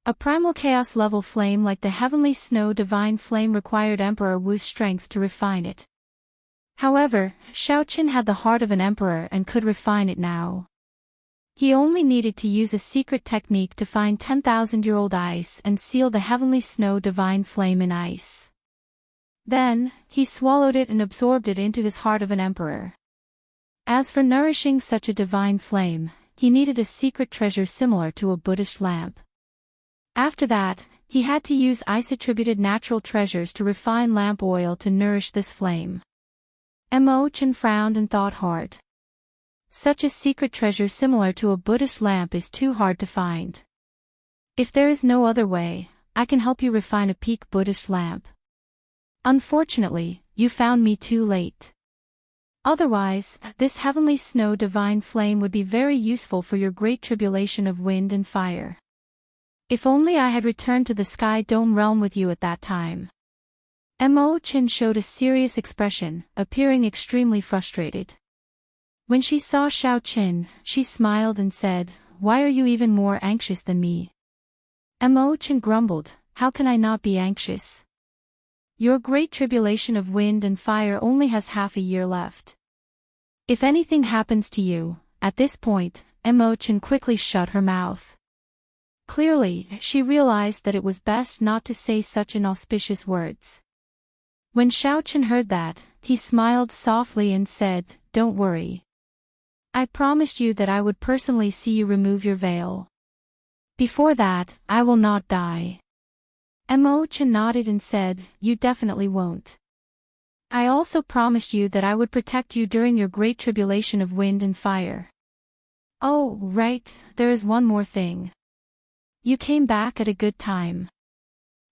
Speaker 1: A primal chaos level flame like the heavenly snow divine flame required Emperor Wu's strength to refine it. However, Shao Chen had the heart of an emperor and could refine it now. He only needed to use a secret technique to find 10,000-year-old ice and seal the heavenly snow divine flame in ice. Then, he swallowed it and absorbed it into his heart of an emperor. As for nourishing such a divine flame, he needed a secret treasure similar to a Buddhist lamp. After that, he had to use ice-attributed natural treasures to refine lamp oil to nourish this flame. Mo Chen frowned and thought hard. Such a secret treasure similar to a Buddhist lamp is too hard to find. If there is no other way, I can help you refine a peak Buddhist lamp. Unfortunately, you found me too late. Otherwise, this heavenly snow divine flame would be very useful for your great tribulation of wind and fire. If only I had returned to the Sky Dome realm with you at that time. Mo Chen showed a serious expression, appearing extremely frustrated. When she saw Shao Chen, she smiled and said, "Why are you even more anxious than me?" Mo Chen grumbled, "How can I not be anxious? Your great tribulation of wind and fire only has half a year left. If anything happens to you," at this point, Mo Chen quickly shut her mouth. Clearly, she realized that it was best not to say such inauspicious words. When Shao Chen heard that, he smiled softly and said, "Don't worry. I promised you that I would personally see you remove your veil. Before that, I will not die." Mo Chen nodded and said, "You definitely won't. I also promised you that I would protect you during your great tribulation of wind and fire. Oh, right, there is one more thing. You came back at a good time.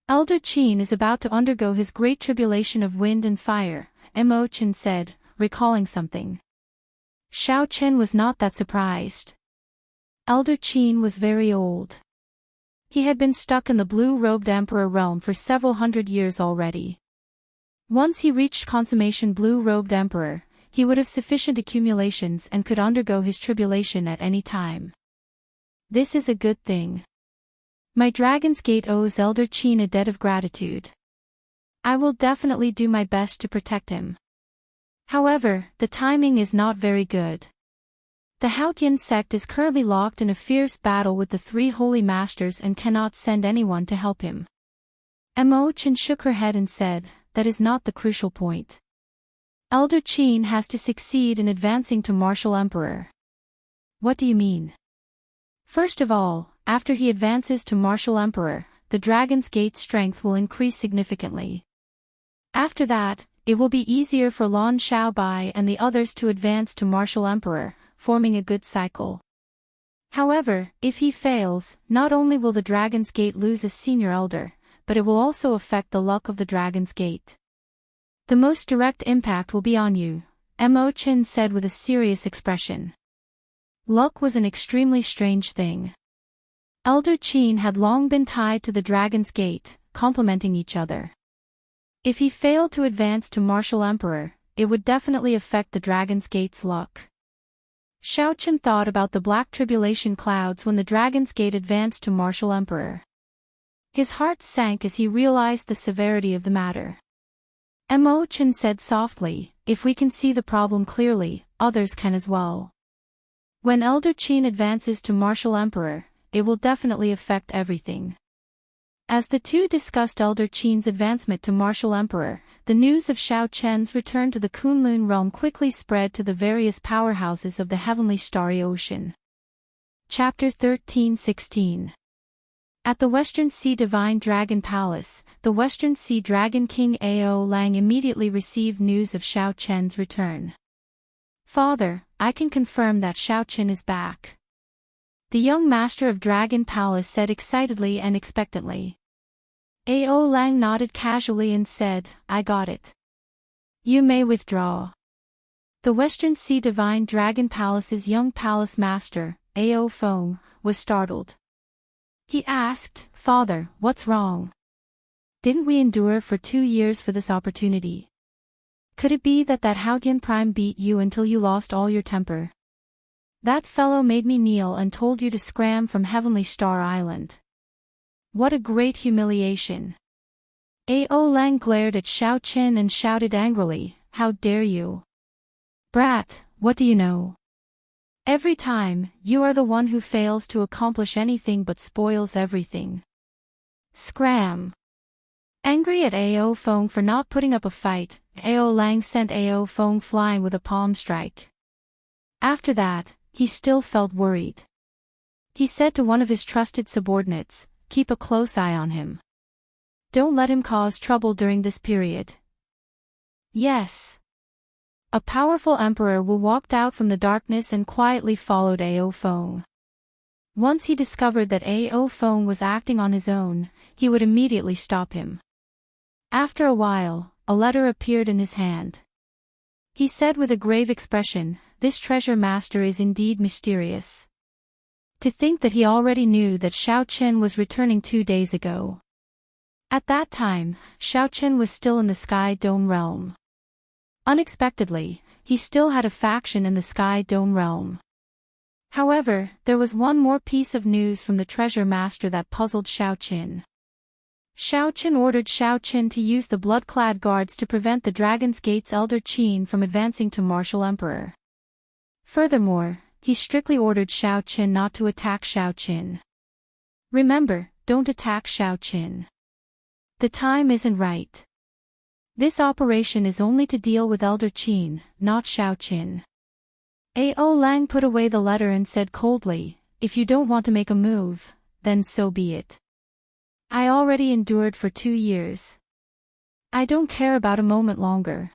Speaker 1: Elder Qin is about to undergo his great tribulation of wind and fire," Mo Chen said, recalling something. Shao Chen was not that surprised. Elder Qin was very old. He had been stuck in the blue-robed emperor realm for several hundred years already. Once he reached consummation blue-robed emperor, he would have sufficient accumulations and could undergo his tribulation at any time. This is a good thing. My Dragon's Gate owes Elder Qin a debt of gratitude. I will definitely do my best to protect him. However, the timing is not very good. The Haotian sect is currently locked in a fierce battle with the 3 holy masters and cannot send anyone to help him. Mo Chen shook her head and said, "That is not the crucial point. Elder Qin has to succeed in advancing to martial emperor." "What do you mean?" "First of all, after he advances to martial emperor, the Dragon's Gate strength will increase significantly. After that, it will be easier for Lan Xiaobai and the others to advance to martial emperor, forming a good cycle. However, if he fails, not only will the Dragon's Gate lose a senior elder, but it will also affect the luck of the Dragon's Gate. The most direct impact will be on you," Mo Chen said with a serious expression. Luck was an extremely strange thing. Elder Qin had long been tied to the Dragon's Gate, complementing each other. If he failed to advance to martial emperor, it would definitely affect the Dragon's Gate's luck. Shao Chen thought about the black tribulation clouds when the Dragon's Gate advanced to martial emperor. His heart sank as he realized the severity of the matter. Mo Chen said softly, "If we can see the problem clearly, others can as well. When Elder Qin advances to martial emperor, it will definitely affect everything. As the two discussed Elder Qin's advancement to martial emperor, the news of Xiao Chen's return to the Kunlun realm quickly spread to the various powerhouses of the heavenly starry ocean. Chapter 13-16. At the Western Sea Divine Dragon Palace, the Western Sea Dragon King Ao Lang immediately received news of Xiao Chen's return. "Father, I can confirm that Xiao Chen is back," the young master of Dragon Palace said excitedly and expectantly. Ao Lang nodded casually and said, "I got it. You may withdraw." The Western Sea Divine Dragon Palace's young palace master, Ao Feng, was startled. He asked, "Father, what's wrong? Didn't we endure for 2 years for this opportunity? Could it be that Haotian Prime beat you until you lost all your temper? That fellow made me kneel and told you to scram from Heavenly Star Island. What a great humiliation." Ao Lang glared at Xiao Chen and shouted angrily, "How dare you? Brat, what do you know? Every time, you are the one who fails to accomplish anything but spoils everything. Scram." Angry at Ao Feng for not putting up a fight, Ao Lang sent Ao Feng flying with a palm strike. After that, he still felt worried. He said to one of his trusted subordinates, "Keep a close eye on him. Don't let him cause trouble during this period." "Yes." A powerful emperor Wu walked out from the darkness and quietly followed Ao Feng. Once he discovered that Ao Feng was acting on his own, he would immediately stop him. After a while, a letter appeared in his hand. He said with a grave expression, "This treasure master is indeed mysterious. To think that he already knew that Xiao Chen was returning 2 days ago." At that time, Xiao Chen was still in the Sky Dome realm. Unexpectedly, he still had a faction in the Sky Dome realm. However, there was one more piece of news from the treasure master that puzzled Xiao Chen. Xiao Chen ordered Xiao Chen to use the blood-clad guards to prevent the Dragon's Gate's Elder Qin from advancing to martial emperor. Furthermore, he strictly ordered Xiao Chen not to attack Xiao Chen. "Remember, don't attack Xiao Chen. The time isn't right. This operation is only to deal with Elder Qin, not Xiao Chen." Ao Lang put away the letter and said coldly, "If you don't want to make a move, then so be it. I already endured for 2 years. I don't care about a moment longer."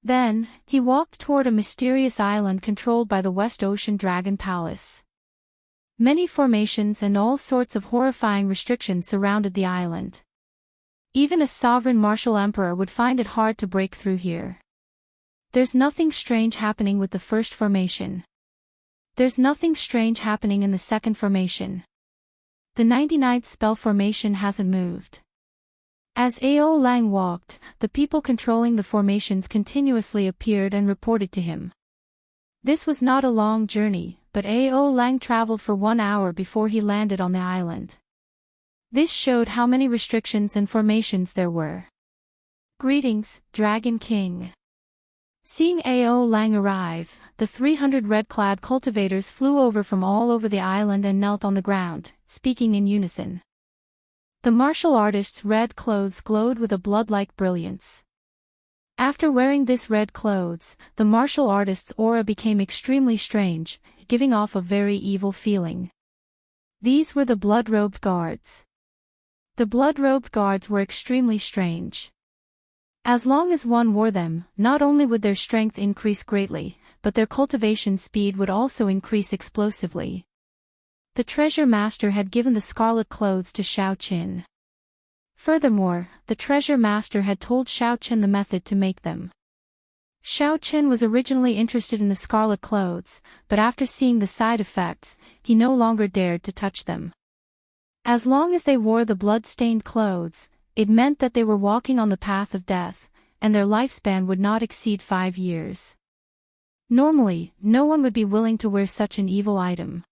Speaker 1: Then, he walked toward a mysterious island controlled by the West Ocean Dragon Palace. Many formations and all sorts of horrifying restrictions surrounded the island. Even a sovereign martial emperor would find it hard to break through here. There's nothing strange happening with the first formation. There's nothing strange happening in the second formation. The 99th spell formation hasn't moved. As Ao Lang walked, the people controlling the formations continuously appeared and reported to him. This was not a long journey, but Ao Lang traveled for 1 hour before he landed on the island. This showed how many restrictions and formations there were. "Greetings, Dragon King." Seeing Ao Lang arrive, the 300 red-clad cultivators flew over from all over the island and knelt on the ground, speaking in unison. The martial artist's red clothes glowed with a blood-like brilliance. After wearing this red clothes, the martial artist's aura became extremely strange, giving off a very evil feeling. These were the blood-robed guards. The blood-robed guards were extremely strange. As long as one wore them, not only would their strength increase greatly, but their cultivation speed would also increase explosively. The treasure master had given the scarlet clothes to Xiao Chen. Furthermore, the treasure master had told Xiao Chen the method to make them. Xiao Chen was originally interested in the scarlet clothes, but after seeing the side effects, he no longer dared to touch them. As long as they wore the blood-stained clothes, it meant that they were walking on the path of death, and their lifespan would not exceed 5 years. Normally, no one would be willing to wear such an evil item.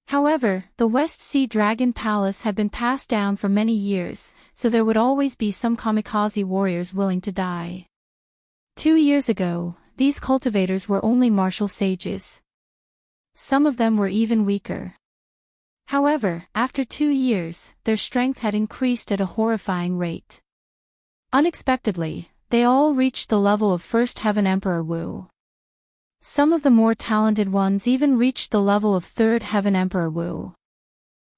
Speaker 1: However, the West Sea Dragon Palace had been passed down for many years, so there would always be some kamikaze warriors willing to die. 2 years ago, these cultivators were only martial sages. Some of them were even weaker. However, after 2 years, their strength had increased at a horrifying rate. Unexpectedly, they all reached the level of First Heaven Emperor Wu. Some of the more talented ones even reached the level of Third Heaven Emperor Wu.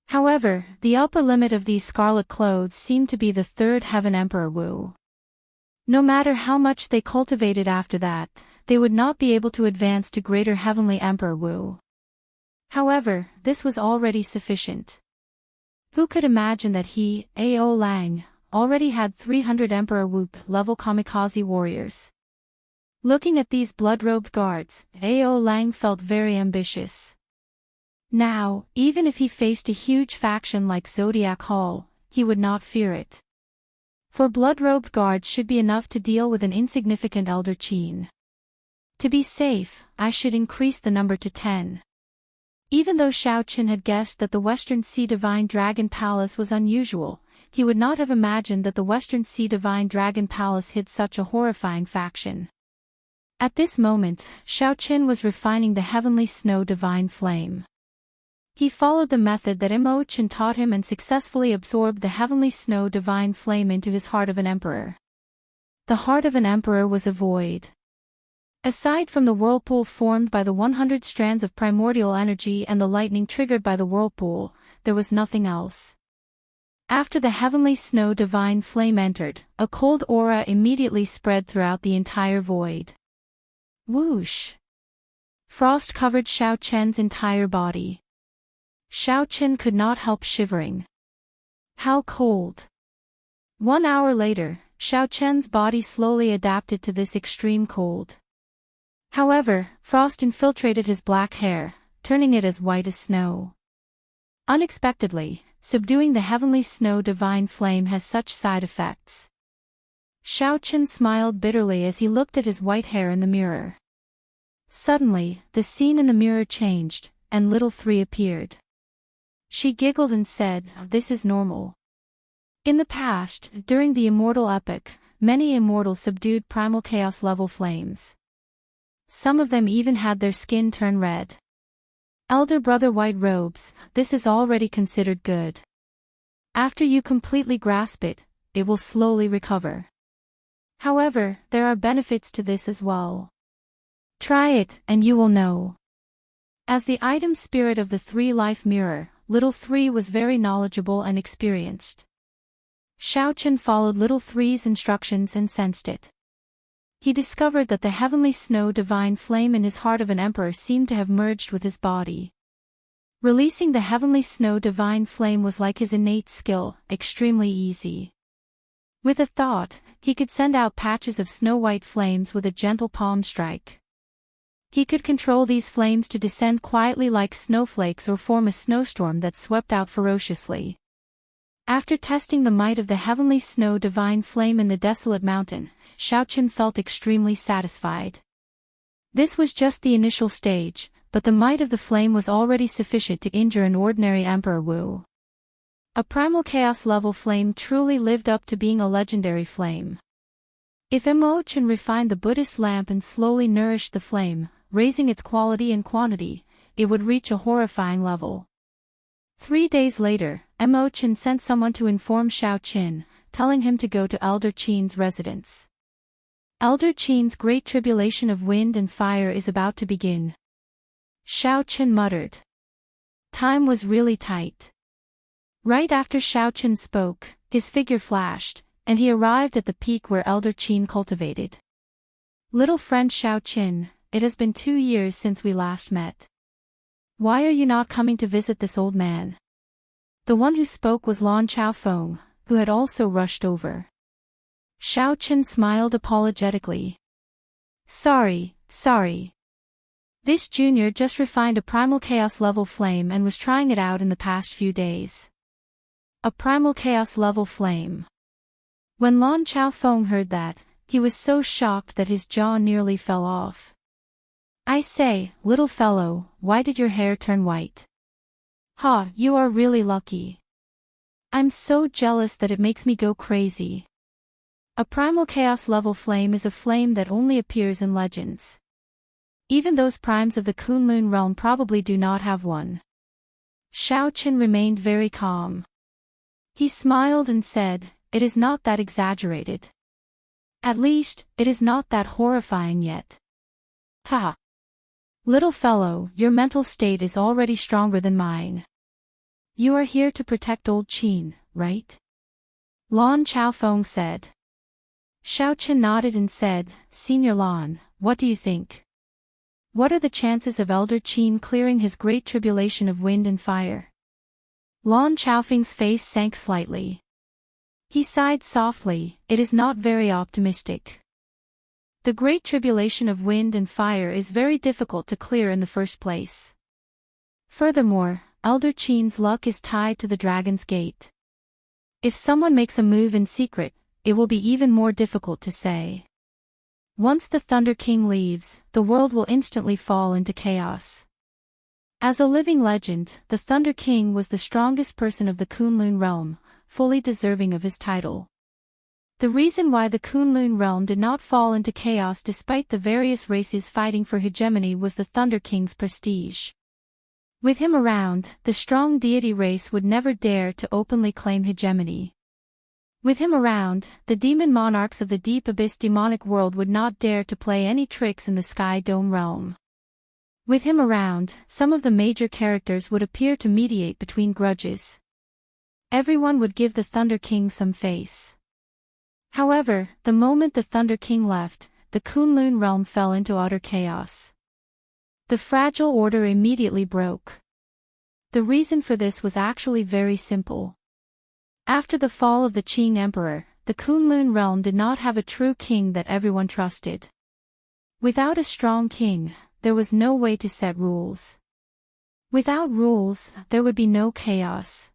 Speaker 1: However, the upper limit of these scarlet clothes seemed to be the Third Heaven Emperor Wu. No matter how much they cultivated after that, they would not be able to advance to Greater Heavenly Emperor Wu. However, this was already sufficient. Who could imagine that he, Ao Lang, already had 300 Emperor Wu level kamikaze warriors? Looking at these blood-robed guards, Ao Lang felt very ambitious. Now, even if he faced a huge faction like Zodiac Hall, he would not fear it. For blood-robed guards should be enough to deal with an insignificant Elder Qin. To be safe, I should increase the number to 10. Even though Xiao Qin had guessed that the Western Sea Divine Dragon Palace was unusual, he would not have imagined that the Western Sea Divine Dragon Palace hid such a horrifying faction. At this moment, Xiao Qin was refining the Heavenly Snow Divine Flame. He followed the method that Imochen taught him and successfully absorbed the Heavenly Snow Divine Flame into his heart of an emperor. The heart of an emperor was a void. Aside from the whirlpool formed by the 100 strands of primordial energy and the lightning triggered by the whirlpool, there was nothing else. After the Heavenly Snow Divine Flame entered, a cold aura immediately spread throughout the entire void. Whoosh! Frost covered Xiao Chen's entire body. Xiao Chen could not help shivering. How cold! 1 hour later, Xiao Chen's body slowly adapted to this extreme cold. However, frost infiltrated his black hair, turning it as white as snow. Unexpectedly, subduing the Heavenly Snow Divine Flame has such side effects. Xiao Chen smiled bitterly as he looked at his white hair in the mirror. Suddenly, the scene in the mirror changed, and little Three appeared. She giggled and said, "This is normal." In the past, during the Immortal epoch, many immortals subdued primal chaos level flames. Some of them even had their skin turn red. Elder Brother White Robes, this is already considered good. After you completely grasp it, it will slowly recover. However, there are benefits to this as well. Try it, and you will know. As the item spirit of the Three-Life Mirror, Little Three was very knowledgeable and experienced. Xiao Chen followed Little Three's instructions and sensed it. He discovered that the Heavenly Snow Divine Flame in his heart of an emperor seemed to have merged with his body. Releasing the Heavenly Snow Divine Flame was like his innate skill, extremely easy. With a thought, he could send out patches of snow-white flames with a gentle palm strike. He could control these flames to descend quietly like snowflakes or form a snowstorm that swept out ferociously. After testing the might of the Heavenly Snow Divine Flame in the desolate mountain, Xiao Chen felt extremely satisfied. This was just the initial stage, but the might of the flame was already sufficient to injure an ordinary Emperor Wu. A primal chaos level flame truly lived up to being a legendary flame. If Imochen refined the Buddhist lamp and slowly nourished the flame, raising its quality and quantity, it would reach a horrifying level. 3 days later, Imochen sent someone to inform Xiao Qin, telling him to go to Elder Qin's residence. Elder Qin's great tribulation of wind and fire is about to begin. Xiao Qin muttered. Time was really tight. Right after Xiao Qin spoke, his figure flashed, and he arrived at the peak where Elder Qin cultivated. Little friend Xiao Qin, it has been 2 years since we last met. Why are you not coming to visit this old man? The one who spoke was Lan Chaofeng, who had also rushed over. Xiao Qin smiled apologetically. Sorry. This junior just refined a primal chaos level flame and was trying it out in the past few days. A primal chaos level flame. When Lan Chaofeng heard that, he was so shocked that his jaw nearly fell off. I say, little fellow, why did your hair turn white? Ha, you are really lucky. I'm so jealous that it makes me go crazy. A primal chaos level flame is a flame that only appears in legends. Even those primes of the Kunlun realm probably do not have one. Xiao Chen remained very calm. He smiled and said, "It is not that exaggerated. At least, it is not that horrifying yet." Ha! Little fellow, your mental state is already stronger than mine. You are here to protect old Qin, right? Lan Chaofeng said. Xiao Chen nodded and said, "Senior Lan, what do you think? What are the chances of Elder Qin clearing his great tribulation of wind and fire?" Lan Chaofeng's face sank slightly. He sighed softly, "It is not very optimistic. The great tribulation of wind and fire is very difficult to clear in the first place. Furthermore, Elder Qin's luck is tied to the Dragon's Gate. If someone makes a move in secret, it will be even more difficult to say. Once the Thunder King leaves, the world will instantly fall into chaos." As a living legend, the Thunder King was the strongest person of the Kunlun realm, fully deserving of his title. The reason why the Kunlun realm did not fall into chaos despite the various races fighting for hegemony was the Thunder King's prestige. With him around, the strong deity race would never dare to openly claim hegemony. With him around, the demon monarchs of the deep abyss demonic world would not dare to play any tricks in the Sky Dome realm. With him around, some of the major characters would appear to mediate between grudges. Everyone would give the Thunder King some face. However, the moment the Thunder King left, the Kunlun realm fell into utter chaos. The fragile order immediately broke. The reason for this was actually very simple. After the fall of the Qing Emperor, the Kunlun realm did not have a true king that everyone trusted. Without a strong king, there was no way to set rules. Without rules, there would be no chaos.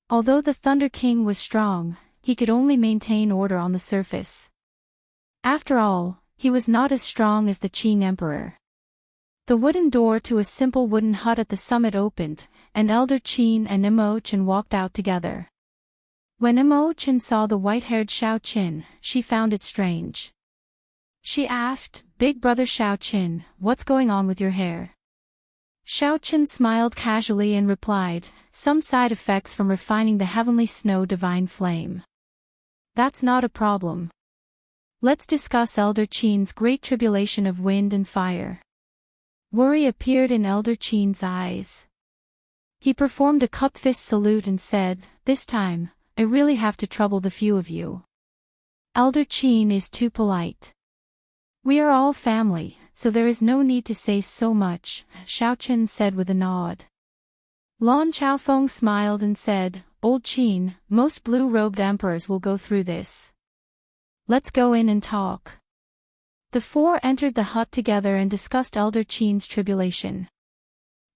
Speaker 1: Although the Thunder King was strong, he could only maintain order on the surface. After all, he was not as strong as the Qing Emperor. The wooden door to a simple wooden hut at the summit opened, and Elder Qin and Imochen walked out together. When Imochen saw the white-haired Xiao Qin, she found it strange. She asked, "Big brother Xiao Qin, what's going on with your hair?" Xiao Qin smiled casually and replied, "Some side effects from refining the heavenly snow divine flame. That's not a problem. Let's discuss Elder Qin's great tribulation of wind and fire." Worry appeared in Elder Qin's eyes. He performed a cup-fist salute and said, "This time, I really have to trouble the few of you. Elder Qin is too polite. We are all family, so there is no need to say so much," Xiao Qin said with a nod. Lan Chaofeng smiled and said, "Old Qin, most blue-robed emperors will go through this. Let's go in and talk." The four entered the hut together and discussed Elder Qin's tribulation.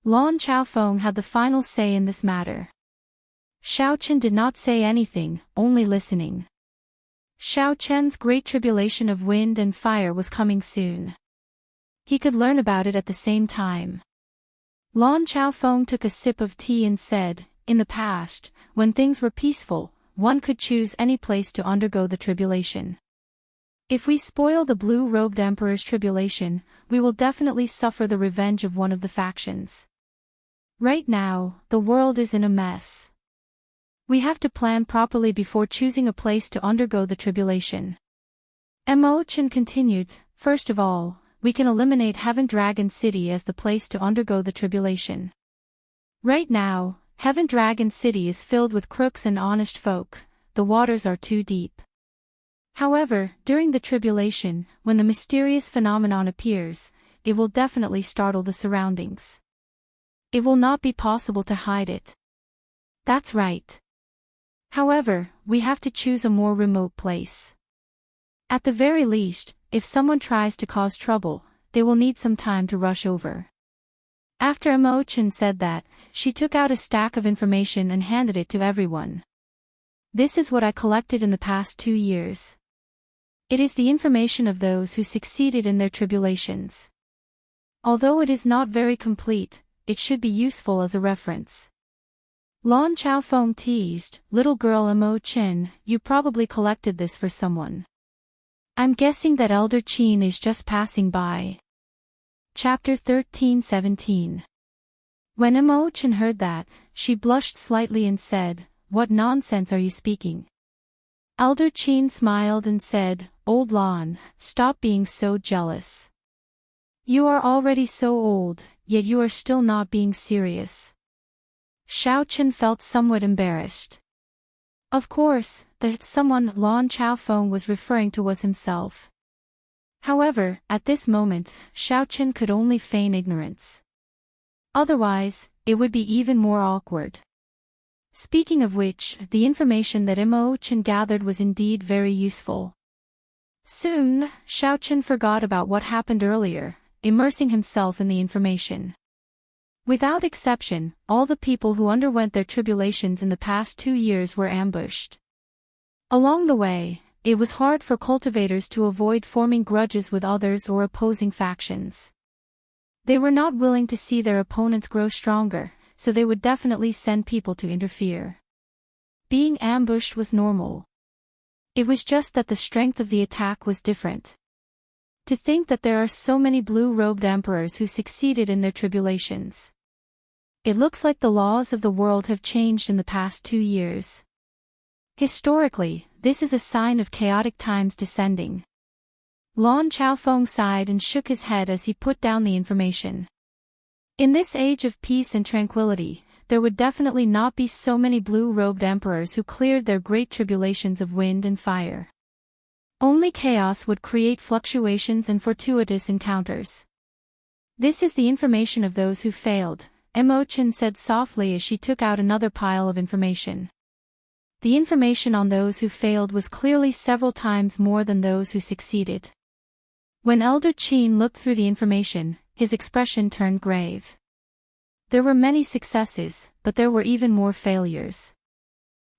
Speaker 1: Lan Chaofeng had the final say in this matter. Xiao Qin did not say anything, only listening. Xiao Chen's great tribulation of wind and fire was coming soon. He could learn about it at the same time. Lan Chaofeng took a sip of tea and said, "In the past, when things were peaceful, one could choose any place to undergo the tribulation. If we spoil the blue-robed emperor's tribulation, we will definitely suffer the revenge of one of the factions. Right now, the world is in a mess. We have to plan properly before choosing a place to undergo the tribulation." Imochen continued, "First of all, we can eliminate Heaven Dragon City as the place to undergo the tribulation. Right now, Heaven Dragon City is filled with crooks and honest folk, the waters are too deep. However, during the tribulation, when the mysterious phenomenon appears, it will definitely startle the surroundings. It will not be possible to hide it." "That's right. However, we have to choose a more remote place. At the very least, if someone tries to cause trouble, they will need some time to rush over." After Imochen said that, she took out a stack of information and handed it to everyone. "This is what I collected in the past 2 years. It is the information of those who succeeded in their tribulations. Although it is not very complete, it should be useful as a reference." Lan Chaofeng teased, "Little girl Imochen, you probably collected this for someone. I'm guessing that Elder Qin is just passing by." Chapter 13-17. When Imogen heard that, she blushed slightly and said, "What nonsense are you speaking?" Elder Chin smiled and said, "Old Lon, stop being so jealous. You are already so old, yet you are still not being serious." Xiao Chen felt somewhat embarrassed. Of course, the someone Lon Chaofeng was referring to was himself. However, at this moment, Xiao Chen could only feign ignorance. Otherwise, it would be even more awkward. Speaking of which, the information that Imogen gathered was indeed very useful. Soon, Xiao Chen forgot about what happened earlier, immersing himself in the information. Without exception, all the people who underwent their tribulations in the past 2 years were ambushed. Along the way, it was hard for cultivators to avoid forming grudges with others or opposing factions. They were not willing to see their opponents grow stronger, so they would definitely send people to interfere. Being ambushed was normal. It was just that the strength of the attack was different. To think that there are so many blue-robed emperors who succeeded in their tribulations. It looks like the laws of the world have changed in the past 2 years. Historically, this is a sign of chaotic times descending. Lon Chaofeng sighed and shook his head as he put down the information. In this age of peace and tranquility, there would definitely not be so many blue-robed emperors who cleared their great tribulations of wind and fire. Only chaos would create fluctuations and fortuitous encounters. This is the information of those who failed, Imogen said softly as she took out another pile of information. The information on those who failed was clearly several times more than those who succeeded. When Elder Qin looked through the information, his expression turned grave. There were many successes, but there were even more failures.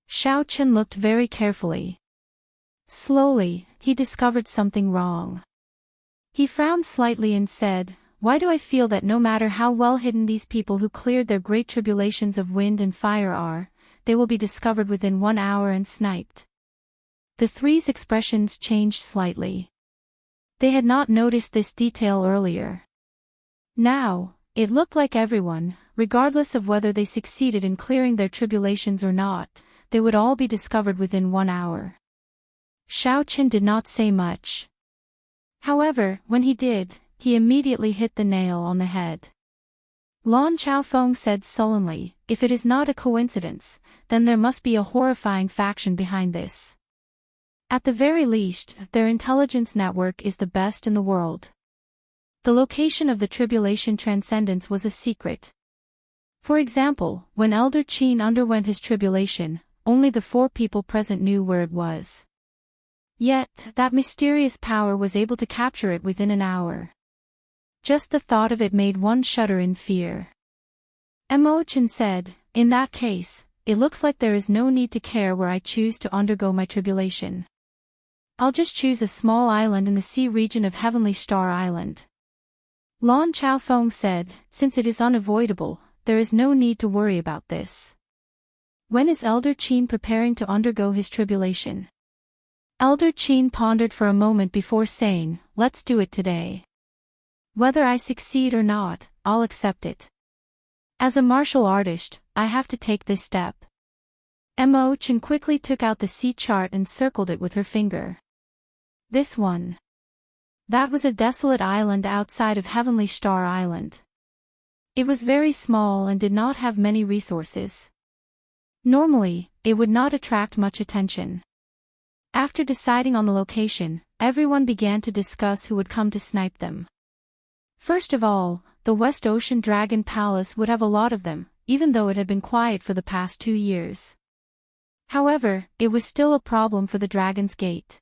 Speaker 1: Xiao Chen looked very carefully. Slowly, he discovered something wrong. He frowned slightly and said, "Why do I feel that no matter how well hidden these people who cleared their great tribulations of wind and fire are, they will be discovered within 1 hour and sniped?" The three's expressions changed slightly. They had not noticed this detail earlier. Now, it looked like everyone, regardless of whether they succeeded in clearing their tribulations or not, they would all be discovered within 1 hour. Xiao Chen did not say much. However, when he did, he immediately hit the nail on the head. Lon Chaofeng said sullenly, "If it is not a coincidence, then there must be a horrifying faction behind this. At the very least, their intelligence network is the best in the world." The location of the tribulation transcendence was a secret. For example, when Elder Qin underwent his tribulation, only the 4 people present knew where it was. Yet, that mysterious power was able to capture it within an hour. Just the thought of it made one shudder in fear. Imogen said, "In that case, it looks like there is no need to care where I choose to undergo my tribulation. I'll just choose a small island in the sea region of Heavenly Star Island." Lon Chaofeng said, "Since it is unavoidable, there is no need to worry about this. When is Elder Qin preparing to undergo his tribulation?" Elder Qin pondered for a moment before saying, "Let's do it today. Whether I succeed or not, I'll accept it. As a martial artist, I have to take this step." Imogen quickly took out the sea chart and circled it with her finger. This one. That was a desolate island outside of Heavenly Star Island. It was very small and did not have many resources. Normally, it would not attract much attention. After deciding on the location, everyone began to discuss who would come to snipe them. First of all, the West Ocean Dragon Palace would have a lot of them, even though it had been quiet for the past 2 years. However, it was still a problem for the Dragon's Gate.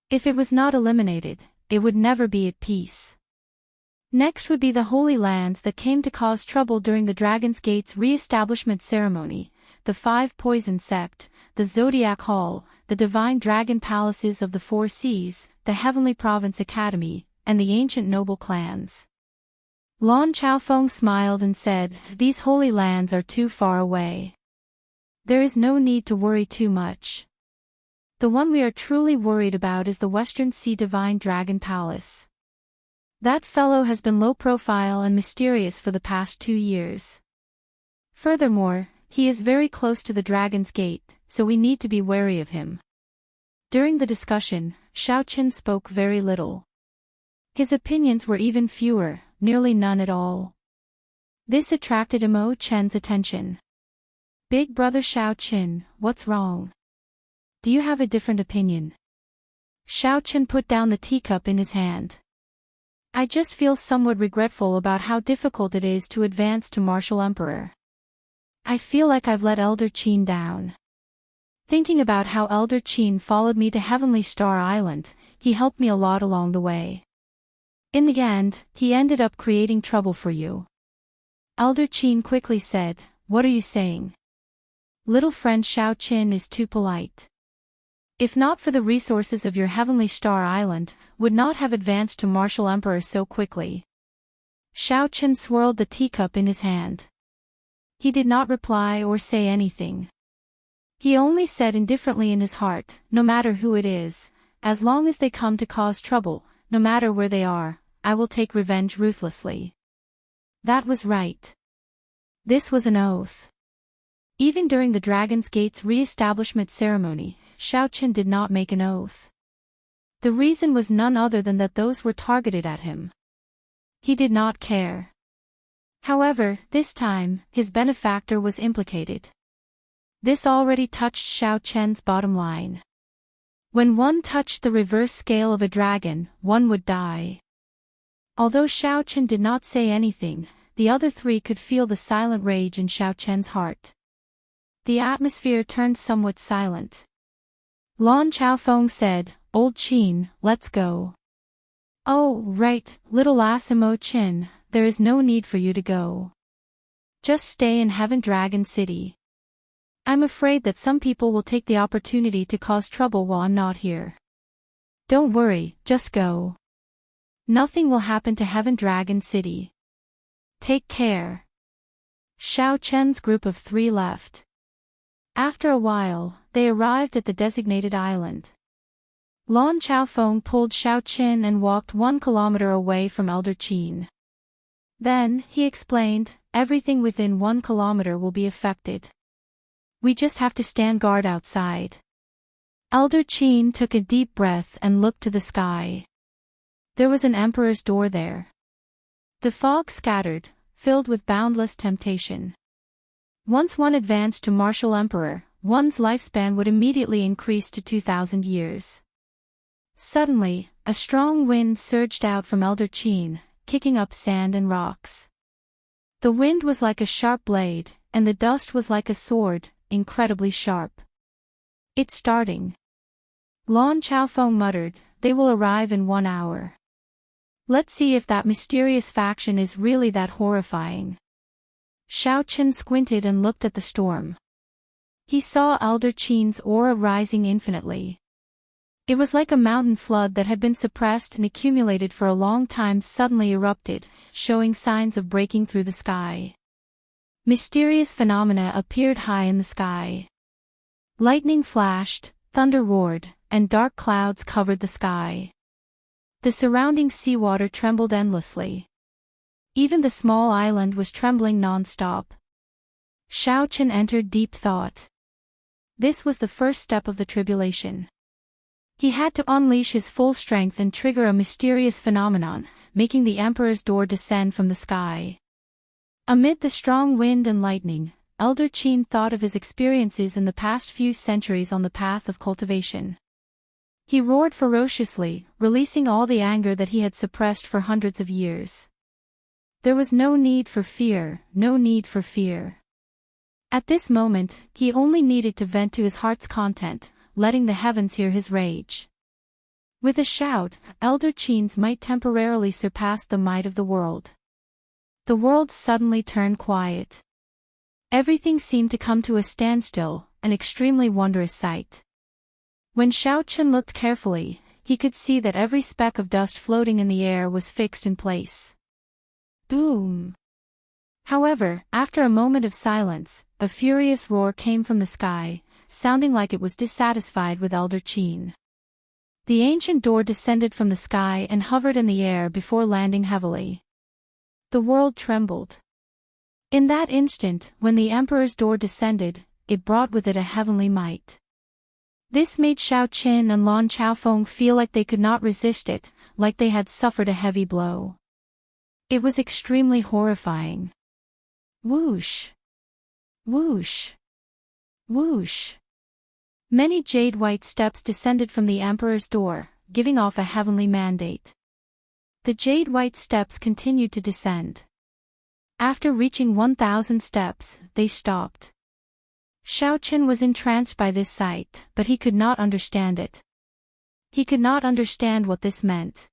Speaker 1: If it was not eliminated, it would never be at peace. Next would be the Holy Lands that came to cause trouble during the Dragon's Gate's re-establishment ceremony, the 5 Poison Sect, the Zodiac Hall, the Divine Dragon Palaces of the 4 Seas, the Heavenly Province Academy, and the ancient noble clans. Lon Chaofeng smiled and said, "These holy lands are too far away. There is no need to worry too much. The one we are truly worried about is the Western Sea Divine Dragon Palace. That fellow has been low profile and mysterious for the past 2 years. Furthermore, he is very close to the Dragon's Gate, so we need to be wary of him. During the discussion, Xiaoqin spoke very little. His opinions were even fewer, nearly none at all. This attracted Imo Chen's attention. Big brother Xiaoqin, what's wrong? Do you have a different opinion? Xiaoqin put down the teacup in his hand. I just feel somewhat regretful about how difficult it is to advance to Martial Emperor. I feel like I've let Elder Qin down. Thinking about how Elder Qin followed me to Heavenly Star Island, he helped me a lot along the way. In the end, he ended up creating trouble for you. Elder Qin quickly said, what are you saying? Little friend Xiaoqin is too polite. If not for the resources of your Heavenly Star Island, would not have advanced to Martial Emperor so quickly. Xiaoqin swirled the teacup in his hand. He did not reply or say anything. He only said indifferently in his heart, no matter who it is, as long as they come to cause trouble, no matter where they are, I will take revenge ruthlessly. That was right. This was an oath. Even during the Dragon's Gate's re-establishment ceremony, Xiaoqin did not make an oath. The reason was none other than that those were targeted at him. He did not care. However, this time, his benefactor was implicated. This already touched Xiaoqian's bottom line. When one touched the reverse scale of a dragon, one would die. Although Xiaoqin did not say anything, the other three could feel the silent rage in Xiaoqian's heart. The atmosphere turned somewhat silent. Lan Chaofeng said, Old Qin, let's go. Oh, right, little lass Imo Qin, there is no need for you to go. Just stay in Heaven Dragon City. I'm afraid that some people will take the opportunity to cause trouble while I'm not here. Don't worry, just go. Nothing will happen to Heaven Dragon City. Take care. Xiaoqian's group of 3 left. After a while, they arrived at the designated island. Lan Chaofeng pulled Xiaoqin and walked 1 kilometer away from Elder Qin. Then, he explained, everything within 1 kilometer will be affected. We just have to stand guard outside. Elder Qin took a deep breath and looked to the sky. There was an emperor's door there. The fog scattered, filled with boundless temptation. Once one advanced to Martial Emperor, one's lifespan would immediately increase to 2,000 years. Suddenly, a strong wind surged out from Elder Qin, kicking up sand and rocks. The wind was like a sharp blade, and the dust was like a sword, incredibly sharp. It's starting. Lan Chaofeng muttered, they will arrive in 1 hour. Let's see if that mysterious faction is really that horrifying. Xiaoqin squinted and looked at the storm. He saw Elder Qin's aura rising infinitely. It was like a mountain flood that had been suppressed and accumulated for a long time suddenly erupted, showing signs of breaking through the sky. Mysterious phenomena appeared high in the sky. Lightning flashed, thunder roared, and dark clouds covered the sky. The surrounding seawater trembled endlessly. Even the small island was trembling non-stop. Xiaoqin entered deep thought. This was the first step of the tribulation. He had to unleash his full strength and trigger a mysterious phenomenon, making the Emperor's door descend from the sky. Amid the strong wind and lightning, Elder Qin thought of his experiences in the past few centuries on the path of cultivation. He roared ferociously, releasing all the anger that he had suppressed for hundreds of years. There was no need for fear, no need for fear. At this moment, he only needed to vent to his heart's content, letting the heavens hear his rage. With a shout, Elder Qin's might temporarily surpassed the might of the world. The world suddenly turned quiet. Everything seemed to come to a standstill, an extremely wondrous sight. When Xiaoqin looked carefully, he could see that every speck of dust floating in the air was fixed in place. Boom! However, after a moment of silence, a furious roar came from the sky, sounding like it was dissatisfied with Elder Qin. The ancient door descended from the sky and hovered in the air before landing heavily. The world trembled. In that instant, when the emperor's door descended, it brought with it a heavenly might. This made Xiao Qin and Lan Chaofeng feel like they could not resist it, like they had suffered a heavy blow. It was extremely horrifying. Whoosh! Whoosh! Whoosh! Many jade-white steps descended from the emperor's door, giving off a heavenly mandate. The jade-white steps continued to descend. After reaching 1,000 steps, they stopped. Xiao Qin was entranced by this sight, but he could not understand it. He could not understand what this meant.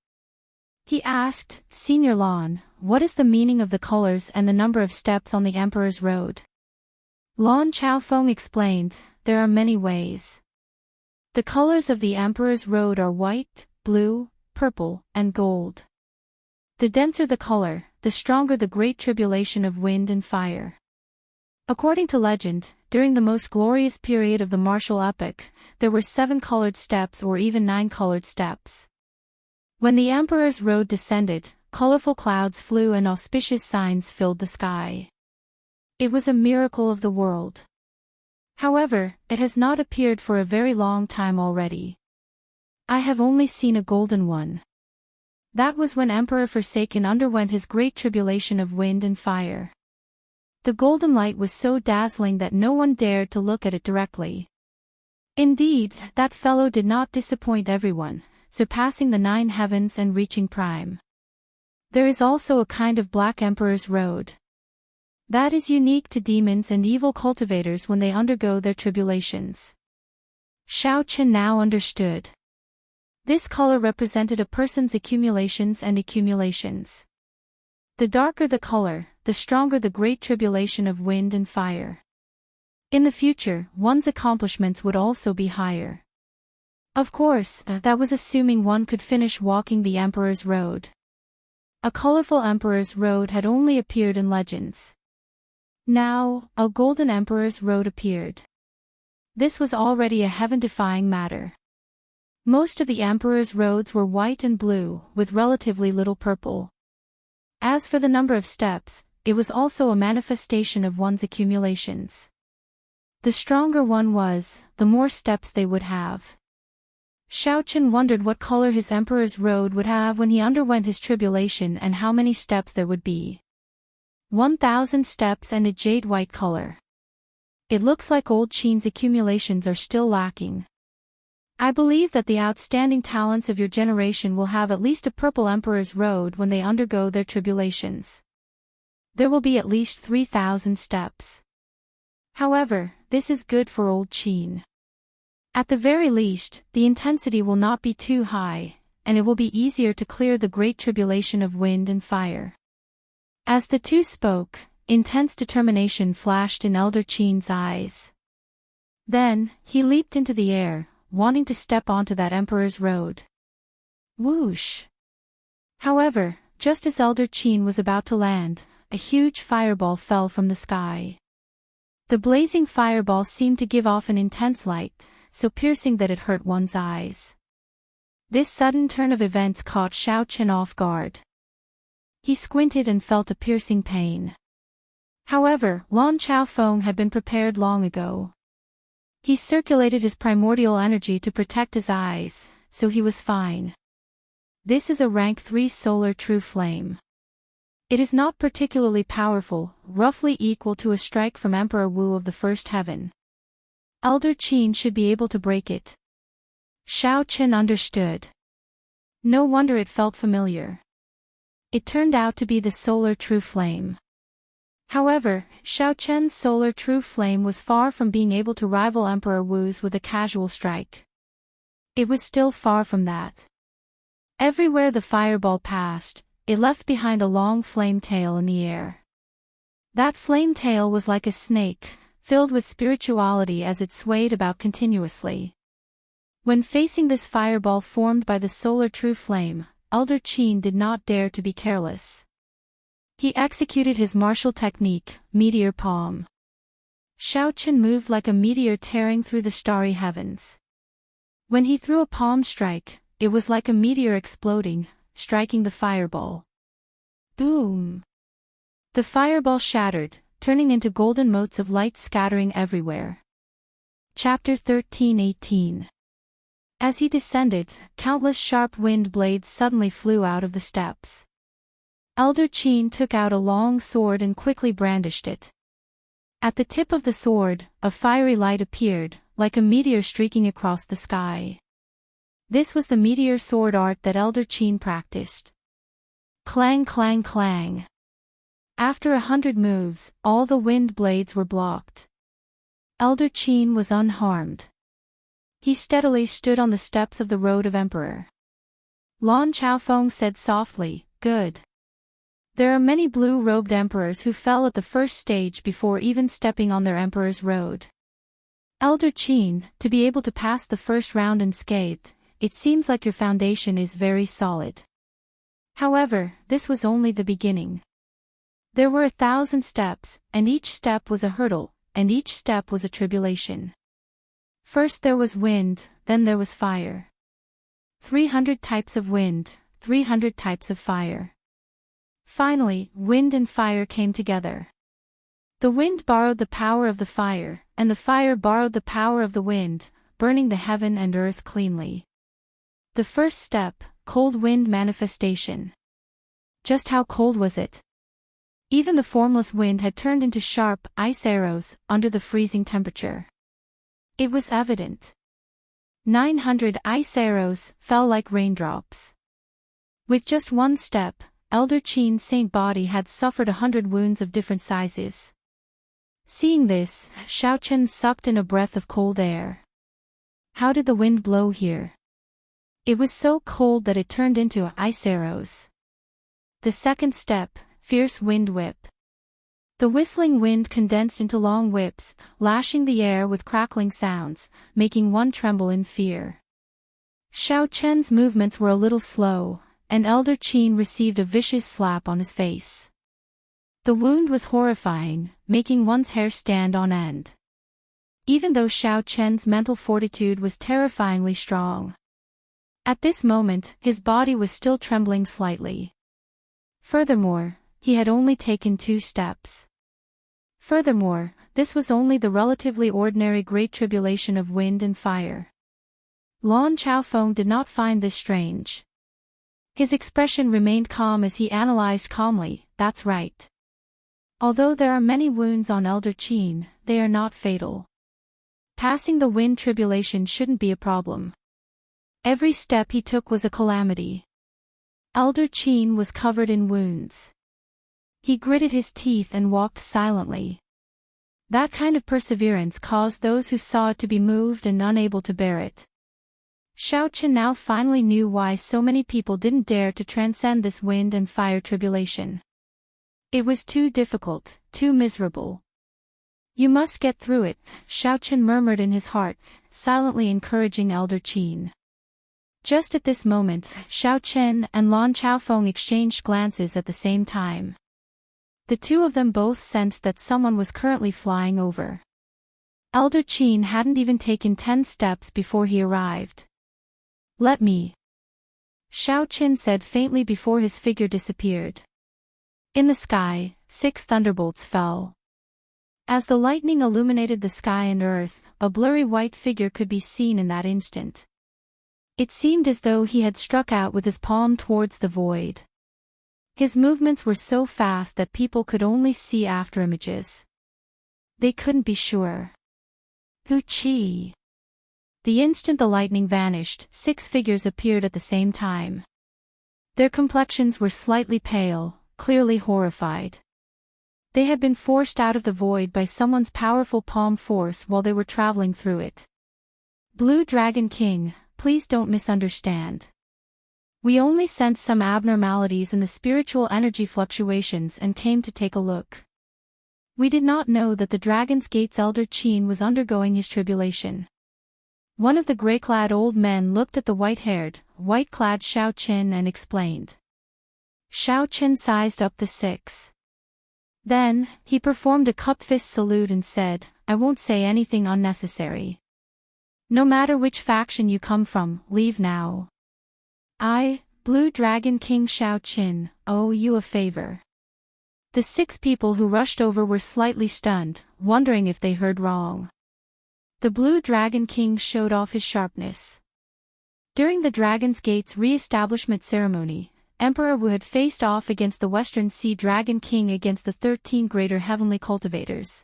Speaker 1: He asked, "Senior Lan, what is the meaning of the colors and the number of steps on the Emperor's Road?" Lan Chaofeng explained, "There are many ways. The colors of the Emperor's Road are white, blue, purple, and gold. The denser the color, the stronger the great tribulation of wind and fire." According to legend, during the most glorious period of the martial epoch, there were 7 colored steps or even 9 colored steps. When the Emperor's Road descended, colorful clouds flew and auspicious signs filled the sky. It was a miracle of the world. However, it has not appeared for a very long time already. I have only seen a golden one. That was when Emperor Forsaken underwent his great tribulation of wind and fire. The golden light was so dazzling that no one dared to look at it directly. Indeed, that fellow did not disappoint everyone, surpassing the 9 heavens and reaching prime. There is also a kind of Black Emperor's Road. That is unique to demons and evil cultivators when they undergo their tribulations. Xiao Qin now understood. This color represented a person's accumulations and accumulations. The darker the color, the stronger the great tribulation of wind and fire. In the future, one's accomplishments would also be higher. Of course, that was assuming one could finish walking the Emperor's Road. A colorful Emperor's Road had only appeared in legends. Now, a golden Emperor's Road appeared. This was already a heaven-defying matter. Most of the Emperor's roads were white and blue, with relatively little purple. As for the number of steps, it was also a manifestation of one's accumulations. The stronger one was, the more steps they would have. Xiao Qin wondered what color his Emperor's Road would have when he underwent his tribulation and how many steps there would be. 1,000 steps and a jade-white color. It looks like old Qin's accumulations are still lacking. I believe that the outstanding talents of your generation will have at least a purple Emperor's Road when they undergo their tribulations. There will be at least 3,000 steps. However, this is good for old Qin. At the very least, the intensity will not be too high, and it will be easier to clear the great tribulation of wind and fire. As the two spoke, intense determination flashed in Elder Qin's eyes. Then, he leaped into the air, wanting to step onto that Emperor's Road. Whoosh! However, just as Elder Qin was about to land, a huge fireball fell from the sky. The blazing fireball seemed to give off an intense light, so piercing that it hurt one's eyes. This sudden turn of events caught Xiao Qin off guard. He squinted and felt a piercing pain. However, Lan Chaofeng had been prepared long ago. He circulated his primordial energy to protect his eyes, so he was fine. This is a rank 3 solar true flame. It is not particularly powerful, roughly equal to a strike from Emperor Wu of the First Heaven. Elder Qin should be able to break it. Xiao Qin understood. No wonder it felt familiar. It turned out to be the solar true flame. However, Xiao Qin's solar true flame was far from being able to rival Emperor Wu's with a casual strike. It was still far from that. Everywhere the fireball passed, it left behind a long flame tail in the air. That flame tail was like a snake, filled with spirituality as it swayed about continuously. When facing this fireball formed by the solar true flame, Elder Qin did not dare to be careless. He executed his martial technique, Meteor Palm. Xiao Qin moved like a meteor tearing through the starry heavens. When he threw a palm strike, it was like a meteor exploding, striking the fireball. Boom! The fireball shattered, turning into golden motes of light scattering everywhere. Chapter 13:18. As he descended, countless sharp wind blades suddenly flew out of the steps. Elder Qin took out a long sword and quickly brandished it. At the tip of the sword, a fiery light appeared, like a meteor streaking across the sky. This was the meteor sword art that Elder Qin practiced. Clang clang clang. After 100 moves, all the wind blades were blocked. Elder Qin was unharmed. He steadily stood on the steps of the Road of Emperor. Lan Chaofeng said softly, "Good. There are many blue-robed emperors who fell at the first stage before even stepping on their emperor's road. Elder Qin, to be able to pass the first round unscathed, it seems like your foundation is very solid." However, this was only the beginning. There were 1,000 steps, and each step was a hurdle, and each step was a tribulation. First there was wind, then there was fire. 300 types of wind, 300 types of fire. Finally, wind and fire came together. The wind borrowed the power of the fire, and the fire borrowed the power of the wind, burning the heaven and earth cleanly. The first step, cold wind manifestation. Just how cold was it? Even the formless wind had turned into sharp, ice arrows, under the freezing temperature. It was evident. 900 ice arrows fell like raindrops. With just one step, Elder Qin's saint body had suffered 100 wounds of different sizes. Seeing this, Xiaochen sucked in a breath of cold air. How did the wind blow here? It was so cold that it turned into ice arrows. The second step, fierce wind whip. The whistling wind condensed into long whips, lashing the air with crackling sounds, making one tremble in fear. Xiaochen's movements were a little slow, and Elder Qin received a vicious slap on his face. The wound was horrifying, making one's hair stand on end. Even though Xiaochen's mental fortitude was terrifyingly strong. At this moment, his body was still trembling slightly. Furthermore, he had only taken 2 steps. Furthermore, this was only the relatively ordinary Great Tribulation of wind and fire. Lan Chaofeng did not find this strange. His expression remained calm as he analyzed calmly, "That's right. Although there are many wounds on Elder Qin, they are not fatal. Passing the wind tribulation shouldn't be a problem." Every step he took was a calamity. Elder Qin was covered in wounds. He gritted his teeth and walked silently. That kind of perseverance caused those who saw it to be moved and unable to bear it. Xiaochen now finally knew why so many people didn't dare to transcend this wind and fire tribulation. It was too difficult, too miserable. "You must get through it," Xiaochen murmured in his heart, silently encouraging Elder Qin. Just at this moment, Xiaochen and Lan Chaofeng exchanged glances at the same time. The two of them both sensed that someone was currently flying over. Elder Qin hadn't even taken 10 steps before he arrived. "Let me," Xiaochen said faintly before his figure disappeared. In the sky, 6 thunderbolts fell. As the lightning illuminated the sky and earth, a blurry white figure could be seen in that instant. It seemed as though he had struck out with his palm towards the void. His movements were so fast that people could only see afterimages. They couldn't be sure. Hu Qi. The instant the lightning vanished, 6 figures appeared at the same time. Their complexions were slightly pale, clearly horrified. They had been forced out of the void by someone's powerful palm force while they were traveling through it. "Blue Dragon King, please don't misunderstand. We only sensed some abnormalities in the spiritual energy fluctuations and came to take a look. We did not know that the Dragon's Gate's Elder Qin was undergoing his tribulation." One of the gray-clad old men looked at the white-haired, white-clad Xiaochen and explained. Xiaochen sized up the 6. Then, he performed a cup-fist salute and said, "I won't say anything unnecessary. No matter which faction you come from, leave now. I, Blue Dragon King Xiaochen, owe you a favor." The 6 people who rushed over were slightly stunned, wondering if they heard wrong. The Blue Dragon King showed off his sharpness. During the Dragon's Gate's re-establishment ceremony, Emperor Wu had faced off against the Western Sea Dragon King against the 13 greater heavenly cultivators.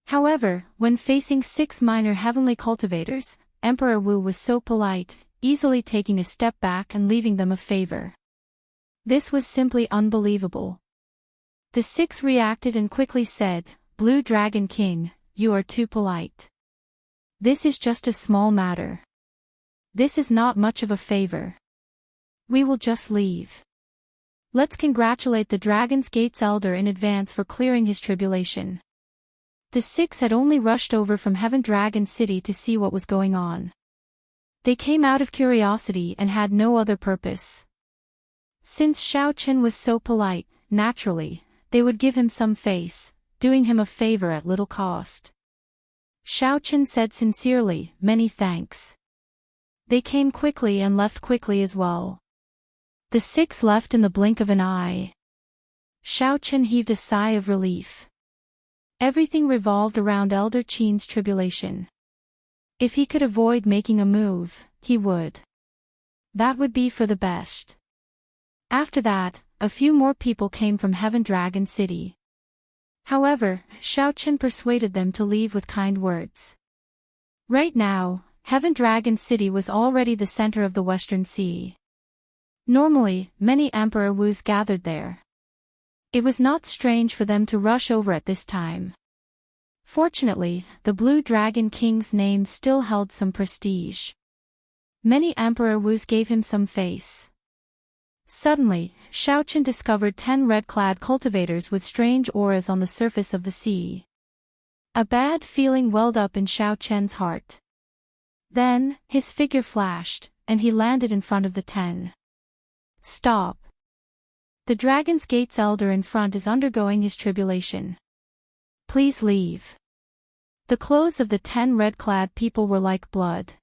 Speaker 1: However, when facing 6 minor heavenly cultivators, Emperor Wu was so polite, easily taking a step back and leaving them a favor. This was simply unbelievable. The 6 reacted and quickly said, "Blue Dragon King, you are too polite. This is just a small matter. This is not much of a favor. We will just leave. Let's congratulate the Dragon's Gate's elder in advance for clearing his tribulation." The 6 had only rushed over from Heaven Dragon City to see what was going on. They came out of curiosity and had no other purpose. Since Xiao Chen was so polite, naturally, they would give him some face, doing him a favor at little cost. Xiao Chen said sincerely, "Many thanks." They came quickly and left quickly as well. The 6 left in the blink of an eye. Xiao Chen heaved a sigh of relief. Everything revolved around Elder Qin's tribulation. If he could avoid making a move, he would. That would be for the best. After that, a few more people came from Heaven Dragon City. However, Xiao Chen persuaded them to leave with kind words. Right now, Heaven Dragon City was already the center of the Western Sea. Normally, many Emperor Wus gathered there. It was not strange for them to rush over at this time. Fortunately, the Blue Dragon King's name still held some prestige. Many Emperor Wus gave him some face. Suddenly, Xiao Chen discovered 10 red-clad cultivators with strange auras on the surface of the sea. A bad feeling welled up in Xiao Chen's heart. Then, his figure flashed, and he landed in front of the 10. "Stop. The Dragon's Gate's elder in front is undergoing his tribulation. Please leave." The clothes of the 10 red-clad people were like blood.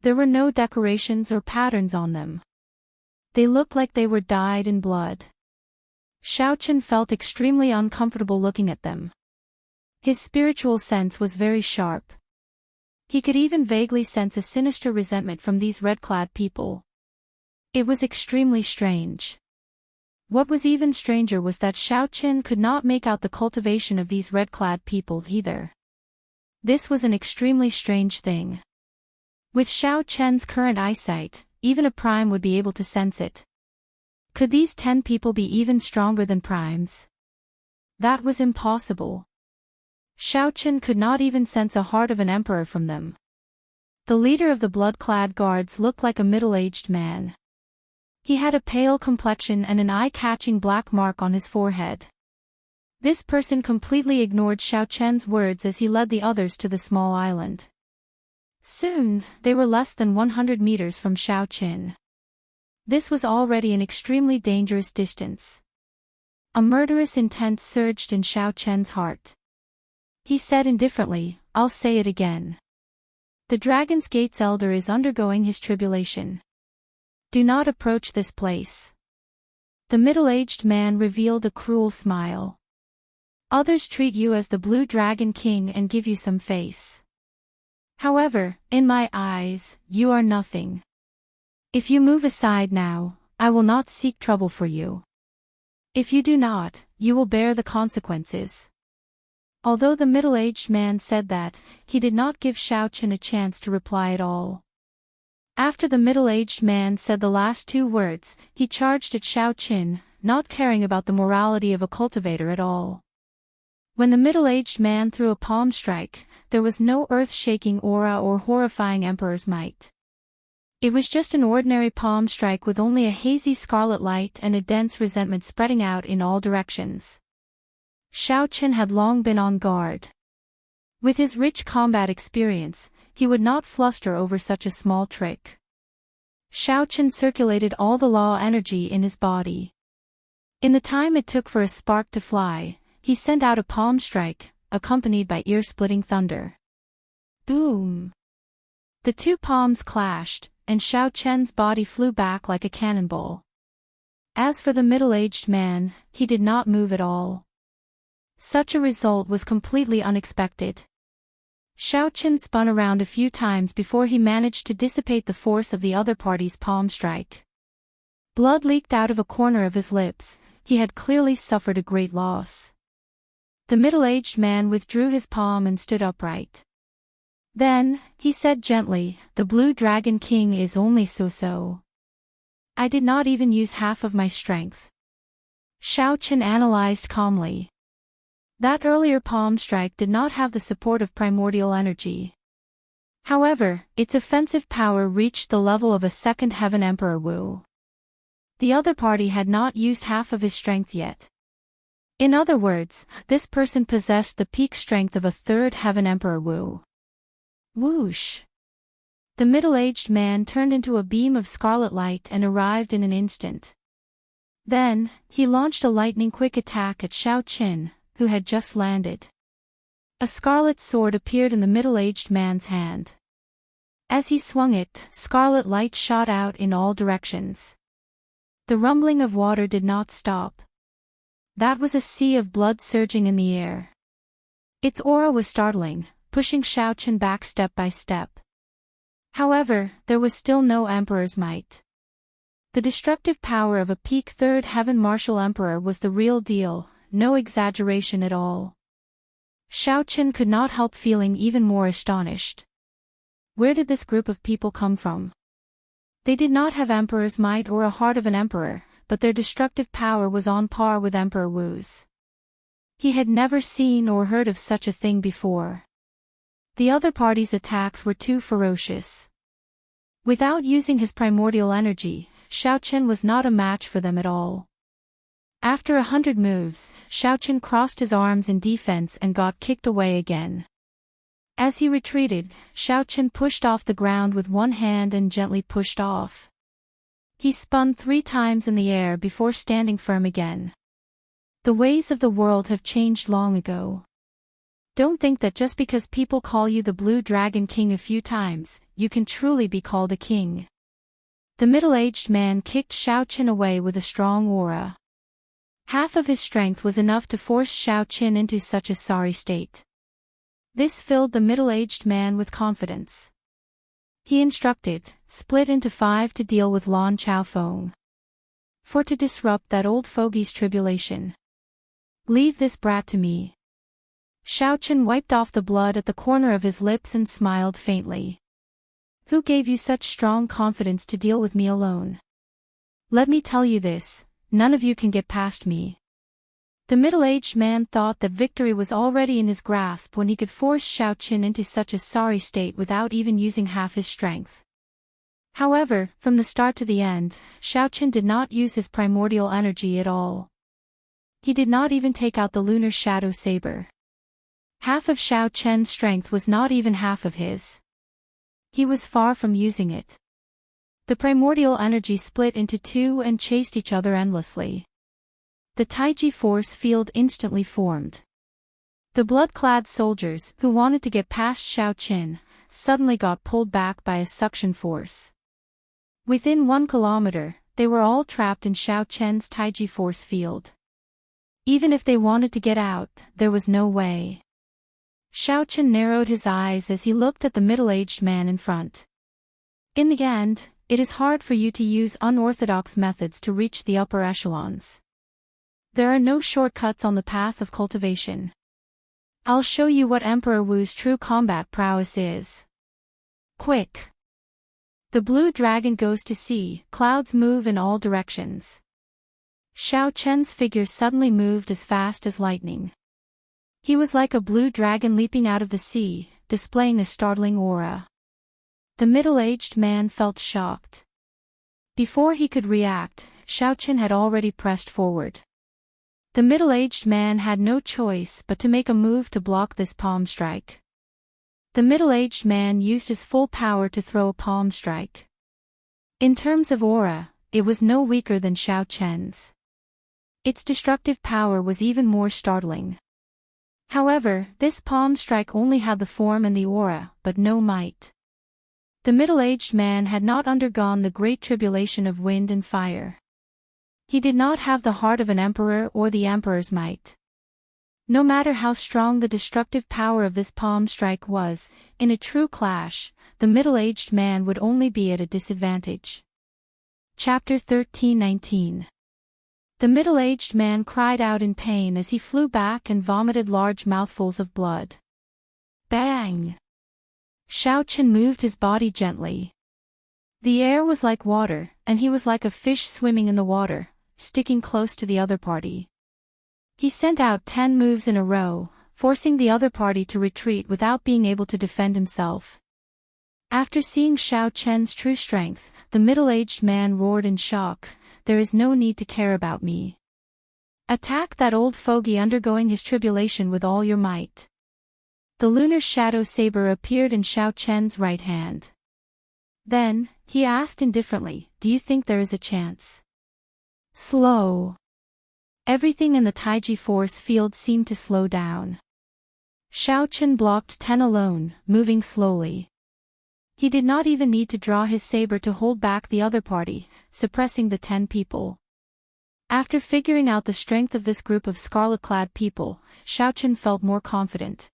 Speaker 1: There were no decorations or patterns on them. They looked like they were dyed in blood. Xiao Chen felt extremely uncomfortable looking at them. His spiritual sense was very sharp. He could even vaguely sense a sinister resentment from these red-clad people. It was extremely strange. What was even stranger was that Xiao Chen could not make out the cultivation of these red-clad people either. This was an extremely strange thing. With Xiao Chen's current eyesight, even a prime would be able to sense it. Could these 10 people be even stronger than primes? That was impossible. Xiao Chen could not even sense a heart of an emperor from them. The leader of the blood-clad guards looked like a middle-aged man. He had a pale complexion and an eye-catching black mark on his forehead. This person completely ignored Xiao Chen's words as he led the others to the small island. Soon, they were less than 100 meters from Xiao Chen. This was already an extremely dangerous distance. A murderous intent surged in Xiao Chen's heart. He said indifferently, "I'll say it again. The Dragon's Gate's elder is undergoing his tribulation. Do not approach this place." The middle-aged man revealed a cruel smile. "Others treat you as the Blue Dragon King and give you some face. However, in my eyes, you are nothing. If you move aside now, I will not seek trouble for you. If you do not, you will bear the consequences." Although the middle-aged man said that, he did not give Xiao Chen a chance to reply at all. After the middle-aged man said the last 2 words, he charged at Xiao Chen, not caring about the morality of a cultivator at all. When the middle-aged man threw a palm strike, there was no earth-shaking aura or horrifying emperor's might. It was just an ordinary palm strike with only a hazy scarlet light and a dense resentment spreading out in all directions. Xiao Chen had long been on guard. With his rich combat experience, he would not fluster over such a small trick. Xiao Chen circulated all the law energy in his body. In the time it took for a spark to fly, he sent out a palm strike, accompanied by ear-splitting thunder. Boom! The 2 palms clashed, and Xiao Chen's body flew back like a cannonball. As for the middle-aged man, he did not move at all. Such a result was completely unexpected. Xiaoqin spun around a few times before he managed to dissipate the force of the other party's palm strike. Blood leaked out of a corner of his lips. He had clearly suffered a great loss. The middle-aged man withdrew his palm and stood upright. Then, he said gently, "The Blue Dragon King is only so-so. I did not even use half of my strength." Xiaoqin analyzed calmly. That earlier palm strike did not have the support of primordial energy. However, its offensive power reached the level of a second Heaven Emperor Wu. The other party had not used half of his strength yet. In other words, this person possessed the peak strength of a third Heaven Emperor Wu. Whoosh! The middle-aged man turned into a beam of scarlet light and arrived in an instant. Then, he launched a lightning-quick attack at Xiaoqin, who had just landed. A scarlet sword appeared in the middle-aged man's hand. As he swung it, scarlet light shot out in all directions. The rumbling of water did not stop. That was a sea of blood surging in the air. Its aura was startling, pushing Xiaoqin back step by step. However, there was still no Emperor's might. The destructive power of a peak third heaven martial emperor was the real deal, no exaggeration at all. Xiaoqin could not help feeling even more astonished. Where did this group of people come from? They did not have Emperor's might or a heart of an emperor, but their destructive power was on par with Emperor Wu's. He had never seen or heard of such a thing before. The other party's attacks were too ferocious. Without using his primordial energy, Xiaoqin was not a match for them at all. After 100 moves, Xiaoqin crossed his arms in defense and got kicked away again. As he retreated, Xiaoqin pushed off the ground with one hand and gently pushed off. He spun 3 times in the air before standing firm again. The ways of the world have changed long ago. Don't think that just because people call you the Blue Dragon King a few times, you can truly be called a king. The middle-aged man kicked Xiaoqin away with a strong aura. Half of his strength was enough to force Xiaoqin into such a sorry state. This filled the middle-aged man with confidence. He instructed, "Split into 5 to deal with Lan Chaofeng. For to disrupt that old fogey's tribulation. Leave this brat to me." Xiaoqin wiped off the blood at the corner of his lips and smiled faintly. "Who gave you such strong confidence to deal with me alone? Let me tell you this, none of you can get past me." The middle-aged man thought that victory was already in his grasp when he could force Xiaoqin into such a sorry state without even using half his strength. However, from the start to the end, Xiaoqin did not use his primordial energy at all. He did not even take out the lunar shadow saber. Half of Xiaoqin's strength was not even half of his. He was far from using it. The primordial energy split into 2 and chased each other endlessly. The Taiji force field instantly formed. The blood-clad soldiers, who wanted to get past Xiaoqin, suddenly got pulled back by a suction force. Within 1 kilometer, they were all trapped in Xiaoqin's Taiji force field. Even if they wanted to get out, there was no way. Xiaoqin narrowed his eyes as he looked at the middle-aged man in front. In the end, it is hard for you to use unorthodox methods to reach the upper echelons. There are no shortcuts on the path of cultivation. I'll show you what Emperor Wu's true combat prowess is. Quick! The blue dragon goes to sea, clouds move in all directions. Xiaoqin's figure suddenly moved as fast as lightning. He was like a blue dragon leaping out of the sea, displaying a startling aura. The middle-aged man felt shocked. Before he could react, Xiaoqin had already pressed forward. The middle-aged man had no choice but to make a move to block this palm strike. The middle-aged man used his full power to throw a palm strike. In terms of aura, it was no weaker than Xiaoqin's. Its destructive power was even more startling. However, this palm strike only had the form and the aura, but no might. The middle-aged man had not undergone the great tribulation of wind and fire. He did not have the heart of an emperor or the emperor's might. No matter how strong the destructive power of this palm strike was, in a true clash, the middle-aged man would only be at a disadvantage. Chapter 13:19. The middle-aged man cried out in pain as he flew back and vomited large mouthfuls of blood. Bang! Xiao Chen moved his body gently. The air was like water, and he was like a fish swimming in the water, sticking close to the other party. He sent out 10 moves in a row, forcing the other party to retreat without being able to defend himself. After seeing Xiao Chen's true strength, the middle-aged man roared in shock, "There is no need to care about me. Attack that old fogey undergoing his tribulation with all your might." The lunar shadow saber appeared in Xiao Chen's right hand. Then, he asked indifferently, "Do you think there is a chance?" Slow. Everything in the Taiji force field seemed to slow down. Xiao Chen blocked 10 alone, moving slowly. He did not even need to draw his saber to hold back the other party, suppressing the 10 people. After figuring out the strength of this group of scarlet-clad people, Xiao Chen felt more confident.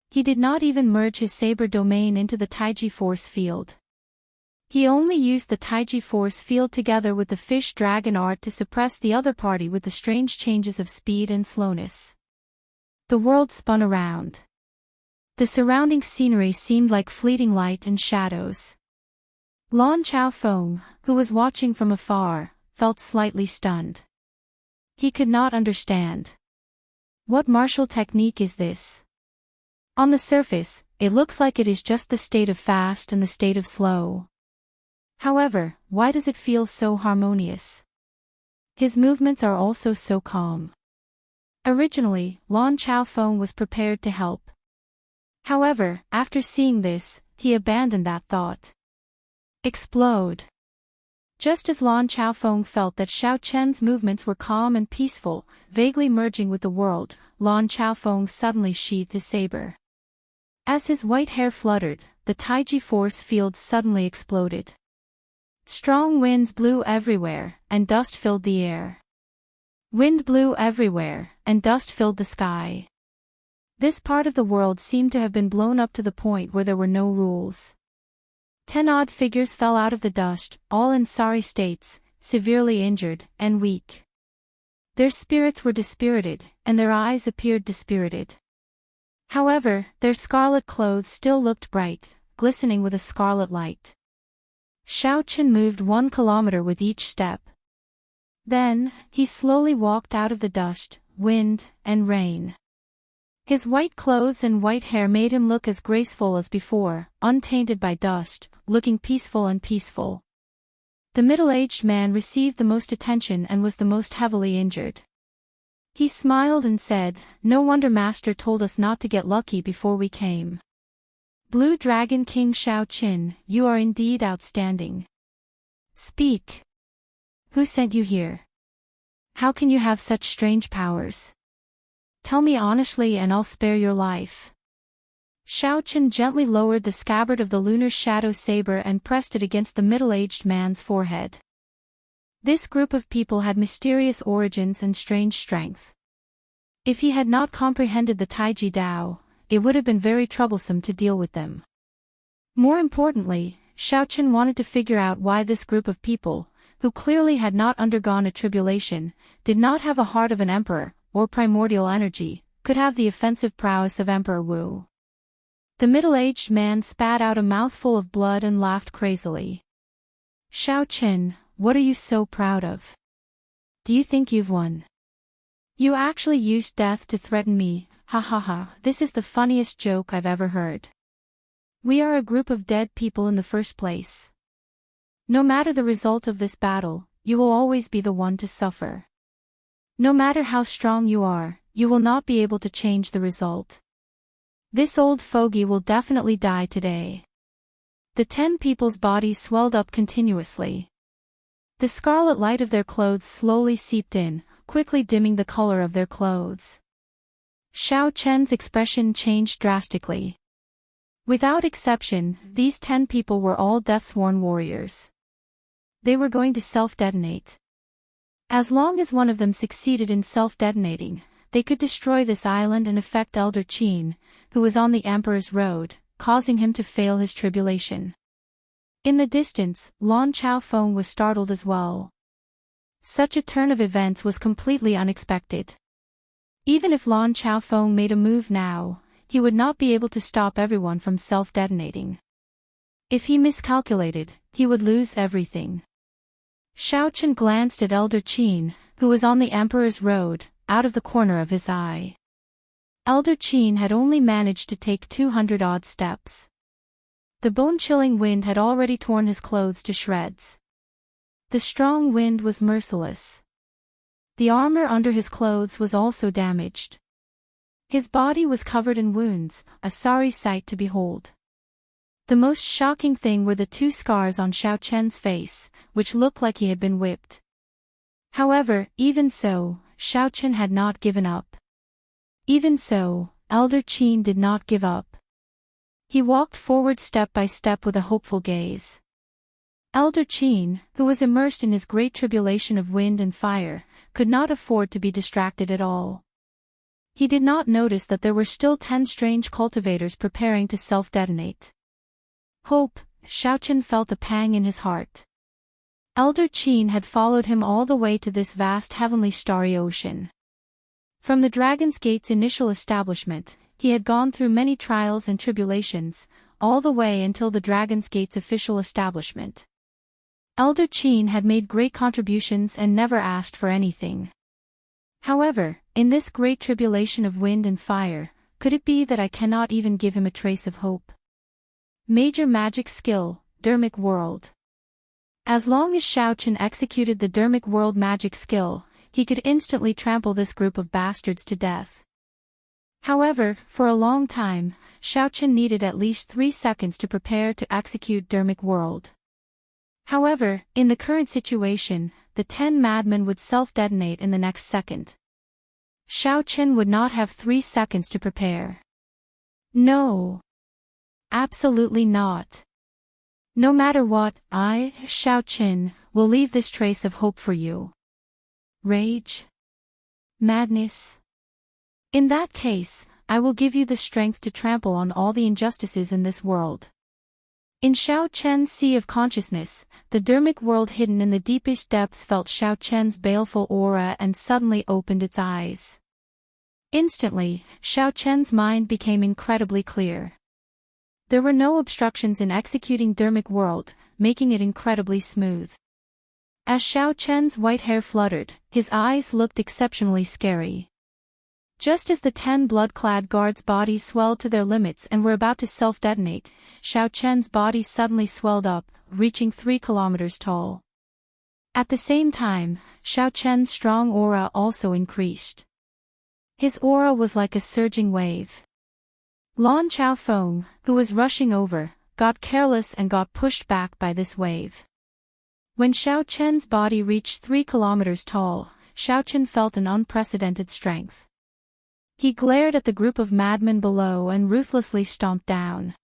Speaker 1: He did not even merge his saber domain into the Taiji force field. He only used the Taiji force field together with the fish dragon art to suppress the other party with the strange changes of speed and slowness. The world spun around. The surrounding scenery seemed like fleeting light and shadows. Lan Chaofeng, who was watching from afar, felt slightly stunned. He could not understand. What martial technique is this? On the surface, it looks like it is just the state of fast and the state of slow. However, why does it feel so harmonious? His movements are also so calm. Originally, Lan Chaofeng was prepared to help. However, after seeing this, he abandoned that thought. Explode. Just as Lan Chaofeng felt that Xiao Chen's movements were calm and peaceful, vaguely merging with the world, Lan Chaofeng suddenly sheathed his saber. As his white hair fluttered, the Taiji force field suddenly exploded. Strong winds blew everywhere, and dust filled the air. Wind blew everywhere, and dust filled the sky. This part of the world seemed to have been blown up to the point where there were no rules. 10 odd figures fell out of the dust, all in sorry states, severely injured, and weak. Their spirits were dispirited, and their eyes appeared dispirited. However, their scarlet clothes still looked bright, glistening with a scarlet light. Xiao Chen moved 1 kilometer with each step. Then, he slowly walked out of the dust, wind, and rain. His white clothes and white hair made him look as graceful as before, untainted by dust, looking peaceful and peaceful. The middle-aged man received the most attention and was the most heavily injured. He smiled and said, "No wonder Master told us not to get lucky before we came. Blue Dragon King Xiao Qin, you are indeed outstanding. Speak. Who sent you here? How can you have such strange powers? Tell me honestly and I'll spare your life." Xiao Qin gently lowered the scabbard of the lunar shadow saber and pressed it against the middle-aged man's forehead. This group of people had mysterious origins and strange strength. If he had not comprehended the Taiji Dao, it would have been very troublesome to deal with them. More importantly, Xiao Qin wanted to figure out why this group of people, who clearly had not undergone a tribulation, did not have a heart of an emperor, or primordial energy, could have the offensive prowess of Emperor Wu. The middle-aged man spat out a mouthful of blood and laughed crazily. "Xiao Qin, what are you so proud of? Do you think you've won? You actually used death to threaten me, ha ha ha, this is the funniest joke I've ever heard. We are a group of dead people in the first place. No matter the result of this battle, you will always be the one to suffer. No matter how strong you are, you will not be able to change the result. This old fogey will definitely die today." The 10 people's bodies swelled up continuously. The scarlet light of their clothes slowly seeped in, quickly dimming the color of their clothes. Xiao Chen's expression changed drastically. Without exception, these 10 people were all death-sworn warriors. They were going to self-detonate. As long as one of them succeeded in self-detonating, they could destroy this island and affect Elder Qin, who was on the Emperor's road, causing him to fail his tribulation. In the distance, Lan Chaofeng was startled as well. Such a turn of events was completely unexpected. Even if Lan Chaofeng made a move now, he would not be able to stop everyone from self-detonating. If he miscalculated, he would lose everything. Xiaochen glanced at Elder Qin, who was on the Emperor's road, out of the corner of his eye. Elder Qin had only managed to take 200-odd steps. The bone-chilling wind had already torn his clothes to shreds. The strong wind was merciless. The armor under his clothes was also damaged. His body was covered in wounds, a sorry sight to behold. The most shocking thing were the 2 scars on Xiaochen's face, which looked like he had been whipped. However, even so, Xiaochen had not given up. Even so, Elder Qin did not give up. He walked forward step by step with a hopeful gaze. Elder Qin, who was immersed in his great tribulation of wind and fire, could not afford to be distracted at all. He did not notice that there were still 10 strange cultivators preparing to self-detonate. Hope, Xiaochen felt a pang in his heart. Elder Qin had followed him all the way to this vast heavenly starry ocean. From the Dragon's Gate's initial establishment, he had gone through many trials and tribulations, all the way until the Dragon's Gate's official establishment. Elder Qin had made great contributions and never asked for anything. However, in this great tribulation of wind and fire, could it be that I cannot even give him a trace of hope? Major magic skill, Dermic World. As long as Xiaochen executed the Dermic World magic skill, he could instantly trample this group of bastards to death. However, for a long time, Xiaochen needed at least 3 seconds to prepare to execute Dermic World. However, in the current situation, the 10 madmen would self-detonate in the next second. Xiaochen would not have 3 seconds to prepare. No. Absolutely not. No matter what, I, Xiaochen, will leave this trace of hope for you. Rage? Madness? In that case, I will give you the strength to trample on all the injustices in this world. In Xiaochen's sea of consciousness, the Dermic world hidden in the deepest depths felt Xiaochen's baleful aura and suddenly opened its eyes. Instantly, Xiaochen's mind became incredibly clear. There were no obstructions in executing Dermic world, making it incredibly smooth. As Xiaochen's white hair fluttered, his eyes looked exceptionally scary. Just as the 10 blood-clad guards' bodies swelled to their limits and were about to self-detonate, Xiaochen's body suddenly swelled up, reaching 3 kilometers tall. At the same time, Xiaochen's strong aura also increased. His aura was like a surging wave. Lan Chaofeng, who was rushing over, got careless and got pushed back by this wave. When Xiaochen's body reached 3 kilometers tall, Xiaochen felt an unprecedented strength. He glared at the group of madmen below and ruthlessly stomped down.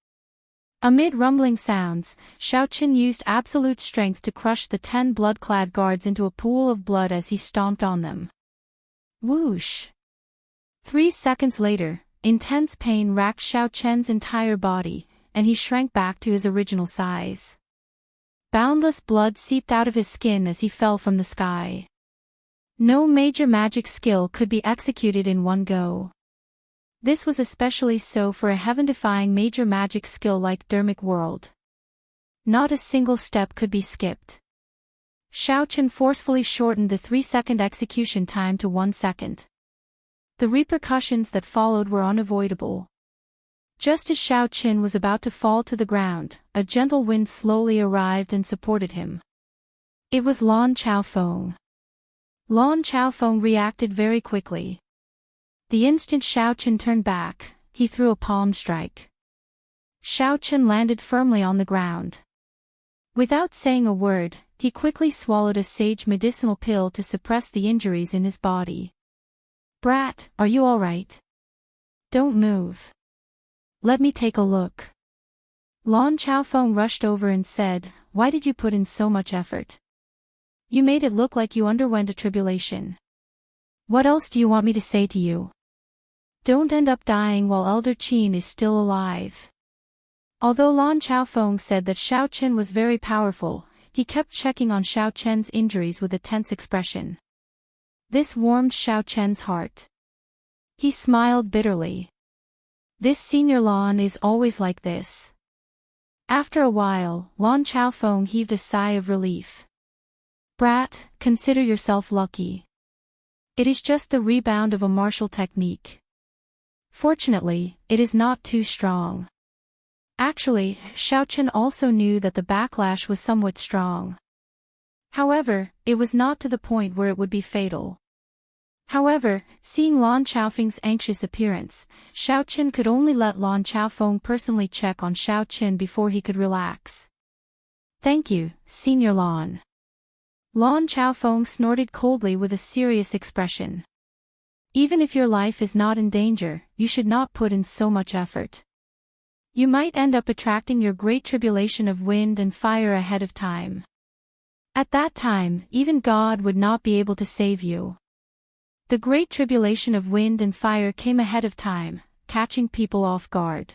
Speaker 1: Amid rumbling sounds, Xiaochen used absolute strength to crush the 10 blood-clad guards into a pool of blood as he stomped on them. Whoosh! 3 seconds later, intense pain racked Xiaochen's entire body, and he shrank back to his original size. Boundless blood seeped out of his skin as he fell from the sky. No major magic skill could be executed in one go. This was especially so for a heaven-defying major magic skill like Dermic World. Not a single step could be skipped. Xiaochen forcefully shortened the 3-second execution time to 1 second. The repercussions that followed were unavoidable. Just as Xiaochen was about to fall to the ground, a gentle wind slowly arrived and supported him. It was Lan Chaofeng. Lan Chaofeng reacted very quickly. The instant Xiaochen turned back, he threw a palm strike. Xiaochen landed firmly on the ground. Without saying a word, he quickly swallowed a sage medicinal pill to suppress the injuries in his body. Brat, are you all right? Don't move. Let me take a look. Lan Chaofeng rushed over and said, "Why did you put in so much effort?" You made it look like you underwent a tribulation. What else do you want me to say to you? Don't end up dying while Elder Qin is still alive. Although Lan Chaofeng said that Xiao Chen was very powerful, he kept checking on Xiao Chen's injuries with a tense expression. This warmed Xiao Chen's heart. He smiled bitterly. This senior Lan is always like this. After a while, Lan Chaofeng heaved a sigh of relief. Brat, consider yourself lucky. It is just the rebound of a martial technique. Fortunately, it is not too strong. Actually, Xiao Chen also knew that the backlash was somewhat strong. However, it was not to the point where it would be fatal. However, seeing Lan Chaofeng's anxious appearance, Xiao Chen could only let Lan Chaofeng personally check on Xiao Chen before he could relax. Thank you, Senior Lan. Lan Chaofeng snorted coldly with a serious expression. Even if your life is not in danger, you should not put in so much effort. You might end up attracting your great tribulation of wind and fire ahead of time. At that time, even God would not be able to save you. The great tribulation of wind and fire came ahead of time, catching people off guard.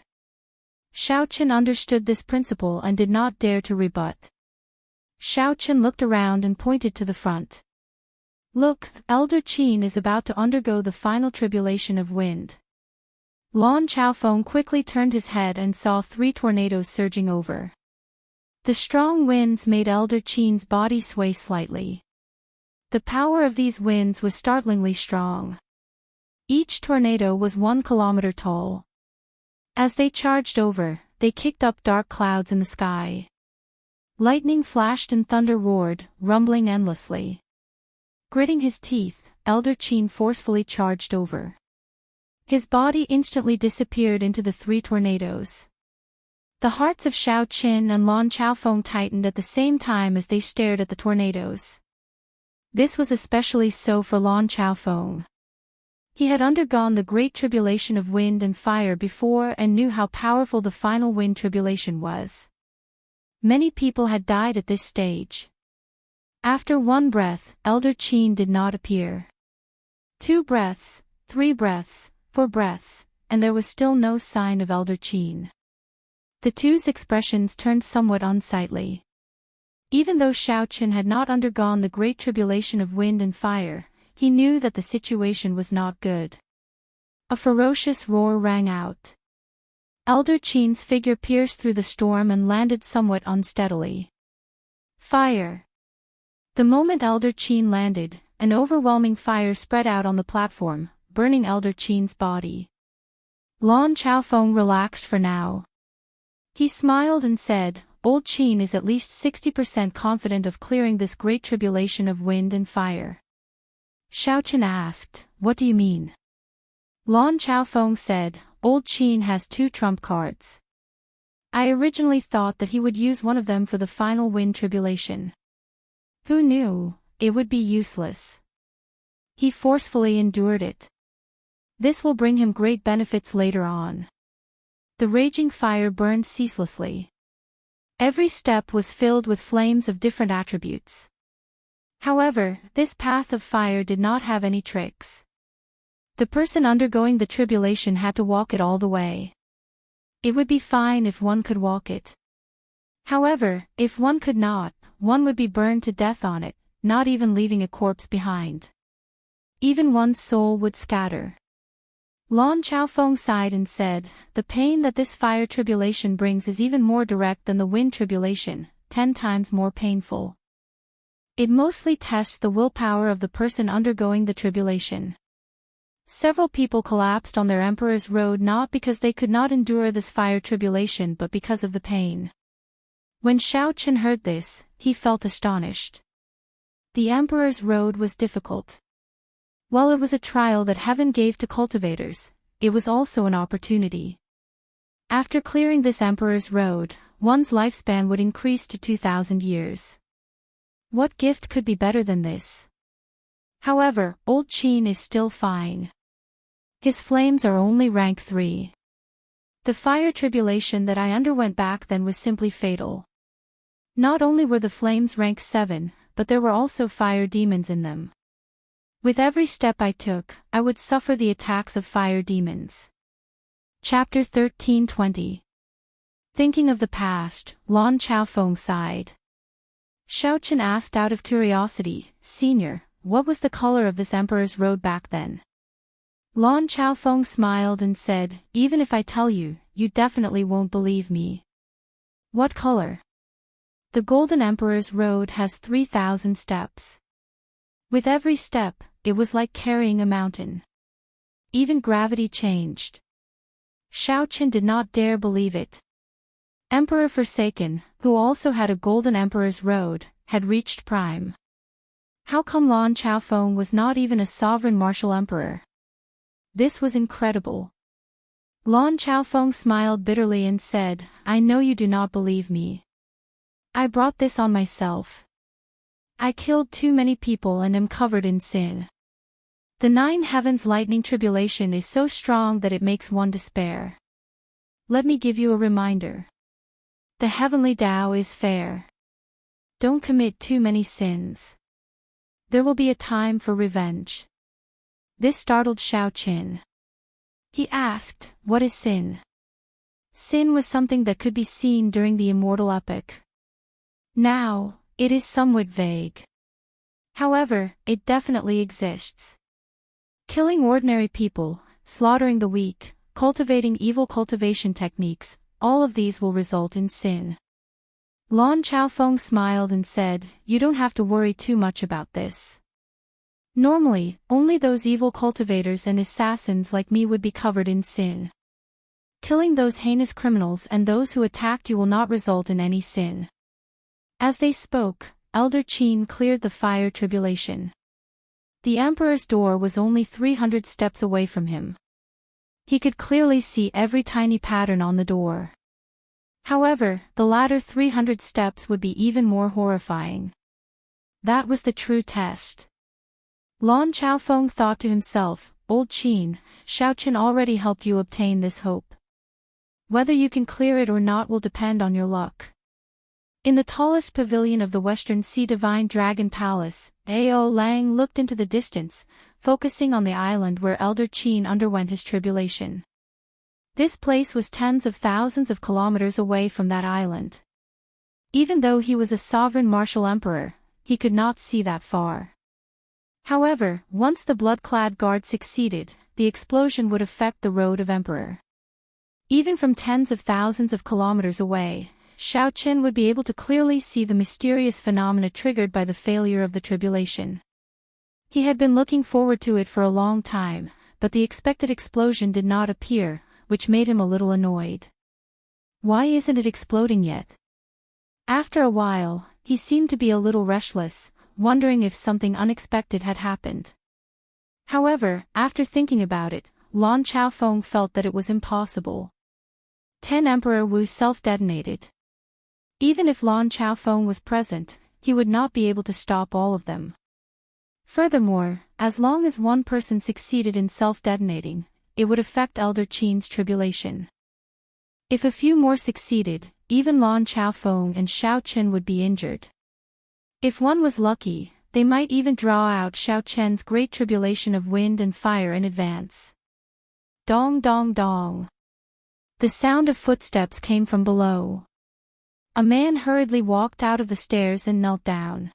Speaker 1: Xiao Chen understood this principle and did not dare to rebut. Xiao Chen looked around and pointed to the front. Look, Elder Qin is about to undergo the final tribulation of wind. Lan Chaofeng quickly turned his head and saw 3 tornadoes surging over. The strong winds made Elder Qin's body sway slightly. The power of these winds was startlingly strong. Each tornado was 1 kilometer tall. As they charged over, they kicked up dark clouds in the sky. Lightning flashed and thunder roared, rumbling endlessly. Gritting his teeth, Elder Qin forcefully charged over. His body instantly disappeared into the 3 tornadoes. The hearts of Xiao Chen and Lan Chaofeng tightened at the same time as they stared at the tornadoes. This was especially so for Lan Chaofeng. He had undergone the great tribulation of wind and fire before and knew how powerful the final wind tribulation was. Many people had died at this stage. After 1 breath, Elder Qin did not appear. 2 breaths, 3 breaths, 4 breaths, and there was still no sign of Elder Qin. The two's expressions turned somewhat unsightly. Even though Xiao Chen had not undergone the great tribulation of wind and fire, he knew that the situation was not good. A ferocious roar rang out. Elder Qin's figure pierced through the storm and landed somewhat unsteadily. Fire! The moment Elder Qin landed, an overwhelming fire spread out on the platform, burning Elder Qin's body. Lan Chaofeng relaxed for now. He smiled and said, Old Qin is at least 60% confident of clearing this great tribulation of wind and fire. Xiao Chen asked, What do you mean? Lan Chaofeng said, Old Qin has 2 trump cards. I originally thought that he would use one of them for the final wind tribulation. Who knew, it would be useless. He forcefully endured it. This will bring him great benefits later on. The raging fire burned ceaselessly. Every step was filled with flames of different attributes. However, this path of fire did not have any tricks. The person undergoing the tribulation had to walk it all the way. It would be fine if one could walk it. However, if one could not, one would be burned to death on it, not even leaving a corpse behind. Even one's soul would scatter. Lan Chaofeng sighed and said, The pain that this fire tribulation brings is even more direct than the wind tribulation, 10 times more painful. It mostly tests the willpower of the person undergoing the tribulation. Several people collapsed on their emperor's road not because they could not endure this fire tribulation but because of the pain. When Xiao Chen heard this, he felt astonished. The emperor's road was difficult. While it was a trial that heaven gave to cultivators, it was also an opportunity. After clearing this emperor's road, one's lifespan would increase to 2,000 years. What gift could be better than this? However, Old Qin is still fine. His flames are only rank 3. The fire tribulation that I underwent back then was simply fatal. Not only were the flames rank 7, but there were also fire demons in them. With every step I took, I would suffer the attacks of fire demons. Chapter 13:20. Thinking of the past, Lan Chaofeng sighed. Xiaochen asked out of curiosity, "Senior, what was the color of this emperor's robe back then?" Lan Chaofeng smiled and said, "Even if I tell you, you definitely won't believe me." "What color?" "The Golden Emperor's road has 3,000 steps. With every step, it was like carrying a mountain. Even gravity changed." Xiaochen did not dare believe it. Emperor Forsaken, who also had a Golden Emperor's road, had reached prime. How come Lan Chaofeng was not even a sovereign martial emperor? This was incredible. Lan Chaofeng smiled bitterly and said, "I know you do not believe me. I brought this on myself. I killed too many people and am covered in sin. The 9 heavens lightning tribulation is so strong that it makes one despair. Let me give you a reminder. The heavenly Tao is fair. Don't commit too many sins. There will be a time for revenge." This startled Xiaochen. He asked, "What is sin?" Sin was something that could be seen during the Immortal epoch. Now, it is somewhat vague. However, it definitely exists. Killing ordinary people, slaughtering the weak, cultivating evil cultivation techniques, all of these will result in sin. Lan Chaofeng smiled and said, "You don't have to worry too much about this. Normally, only those evil cultivators and assassins like me would be covered in sin. Killing those heinous criminals and those who attacked you will not result in any sin." As they spoke, Elder Qin cleared the fire tribulation. The emperor's door was only 300 steps away from him. He could clearly see every tiny pattern on the door. However, the latter 300 steps would be even more horrifying. That was the true test. Lan Chaofeng thought to himself, "Old Qin, Xiaochen already helped you obtain this hope. Whether you can clear it or not will depend on your luck." In the tallest pavilion of the Western Sea Divine Dragon Palace, Ao Lang looked into the distance, focusing on the island where Elder Qin underwent his tribulation. This place was tens of thousands of kilometers away from that island. Even though he was a sovereign martial emperor, he could not see that far. However, once the blood-clad guard succeeded, the explosion would affect the road of emperor. Even from tens of thousands of kilometers away, Xiaochen would be able to clearly see the mysterious phenomena triggered by the failure of the tribulation. He had been looking forward to it for a long time, but the expected explosion did not appear, which made him a little annoyed. Why isn't it exploding yet? After a while, he seemed to be a little restless, wondering if something unexpected had happened. However, after thinking about it, Lan Chaofeng felt that it was impossible. 10 Emperor Wu self-detonated. Even if Lan Chaofeng was present, he would not be able to stop all of them. Furthermore, as long as one person succeeded in self-detonating, it would affect Elder Qin's tribulation. If a few more succeeded, even Lan Chaofeng and Xiaochen would be injured. If one was lucky, they might even draw out Xiaochen's great tribulation of wind and fire in advance. Dong dong dong. The sound of footsteps came from below. A man hurriedly walked out of the stairs and knelt down.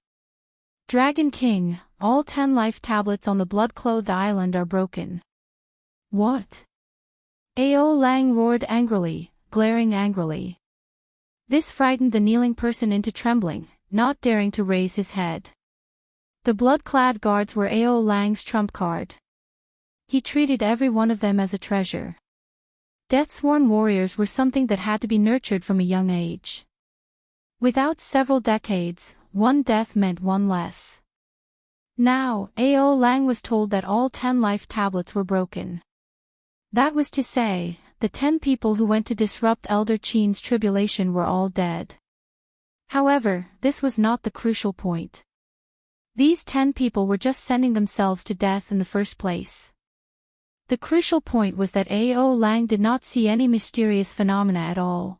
Speaker 1: "Dragon King, all 10 life tablets on the blood-clothed island are broken." "What?" Ao Lang roared angrily, glaring angrily. This frightened the kneeling person into trembling, not daring to raise his head. The blood-clad guards were Ao Lang's trump card. He treated every one of them as a treasure. Death-sworn warriors were something that had to be nurtured from a young age. Without several decades, one death meant one less. Now, Ao Lang was told that all 10 life tablets were broken. That was to say, the 10 people who went to disrupt Elder Qin's tribulation were all dead. However, this was not the crucial point. These 10 people were just sending themselves to death in the first place. The crucial point was that Ao Lang did not see any mysterious phenomena at all.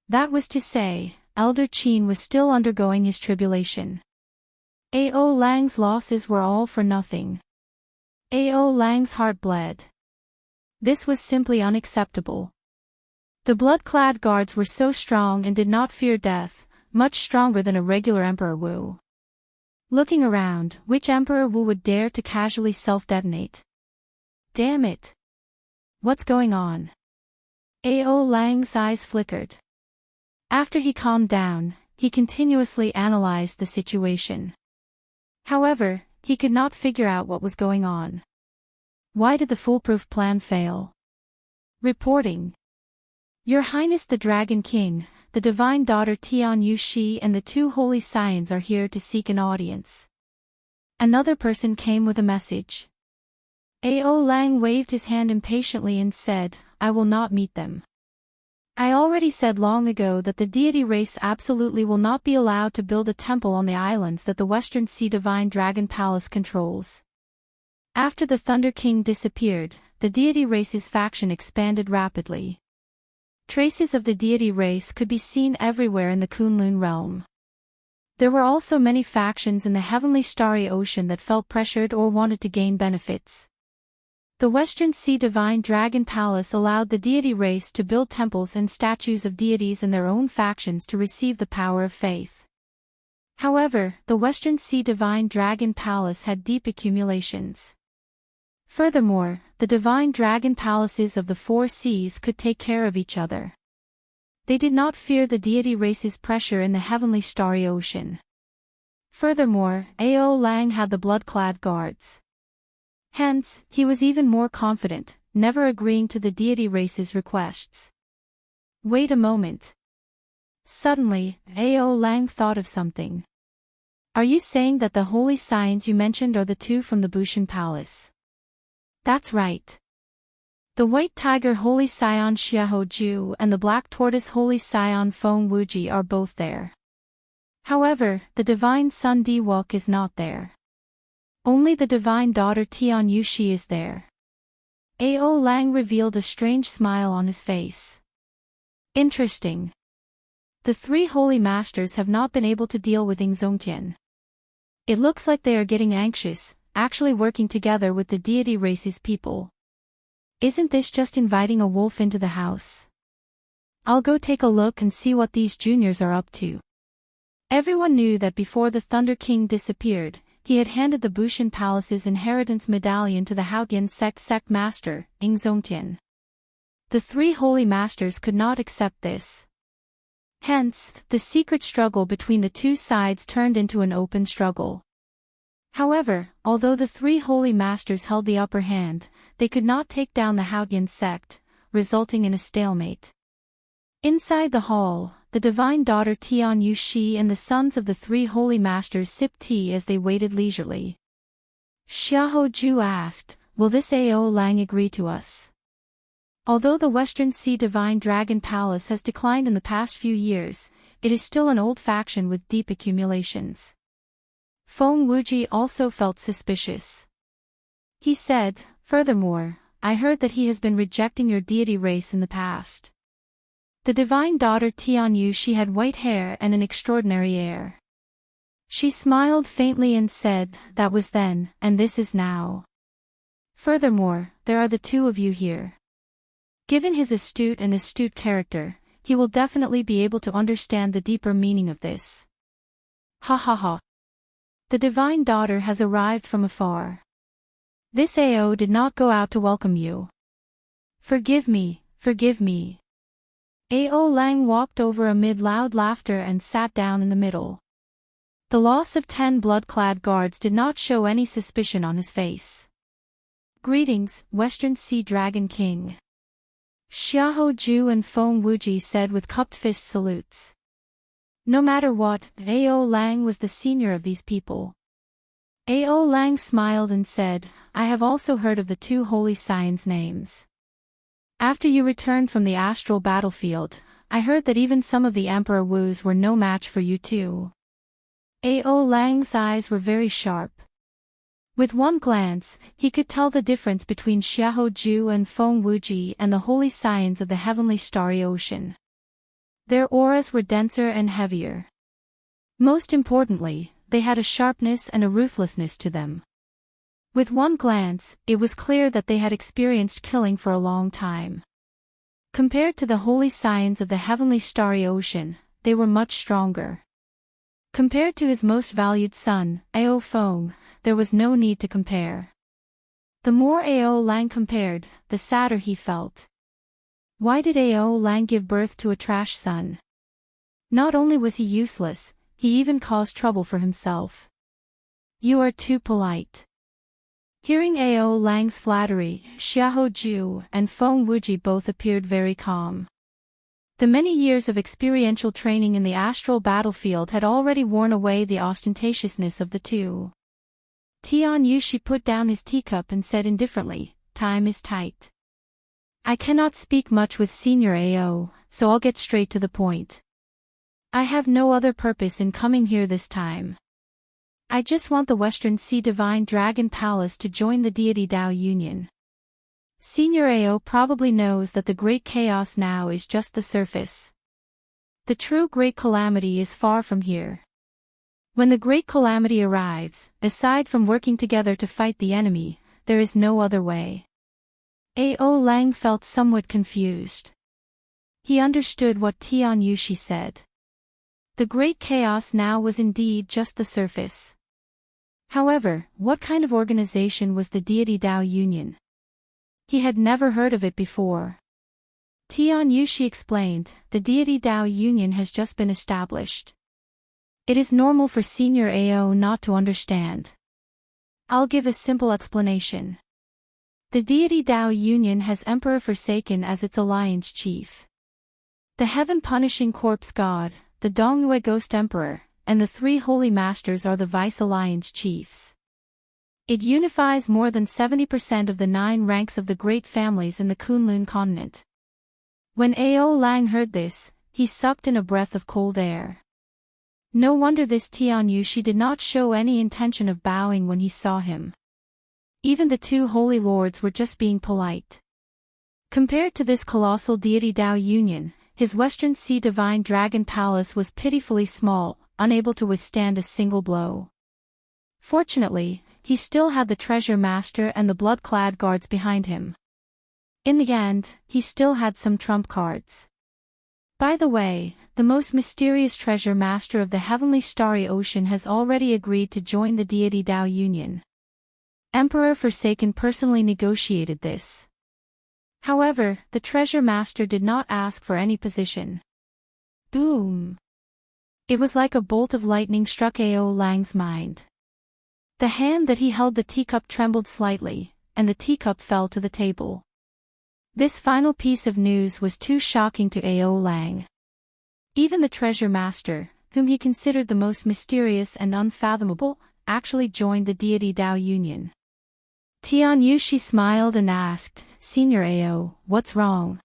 Speaker 1: That was to say, Elder Qin was still undergoing his tribulation. Ao Lang's losses were all for nothing. Ao Lang's heart bled. This was simply unacceptable. The blood-clad guards were so strong and did not fear death, much stronger than a regular Emperor Wu. Looking around, which Emperor Wu would dare to casually self-detonate? Damn it! What's going on? Ao Lang's eyes flickered. After he calmed down, he continuously analyzed the situation. However, he could not figure out what was going on. Why did the foolproof plan fail? Reporting. Your Highness the Dragon King, the Divine Daughter Tian Yushi and the two Holy Scions are here to seek an audience. Another person came with a message. Ao Lang waved his hand impatiently and said, I will not meet them. I already said long ago that the deity race absolutely will not be allowed to build a temple on the islands that the Western Sea Divine Dragon Palace controls. After the Thunder King disappeared, the deity race's faction expanded rapidly. Traces of the deity race could be seen everywhere in the Kunlun realm. There were also many factions in the heavenly starry ocean that felt pressured or wanted to gain benefits. The Western Sea Divine Dragon Palace allowed the deity race to build temples and statues of deities in their own factions to receive the power of faith. However, the Western Sea Divine Dragon Palace had deep accumulations. Furthermore, the Divine Dragon Palaces of the four seas could take care of each other. They did not fear the deity race's pressure in the heavenly starry ocean. Furthermore, Ao Lang had the blood-clad guards. Hence, he was even more confident, never agreeing to the deity race's requests. Wait a moment. Suddenly, Ao Lang thought of something. Are you saying that the holy scions you mentioned are the two from the Bushan Palace? That's right. The White Tiger Holy Scion Xiahou Ju and the Black Tortoise Holy Scion Feng Wuji are both there. However, the Divine Son Diwok is not there. Only the Divine Daughter Tian Yushi is there. Ao Lang revealed a strange smile on his face. Interesting. The three holy masters have not been able to deal with Ying Zongtian. It looks like they are getting anxious, actually working together with the deity race's people. Isn't this just inviting a wolf into the house? I'll go take a look and see what these juniors are up to. Everyone knew that before the Thunder King disappeared, he had handed the Bushan Palace's inheritance medallion to the Haotian sect master, Ying Zongtian. The three holy masters could not accept this. Hence, the secret struggle between the two sides turned into an open struggle. However, although the three holy masters held the upper hand, they could not take down the Haotian sect, resulting in a stalemate. Inside the hall, the Divine Daughter Tian Yushi and the sons of the three holy masters sipped tea as they waited leisurely. Xiahou Ju asked, will this Ao Lang agree to us? Although the Western Sea Divine Dragon Palace has declined in the past few years, it is still an old faction with deep accumulations. Feng Wuji also felt suspicious. He said, furthermore, I heard that he has been rejecting your deity race in the past. The Divine Daughter Tian Yushi had white hair and an extraordinary air. She smiled faintly and said, that was then, and this is now. Furthermore, there are the two of you here. Given his astute character, he will definitely be able to understand the deeper meaning of this. Ha ha ha. The Divine Daughter has arrived from afar. This Ao did not go out to welcome you. Forgive me, forgive me. Ao Lang walked over amid loud laughter and sat down in the middle. The loss of 10 blood-clad guards did not show any suspicion on his face. Greetings, Western Sea Dragon King. Xiahou Ju and Feng Wuji said with cupped fist salutes. No matter what, Ao Lang was the senior of these people. Ao Lang smiled and said, I have also heard of the two holy scions' names. After you returned from the astral battlefield, I heard that even some of the Emperor Wu's were no match for you too. Ao Lang's eyes were very sharp. With one glance, he could tell the difference between Xiahou Ju and Feng Wuji and the holy scions of the heavenly starry ocean. Their auras were denser and heavier. Most importantly, they had a sharpness and a ruthlessness to them. With one glance, it was clear that they had experienced killing for a long time. Compared to the holy scions of the heavenly starry ocean, they were much stronger. Compared to his most valued son, Ao Fong, there was no need to compare. The more Ao Lang compared, the sadder he felt. Why did Ao Lang give birth to a trash son? Not only was he useless, he even caused trouble for himself. You are too polite. Hearing Ao Lang's flattery, Xiaoju and Feng Wuji both appeared very calm. The many years of experiential training in the astral battlefield had already worn away the ostentatiousness of the two. Tian Yushi put down his teacup and said indifferently, "Time is tight. I cannot speak much with Senior Ao, so I'll get straight to the point. I have no other purpose in coming here this time. I just want the Western Sea Divine Dragon Palace to join the Deity Dao Union. Senior Ao probably knows that the Great Chaos now is just the surface. The true Great Calamity is far from here. When the Great Calamity arrives, aside from working together to fight the enemy, there is no other way." Ao Lang felt somewhat confused. He understood what Tian Yushi said. The Great Chaos now was indeed just the surface. However, what kind of organization was the Deity Dao Union? He had never heard of it before. Tian Yushi explained, "The Deity Dao Union has just been established. It is normal for Senior Ao not to understand. I'll give a simple explanation. The Deity Dao Union has Emperor Forsaken as its alliance chief. The heaven-punishing corpse god, the Dongyue Ghost Emperor, and the three holy masters are the vice-alliance chiefs. It unifies more than 70% of the 9 ranks of the great families in the Kunlun continent." When Ao Lang heard this, he sucked in a breath of cold air. No wonder this Tian Yushi did not show any intention of bowing when he saw him. Even the 2 holy lords were just being polite. Compared to this colossal Deity Dao Union, his Western Sea Divine Dragon Palace was pitifully small, unable to withstand a single blow. Fortunately, he still had the Treasure Master and the blood-clad guards behind him. In the end, he still had some trump cards. By the way, the most mysterious Treasure Master of the Heavenly Starry Ocean has already agreed to join the Deity Dao Union. Emperor Forsaken personally negotiated this. However, the Treasure Master did not ask for any position. Boom! It was like a bolt of lightning struck Ao Lang's mind. The hand that he held the teacup trembled slightly, and the teacup fell to the table. This final piece of news was too shocking to Ao Lang. Even the Treasure Master, whom he considered the most mysterious and unfathomable, actually joined the Deity Dao Union. Tian Yushi smiled and asked, "Senior Ao, what's wrong?"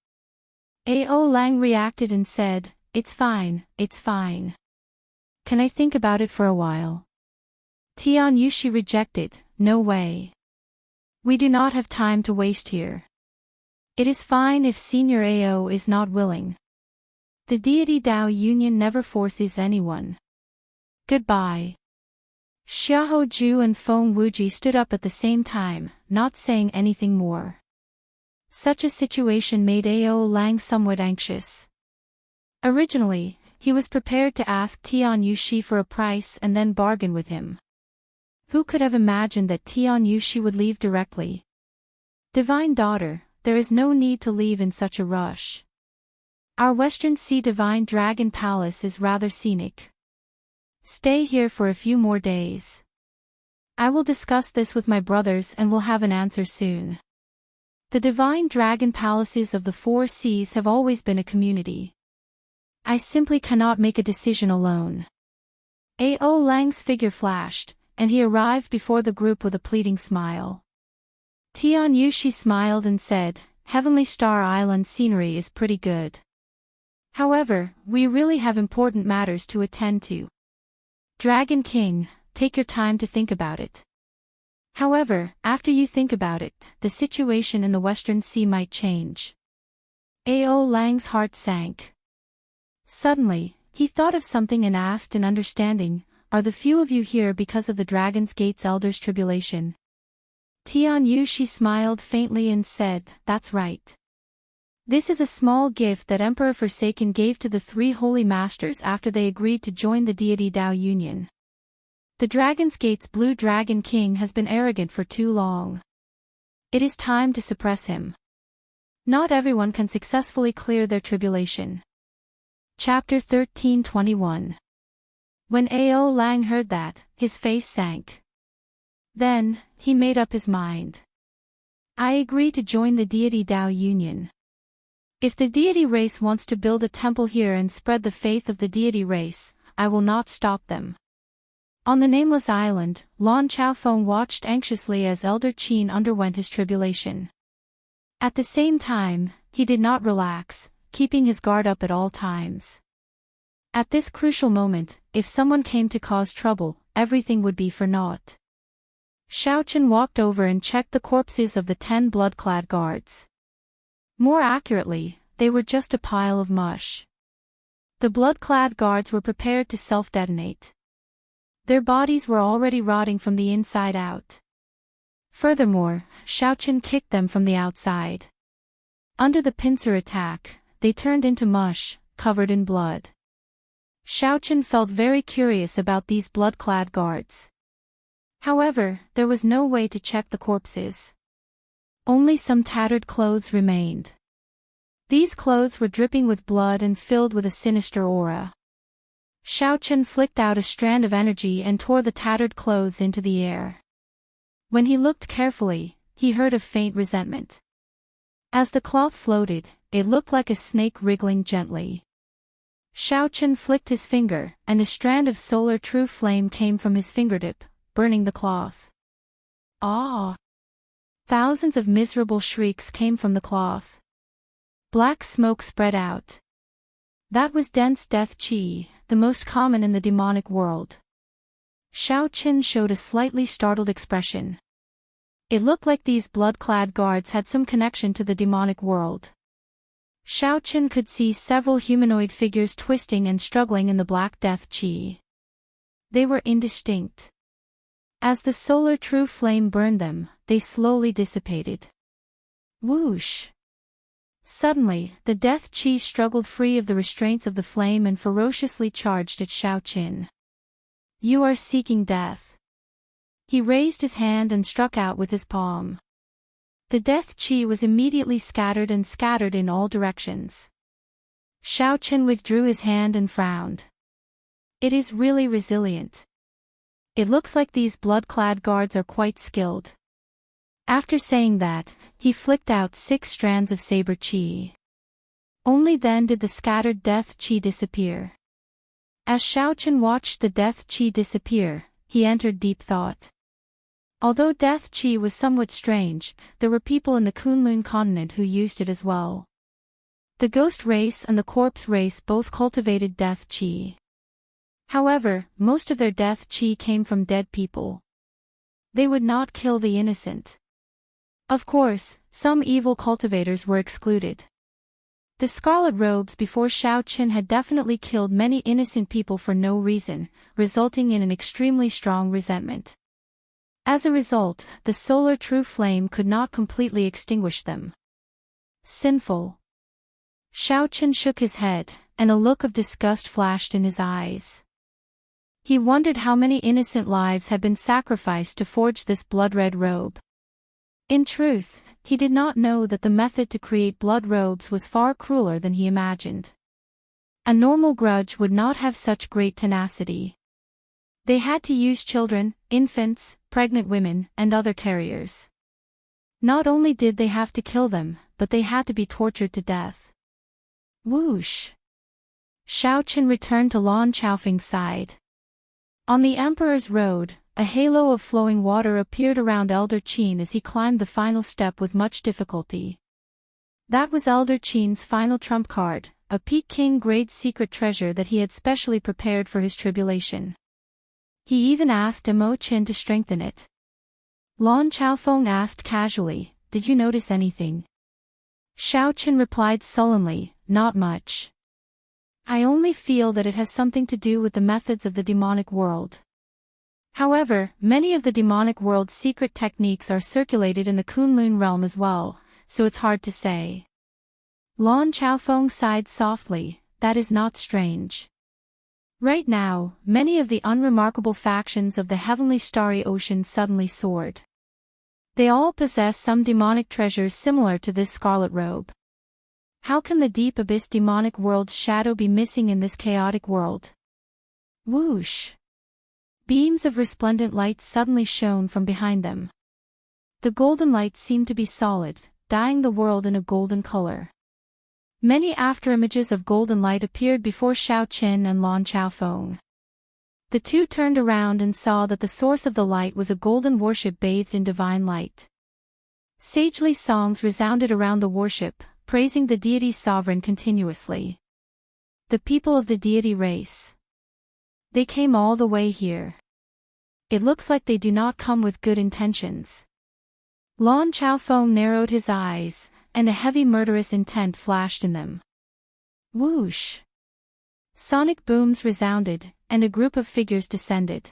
Speaker 1: Ao Lang reacted and said, "It's fine, it's fine. Can I think about it for a while?" Tian Yushi rejected, "No way. We do not have time to waste here. It is fine if Senior Ao is not willing. The Deity Dao Union never forces anyone. Goodbye." Xiaoju and Feng Wuji stood up at the same time, not saying anything more. Such a situation made Ao Lang somewhat anxious. Originally, he was prepared to ask Tian Yushi for a price and then bargain with him. Who could have imagined that Tian Yushi would leave directly? "Divine Daughter, there is no need to leave in such a rush. Our Western Sea Divine Dragon Palace is rather scenic. Stay here for a few more days. I will discuss this with my brothers and will have an answer soon. The Divine Dragon Palaces of the 4 seas have always been a community. I simply cannot make a decision alone." Ao Lang's figure flashed, and he arrived before the group with a pleading smile. Tian Yushi smiled and said, "Heavenly Star Island scenery is pretty good. However, we really have important matters to attend to. Dragon King, take your time to think about it. However, after you think about it, the situation in the Western Sea might change." Ao Lang's heart sank. Suddenly, he thought of something and asked in understanding, are the few of you here because of the Dragon's Gate's Elder's tribulation? Tian Yushi smiled faintly and said, that's right. This is a small gift that Emperor Forsaken gave to the three holy masters after they agreed to join the deity Dao Union. The Dragon's Gate's Blue Dragon King has been arrogant for too long. It is time to suppress him. Not everyone can successfully clear their tribulation. Chapter 1321. When Ao Lang heard that, his face sank. Then, he made up his mind. I agree to join the deity Dao Union. If the deity race wants to build a temple here and spread the faith of the deity race, I will not stop them. On the nameless island, Lon Chaofeng watched anxiously as Elder Qin underwent his tribulation. At the same time, he did not relax, keeping his guard up at all times. At this crucial moment, if someone came to cause trouble, everything would be for naught. Xiaochen walked over and checked the corpses of the 10 blood-clad guards. More accurately, they were just a pile of mush. The blood-clad guards were prepared to self-detonate. Their bodies were already rotting from the inside out. Furthermore, Xiaochen kicked them from the outside. Under the pincer attack, they turned into mush, covered in blood. Xiaochen felt very curious about these blood-clad guards. However, there was no way to check the corpses. Only some tattered clothes remained. These clothes were dripping with blood and filled with a sinister aura. Xiaochen flicked out a strand of energy and tore the tattered clothes into the air. When he looked carefully, he heard a faint resentment. As the cloth floated, it looked like a snake wriggling gently. Xiaochen flicked his finger, and a strand of solar true flame came from his fingertip, burning the cloth. Ah! Thousands of miserable shrieks came from the cloth. Black smoke spread out. That was dense death qi, the most common in the demonic world. Xiaochen showed a slightly startled expression. It looked like these blood-clad guards had some connection to the demonic world. Xiaochen could see several humanoid figures twisting and struggling in the black death qi. They were indistinct. As the solar true flame burned them, they slowly dissipated. Whoosh! Suddenly, the death qi struggled free of the restraints of the flame and ferociously charged at Xiaochen. You are seeking death. He raised his hand and struck out with his palm. The death qi was immediately scattered in all directions. Xiaochen withdrew his hand and frowned. It is really resilient. It looks like these blood-clad guards are quite skilled. After saying that, he flicked out 6 strands of saber qi. Only then did the scattered death qi disappear. As Xiaochen watched the death qi disappear, he entered deep thought. Although death qi was somewhat strange, there were people in the Kunlun continent who used it as well. The ghost race and the corpse race both cultivated death qi. However, most of their death qi came from dead people. They would not kill the innocent. Of course, some evil cultivators were excluded. The scarlet robes before Xiaochen had definitely killed many innocent people for no reason, resulting in an extremely strong resentment. As a result, the solar true flame could not completely extinguish them. Sinful. Xiaochen shook his head, and a look of disgust flashed in his eyes. He wondered how many innocent lives had been sacrificed to forge this blood-red robe. In truth, he did not know that the method to create blood robes was far crueler than he imagined. A normal grudge would not have such great tenacity. They had to use children, infants, pregnant women, and other carriers. Not only did they have to kill them, but they had to be tortured to death. Whoosh! Xiaochen returned to Lon Chaofeng's side. On the Emperor's Road, a halo of flowing water appeared around Elder Qin as he climbed the final step with much difficulty. That was Elder Qin's final trump card, a Peak King grade secret treasure that he had specially prepared for his tribulation. He even asked Imochen to strengthen it. Lon Chaofeng asked casually, "Did you notice anything?" Xiaochen replied sullenly, "Not much." I only feel that it has something to do with the methods of the demonic world. However, many of the demonic world's secret techniques are circulated in the Kunlun realm as well, so it's hard to say. Lan Chaofeng sighed softly. That is not strange. Right now, many of the unremarkable factions of the heavenly starry ocean suddenly soared. They all possess some demonic treasures similar to this scarlet robe. How can the deep abyss demonic world's shadow be missing in this chaotic world? Whoosh! Beams of resplendent light suddenly shone from behind them. The golden light seemed to be solid, dyeing the world in a golden color. Many afterimages of golden light appeared before Xiao Qin and Lan Chaofeng. The two turned around and saw that the source of the light was a golden worship bathed in divine light. Sagely songs resounded around the worship, praising the deity's sovereign continuously. The people of the deity race. They came all the way here. It looks like they do not come with good intentions. Lan Chaofeng narrowed his eyes, and a heavy murderous intent flashed in them. Whoosh! Sonic booms resounded, and a group of figures descended.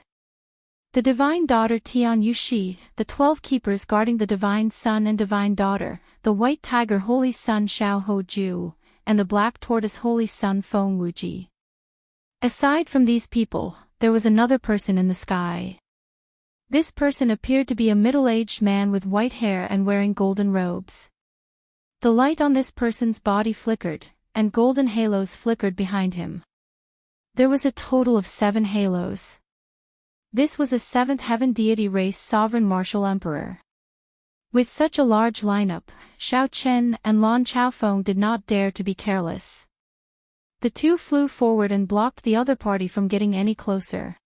Speaker 1: The divine daughter Tian Yushi, the 12 keepers guarding the divine son and divine daughter, the white tiger holy son Xiao Hoju, and the black tortoise holy son Feng Wuji. Aside from these people, there was another person in the sky. This person appeared to be a middle-aged man with white hair and wearing golden robes. The light on this person's body flickered, and golden halos flickered behind him. There was a total of 7 halos. This was a 7th heaven deity race sovereign martial emperor. With such a large lineup, Xiao Chen and Lan Chaofeng did not dare to be careless. The two flew forward and blocked the other party from getting any closer.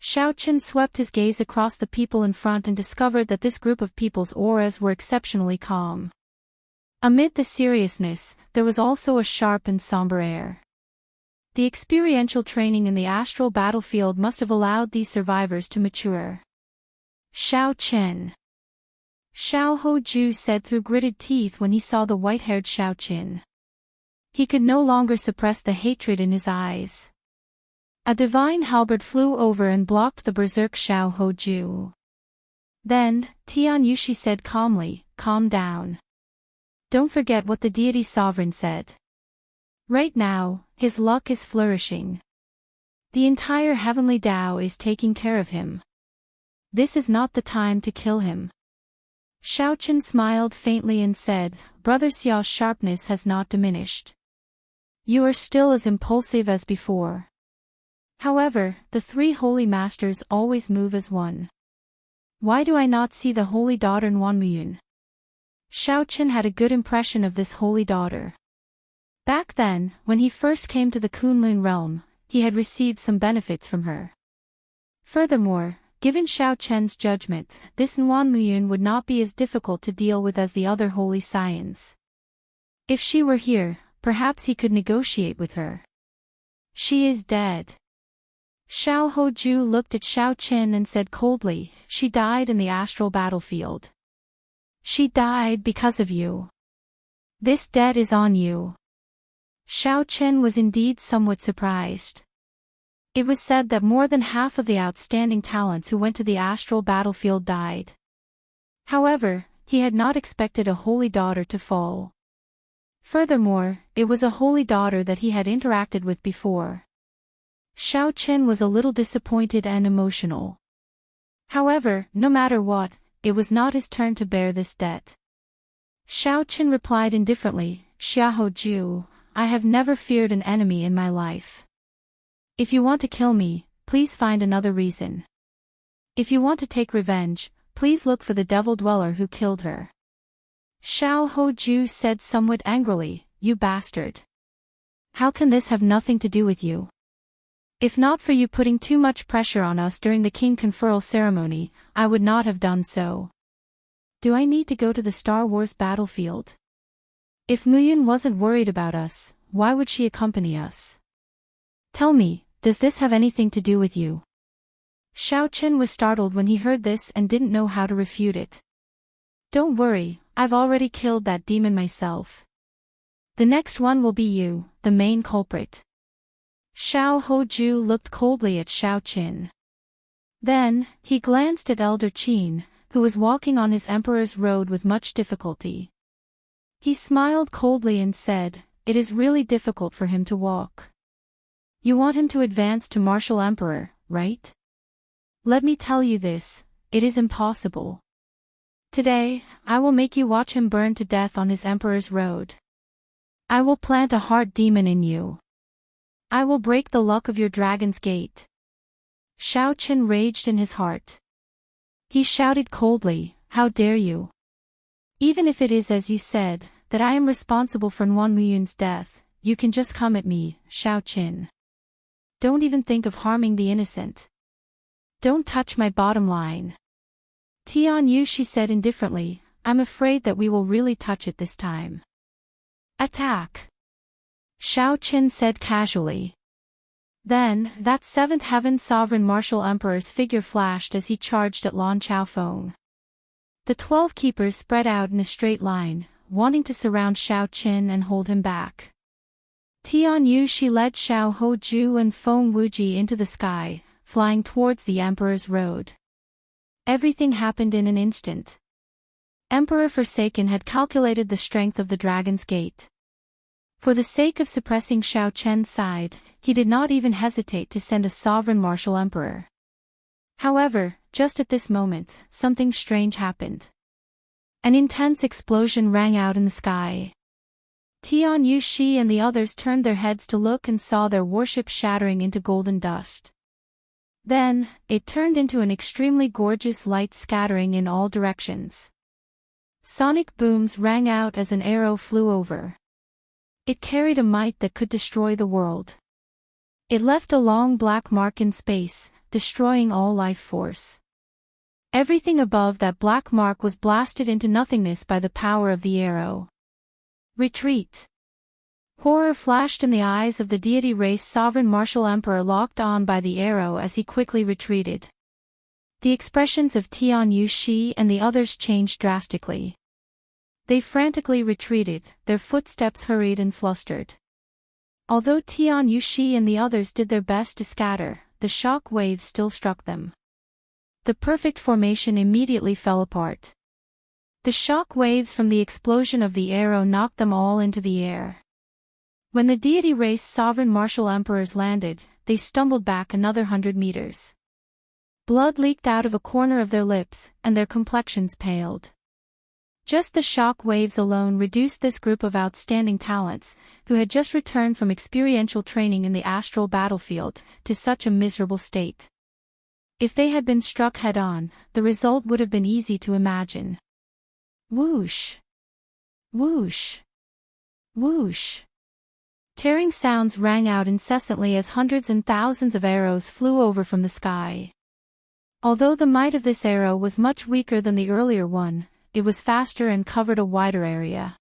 Speaker 1: Xiao Chen swept his gaze across the people in front and discovered that this group of people's auras were exceptionally calm. Amid the seriousness, there was also a sharp and somber air. The experiential training in the astral battlefield must have allowed these survivors to mature. Xiao Chen. Xiao Hoju said through gritted teeth when he saw the white-haired Xiao Qin. He could no longer suppress the hatred in his eyes. A divine halberd flew over and blocked the berserk Xiao Hoju. Then, Tian Yushi said calmly, "Calm down. Don't forget what the deity sovereign said. Right now, his luck is flourishing. The entire heavenly Tao is taking care of him. This is not the time to kill him." Xiao Chen smiled faintly and said, "Brother Xiao's sharpness has not diminished. You are still as impulsive as before. However, the 3 holy masters always move as one. Why do I not see the holy daughter Nuanmuyun?" Xiao Chen had a good impression of this holy daughter. Back then, when he first came to the Kunlun realm, he had received some benefits from her. Furthermore, given Xiao Chen's judgment, this Nuanmuyun would not be as difficult to deal with as the other holy scions. If she were here, perhaps he could negotiate with her. She is dead. Xiao Hoju looked at Xiao Chen and said coldly, "She died in the astral battlefield. She died because of you. This debt is on you." Xiao Chen was indeed somewhat surprised. It was said that more than half of the outstanding talents who went to the astral battlefield died. However, he had not expected a holy daughter to fall. Furthermore, it was a holy daughter that he had interacted with before. Xiao Chen was a little disappointed and emotional. However, no matter what, it was not his turn to bear this debt. Xiao Chen replied indifferently, "Xiaoju, I have never feared an enemy in my life. If you want to kill me, please find another reason. If you want to take revenge, please look for the devil dweller who killed her." Xiao Hoju said somewhat angrily, "You bastard. How can this have nothing to do with you? If not for you putting too much pressure on us during the king conferral ceremony, I would not have done so. Do I need to go to the Star Wars battlefield? If Muyun wasn't worried about us, why would she accompany us? Tell me, does this have anything to do with you?" Xiao Chen was startled when he heard this and didn't know how to refute it. "Don't worry, I've already killed that demon myself. The next one will be you, the main culprit." Xiao Hoju looked coldly at Xiao Qin. Then, he glanced at Elder Qin, who was walking on his emperor's road with much difficulty. He smiled coldly and said, "It is really difficult for him to walk. You want him to advance to martial emperor, right? Let me tell you this, it is impossible. Today, I will make you watch him burn to death on his emperor's road. I will plant a heart demon in you. I will break the luck of your dragon's gate." Xiao Qin raged in his heart. He shouted coldly, "How dare you? Even if it is as you said, that I am responsible for Nguyen Muyun's death, you can just come at me, Xiao Qin. Don't even think of harming the innocent. Don't touch my bottom line." "Tian Yu," she said indifferently, "I'm afraid that we will really touch it this time." "Attack!" Xiao Qin said casually. Then, that seventh heaven sovereign martial emperor's figure flashed as he charged at Lan Chaofeng. The 12 keepers spread out in a straight line, wanting to surround Xiao Qin and hold him back. Tian Yu she led Xiao Hoju and Feng Wuji into the sky, flying towards the emperor's road. Everything happened in an instant. Emperor Forsaken had calculated the strength of the Dragon's Gate. For the sake of suppressing Xiao Chen's side, he did not even hesitate to send a sovereign martial emperor. However, just at this moment, something strange happened. An intense explosion rang out in the sky. Tian Yu Shi and the others turned their heads to look and saw their warship shattering into golden dust. Then, it turned into an extremely gorgeous light scattering in all directions. Sonic booms rang out as an arrow flew over. It carried a might that could destroy the world. It left a long black mark in space, destroying all life force. Everything above that black mark was blasted into nothingness by the power of the arrow. Retreat! Horror flashed in the eyes of the deity race sovereign martial emperor locked on by the arrow as he quickly retreated. The expressions of Tian Yu Shi and the others changed drastically. They frantically retreated, their footsteps hurried and flustered. Although Tian Yu Shi and the others did their best to scatter, the shock waves still struck them. The perfect formation immediately fell apart. The shock waves from the explosion of the arrow knocked them all into the air. When the deity race sovereign martial emperors landed, they stumbled back another 100 meters. Blood leaked out of a corner of their lips, and their complexions paled. Just the shock waves alone reduced this group of outstanding talents, who had just returned from experiential training in the astral battlefield, to such a miserable state. If they had been struck head-on, the result would have been easy to imagine. Whoosh! Whoosh! Whoosh! Tearing sounds rang out incessantly as hundreds and thousands of arrows flew over from the sky. Although the might of this arrow was much weaker than the earlier one, it was faster and covered a wider area.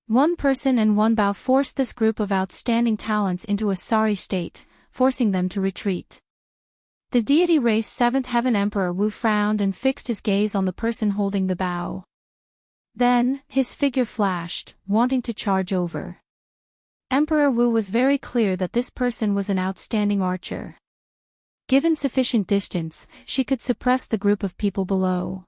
Speaker 1: One person and one bow forced this group of outstanding talents into a sorry state, forcing them to retreat. The deity race 7th Heaven Emperor Wu frowned and fixed his gaze on the person holding the bow. Then, his figure flashed, wanting to charge over. Emperor Wu was very clear that this person was an outstanding archer. Given sufficient distance, she could suppress the group of people below.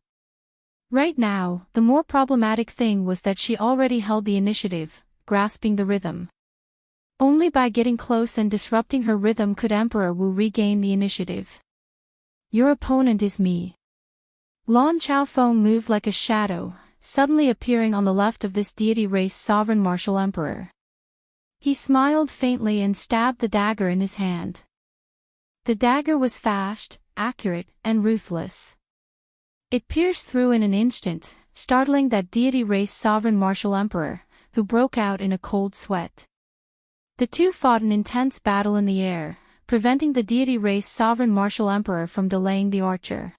Speaker 1: Right now, the more problematic thing was that she already held the initiative, grasping the rhythm. Only by getting close and disrupting her rhythm could Emperor Wu regain the initiative. Your opponent is me. Lan Chaofeng moved like a shadow, suddenly appearing on the left of this deity race sovereign martial emperor. He smiled faintly and stabbed the dagger in his hand. The dagger was fast, accurate, and ruthless. It pierced through in an instant, startling that deity race sovereign martial emperor, who broke out in a cold sweat. The two fought an intense battle in the air, preventing the deity race sovereign martial emperor from delaying the archer.